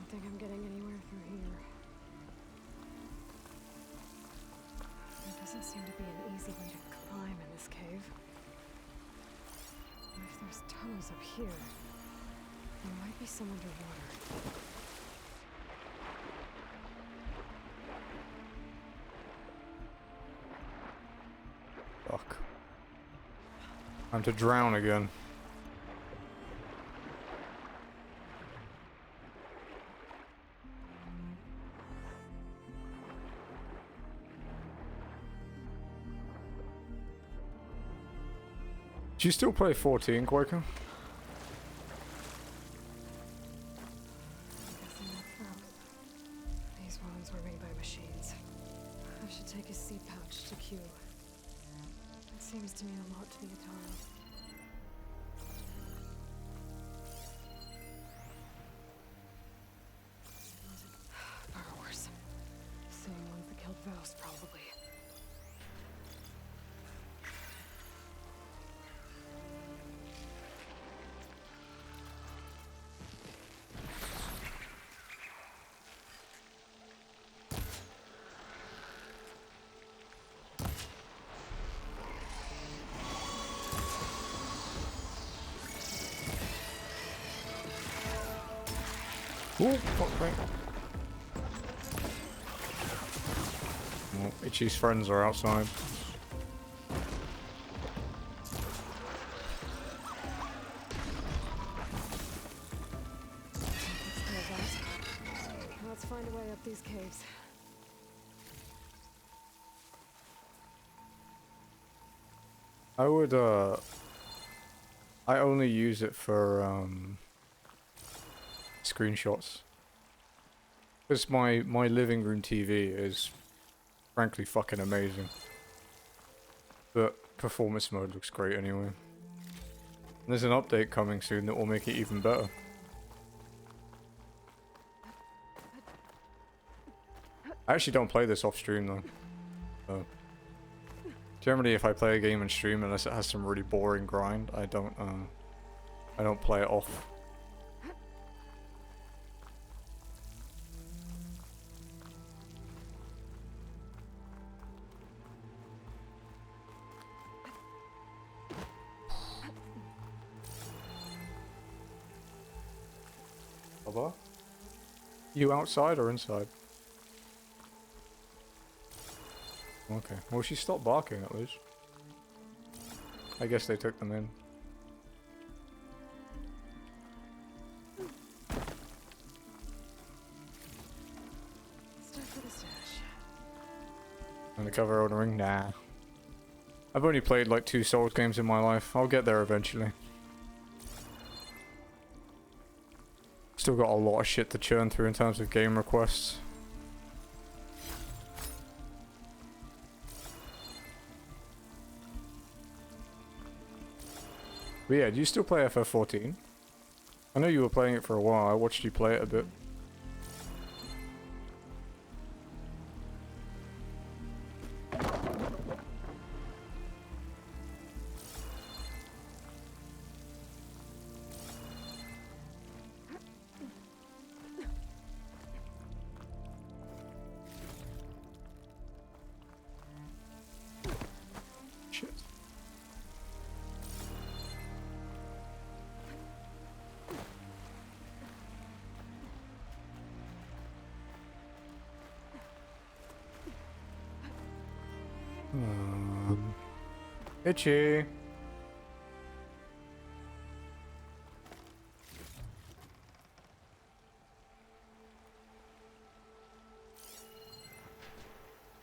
Don't think I'm getting anywhere through here. There doesn't seem to be an easy way to climb in this cave. And if there's tunnels up here, there might be some underwater. Fuck. Time to drown again. Do you still play 14, Quaker? Guessing that's so. These wounds were made by machines. I should take his seed pouch to Q. It seems to mean a lot to the Atara. Burrowers. Same ones that killed Vos, probably. Ooh, fuck me. Well, Itchy's friends are outside. Let's find a way up these caves. I would, I only use it for, screenshots. Because my living room TV is frankly fucking amazing. But performance mode looks great anyway. And there's an update coming soon that will make it even better. I actually don't play this off stream though. So generally if I play a game on stream, unless it has some really boring grind, I don't play it off. Baba? You outside or inside? Okay. Well, she stopped barking at least. I guess they took them in. Start for the stash. Undercover Elden Ring? Nah. I've only played like 2 Souls games in my life. I'll get there eventually. Still got a lot of shit to churn through in terms of game requests. But yeah, do you still play FF14? I know you were playing it for a while. I watched you play it a bit. Shit. Itchy.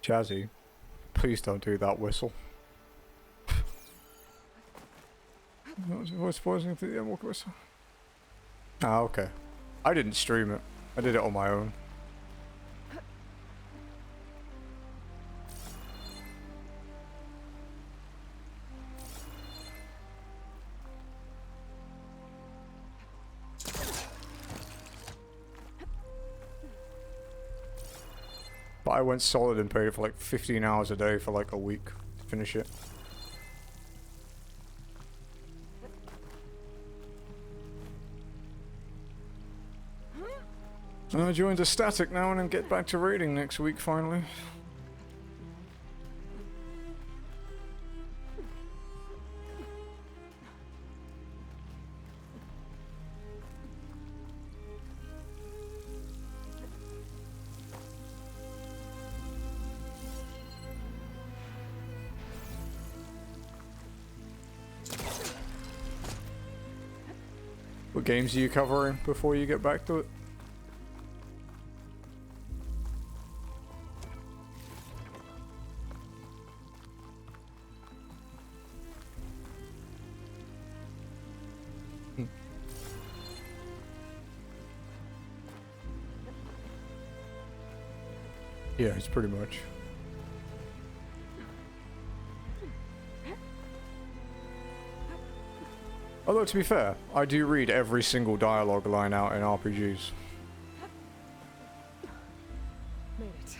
Jazzy, please don't do that whistle. What's poisoning to the walk whistle? Ah, okay. I didn't stream it. I did it on my own. But I went solid and played it for like 15 hours a day for like a week to finish it. I joined a static now and then get back to raiding next week finally. What games are you covering before you get back to it? Yeah, it's pretty much. Although, to be fair, I do read every single dialogue line out in RPGs. Made it.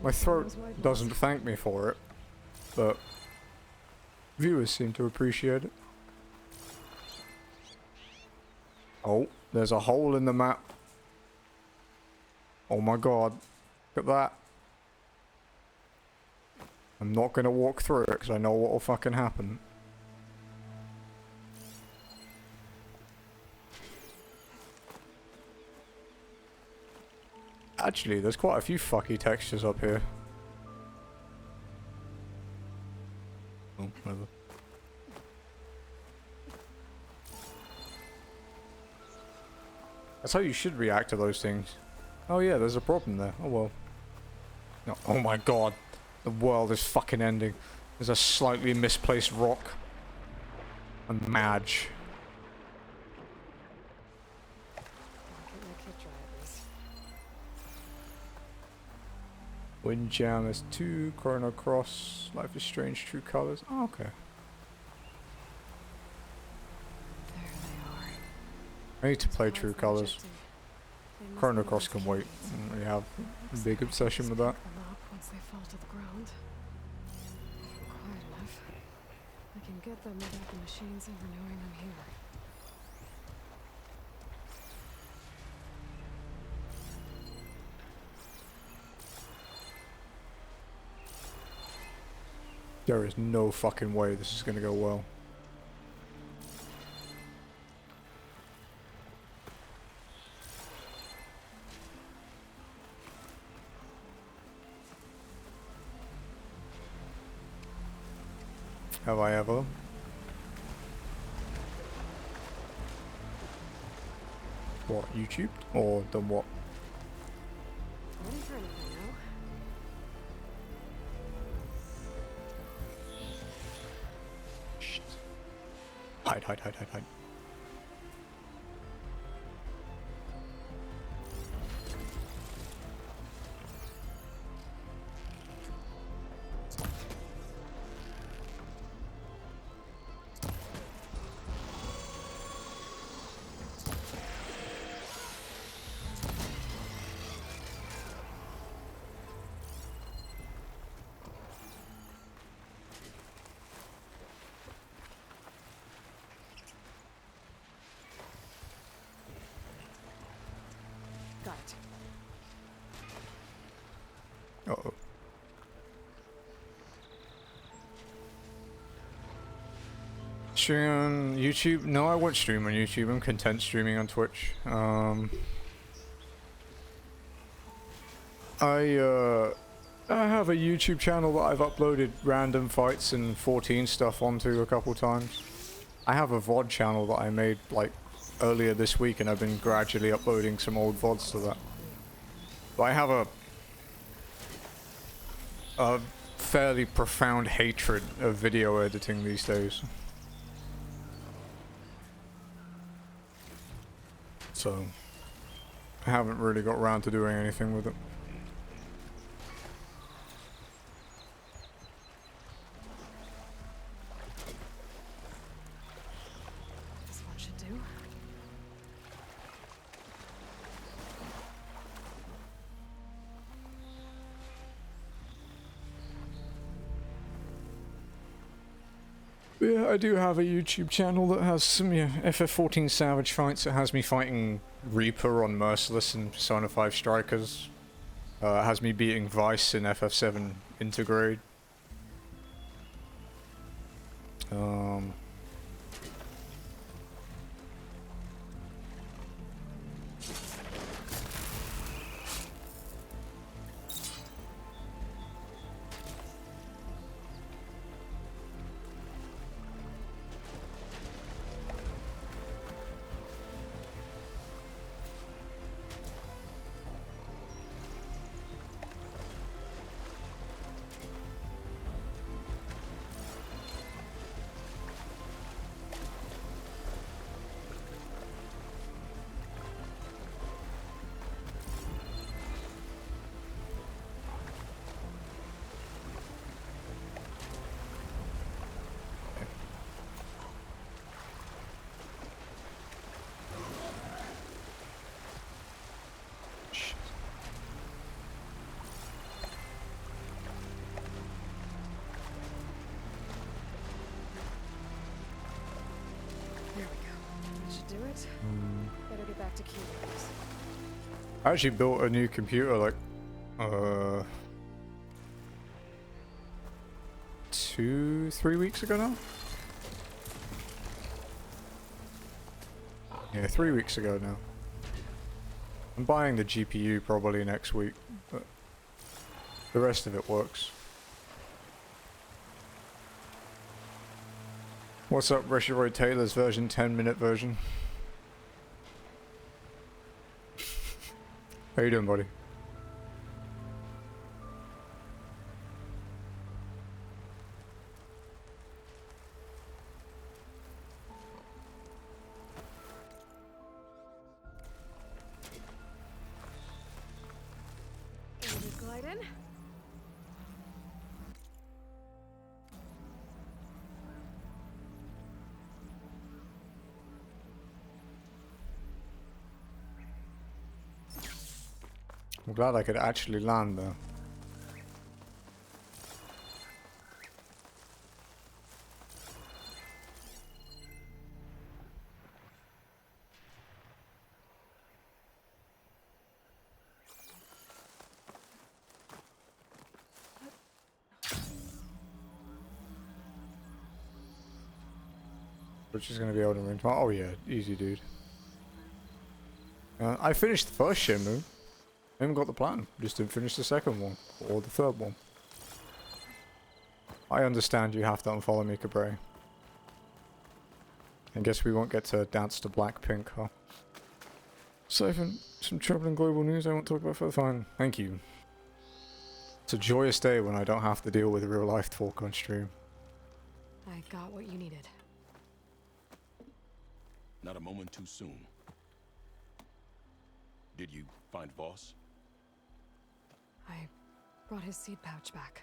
My throat doesn't thank me for it, but viewers seem to appreciate it. Oh, there's a hole in the map. Oh my god. Look at that. I'm not gonna walk through it because I know what will fucking happen. Actually, there's quite a few fucky textures up here. Oh, whatever. That's how you should react to those things. Oh yeah, there's a problem there. Oh well. No, oh my god. The world is fucking ending. There's a slightly misplaced rock. A Madge. Windjammers 2, Chrono Cross, Life is Strange, True Colors. Oh, okay. I need to play True Colors. Chrono Cross can wait. I don't really have a big obsession with that. Once they fall to the ground. Quiet enough. I can get them without the machines ever knowing I'm here. There is no fucking way this is gonna go well. Have I ever? What, YouTube? Or done what? Ready for anything now? Shit. Hide, hide, hide, hide, hide. Got it. Uh-oh. Streaming on YouTube? No, I won't stream on YouTube. I'm content streaming on Twitch. I have a YouTube channel that I've uploaded random fights and 14 stuff onto a couple times. I have a VOD channel that I made like earlier this week, and I've been gradually uploading some old VODs to that. But I have a fairly profound hatred of video editing these days. So I haven't really got around to doing anything with it. This one should do. Yeah, I do have a YouTube channel that has some FF14 Savage fights. It has me fighting Reaper on Merciless and Persona 5 Strikers. It has me beating Vice in FF7 Intergrade. Better get back to keyboards. I actually built a new computer like 2-3 weeks ago now. Yeah, 3 weeks ago now. I'm buying the GPU probably next week, but the rest of it works. What's up, Reshiroy Taylor's version 10-minute version? How you doing, buddy? Glide in. I'm glad I could actually land there. Which is going to be able to ring. Oh yeah, easy dude. I finished the first Shenmue. I haven't got the platinum. Just didn't finish the second one. Or the third one. I understand you have to unfollow me, Cabre. I guess we won't get to dance to Blackpink, huh? Siphon, some troubling global news I won't talk about for the fine. Thank you. It's a joyous day when I don't have to deal with real life talk on stream. I got what you needed. Not a moment too soon. Did you find Voss? I brought his seed pouch back.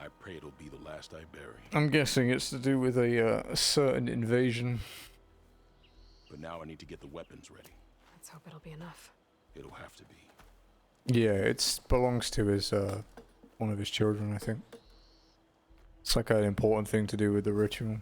I pray it'll be the last I bury. I'm guessing it's to do with a certain invasion. But now I need to get the weapons ready. Let's hope it'll be enough. It'll have to be. Yeah, it belongs to his one of his children, I think. It's like an important thing to do with the ritual.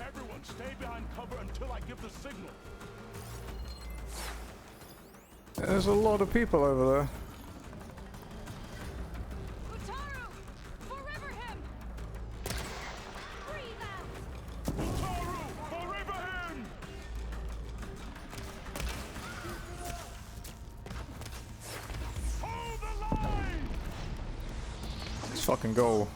Everyone stay behind cover until I give the signal. There's a lot of people over there. Let's fucking go.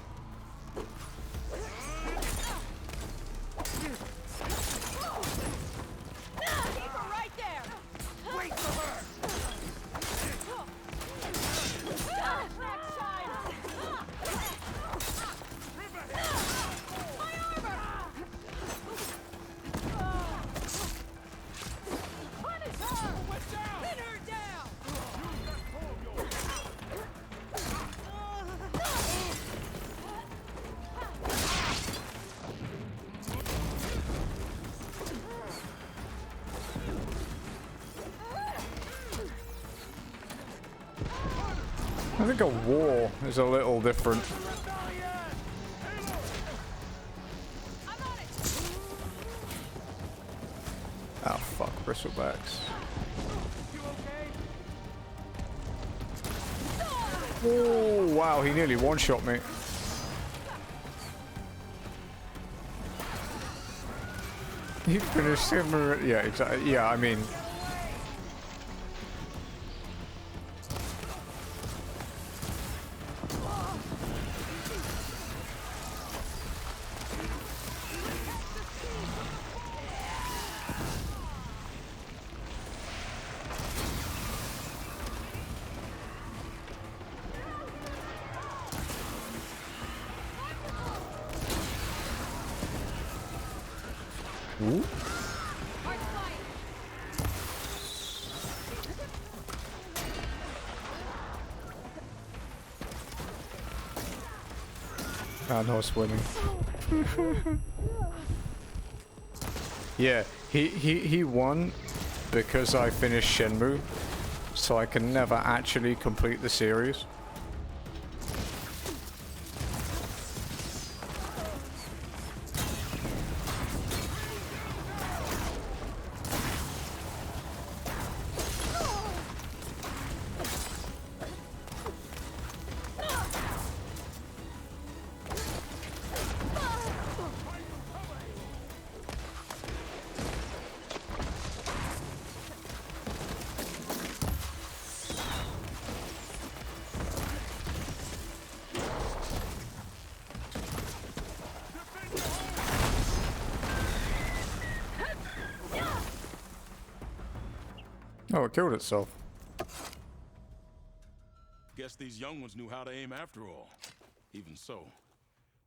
I think a war is a little different. Oh fuck, bristlebacks. Oh wow, he nearly one-shot me. He finished him. Yeah, exactly. Yeah, I mean. Ooh. no swimming. Yeah, he won because I finished Shenmue, so I can never actually complete the series. Oh, it killed itself. Guess these young ones knew how to aim after all. Even so,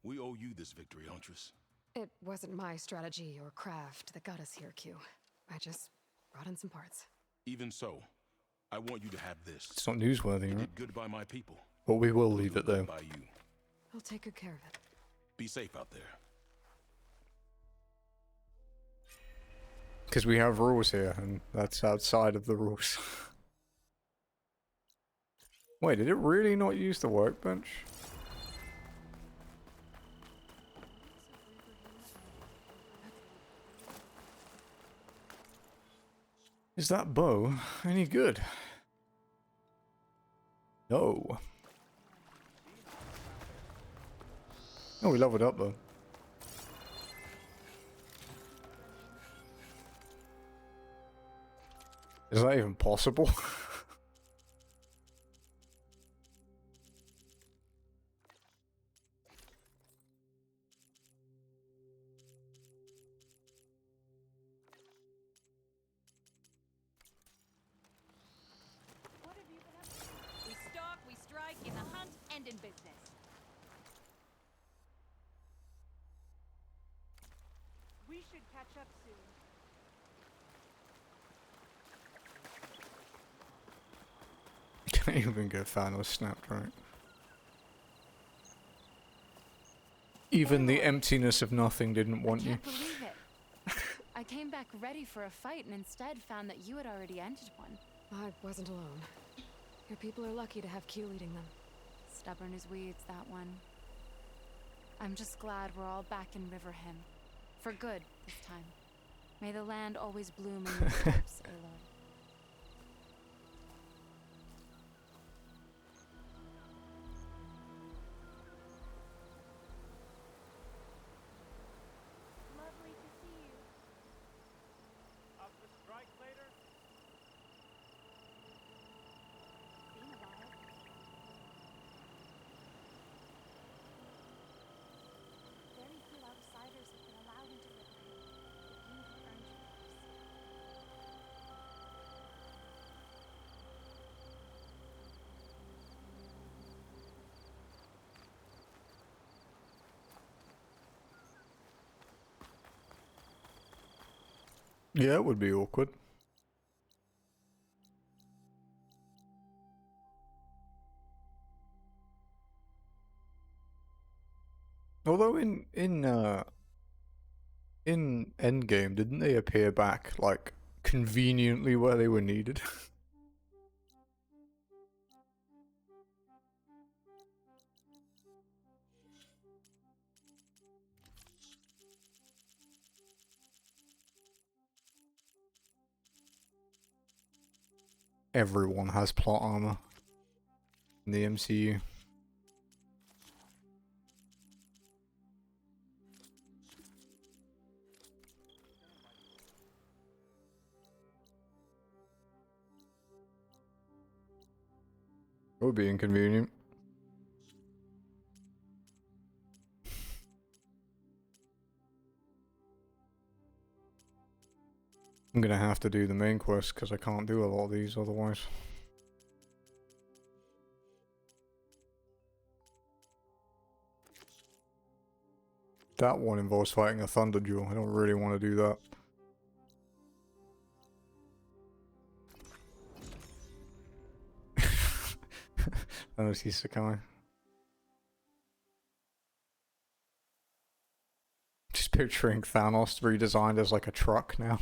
we owe you this victory, Huntress. It wasn't my strategy or craft that got us here, Q. I just brought in some parts. Even so, I want you to have this. It's not newsworthy, You right? did good by my people. But we will leave it there. By you. I'll take good care of it. Be safe out there. Because we have rules here, and that's outside of the rules. Wait, did it really not use the workbench? Is that bow any good? No. Oh, we leveled up though. Is that even possible? We stalk, we strike, in the hunt, and in business. We should catch up soon. Can't even get Thanos snapped, right? Even the emptiness of nothing didn't want you. I can't believe it. I came back ready for a fight and instead found that you had already ended one. I wasn't alone. Your people are lucky to have Q leading them. Stubborn as weeds, that one. I'm just glad we're all back in Riverham. For good, this time. May the land always bloom in your steps, Aloy. Lovely to see you. Up for strike later? Been a while. Very few outsiders have been allowed into Riverham, but you have earned your place. Yeah, it would be awkward. Although in Endgame, didn't they appear back like conveniently where they were needed? Everyone has plot armor in the MCU. It would be inconvenient. I'm gonna have to do the main quest because I can't do a lot of these otherwise. That one involves fighting a Thunderjaw. I don't really want to do that. Honestly, Sakai. Just picturing Thanos redesigned as like a truck now.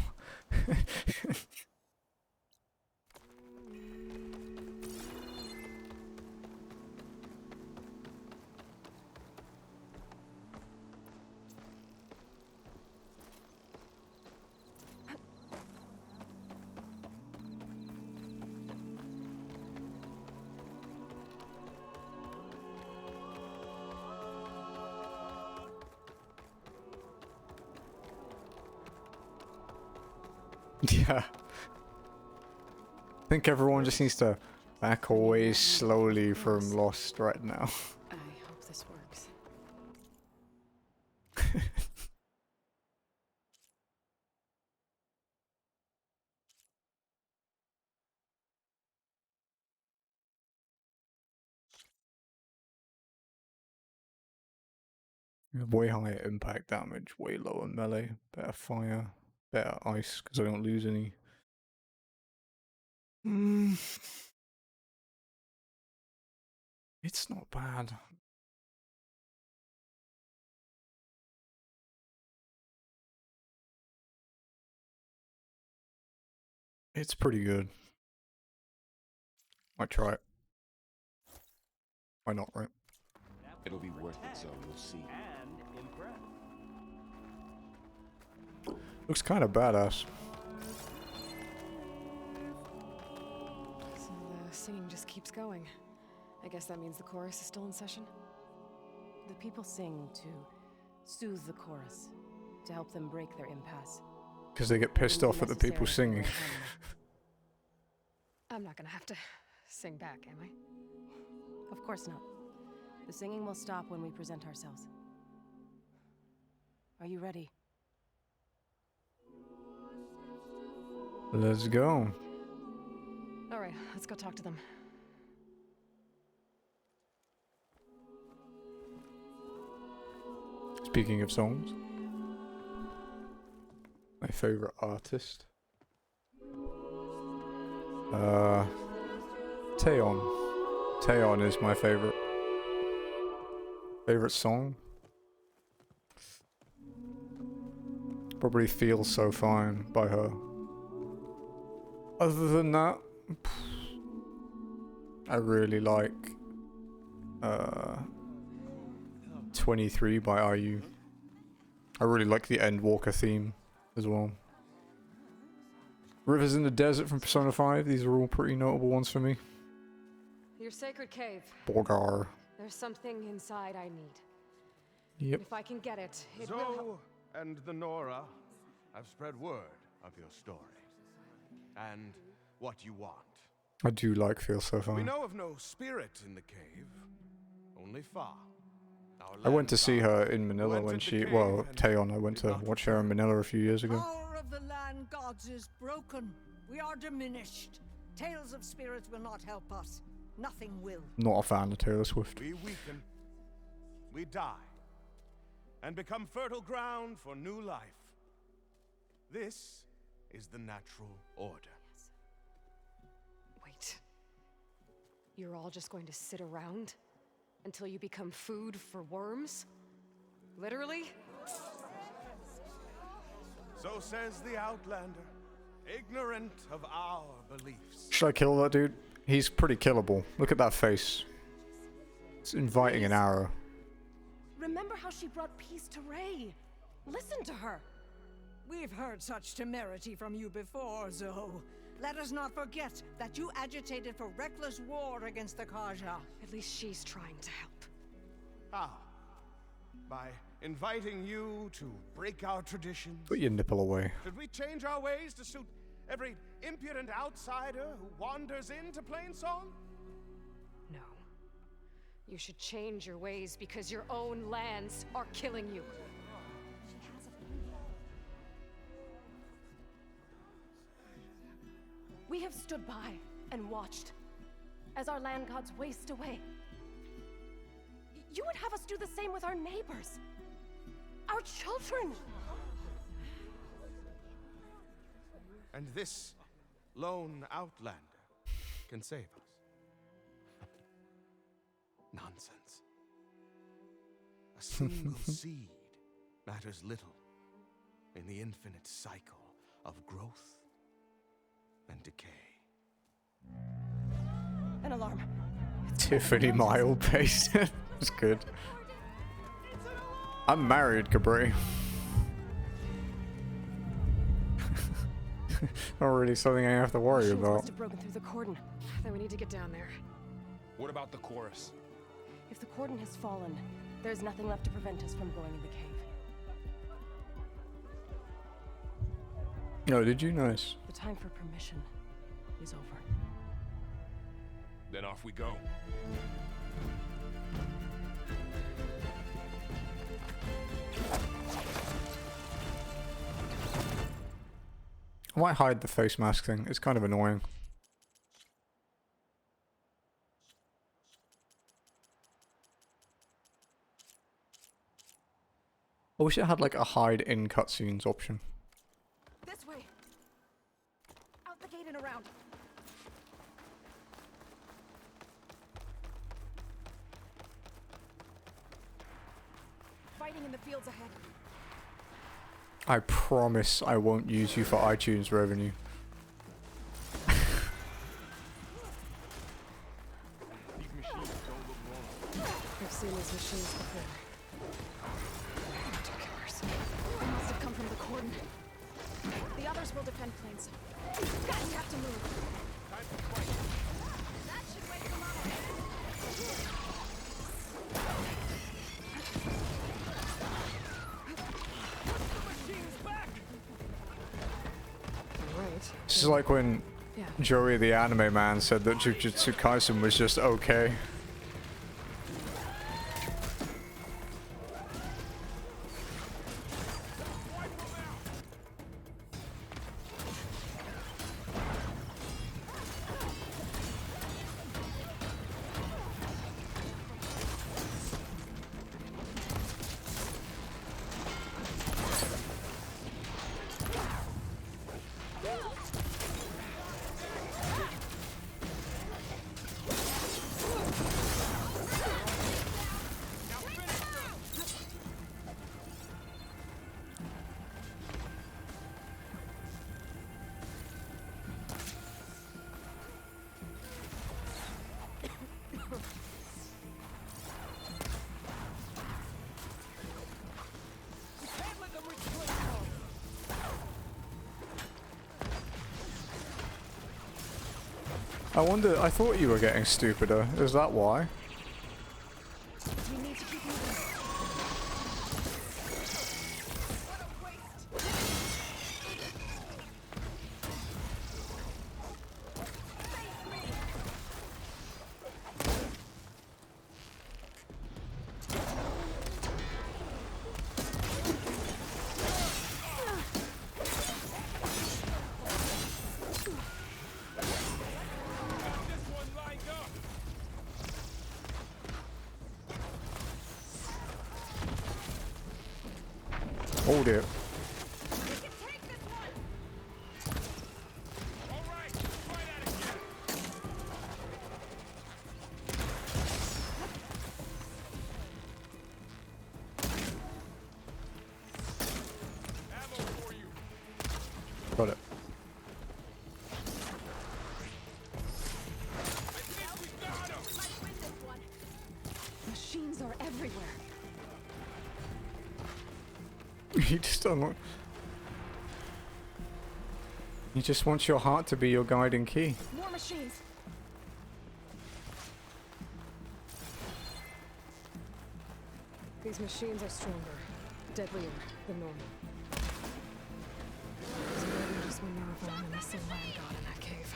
Yeah. I think everyone just needs to back away slowly from Lost right now. I hope this works. Way higher impact damage, way lower melee, better fire, better ice because I don't lose any. It's not bad. It's pretty good. Might try it. Why not, right? It'll be worth it, so you'll see. Looks kind of badass. So the singing just keeps going. I guess that means the chorus is still in session? The people sing to soothe the chorus, to help them break their impasse. Because they get pissed off at the people singing. I'm not gonna have to sing back, am I? Of course not. The singing will stop when we present ourselves. Are you ready? Let's go. Alright, let's go talk to them. Speaking of songs, my favorite artist, Taeyeon. Taeyeon is my favorite song. Probably Feels So Fine by her. Other than that, I really like 23 by IU. I really like the Endwalker theme as well. Rivers in the Desert from Persona 5, these are all pretty notable ones for me. Your sacred cave. Borgar. There's something inside I need. Yep. If I can get it, it will Zoe help. and the Nora have spread word of your story. And what you want. I do like Feels So We Fine. know of no spirit in the cave, only Fa. I went to see her in Manila when she, well, Taeyeon, I went to watch her in Manila a few years ago. Power of the land gods is broken. We are diminished. Tales of spirits will not help us. Nothing will. Not a fan of Taylor Swift. We weaken, we die, and become fertile ground for new life. This is the natural order. Wait. You're all just going to sit around until you become food for worms? Literally? So says the Outlander, ignorant of our beliefs. Should I kill that dude? He's pretty killable. Look at that face. It's inviting an arrow. Remember how she brought peace to Ray. Listen to her. We've heard such temerity from you before, Zoe. Let us not forget that you agitated for reckless war against the Kaja. At least she's trying to help. How? By inviting you to break our traditions? Put your nipple away. Should we change our ways to suit every impudent outsider who wanders into Plainsong? No. You should change your ways because your own lands are killing you. We have stood by and watched as our land gods waste away. You would have us do the same with our neighbors, our children. And this lone outlander can save us. Nonsense. A single seed matters little in the infinite cycle of growth and decay. An alarm. Tiffany mile pace. That's good. I'm married, Cabri. Not really something I have to worry Machines about. must have broken through the cordon. Then we need to get down there. What about the chorus? If the cordon has fallen, there's nothing left to prevent us from going in the cave. No, did you? Nice. The time for permission is over. Then off we go. I might hide the face mask thing. It's kind of annoying. I wish it had like a hide in cutscenes option. This way. Out the gate and around. Fighting in the fields ahead. I promise I won't use you for iTunes revenue. These machines don't look normal. I've seen these machines before. Ridiculous. They must have come from the cordon. The others will defend planes. We have to move. Time to fight. That should wake them up. This is like when Joey the anime man said that Jujutsu Kaisen was just okay. I wonder, I thought you were getting stupider. Is that why? We need to keep moving. Hold it. Got it. Machines are everywhere. You just don't. He just wants your heart to be your guiding key. More machines. These machines are stronger, deadlier than normal. There's more than just one Marathon and a sin land god in that cave.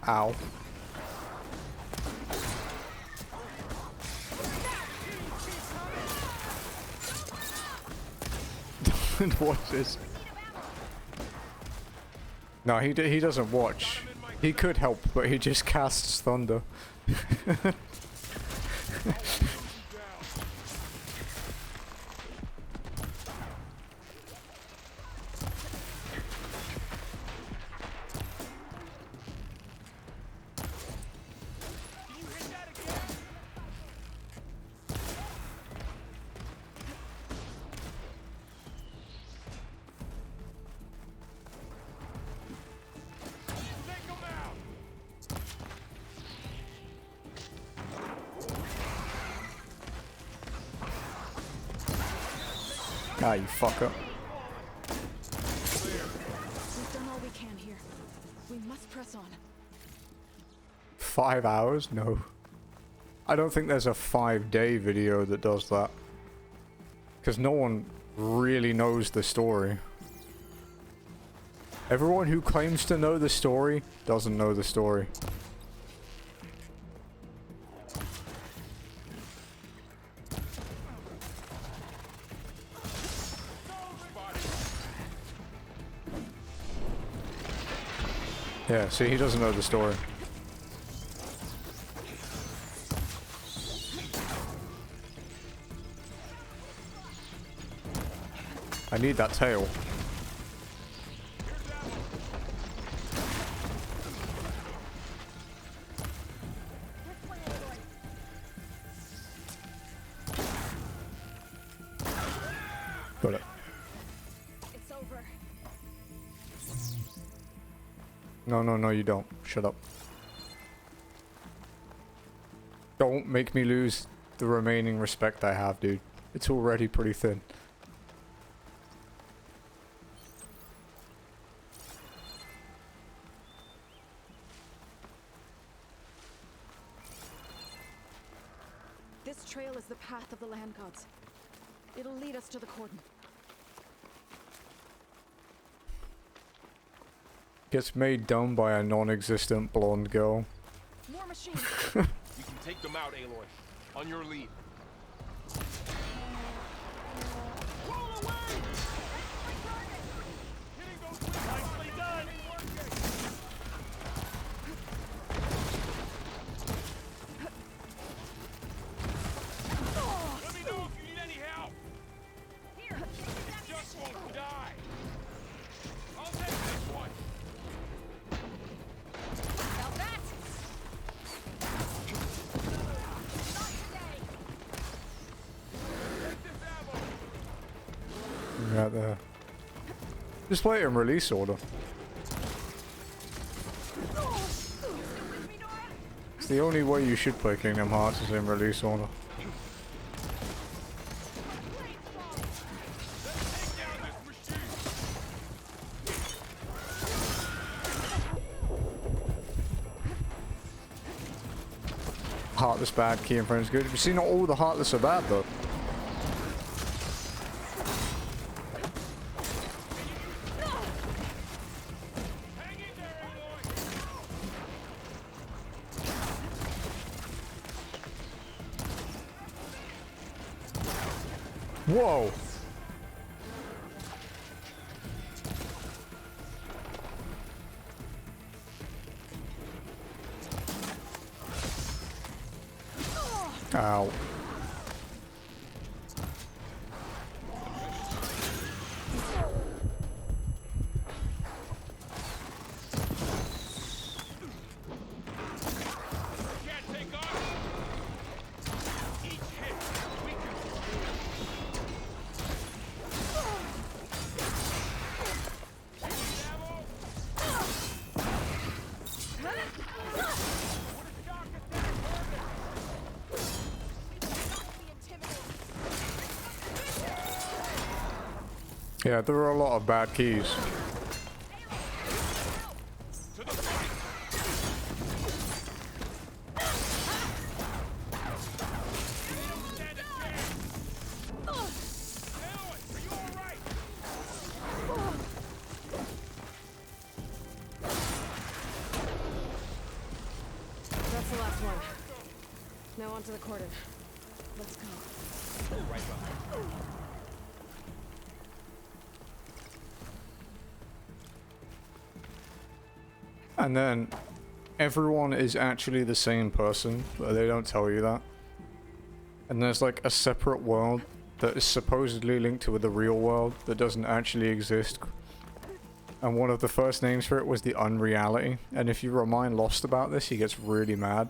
Ow. and watches. No, he doesn't watch. He could help, but he just casts thunder. Ah, you fucker. We've done all we can here. We must press on. 5 hours? No. I don't think there's a 5-day video that does that. Because no one really knows the story. Everyone who claims to know the story doesn't know the story. Yeah, see, he doesn't know the story. I need that tail. Got it. It's over. No, you don't. Shut up. Don't make me lose the remaining respect I have, dude. It's already pretty thin. This trail is the path of the land gods. It'll lead us to the cordon. Gets made dumb by a non-existent blonde girl. More machines. You can take them out, Aloy. On your lead. Let me know if you need any help. Here, just won't die. I'll take this one. About that. Not today. Right there. Just play it in release order. It's the only way you should play Kingdom Hearts is in release order. Heartless bad, key and friends good. You see, not all the Heartless are bad though. Whoa! Ow. Yeah, there are a lot of bad keys. That's the last one. Now onto the cordon. Let's go. Right behind. And then everyone is actually the same person, but they don't tell you that. And there's like a separate world that is supposedly linked to the real world that doesn't actually exist. And one of the first names for it was the Unreality. And if you remind Lost about this, he gets really mad.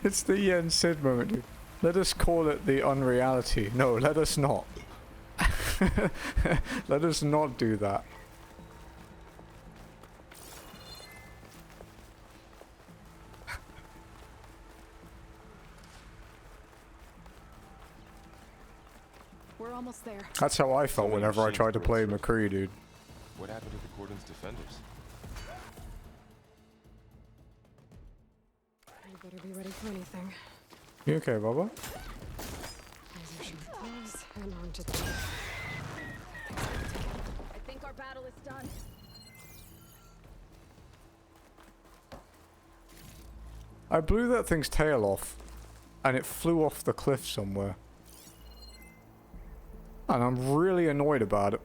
It's the Yen Sid moment, dude. Let us call it the Unreality. No, let us not. Let us not do that. We're almost there. That's how I felt whenever I tried to play McCree, dude. What happened to the Cauldrons' defenders? I better be ready for anything. You okay, Bubba? And on to the I think our battle is done. I blew that thing's tail off, and it flew off the cliff somewhere. And I'm really annoyed about it.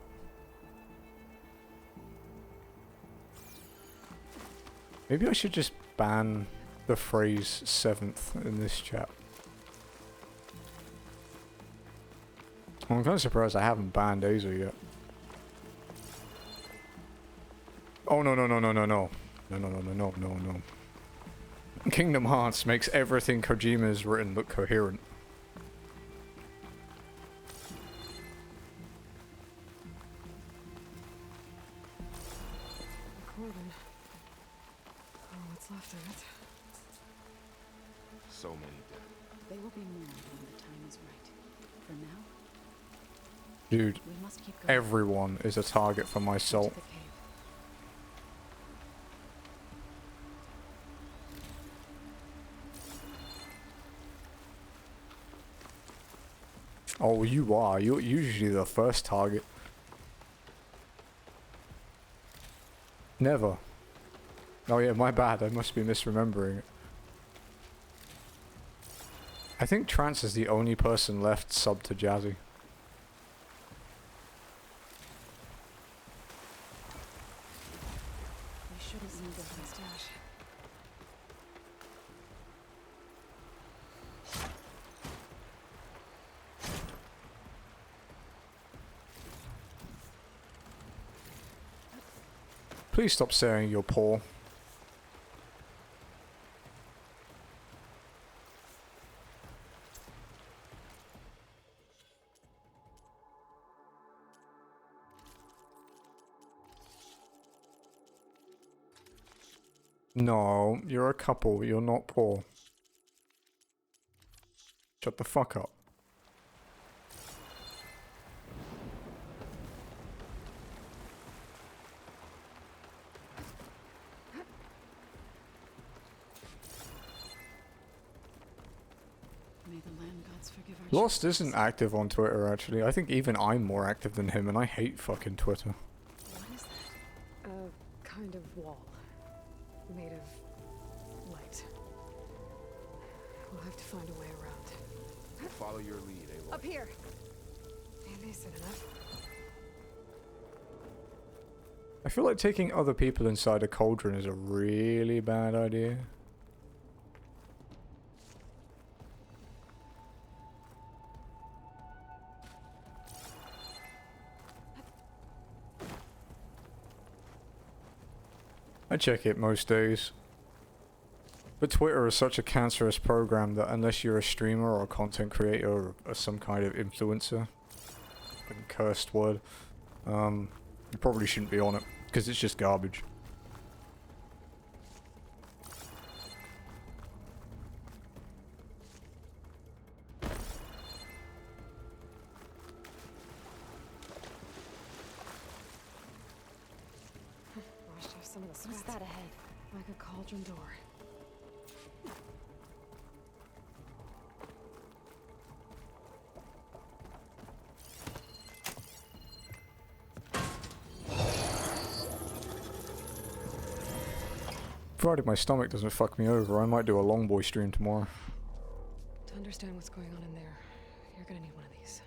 Maybe I should just ban the phrase 7th in this chat. I'm kind of surprised I haven't banned Aza yet. Oh no no no no no no. No no no no no no no. Kingdom Hearts makes everything Kojima has written look coherent. Cauldron. Oh, what's left of it? So many dead. They will be mourned when the time is right. For now, Dude, we must keep going. everyone is a target for my salt. To the cave. Oh, you are. You're usually the first target. Never. Oh yeah, my bad. I must be misremembering it. I think Trance is the only person left sub to Jazzy. We shouldn't need this mustache. Please stop saying you're poor. No, you're a couple. You're not poor. Shut the fuck up. May the land gods forgive our Lost isn't active on Twitter, actually. I think even I'm more active than him, and I hate fucking Twitter. What is that? A kind of wall. Made of light. We'll have to find a way around. Follow your lead, Aloy. Up here! Decent enough. I feel like taking other people inside a cauldron is a really bad idea. I check it most days. But Twitter is such a cancerous program that unless you're a streamer or a content creator or some kind of influencer, fucking cursed word, you probably shouldn't be on it, because it's just garbage. some of the What's sweat. that ahead? Like a cauldron door. Provided my stomach doesn't fuck me over, I might do a long boy stream tomorrow. To understand what's going on in there, you're gonna need one of these.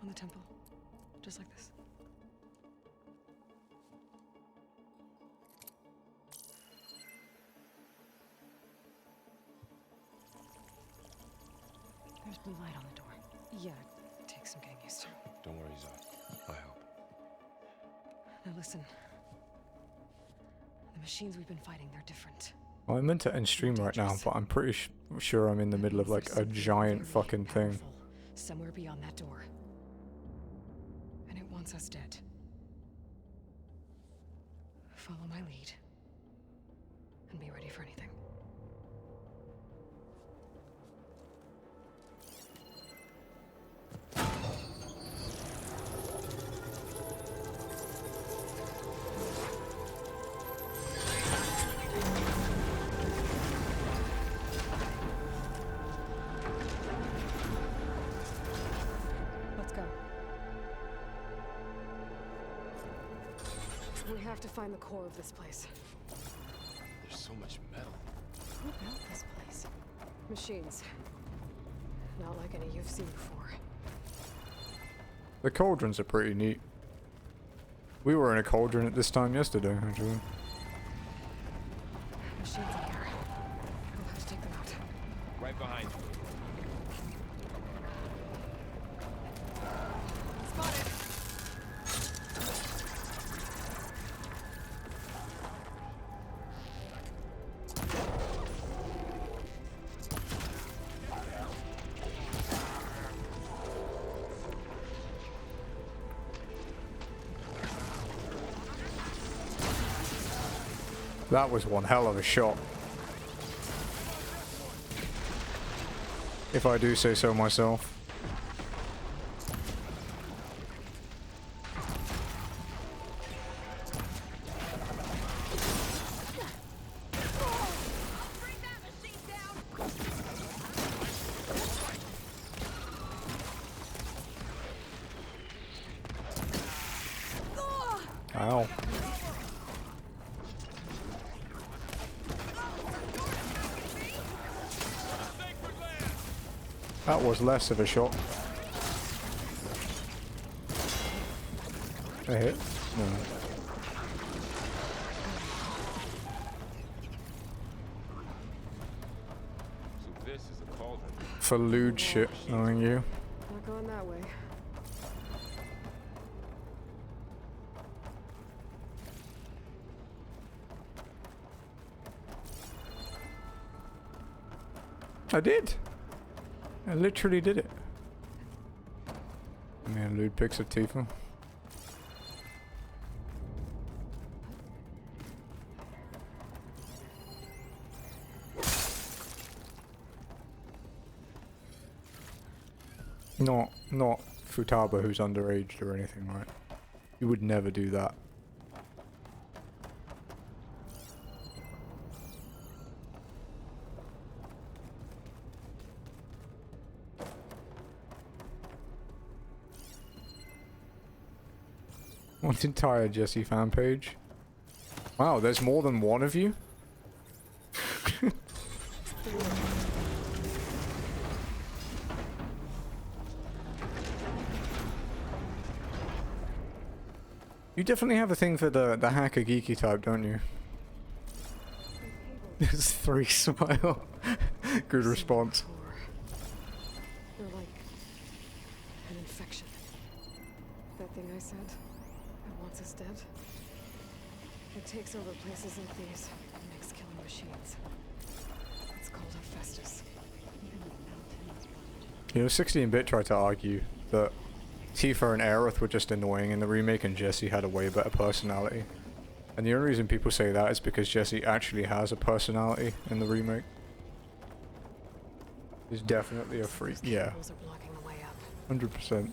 On the temple. Just like this. There's blue light on the door. Yeah, it takes some getting used to. Don't worry, Zoe. I help. Now listen. The machines we've been fighting, they're different. Well, I meant to end stream right now, but I'm pretty sure I'm in the middle of like a giant fucking thing. Somewhere beyond that door. And it wants us dead. Follow my lead. And be ready for anything. Let's go. We have to find the core of this place. There's so much metal. Who built this place? Machines. Not like any you've seen before. The cauldrons are pretty neat. We were in a cauldron at this time yesterday, actually. Machines in here. We'll have to take them out. Right behind you. Spotted! That was one hell of a shot. If I do say so myself. Ow. That was less of a shot. A hit? No. So this is a cauldron. For lewd shit, knowing you. Not going that way. I did! I literally did it. Man, lewd pics of Tifa. Not Futaba, who's underage or anything, right? You would never do that. One entire Jesse fan page. Wow, there's more than one of you? You definitely have a thing for the hacker geeky type, don't you? There's 3 smile. Good response. They're like an infection. That thing I said, that wants us dead. It takes over places like these and makes killing machines. It's called Hephaestus. You know, 16-bit tried to argue that Tifa and Aerith were just annoying in the remake and Jessie had a way better personality. And the only reason people say that is because Jessie actually has a personality in the remake. is definitely a freak. Yeah, Cables are blocking the way up. 100%.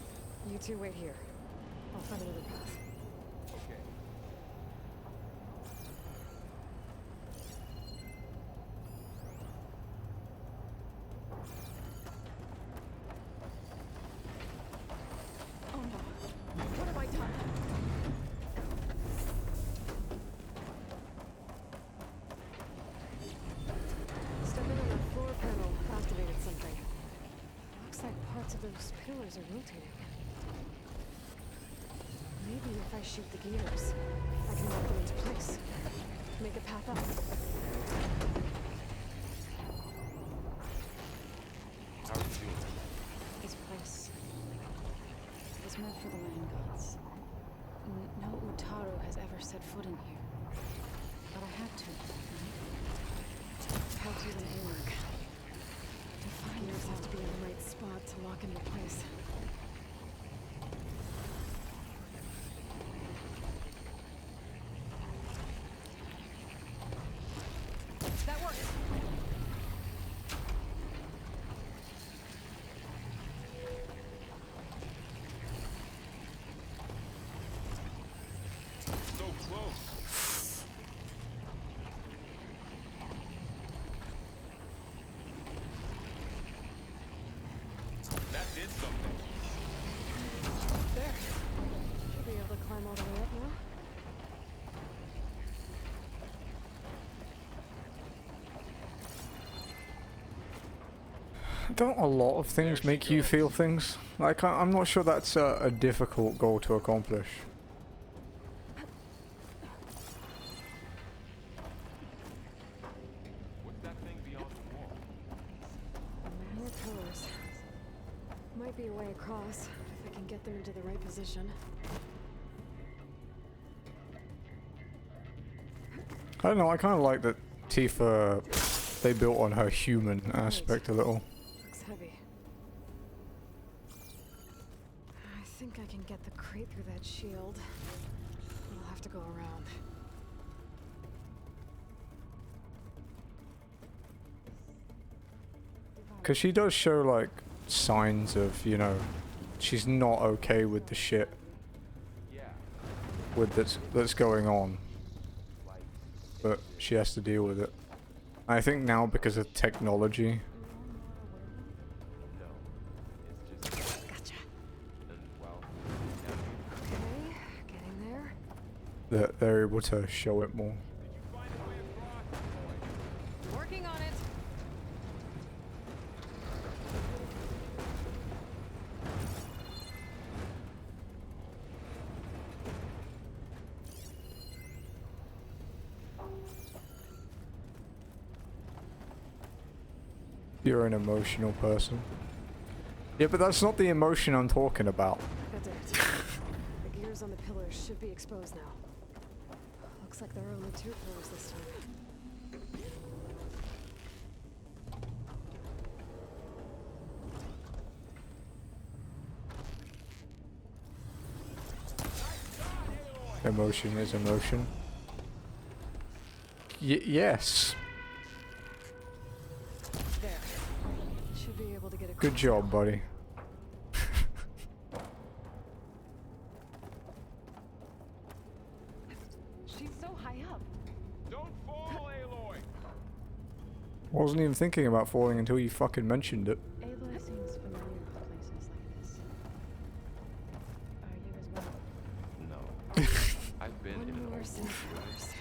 You two wait here. I'll find another path. Okay. Oh no. What have I done? Stepping on that floor panel activated something. Looks like parts of those pillars are rotating. Maybe if I shoot the gears, I can lock them into place. Make a path up. How are you doing? This place was meant for the land gods. No Utaru has ever set foot in here. But I had to, right? Had to in work. The gears have to be in the right spot to lock into place. That works. So close. That did something. There. Should be able to climb all the way up now. Don't a lot of things make you feel things? Like, I'm not sure that's a difficult goal to accomplish. What's that thing beyond the wall? More pillars. Might be a way across, if I can get them into the right position. I don't know, I kind of like that Tifa, they built on her human aspect a little. Looks heavy. I think I can get the crate through that shield. I'll have to go around. Because she does show, like, signs of, you know, she's not okay with the shit with that's going on. But she has to deal with it. I think now because of technology. Gotcha. Okay, getting there. That they're able to show it more. Working on it. You're an emotional person. Yeah, but that's not the emotion I'm talking about. That did it. The gears on the pillars should be exposed now. Looks like there are only 2 pillars this time. Emotion is emotion. Yes. There. Should be able to get a Good job, buddy. She's so high up. Don't fall, Aloy! Wasn't even thinking about falling until you fucking mentioned it. Aloy seems familiar with places like this. Are you as well? No. I've been in an More old sensors.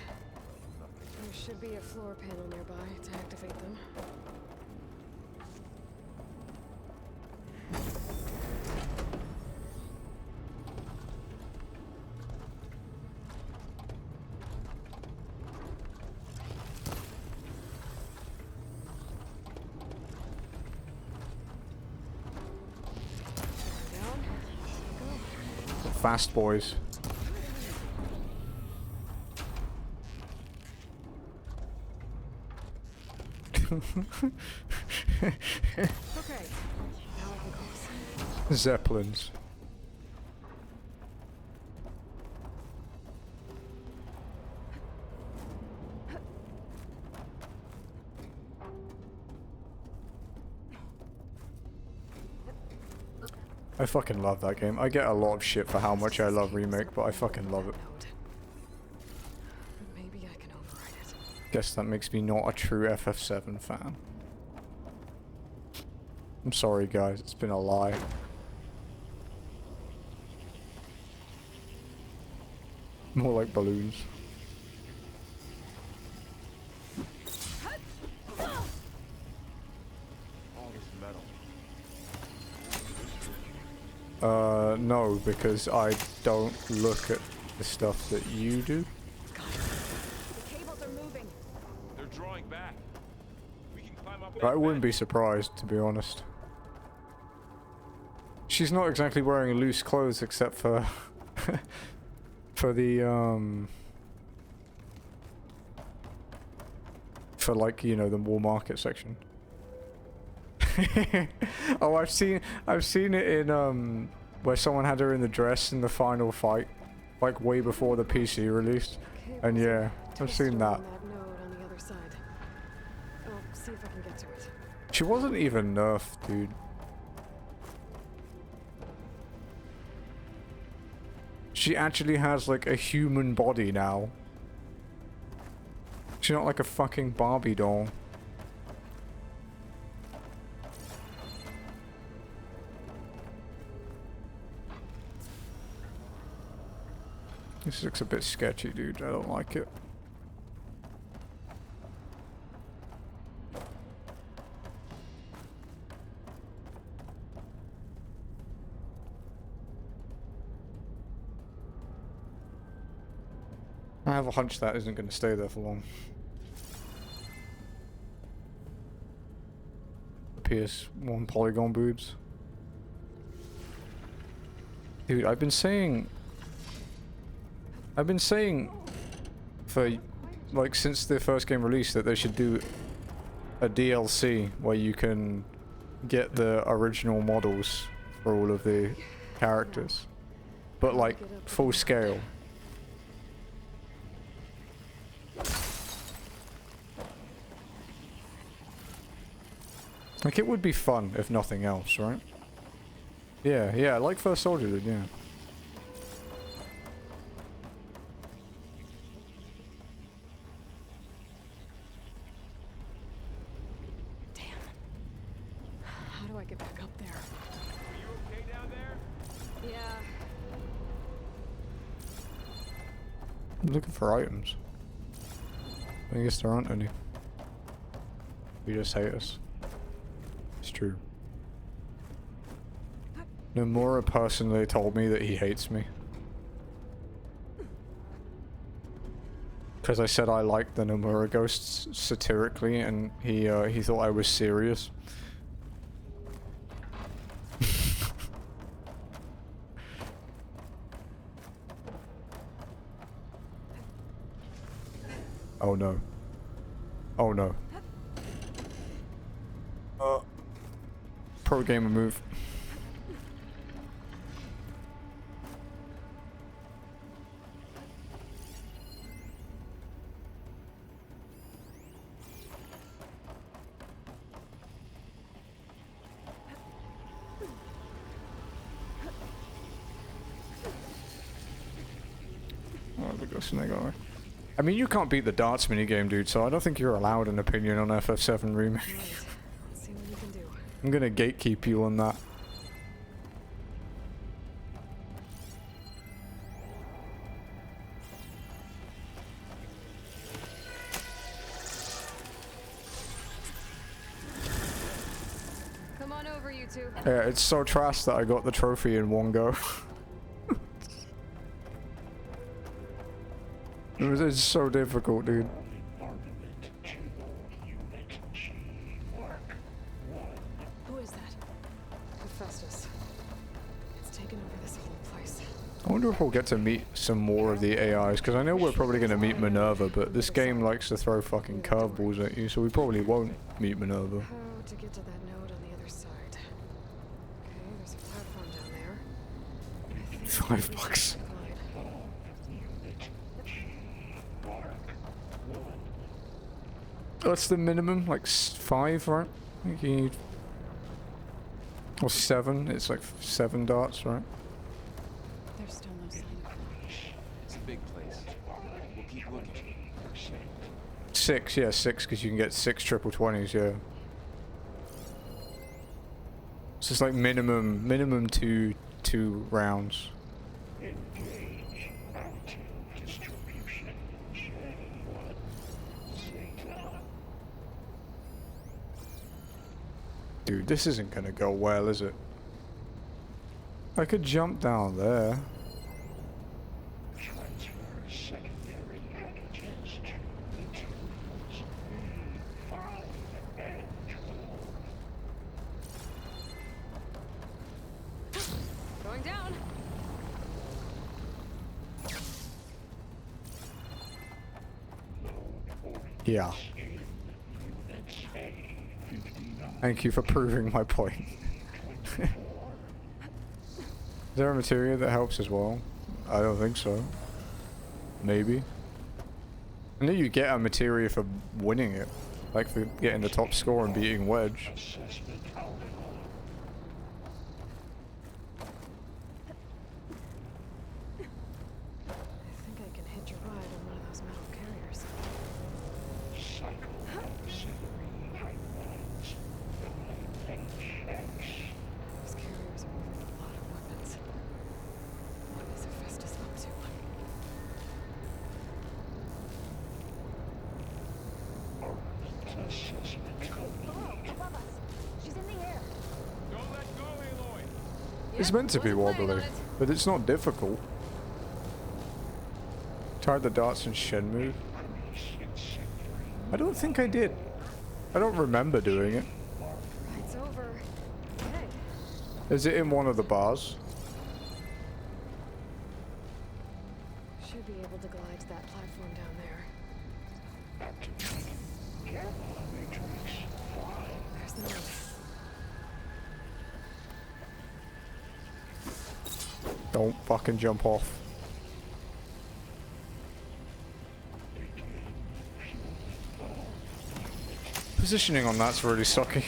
There should be a floor panel nearby to activate them. Fast boys. Okay. Now I can cross. Zeppelins. I fucking love that game. I get a lot of shit for how much I love Remake, but I fucking love it. Maybe I can override it. Guess that makes me not a true FF7 fan. I'm sorry guys, it's been a lie. More like balloons. No, because I don't look at the stuff that you do. The cables are moving. They're drawing back. We can climb up. I wouldn't be surprised, to be honest. She's not exactly wearing loose clothes except for for the for like, you know, the war market section. Oh, I've seen it in where someone had her in the dress in the final fight, like way before the PC released. And yeah, I've seen that. That node on the other side. I'll see if I can get to it. She wasn't even nerfed, dude. She actually has like a human body now. She's not like a fucking Barbie doll. This looks a bit sketchy, dude. I don't like it. I have a hunch that isn't going to stay there for long. PS1 polygon boobs. Dude, I've been saying for like since the first game released that they should do a DLC where you can get the original models for all of the characters, but like full scale. Like it would be fun if nothing else, right? Yeah, like First Soldier did, yeah. How do I get back up there? Are you okay down there? Yeah. I'm looking for items. I guess there aren't any. You just hate us. It's true. Nomura personally told me that he hates me. Because I said I liked the Nomura ghosts satirically and he thought I was serious. Oh no. Oh no. Pro gamer move. Oh, the ghost snake guy. I mean, you can't beat the darts minigame, dude, so I don't think you're allowed an opinion on FF7 Remake. Let's see what you can do. I'm gonna gatekeep you on that. Come on over, you two. Yeah, it's so trash that I got the trophy in one go. It's so difficult, dude. Who is that? Hephaestus. It's taken over this whole place. I wonder if we'll get to meet some more of the AIs, because I know we're probably going to meet Minerva, but this game likes to throw fucking curveballs at you, so we probably won't meet Minerva. How to get to that node on the other side? Okay, there's a platform down there. $5. What's the minimum? Like 5, right? I think you need... Or 7, it's like 7 darts, right? There's still no sign of them. It's a big place. We'll keep looking. 6, yeah, 6, because you can get 6 triple 20s, yeah. So it's like minimum two rounds. Dude, this isn't gonna go well, is it? I could jump down there. Going down. Yeah. Thank you for proving my point. Is there a materia that helps as well? I don't think so. Maybe. I know you get a materia for winning it. Like for getting the top score and beating Wedge. I think I can hitch a ride on one of those metal carriers. Those carriers are moving a lot of weapons. What is Hephaestus up to? Below, above us. She's in the air. Don't let go, Aloy. It's meant to be wobbly, but it's not difficult. Tied the darts and Shenmue. I don't think I did. I don't remember doing it. Ride's over. Okay. Is it in one of the bars? Should be able to glide to that platform down there. There's the note. Don't fucking jump off. Positioning on that's really sucky.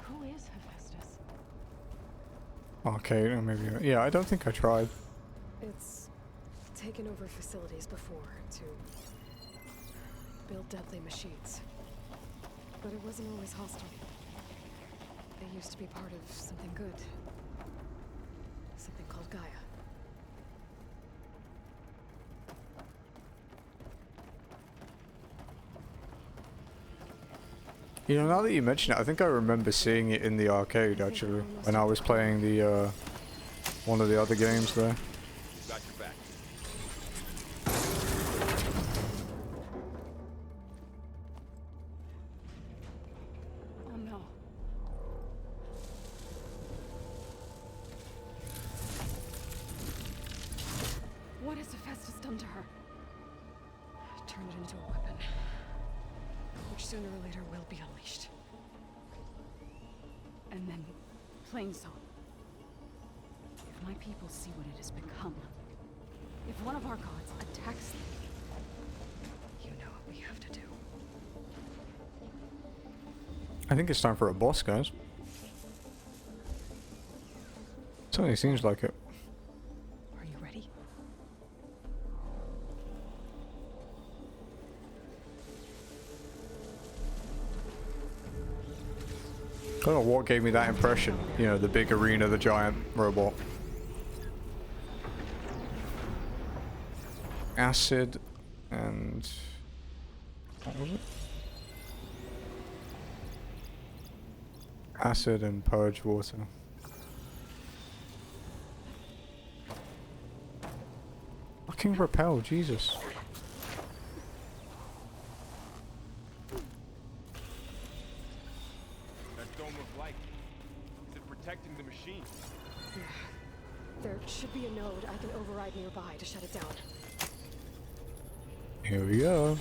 Who is Hephaestus? Okay, maybe. Yeah, I don't think I tried. It's taken over facilities before to build deadly machines. But it wasn't always hostile. They used to be part of something good. Something called Gaia. You know, now that you mention it, I think I remember seeing it in the arcade actually when I was playing the one of the other games there. Got your back. Oh no. What has Hephaestus done to her? Turned it into a weapon. Which sooner or later will be unleashed. And then Plainsong. If my people see what it has become, if one of our gods attacks them, you know what we have to do. I think it's time for a boss, guys. Certainly seems like it. Are you ready? I don't know what gave me that impression. You know, the big arena, the giant robot. Acid and... what was it? Acid and purge water. Fucking repel, Jesus. That dome of light. Is it protecting the machine? Yeah. There should be a node I can override nearby to shut it down. Here we go.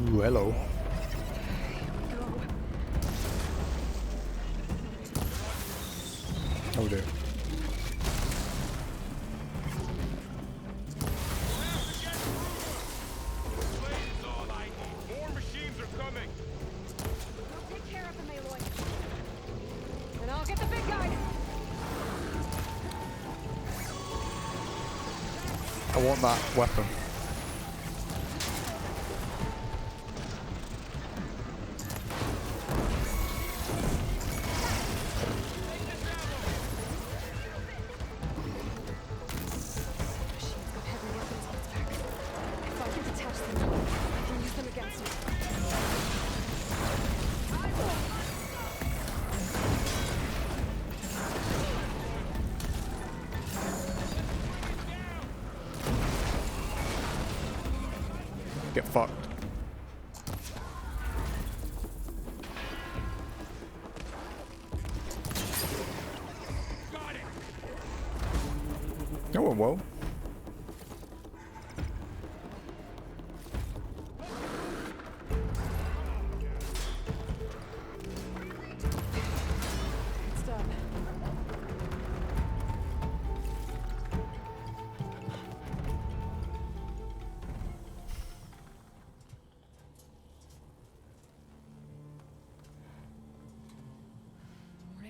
Ooh, hello. Oh dear. More machines are coming! We'll take care of them, Aloy. And I'll get the big guy. I want that weapon. Get fucked. Oh well.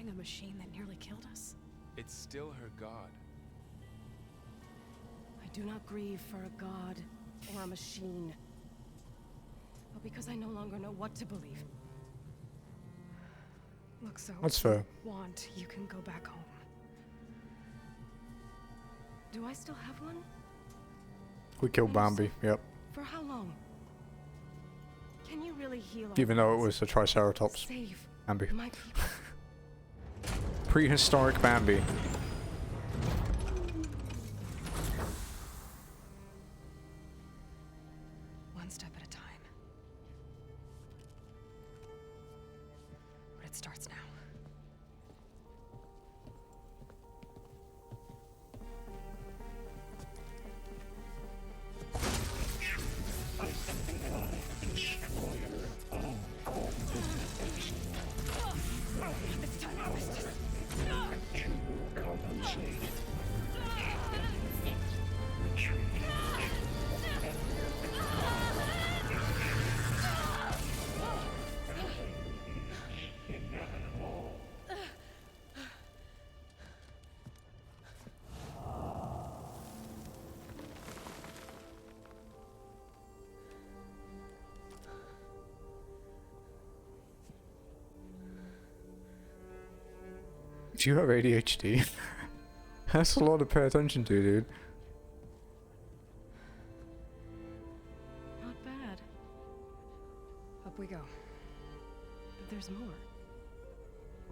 A machine that nearly killed us. It's still her god. I do not grieve for a god or a machine, but because I no longer know what to believe. Look, so That's if you fair. want, you can go back home. Do I still have one? We killed Bambi, yep. For how long? Can you really heal Even though it was a Triceratops. Save Bambi. my people. Prehistoric Bambi. One step at a time. But it starts now. Do you have ADHD? That's a lot to pay attention to, dude. Not bad. Up we go. But there's more.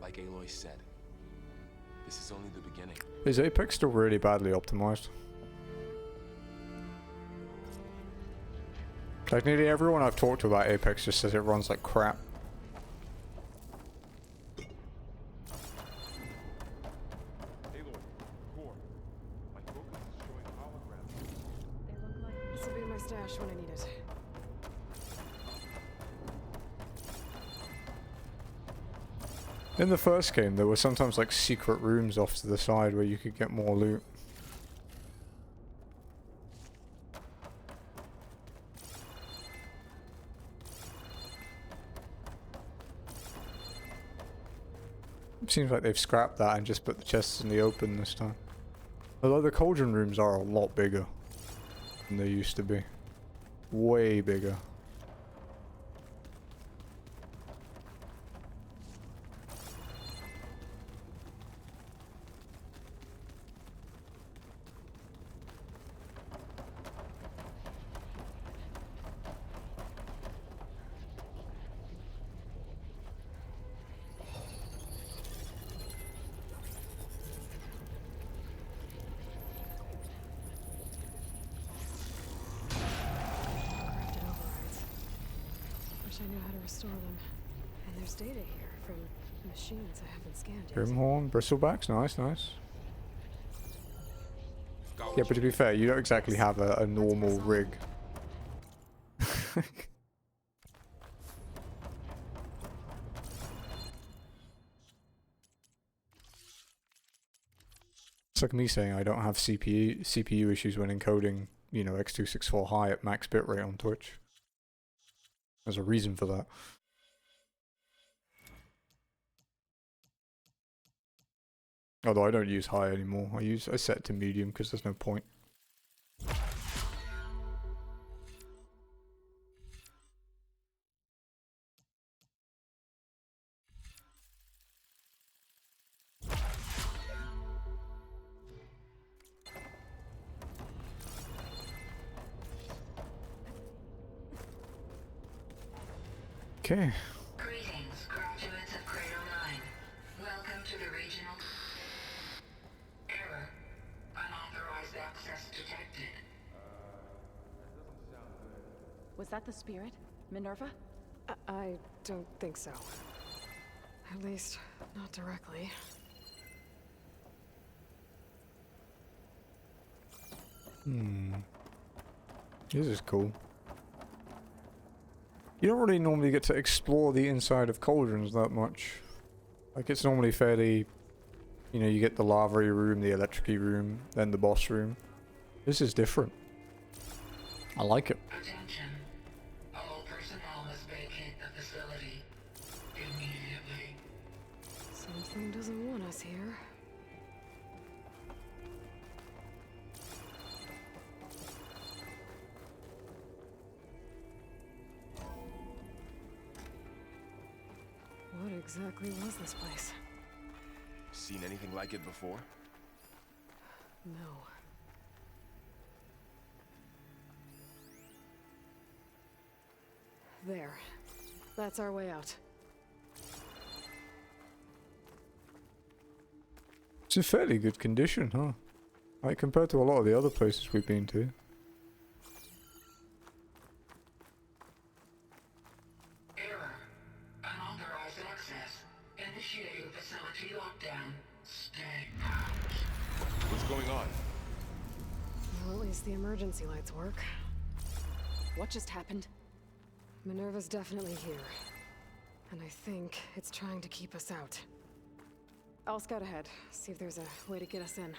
Like Aloy said, this is only the beginning. Is Apex still really badly optimized? Like nearly everyone I've talked to about Apex just says it runs like crap. This will be my stash when I need it. In the first game, there were sometimes like secret rooms off to the side where you could get more loot. It seems like they've scrapped that and just put the chests in the open this time. Although the Cauldron rooms are a lot bigger than they used to be. Way bigger. Crafted overrides. Wish I knew how to restore them. And there's data here from machines I haven't scanned yet. Grimhorn, bristlebacks, nice, nice. Yeah, but to be fair, you don't exactly have a normal rig. It's like me saying I don't have CPU issues when encoding, you know, X264 high at max bitrate on Twitch. There's a reason for that. Although I don't use high anymore. I set it to medium because there's no point. Okay. Greetings, graduates of Cradle 9. Welcome to the regional... Error. Unauthorized access detected. Was that the spirit? Minerva? I don't think so. At least, not directly. This is cool. You don't really normally get to explore the inside of Cauldrons that much. Like, it's normally fairly... You know, you get the lava-y room, the electric-y room, then the boss room. This is different. I like it. Attention. All personnel must vacate the facility immediately. Something doesn't want us here. What exactly was this place? Seen anything like it before? No. There. That's our way out. It's in fairly good condition, huh? Like, compared to a lot of the other places we've been to. Error. Unauthorized access. Initiating facility lockdown. Stay out. What's going on? Well, at least the emergency lights work. What just happened? Minerva's definitely here. And I think it's trying to keep us out. I'll scout ahead, see if there's a way to get us in.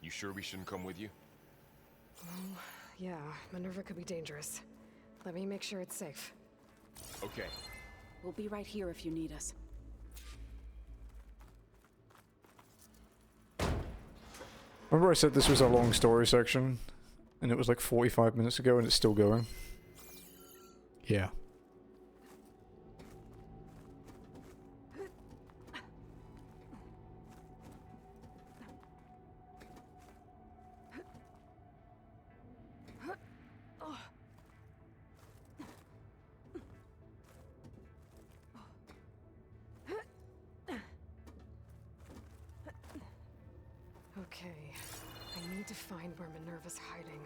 You sure we shouldn't come with you? Well, yeah, Minerva could be dangerous. Let me make sure it's safe. Okay. We'll be right here if you need us. Remember I said this was a long story section? And it was like 45 minutes ago and it's still going? Yeah. Okay, I need to find where Minerva's hiding.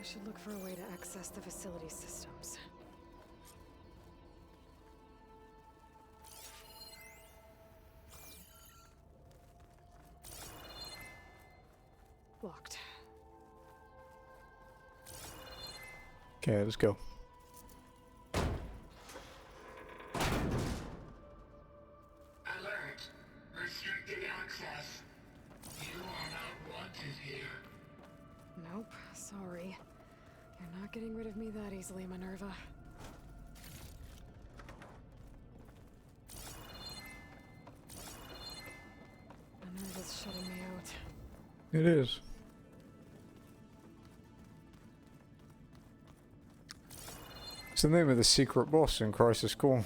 I should look for a way to access the facility systems. Locked. Okay, let's go. Alert. Restricted access. You are not wanted here. Nope, sorry. You're not getting rid of me that easily, Minerva. Minerva's shutting me out. It is. It's the name of the secret boss in Crisis Core.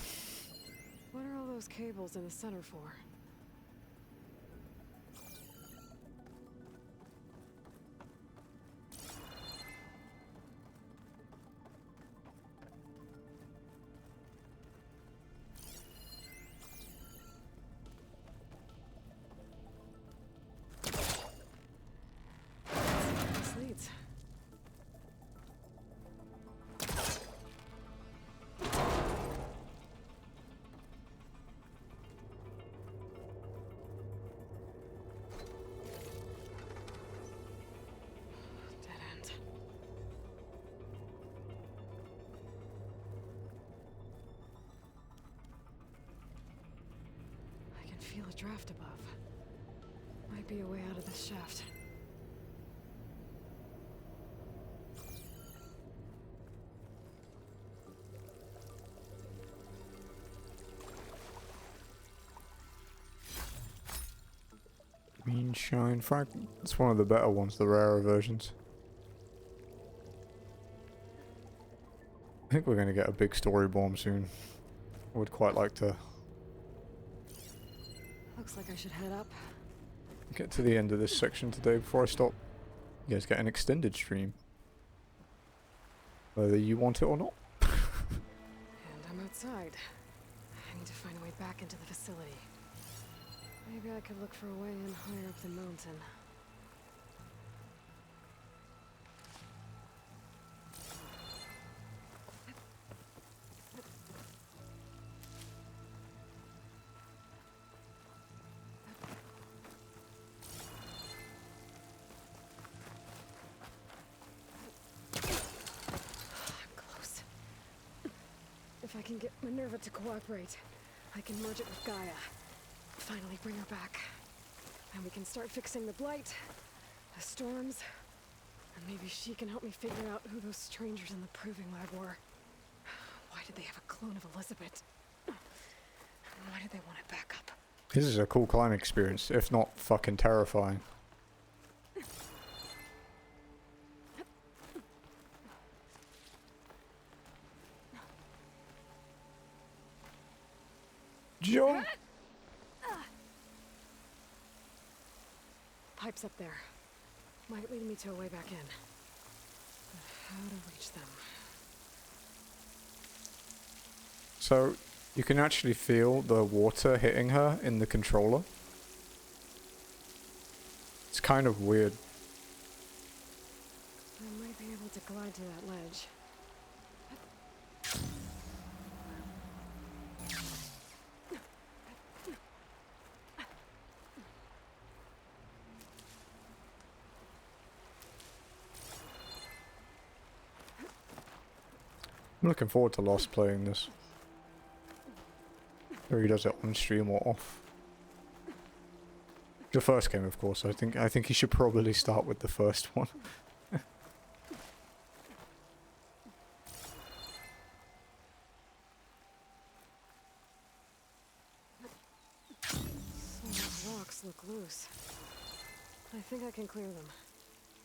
What are all those cables in the center for? This leads. Dead end. I can feel a draft above. Might might be a way out of this shaft. Moonshine fragment. It's one of the better ones, the rarer versions. I think we're going to get a big story bomb soon. I would quite like to Looks like I should head up. get to the end of this section today before I stop. You guys get an extended stream. Whether you want it or not. And I'm outside. I need to find a way back into the facility. Maybe I could look for a way in higher up the mountain. Close. If I can get Minerva to cooperate, I can merge it with Gaia. Finally bring her back. And we can start fixing the blight, the storms, and maybe she can help me figure out who those strangers in the proving lab were. Why did they have a clone of Elizabeth? And why did they want it back up? This is a cool climb experience, if not fucking terrifying. Jump! Pipes up there. Might lead me to a way back in. But how to reach them? So, you can actually feel the water hitting her in the controller. It's kind of weird. I might be able to glide to that ledge. I'm looking forward to Lost playing this. Whether he does it on stream or off. The first game, of course. I think he should probably start with the first one. Some of those rocks look loose. I think I can clear them.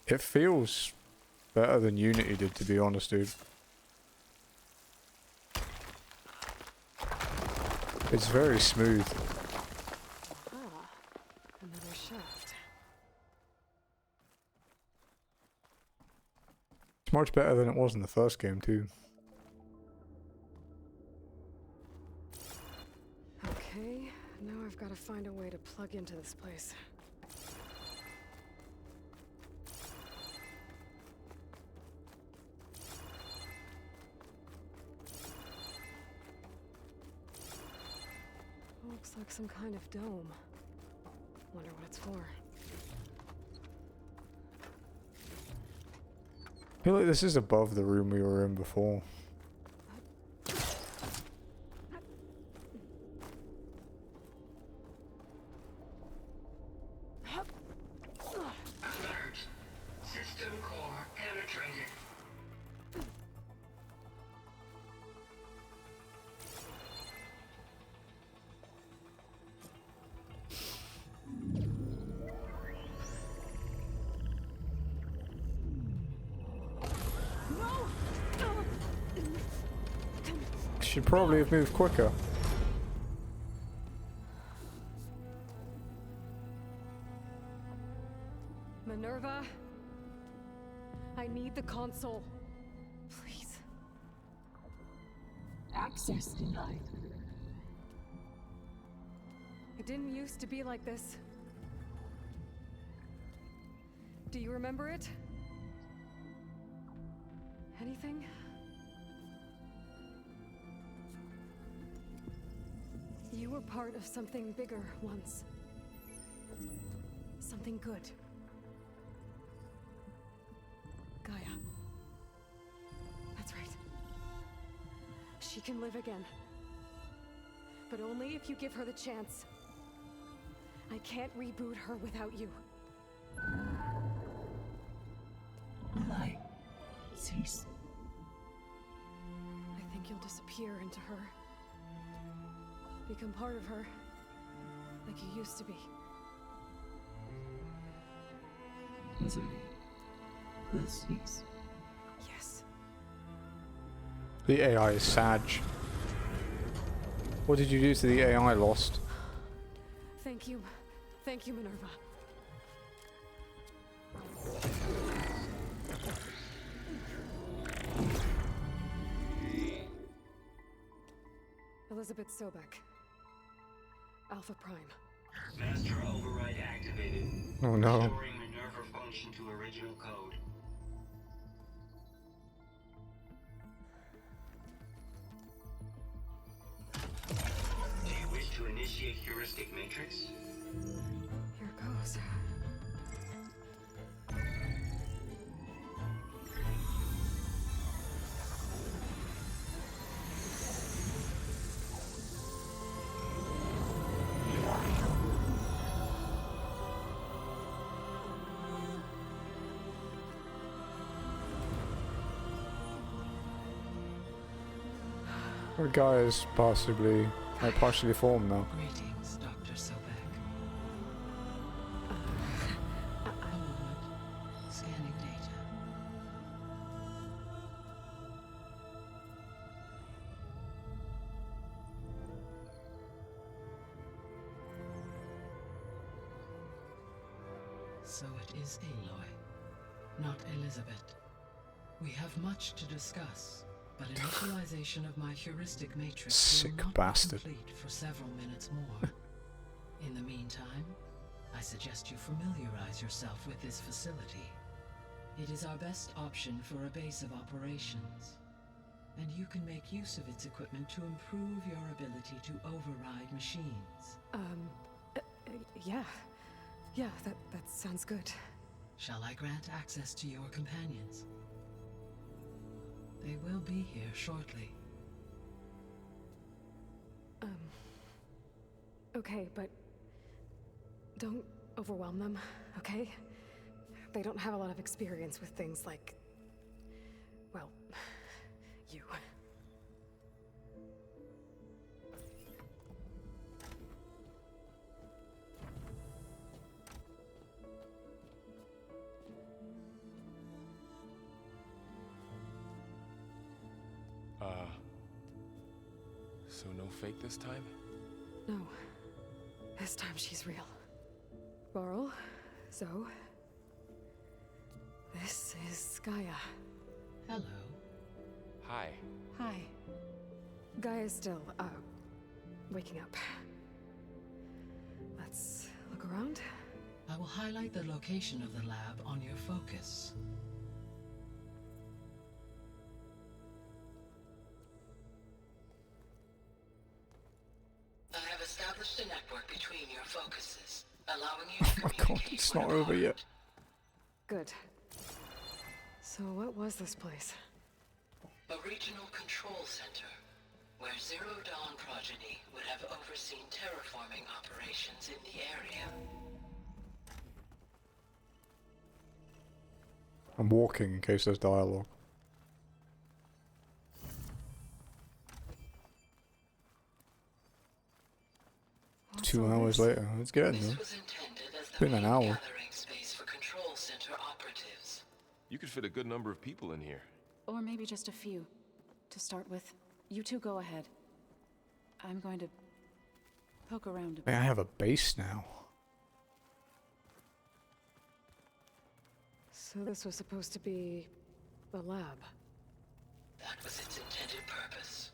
It feels better than Unity did, to be honest, dude. It's very smooth. Ah, another shaft. It's much better than it was in the first game, too. Okay, now I've got to find a way to plug into this place. Looks like some kind of dome. Wonder what it's for. I feel like this is above the room we were in before. Alert. System core penetrated. Should probably have moved quicker. Minerva? I need the console. Please. Access denied. It didn't used to be like this. Do you remember it? Anything? You were part of something bigger once. Something good. Gaia. That's right. She can live again. But only if you give her the chance. I can't reboot her without you. Light, cease. I think you'll disappear into her. Become part of her. Like you used to be. Easily. This is. Yes. The AI is Sag. What did you do to the AI, Lost? Thank you. Thank you, Minerva. Elizabeth Sobek. Alpha Prime. Master override activated. Oh no. Restoring Minerva function to original code. Do you wish to initiate heuristic matrix? Here goes. The guy is possibly partially formed now. Greetings, Dr. Sobek. Scanning data. So it is Aloy, not Elizabeth. We have much to discuss, but initialization of my heuristic matrix Sick will not bastard. be complete for several minutes more. In the meantime, I suggest you familiarize yourself with this facility. It is our best option for a base of operations, and you can make use of its equipment to improve your ability to override machines. Yeah. Yeah, that sounds good. Shall I grant access to your companions? They will be here shortly. Okay, but don't overwhelm them, okay? They don't have a lot of experience with things like, well, you. So no fake this time? No. This time she's real. Laurel, Zoe. This is Gaia. Hello. Hi. Hi. Gaia's still, waking up. Let's look around. I will highlight the location of the lab on your focus. I have established a network between your focuses, allowing you to Oh my god, it's not over yet. Good. So what was this place? a regional control center, where Zero Dawn progeny would have overseen terraforming operations in the area. I'm walking in case there's dialogue. What's 2 all hours this? later, it's getting there. It's been an hour. Gathering space for control center operatives. You could fit a good number of people in here. Or maybe just a few. To start with, you two go ahead. I'm going to poke around a bit. Hey, I have a base now. So this was supposed to be the lab. That was its intended purpose.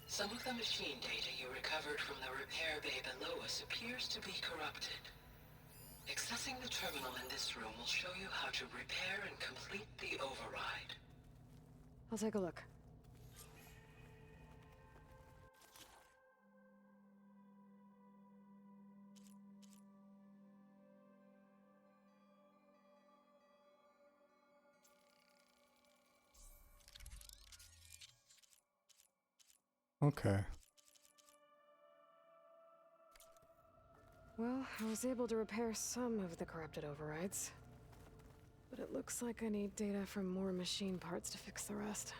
Some of the machine data you recovered from the repair bay below us appears to be corrupted. Accessing the terminal in this room will show you how to repair and complete the override. I'll take a look. Okay. Well, I was able to repair some of the corrupted overrides. But it looks like I need data from more machine parts to fix the rest.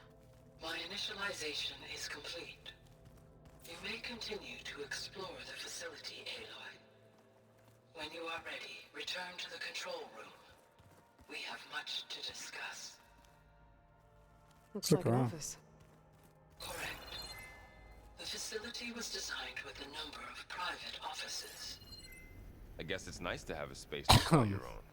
My initialization is complete. You may continue to explore the facility, Aloy. When you are ready, return to the control room. We have much to discuss. Looks like an office. Correct. The facility was designed with a number of private offices. I guess it's nice to have a space to call your own.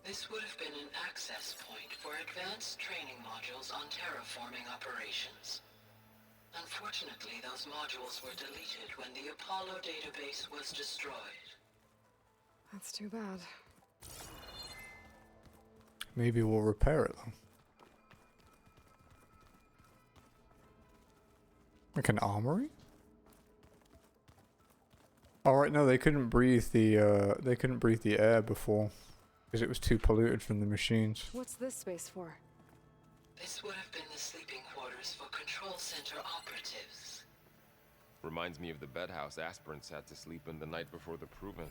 This would have been an access point for advanced training modules on terraforming operations. Unfortunately, those modules were deleted when the Apollo database was destroyed. That's too bad. Maybe we'll repair it though. Like an armory? Alright, no, they couldn't breathe the air before. Because it was too polluted from the machines. What's this space for? This would have been the sleeping quarters for control center operatives. Reminds me of the bedhouse aspirants had to sleep in the night before the proving.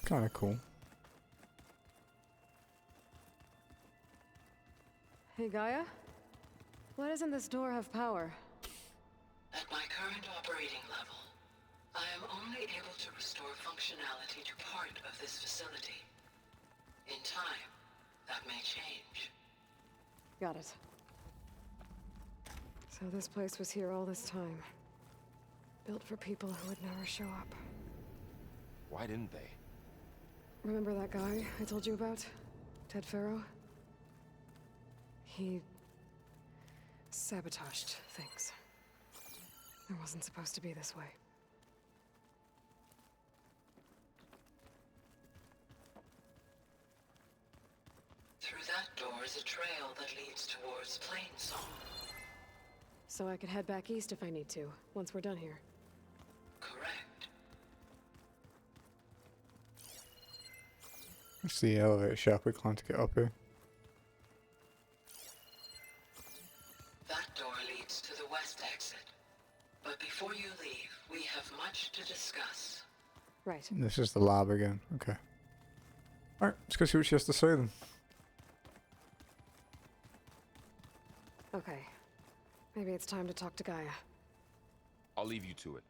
Kinda cool. Hey, Gaia? Why doesn't this door have power? At my current operating level, I am only able to restore functionality to part of this facility. In time, that may change. Got it. So this place was here all this time. Built for people who would never show up. Why didn't they? Remember that guy I told you about? Ted Farrow? He sabotaged things. It wasn't supposed to be this way. Through that door is a trail that leads towards Plainsong. So I could head back east if I need to, once we're done here. Correct. It's the elevator shaft, we can't get up here. That door leads to the west exit. But before you leave, we have much to discuss. Right. This is the lab again, okay. Alright, let's go see what she has to say then. Okay. Maybe it's time to talk to Gaia. I'll leave you to it.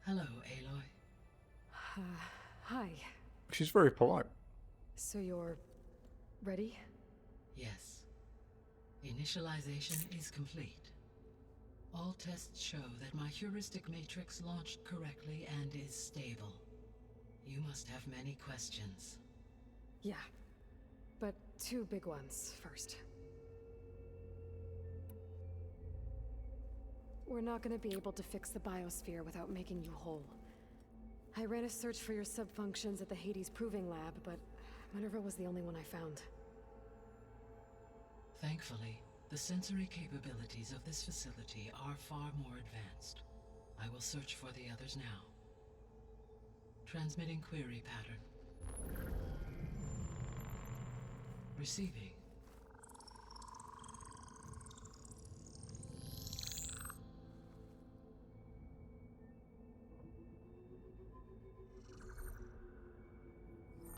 Hello, Aloy. Hi. She's very polite. So you're ready? Yes. Initialization is complete. All tests show that my heuristic matrix launched correctly and is stable. You must have many questions. Yeah. But two big ones first. We're not gonna be able to fix the biosphere without making you whole. I ran a search for your subfunctions at the Hades Proving Lab, but Minerva was the only one I found. Thankfully, the sensory capabilities of this facility are far more advanced. I will search for the others now. Transmitting query pattern. Receiving.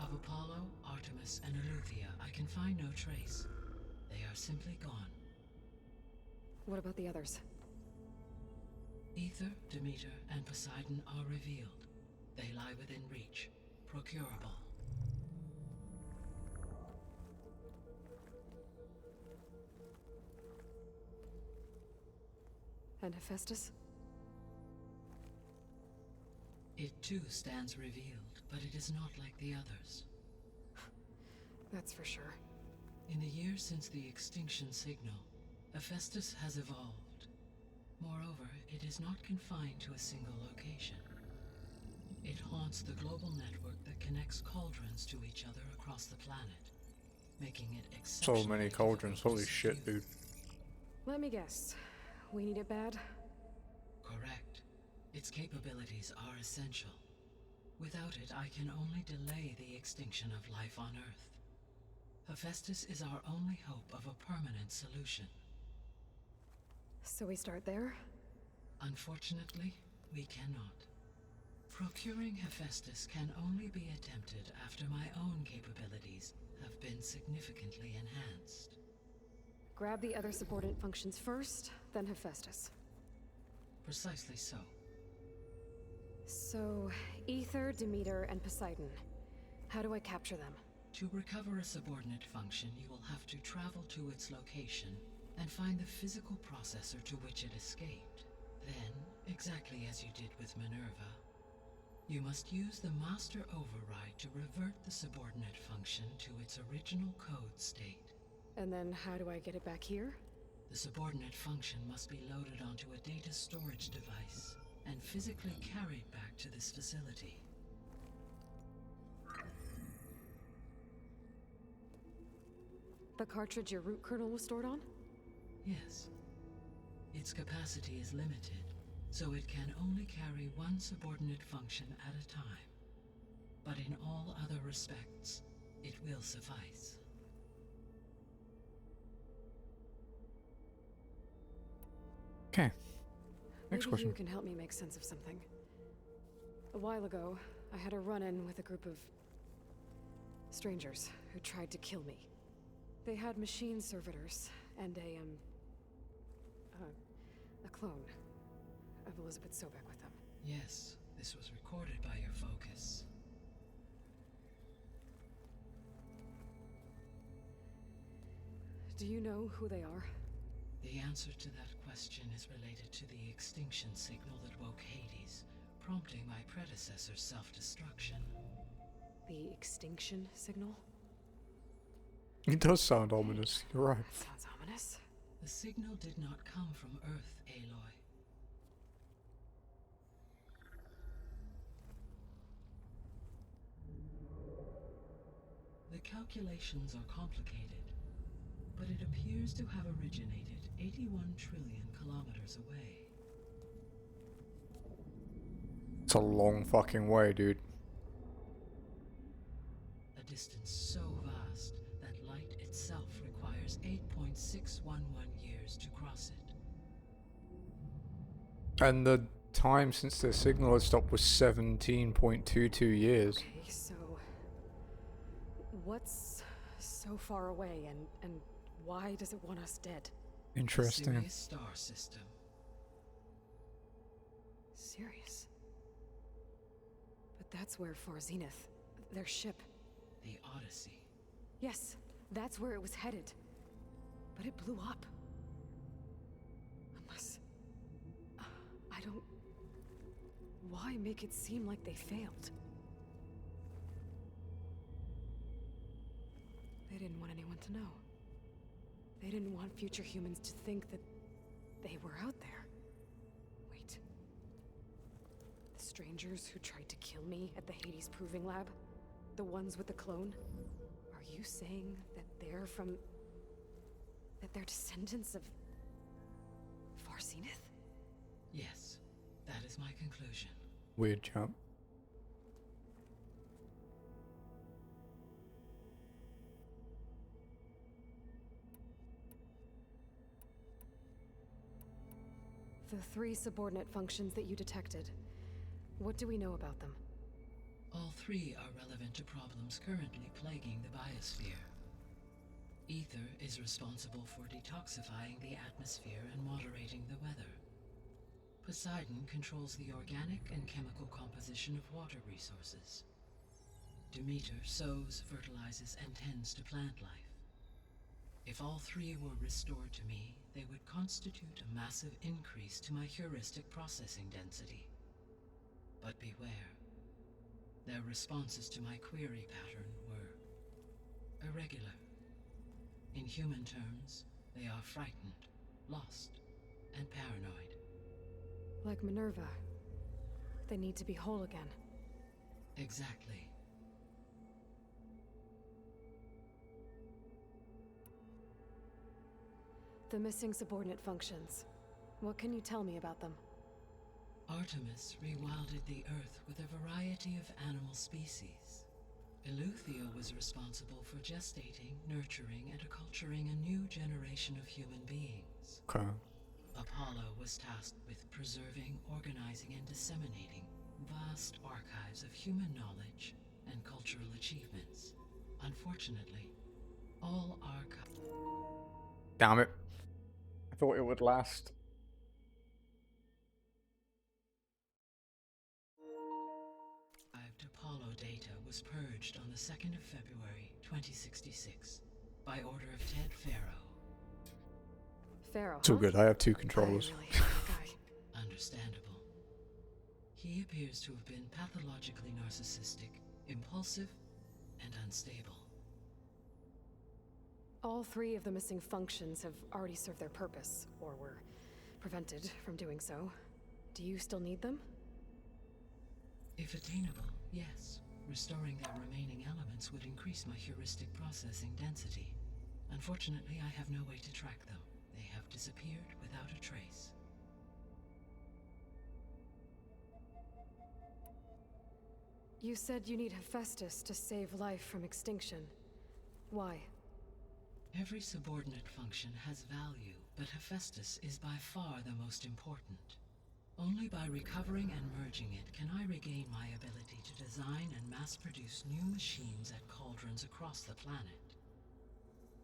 Of Apollo, Artemis, and Eleuthia, I can find no trace. They are simply gone. What about the others? Ether, Demeter, and Poseidon are revealed. They lie within reach, procurable. And Hephaestus? It too stands revealed, but it is not like the others. That's for sure. In the years since the extinction signal, Hephaestus has evolved. Moreover, it is not confined to a single location. It haunts the global network that connects cauldrons to each other across the planet, making it So exceptionally many cauldrons, holy shit, dude. Let me guess. We need it bad? Correct. Its capabilities are essential. Without it, I can only delay the extinction of life on Earth. Hephaestus is our only hope of a permanent solution. So we start there? Unfortunately, we cannot. Procuring Hephaestus can only be attempted after my own capabilities have been significantly enhanced. Grab the other subordinate functions first, then Hephaestus. Precisely so. So, Ether, Demeter, and Poseidon. How do I capture them? To recover a subordinate function, you will have to travel to its location and find the physical processor to which it escaped. Then, exactly as you did with Minerva, you must use the master override to revert the subordinate function to its original code state. And then how do I get it back here? The subordinate function must be loaded onto a data storage device and physically carried back to this facility. The cartridge your root kernel was stored on? Yes. Its capacity is limited, so it can only carry one subordinate function at a time. But in all other respects, it will suffice. Okay. Next Maybe question. you can help me make sense of something. A while ago, I had a run-in with a group of strangers who tried to kill me. They had machine servitors and a clone of Elizabeth Sobek with them. Yes, this was recorded by your focus. Do you know who they are? The answer to that question is related to the extinction signal that woke Hades, prompting my predecessor's self-destruction. The extinction signal? It does sound ominous, you're right. That sounds ominous. The signal did not come from Earth, Aloy. The calculations are complicated, but it appears to have originated 81 trillion kilometers away. It's a long fucking way, dude. A distance so vast that light itself requires 8.611 years to cross it. And the time since the signal had stopped was 17.22 years. Okay, so what's so far away and why does it want us dead? Interesting. Sirius star system. Sirius? But that's where for Zenith, their ship. The Odyssey. Yes, that's where it was headed. But it blew up. Unless... I don't... Why make it seem like they failed? They didn't want anyone to know. They didn't want future humans to think that they were out there. Wait. The strangers who tried to kill me at the Hades Proving Lab? The ones with the clone? Are you saying that they're from... that they're descendants of... Far Zenith? Yes, that is my conclusion. Weird jump. The 3 subordinate functions that you detected. What do we know about them? All 3 are relevant to problems currently plaguing the biosphere. Ether is responsible for detoxifying the atmosphere and moderating the weather. Poseidon controls the organic and chemical composition of water resources. Demeter sows, fertilizes, and tends to plant life. If all 3 were restored to me, they would constitute a massive increase to my heuristic processing density. But beware. Their responses to my query pattern were irregular. In human terms, they are frightened, lost, and paranoid. Like Minerva. They need to be whole again. Exactly. The missing subordinate functions. What can you tell me about them? Artemis rewilded the Earth with a variety of animal species. Eleuthia was responsible for gestating, nurturing, and acculturating a new generation of human beings. Okay. Apollo was tasked with preserving, organizing, and disseminating vast archives of human knowledge and cultural achievements. Unfortunately, all archives... Damn it. I thought it would last. Apollo data was purged on the 2nd of February, 2066, by order of Ted Farrow. Farrow, It's all good, I have 2 controllers. Understandable. He appears to have been pathologically narcissistic, impulsive, and unstable. All 3 of the missing functions have already served their purpose, or were prevented from doing so. Do you still need them? If attainable, yes. Restoring their remaining elements would increase my heuristic processing density. Unfortunately, I have no way to track them. They have disappeared without a trace. You said you need Hephaestus to save life from extinction. Why? Every subordinate function has value, but Hephaestus is by far the most important. Only by recovering and merging it can I regain my ability to design and mass-produce new machines at Cauldrons across the planet.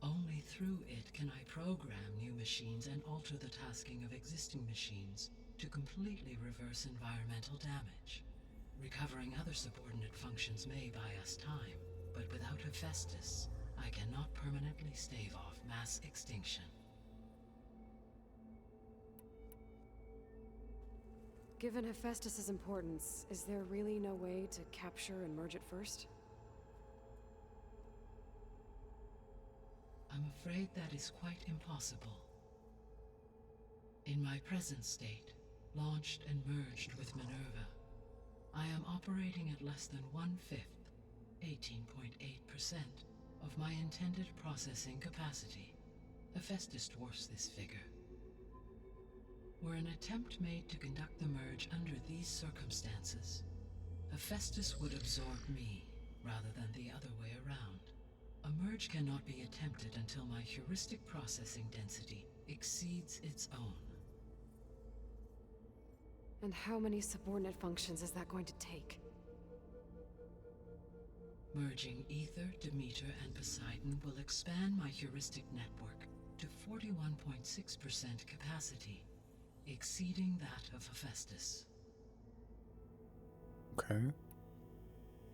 Only through it can I program new machines and alter the tasking of existing machines to completely reverse environmental damage. Recovering other subordinate functions may buy us time, but without Hephaestus, I cannot permanently stave off mass extinction. Given Hephaestus's importance, is there really no way to capture and merge it first? I'm afraid that is quite impossible. In my present state, launched and merged with Minerva, I am operating at less than 1/5, 18.8%, of my intended processing capacity. Hephaestus dwarfs this figure. Were an attempt made to conduct the merge under these circumstances, Hephaestus would absorb me, rather than the other way around. A merge cannot be attempted until my heuristic processing density exceeds its own. And how many subordinate functions is that going to take? Merging Ether, Demeter, and Poseidon will expand my heuristic network to 41.6% capacity, exceeding that of Hephaestus. Okay.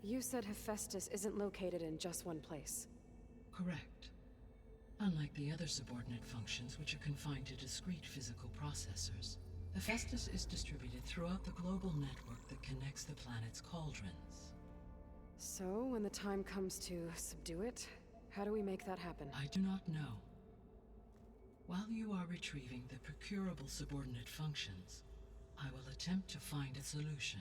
You said Hephaestus isn't located in just one place. Correct. Unlike the other subordinate functions, which are confined to discrete physical processors, Hephaestus is distributed throughout the global network that connects the planet's cauldrons. So, when the time comes to subdue it, how do we make that happen? I do not know. While you are retrieving the procurable subordinate functions, I will attempt to find a solution.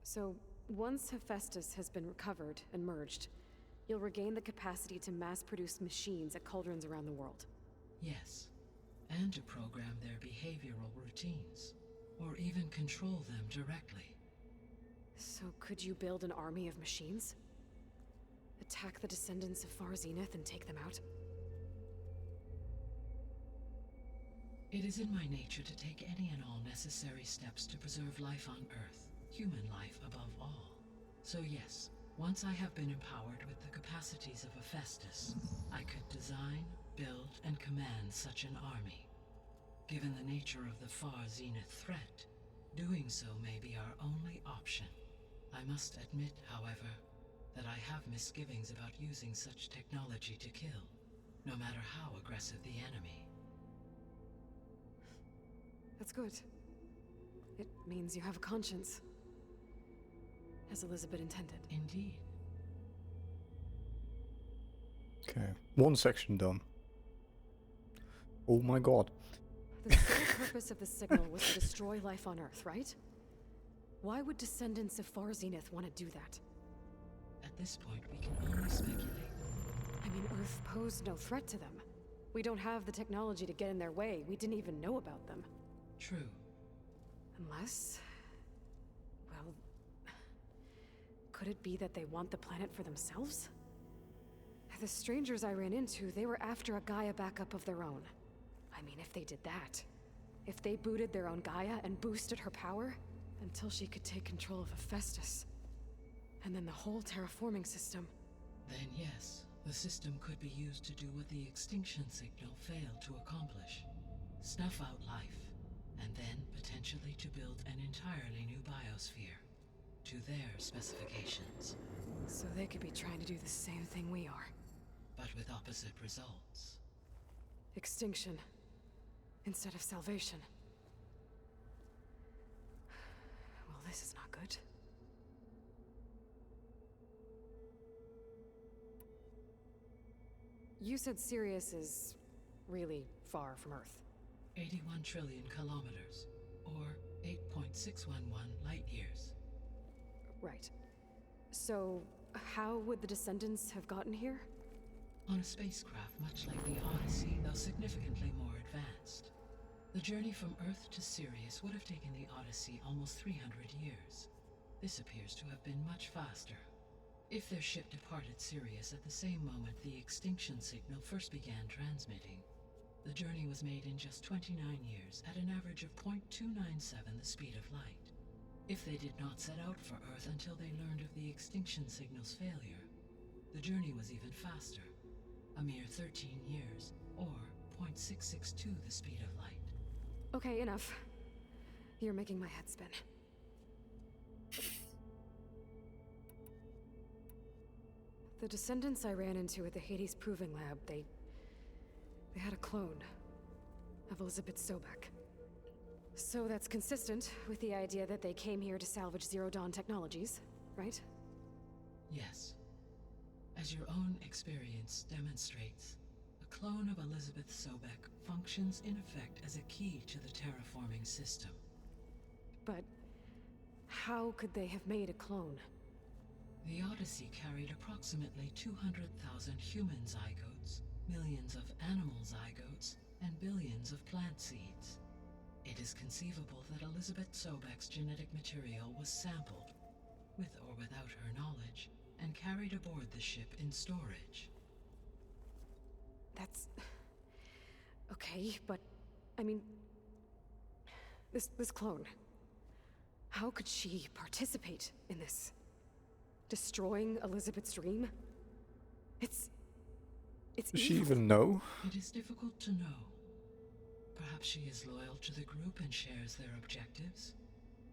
So, once Hephaestus has been recovered and merged, you'll regain the capacity to mass-produce machines at cauldrons around the world. Yes, and to program their behavioral routines, or even control them directly. So could you build an army of machines? Attack the descendants of Far Zenith and take them out? It is in my nature to take any and all necessary steps to preserve life on Earth, human life above all. So yes, once I have been empowered with the capacities of Hephaestus, I could design, build, and command such an army. Given the nature of the Far Zenith threat, doing so may be our only option. I must admit, however, that I have misgivings about using such technology to kill, no matter how aggressive the enemy. That's good. It means you have a conscience. As Elizabeth intended. Indeed. Okay, one section done. Oh my god. The sole purpose of the signal was to destroy life on Earth, right? Why would descendants of Far Zenith want to do that? At this point, we can only speculate. I mean, Earth posed no threat to them. We don't have the technology to get in their way. We didn't even know about them. True. Unless... well... could it be that they want the planet for themselves? The strangers I ran into, they were after a Gaia backup of their own. I mean, if they did that, if they booted their own Gaia and boosted her power, until she could take control of Hephaestus, and then the whole terraforming system. Then yes, the system could be used to do what the extinction signal failed to accomplish. Snuff out life, and then potentially to build an entirely new biosphere, to their specifications. So they could be trying to do the same thing we are. But with opposite results. Extinction, instead of salvation. Well, this is not good. You said Sirius is really far from Earth. 81 trillion kilometers, or 8.611 light years. Right. So, how would the descendants have gotten here? On a spacecraft much like the Odyssey, though significantly more advanced. The journey from Earth to Sirius would have taken the Odyssey almost 300 years. This appears to have been much faster. If their ship departed Sirius at the same moment the extinction signal first began transmitting, the journey was made in just 29 years at an average of 0.297 the speed of light. If they did not set out for Earth until they learned of the extinction signal's failure, the journey was even faster, a mere 13 years, or 0.662 the speed of light. Okay, enough. You're making my head spin. The descendants I ran into at the Hades Proving Lab, they had a clone of Elizabeth Sobek. So that's consistent with the idea that they came here to salvage Zero Dawn technologies, right? Yes. As your own experience demonstrates, a clone of Elizabeth Sobek functions in effect as a key to the terraforming system. But how could they have made a clone? The Odyssey carried approximately 200,000 human zygotes, millions of animal zygotes, and billions of plant seeds. It is conceivable that Elizabeth Sobek's genetic material was sampled, with or without her knowledge, and carried aboard the ship in storage. That's... okay, but... I mean... This clone... how could she participate in this? Destroying Elizabeth's dream? It's Does she evil. even know? It is difficult to know. Perhaps she is loyal to the group and shares their objectives.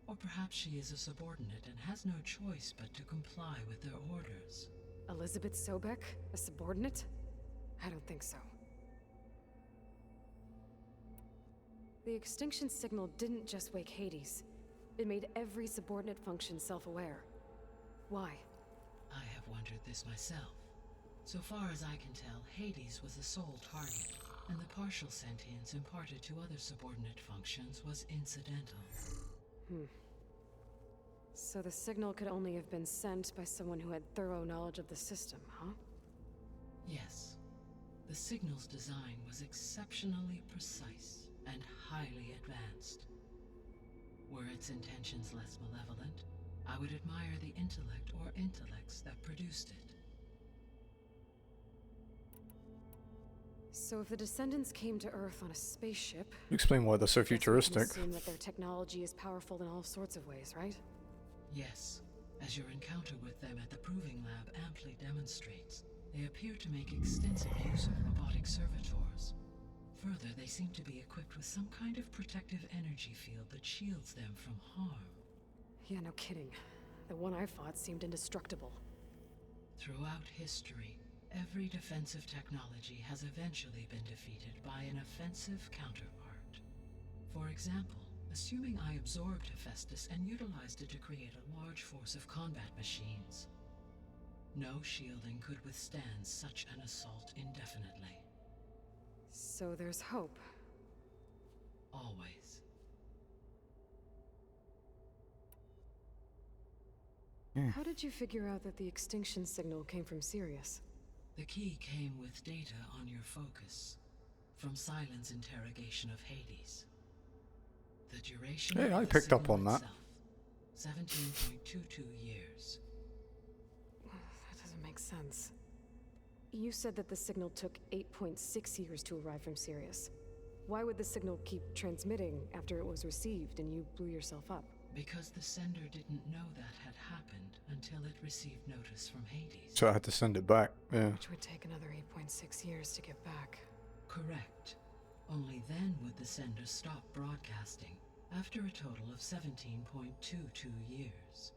Or perhaps she is a subordinate and has no choice but to comply with their orders. Elizabeth Sobek? A subordinate? I don't think so. The extinction signal didn't just wake Hades. It made every subordinate function self-aware. Why? I have wondered this myself. So far as I can tell, Hades was the sole target, and the partial sentience imparted to other subordinate functions was incidental. So the signal could only have been sent by someone who had thorough knowledge of the system, huh? Yes. The signal's design was exceptionally precise and highly advanced. Were its intentions less malevolent, I would admire the intellect or intellects that produced it. So if the descendants came to Earth on a spaceship... Explain why they're so we can futuristic. assume that their technology is powerful in all sorts of ways, right? Yes, as your encounter with them at the Proving Lab amply demonstrates, they appear to make extensive use of robotic servitors. Further, they seem to be equipped with some kind of protective energy field that shields them from harm. Yeah, no kidding. The one I fought seemed indestructible. Throughout history, every defensive technology has eventually been defeated by an offensive counterpart. For example, assuming I absorbed Hephaestus and utilized it to create a large force of combat machines. No shielding could withstand such an assault indefinitely. So there's hope. Always. How did you figure out that the extinction signal came from Sirius? The key came with data on your focus from Silent's interrogation of Hades. The duration Hey, of I the picked up signal on that. itself, 17.22 years. That doesn't make sense. You said that the signal took 8.6 years to arrive from Sirius. Why would the signal keep transmitting after it was received and you blew yourself up? Because the sender didn't know that had happened until it received notice from Hades. So I had to send it back, yeah. Which would take another 8.6 years to get back. Correct. Only then would the sender stop broadcasting after a total of 17.22 years.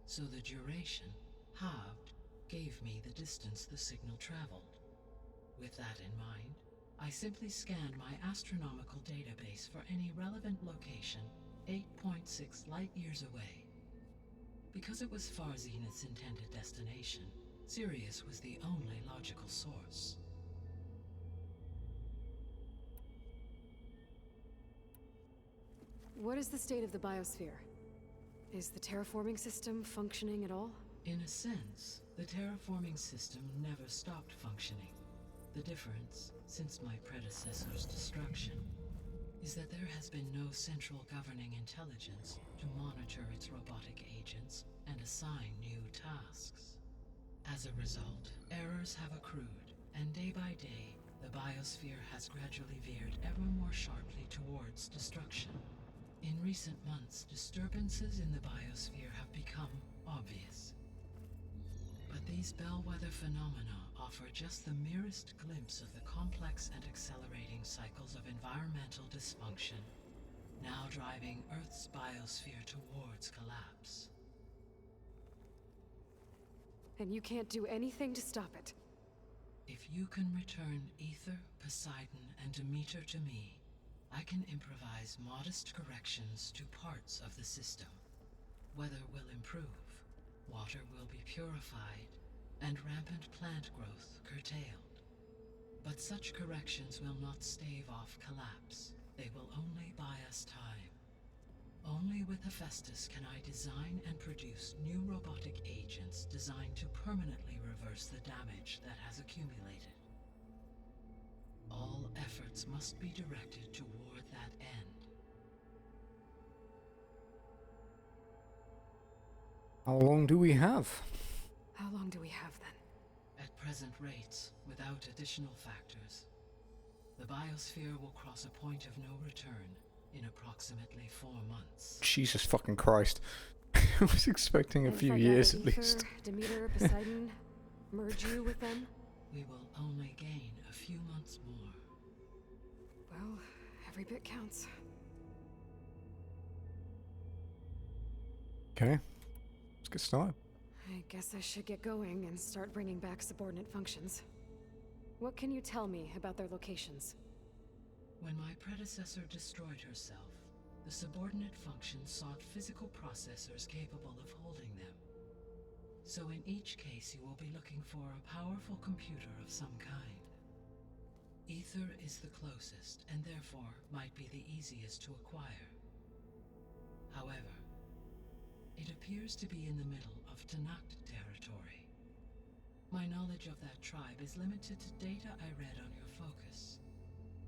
So the duration, halved, gave me the distance the signal traveled. With that in mind, I simply scanned my astronomical database for any relevant location 8.6 light years away. Because it was far Zenith's intended destination, Sirius was the only logical source. What is the state of the biosphere? Is the terraforming system functioning at all? In a sense, the terraforming system never stopped functioning. The difference, since my predecessor's destruction, is that there has been no central governing intelligence to monitor its robotic agents and assign new tasks. As a result, errors have accrued, and day by day, the biosphere has gradually veered ever more sharply towards destruction. In recent months, disturbances in the biosphere have become obvious. But these bellwether phenomena offer just the merest glimpse of the complex and accelerating cycles of environmental dysfunction, now driving Earth's biosphere towards collapse. And you can't do anything to stop it? If you can return Ether, Poseidon, and Demeter to me, I can improvise modest corrections to parts of the system. Weather will improve, water will be purified, and rampant plant growth curtailed. But such corrections will not stave off collapse. They will only buy us time. Only with Hephaestus can I design and produce new robotic agents designed to permanently reverse the damage that has accumulated. All efforts must be directed toward that end. How long do we have? How long do we have then? At present rates, without additional factors, the biosphere will cross a point of no return in approximately 4 months. Jesus fucking Christ. I was expecting a And few if I years gather at Ether, least. Demeter, Poseidon, merge you with them? We will only gain a few months more. Well, every bit counts. Okay, let's get started. I guess I should get going and start bringing back subordinate functions. What can you tell me about their locations? When my predecessor destroyed herself, the subordinate functions sought physical processors capable of holding them. So in each case you will be looking for a powerful computer of some kind. Ether is the closest, and therefore might be the easiest to acquire. However, it appears to be in the middle of Tanakh territory. My knowledge of that tribe is limited to data I read on your focus,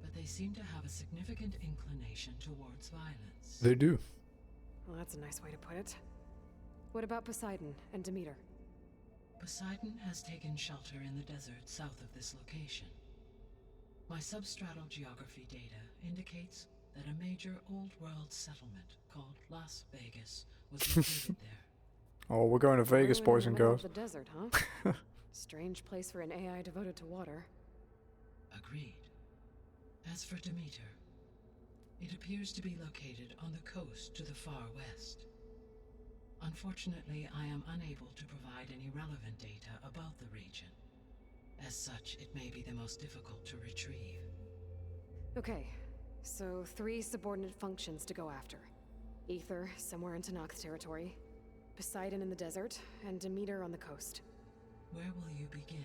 but they seem to have a significant inclination towards violence. They do. Well, that's a nice way to put it. What about Poseidon and Demeter? Poseidon has taken shelter in the desert south of this location. My substratal geography data indicates that a major old-world settlement called Las Vegas was located there. Oh, we're going to Vegas, boys and girls. The desert, huh? Strange place for an AI devoted to water. Agreed. As for Demeter, it appears to be located on the coast to the far west. Unfortunately, I am unable to provide any relevant data about the region. As such, it may be the most difficult to retrieve. Okay, so 3 subordinate functions to go after. Ether, somewhere in Tanakh territory. Poseidon in the desert, and Demeter on the coast. Where will you begin?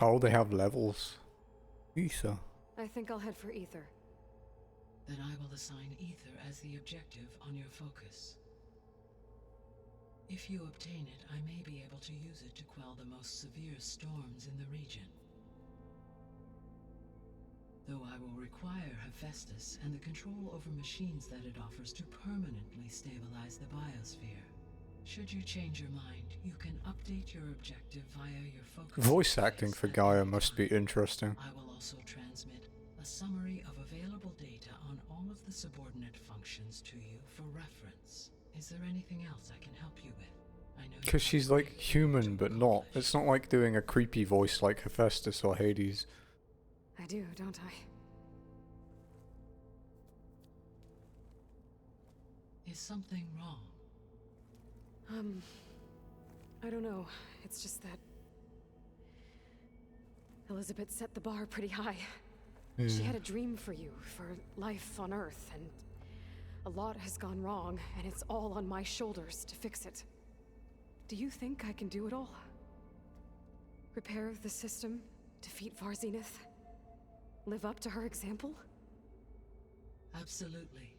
Oh, they have levels. Ether. I think I'll head for Ether. Then I will assign Ether as the objective on your focus. If you obtain it, I may be able to use it to quell the most severe storms in the region. Though I will require Hephaestus and the control over machines that it offers to permanently stabilize the biosphere. Should you change your mind, you can update your objective via your focus. Voice acting for Gaia must be interesting. I will also transmit a summary of available data on all of the subordinate functions to you for reference. Is there anything else I can help you with? I know Because she's like human, but not. It's not like doing a creepy voice like Hephaestus or Hades. I do, don't I? Is something wrong? I don't know. It's just that Elizabeth set the bar pretty high. She had a dream for you, for life on Earth, and a lot has gone wrong, and it's all on my shoulders to fix it. Do you think I can do it all? Repair the system, defeat Zeniths, live up to her example? Absolutely.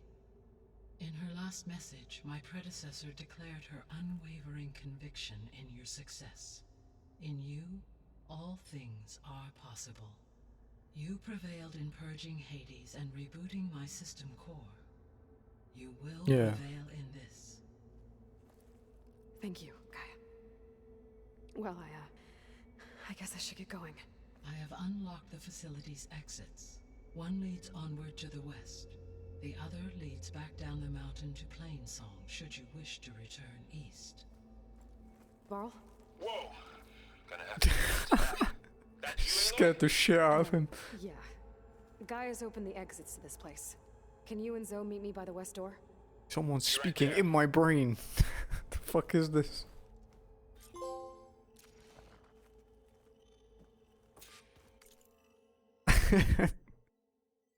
In her last message, my predecessor declared her unwavering conviction in your success. In you, all things are possible. You prevailed in purging Hades and rebooting my system core. You will prevail in this. Thank you, Gaia. Well, I guess I should get going. I have unlocked the facility's exits. One leads onward to the west. The other leads back down the mountain to Plainsong, should you wish to return east. Varl? Whoa! Gonna have to get that. Scared the shit out of him. Yeah. Gaia's opened the exits to this place. Can you and Zoe meet me by the west door? Someone's speaking in my brain. The fuck is this?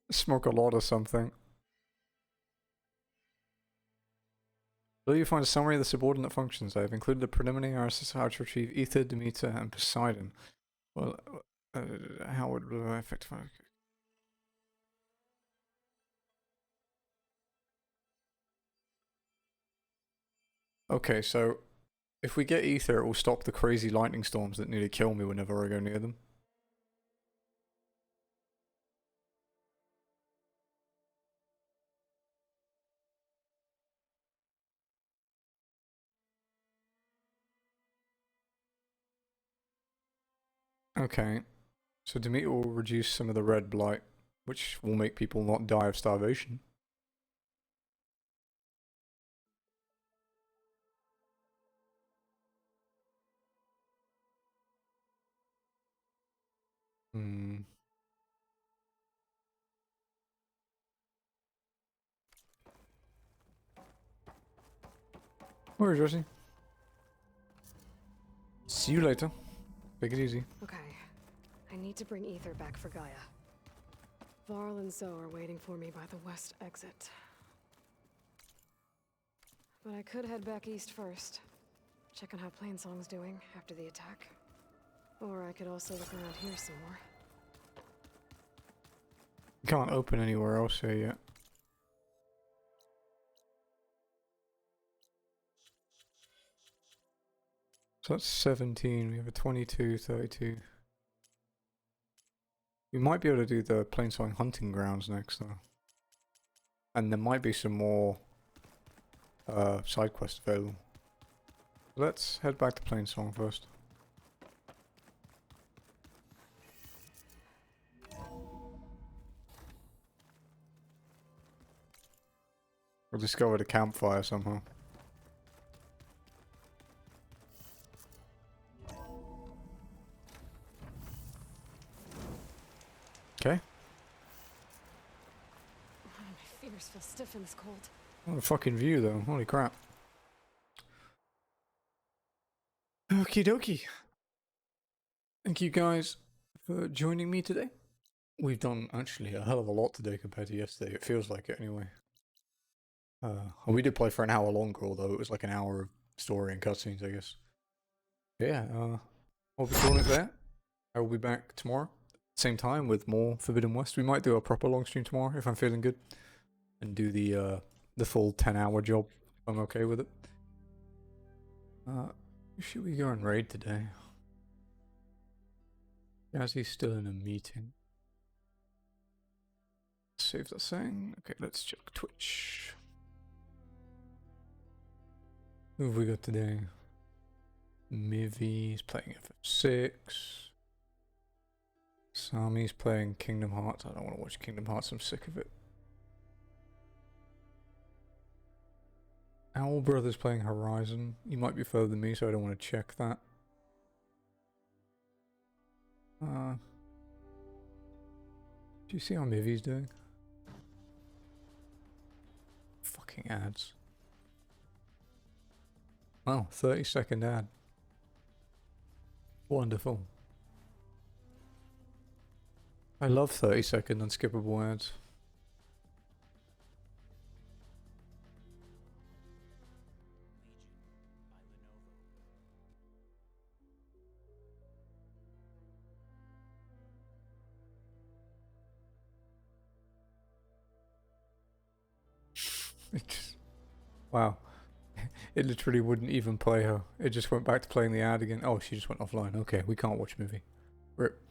Smoke a lot or something. Will you find a summary of the subordinate functions? I have included a preliminary analysis of how to retrieve Ether, Demeter, and Poseidon. Well, how would it affect? Okay, so if we get Ether, it will stop the crazy lightning storms that nearly kill me whenever I go near them. Okay, so Demeter will reduce some of the red blight, which will make people not die of starvation. Hmm. Where is Josie? See you later. Take it easy. Okay. I need to bring Ether back for Gaia. Varl and Zoe are waiting for me by the west exit. But I could head back east first. Check on how Plainsong's doing after the attack. Or I could also look around here some more. Can't open anywhere else here yet. So that's 17, we have a 22, 32. We might be able to do the Plainsong hunting grounds next though. And there might be some more side quests available. Let's head back to Plainsong first. We'll discover the campfire somehow. Okay. My fingers feel stiff in this cold. What a fucking view though, holy crap. Okie dokie. Thank you guys for joining me today. We've done actually a hell of a lot today compared to yesterday. It feels like it anyway. We did play for an hour longer, although it was like an hour of story and cutscenes, I guess. But yeah, I'll be calling it there. I will be back tomorrow, same time, with more Forbidden West. We might do a proper long stream tomorrow if I'm feeling good, and do the full 10-hour job if I'm okay with it. Should we go and raid today? Jazzy's still in a meeting. Save that thing. Okay, let's check Twitch. Who have we got today? Mivi's playing FF6. Sami's playing Kingdom Hearts. I don't want to watch Kingdom Hearts, I'm sick of it. Owl Brother's playing Horizon. He might be further than me, so I don't want to check that. Do you see how Mivi's doing? Fucking ads. Wow, 30-second ad. Wonderful. I love 30-second unskippable ads. Wow. It literally wouldn't even play her. It just went back to playing the ad again. Oh, she just went offline. Okay, we can't watch a movie. Rip.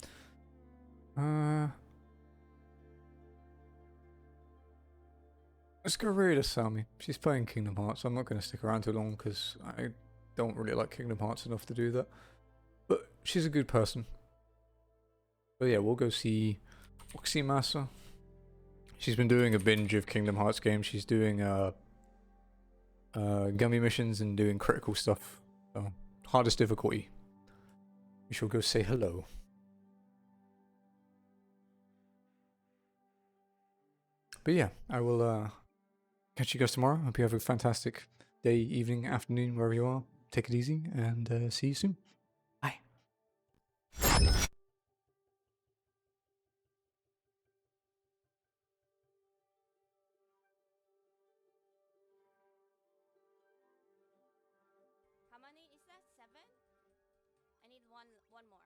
Let's go raid Asami. She's playing Kingdom Hearts. I'm not going to stick around too long because I don't really like Kingdom Hearts enough to do that. But she's a good person. But yeah, we'll go see Foxy Massa. She's been doing a binge of Kingdom Hearts games. She's doing gummy missions and doing critical stuff. So, hardest difficulty. We shall go say hello. But yeah, I will catch you guys tomorrow. Hope you have a fantastic day, evening, afternoon, wherever you are. Take it easy and see you soon. Bye. How many is that? 7? I need one more.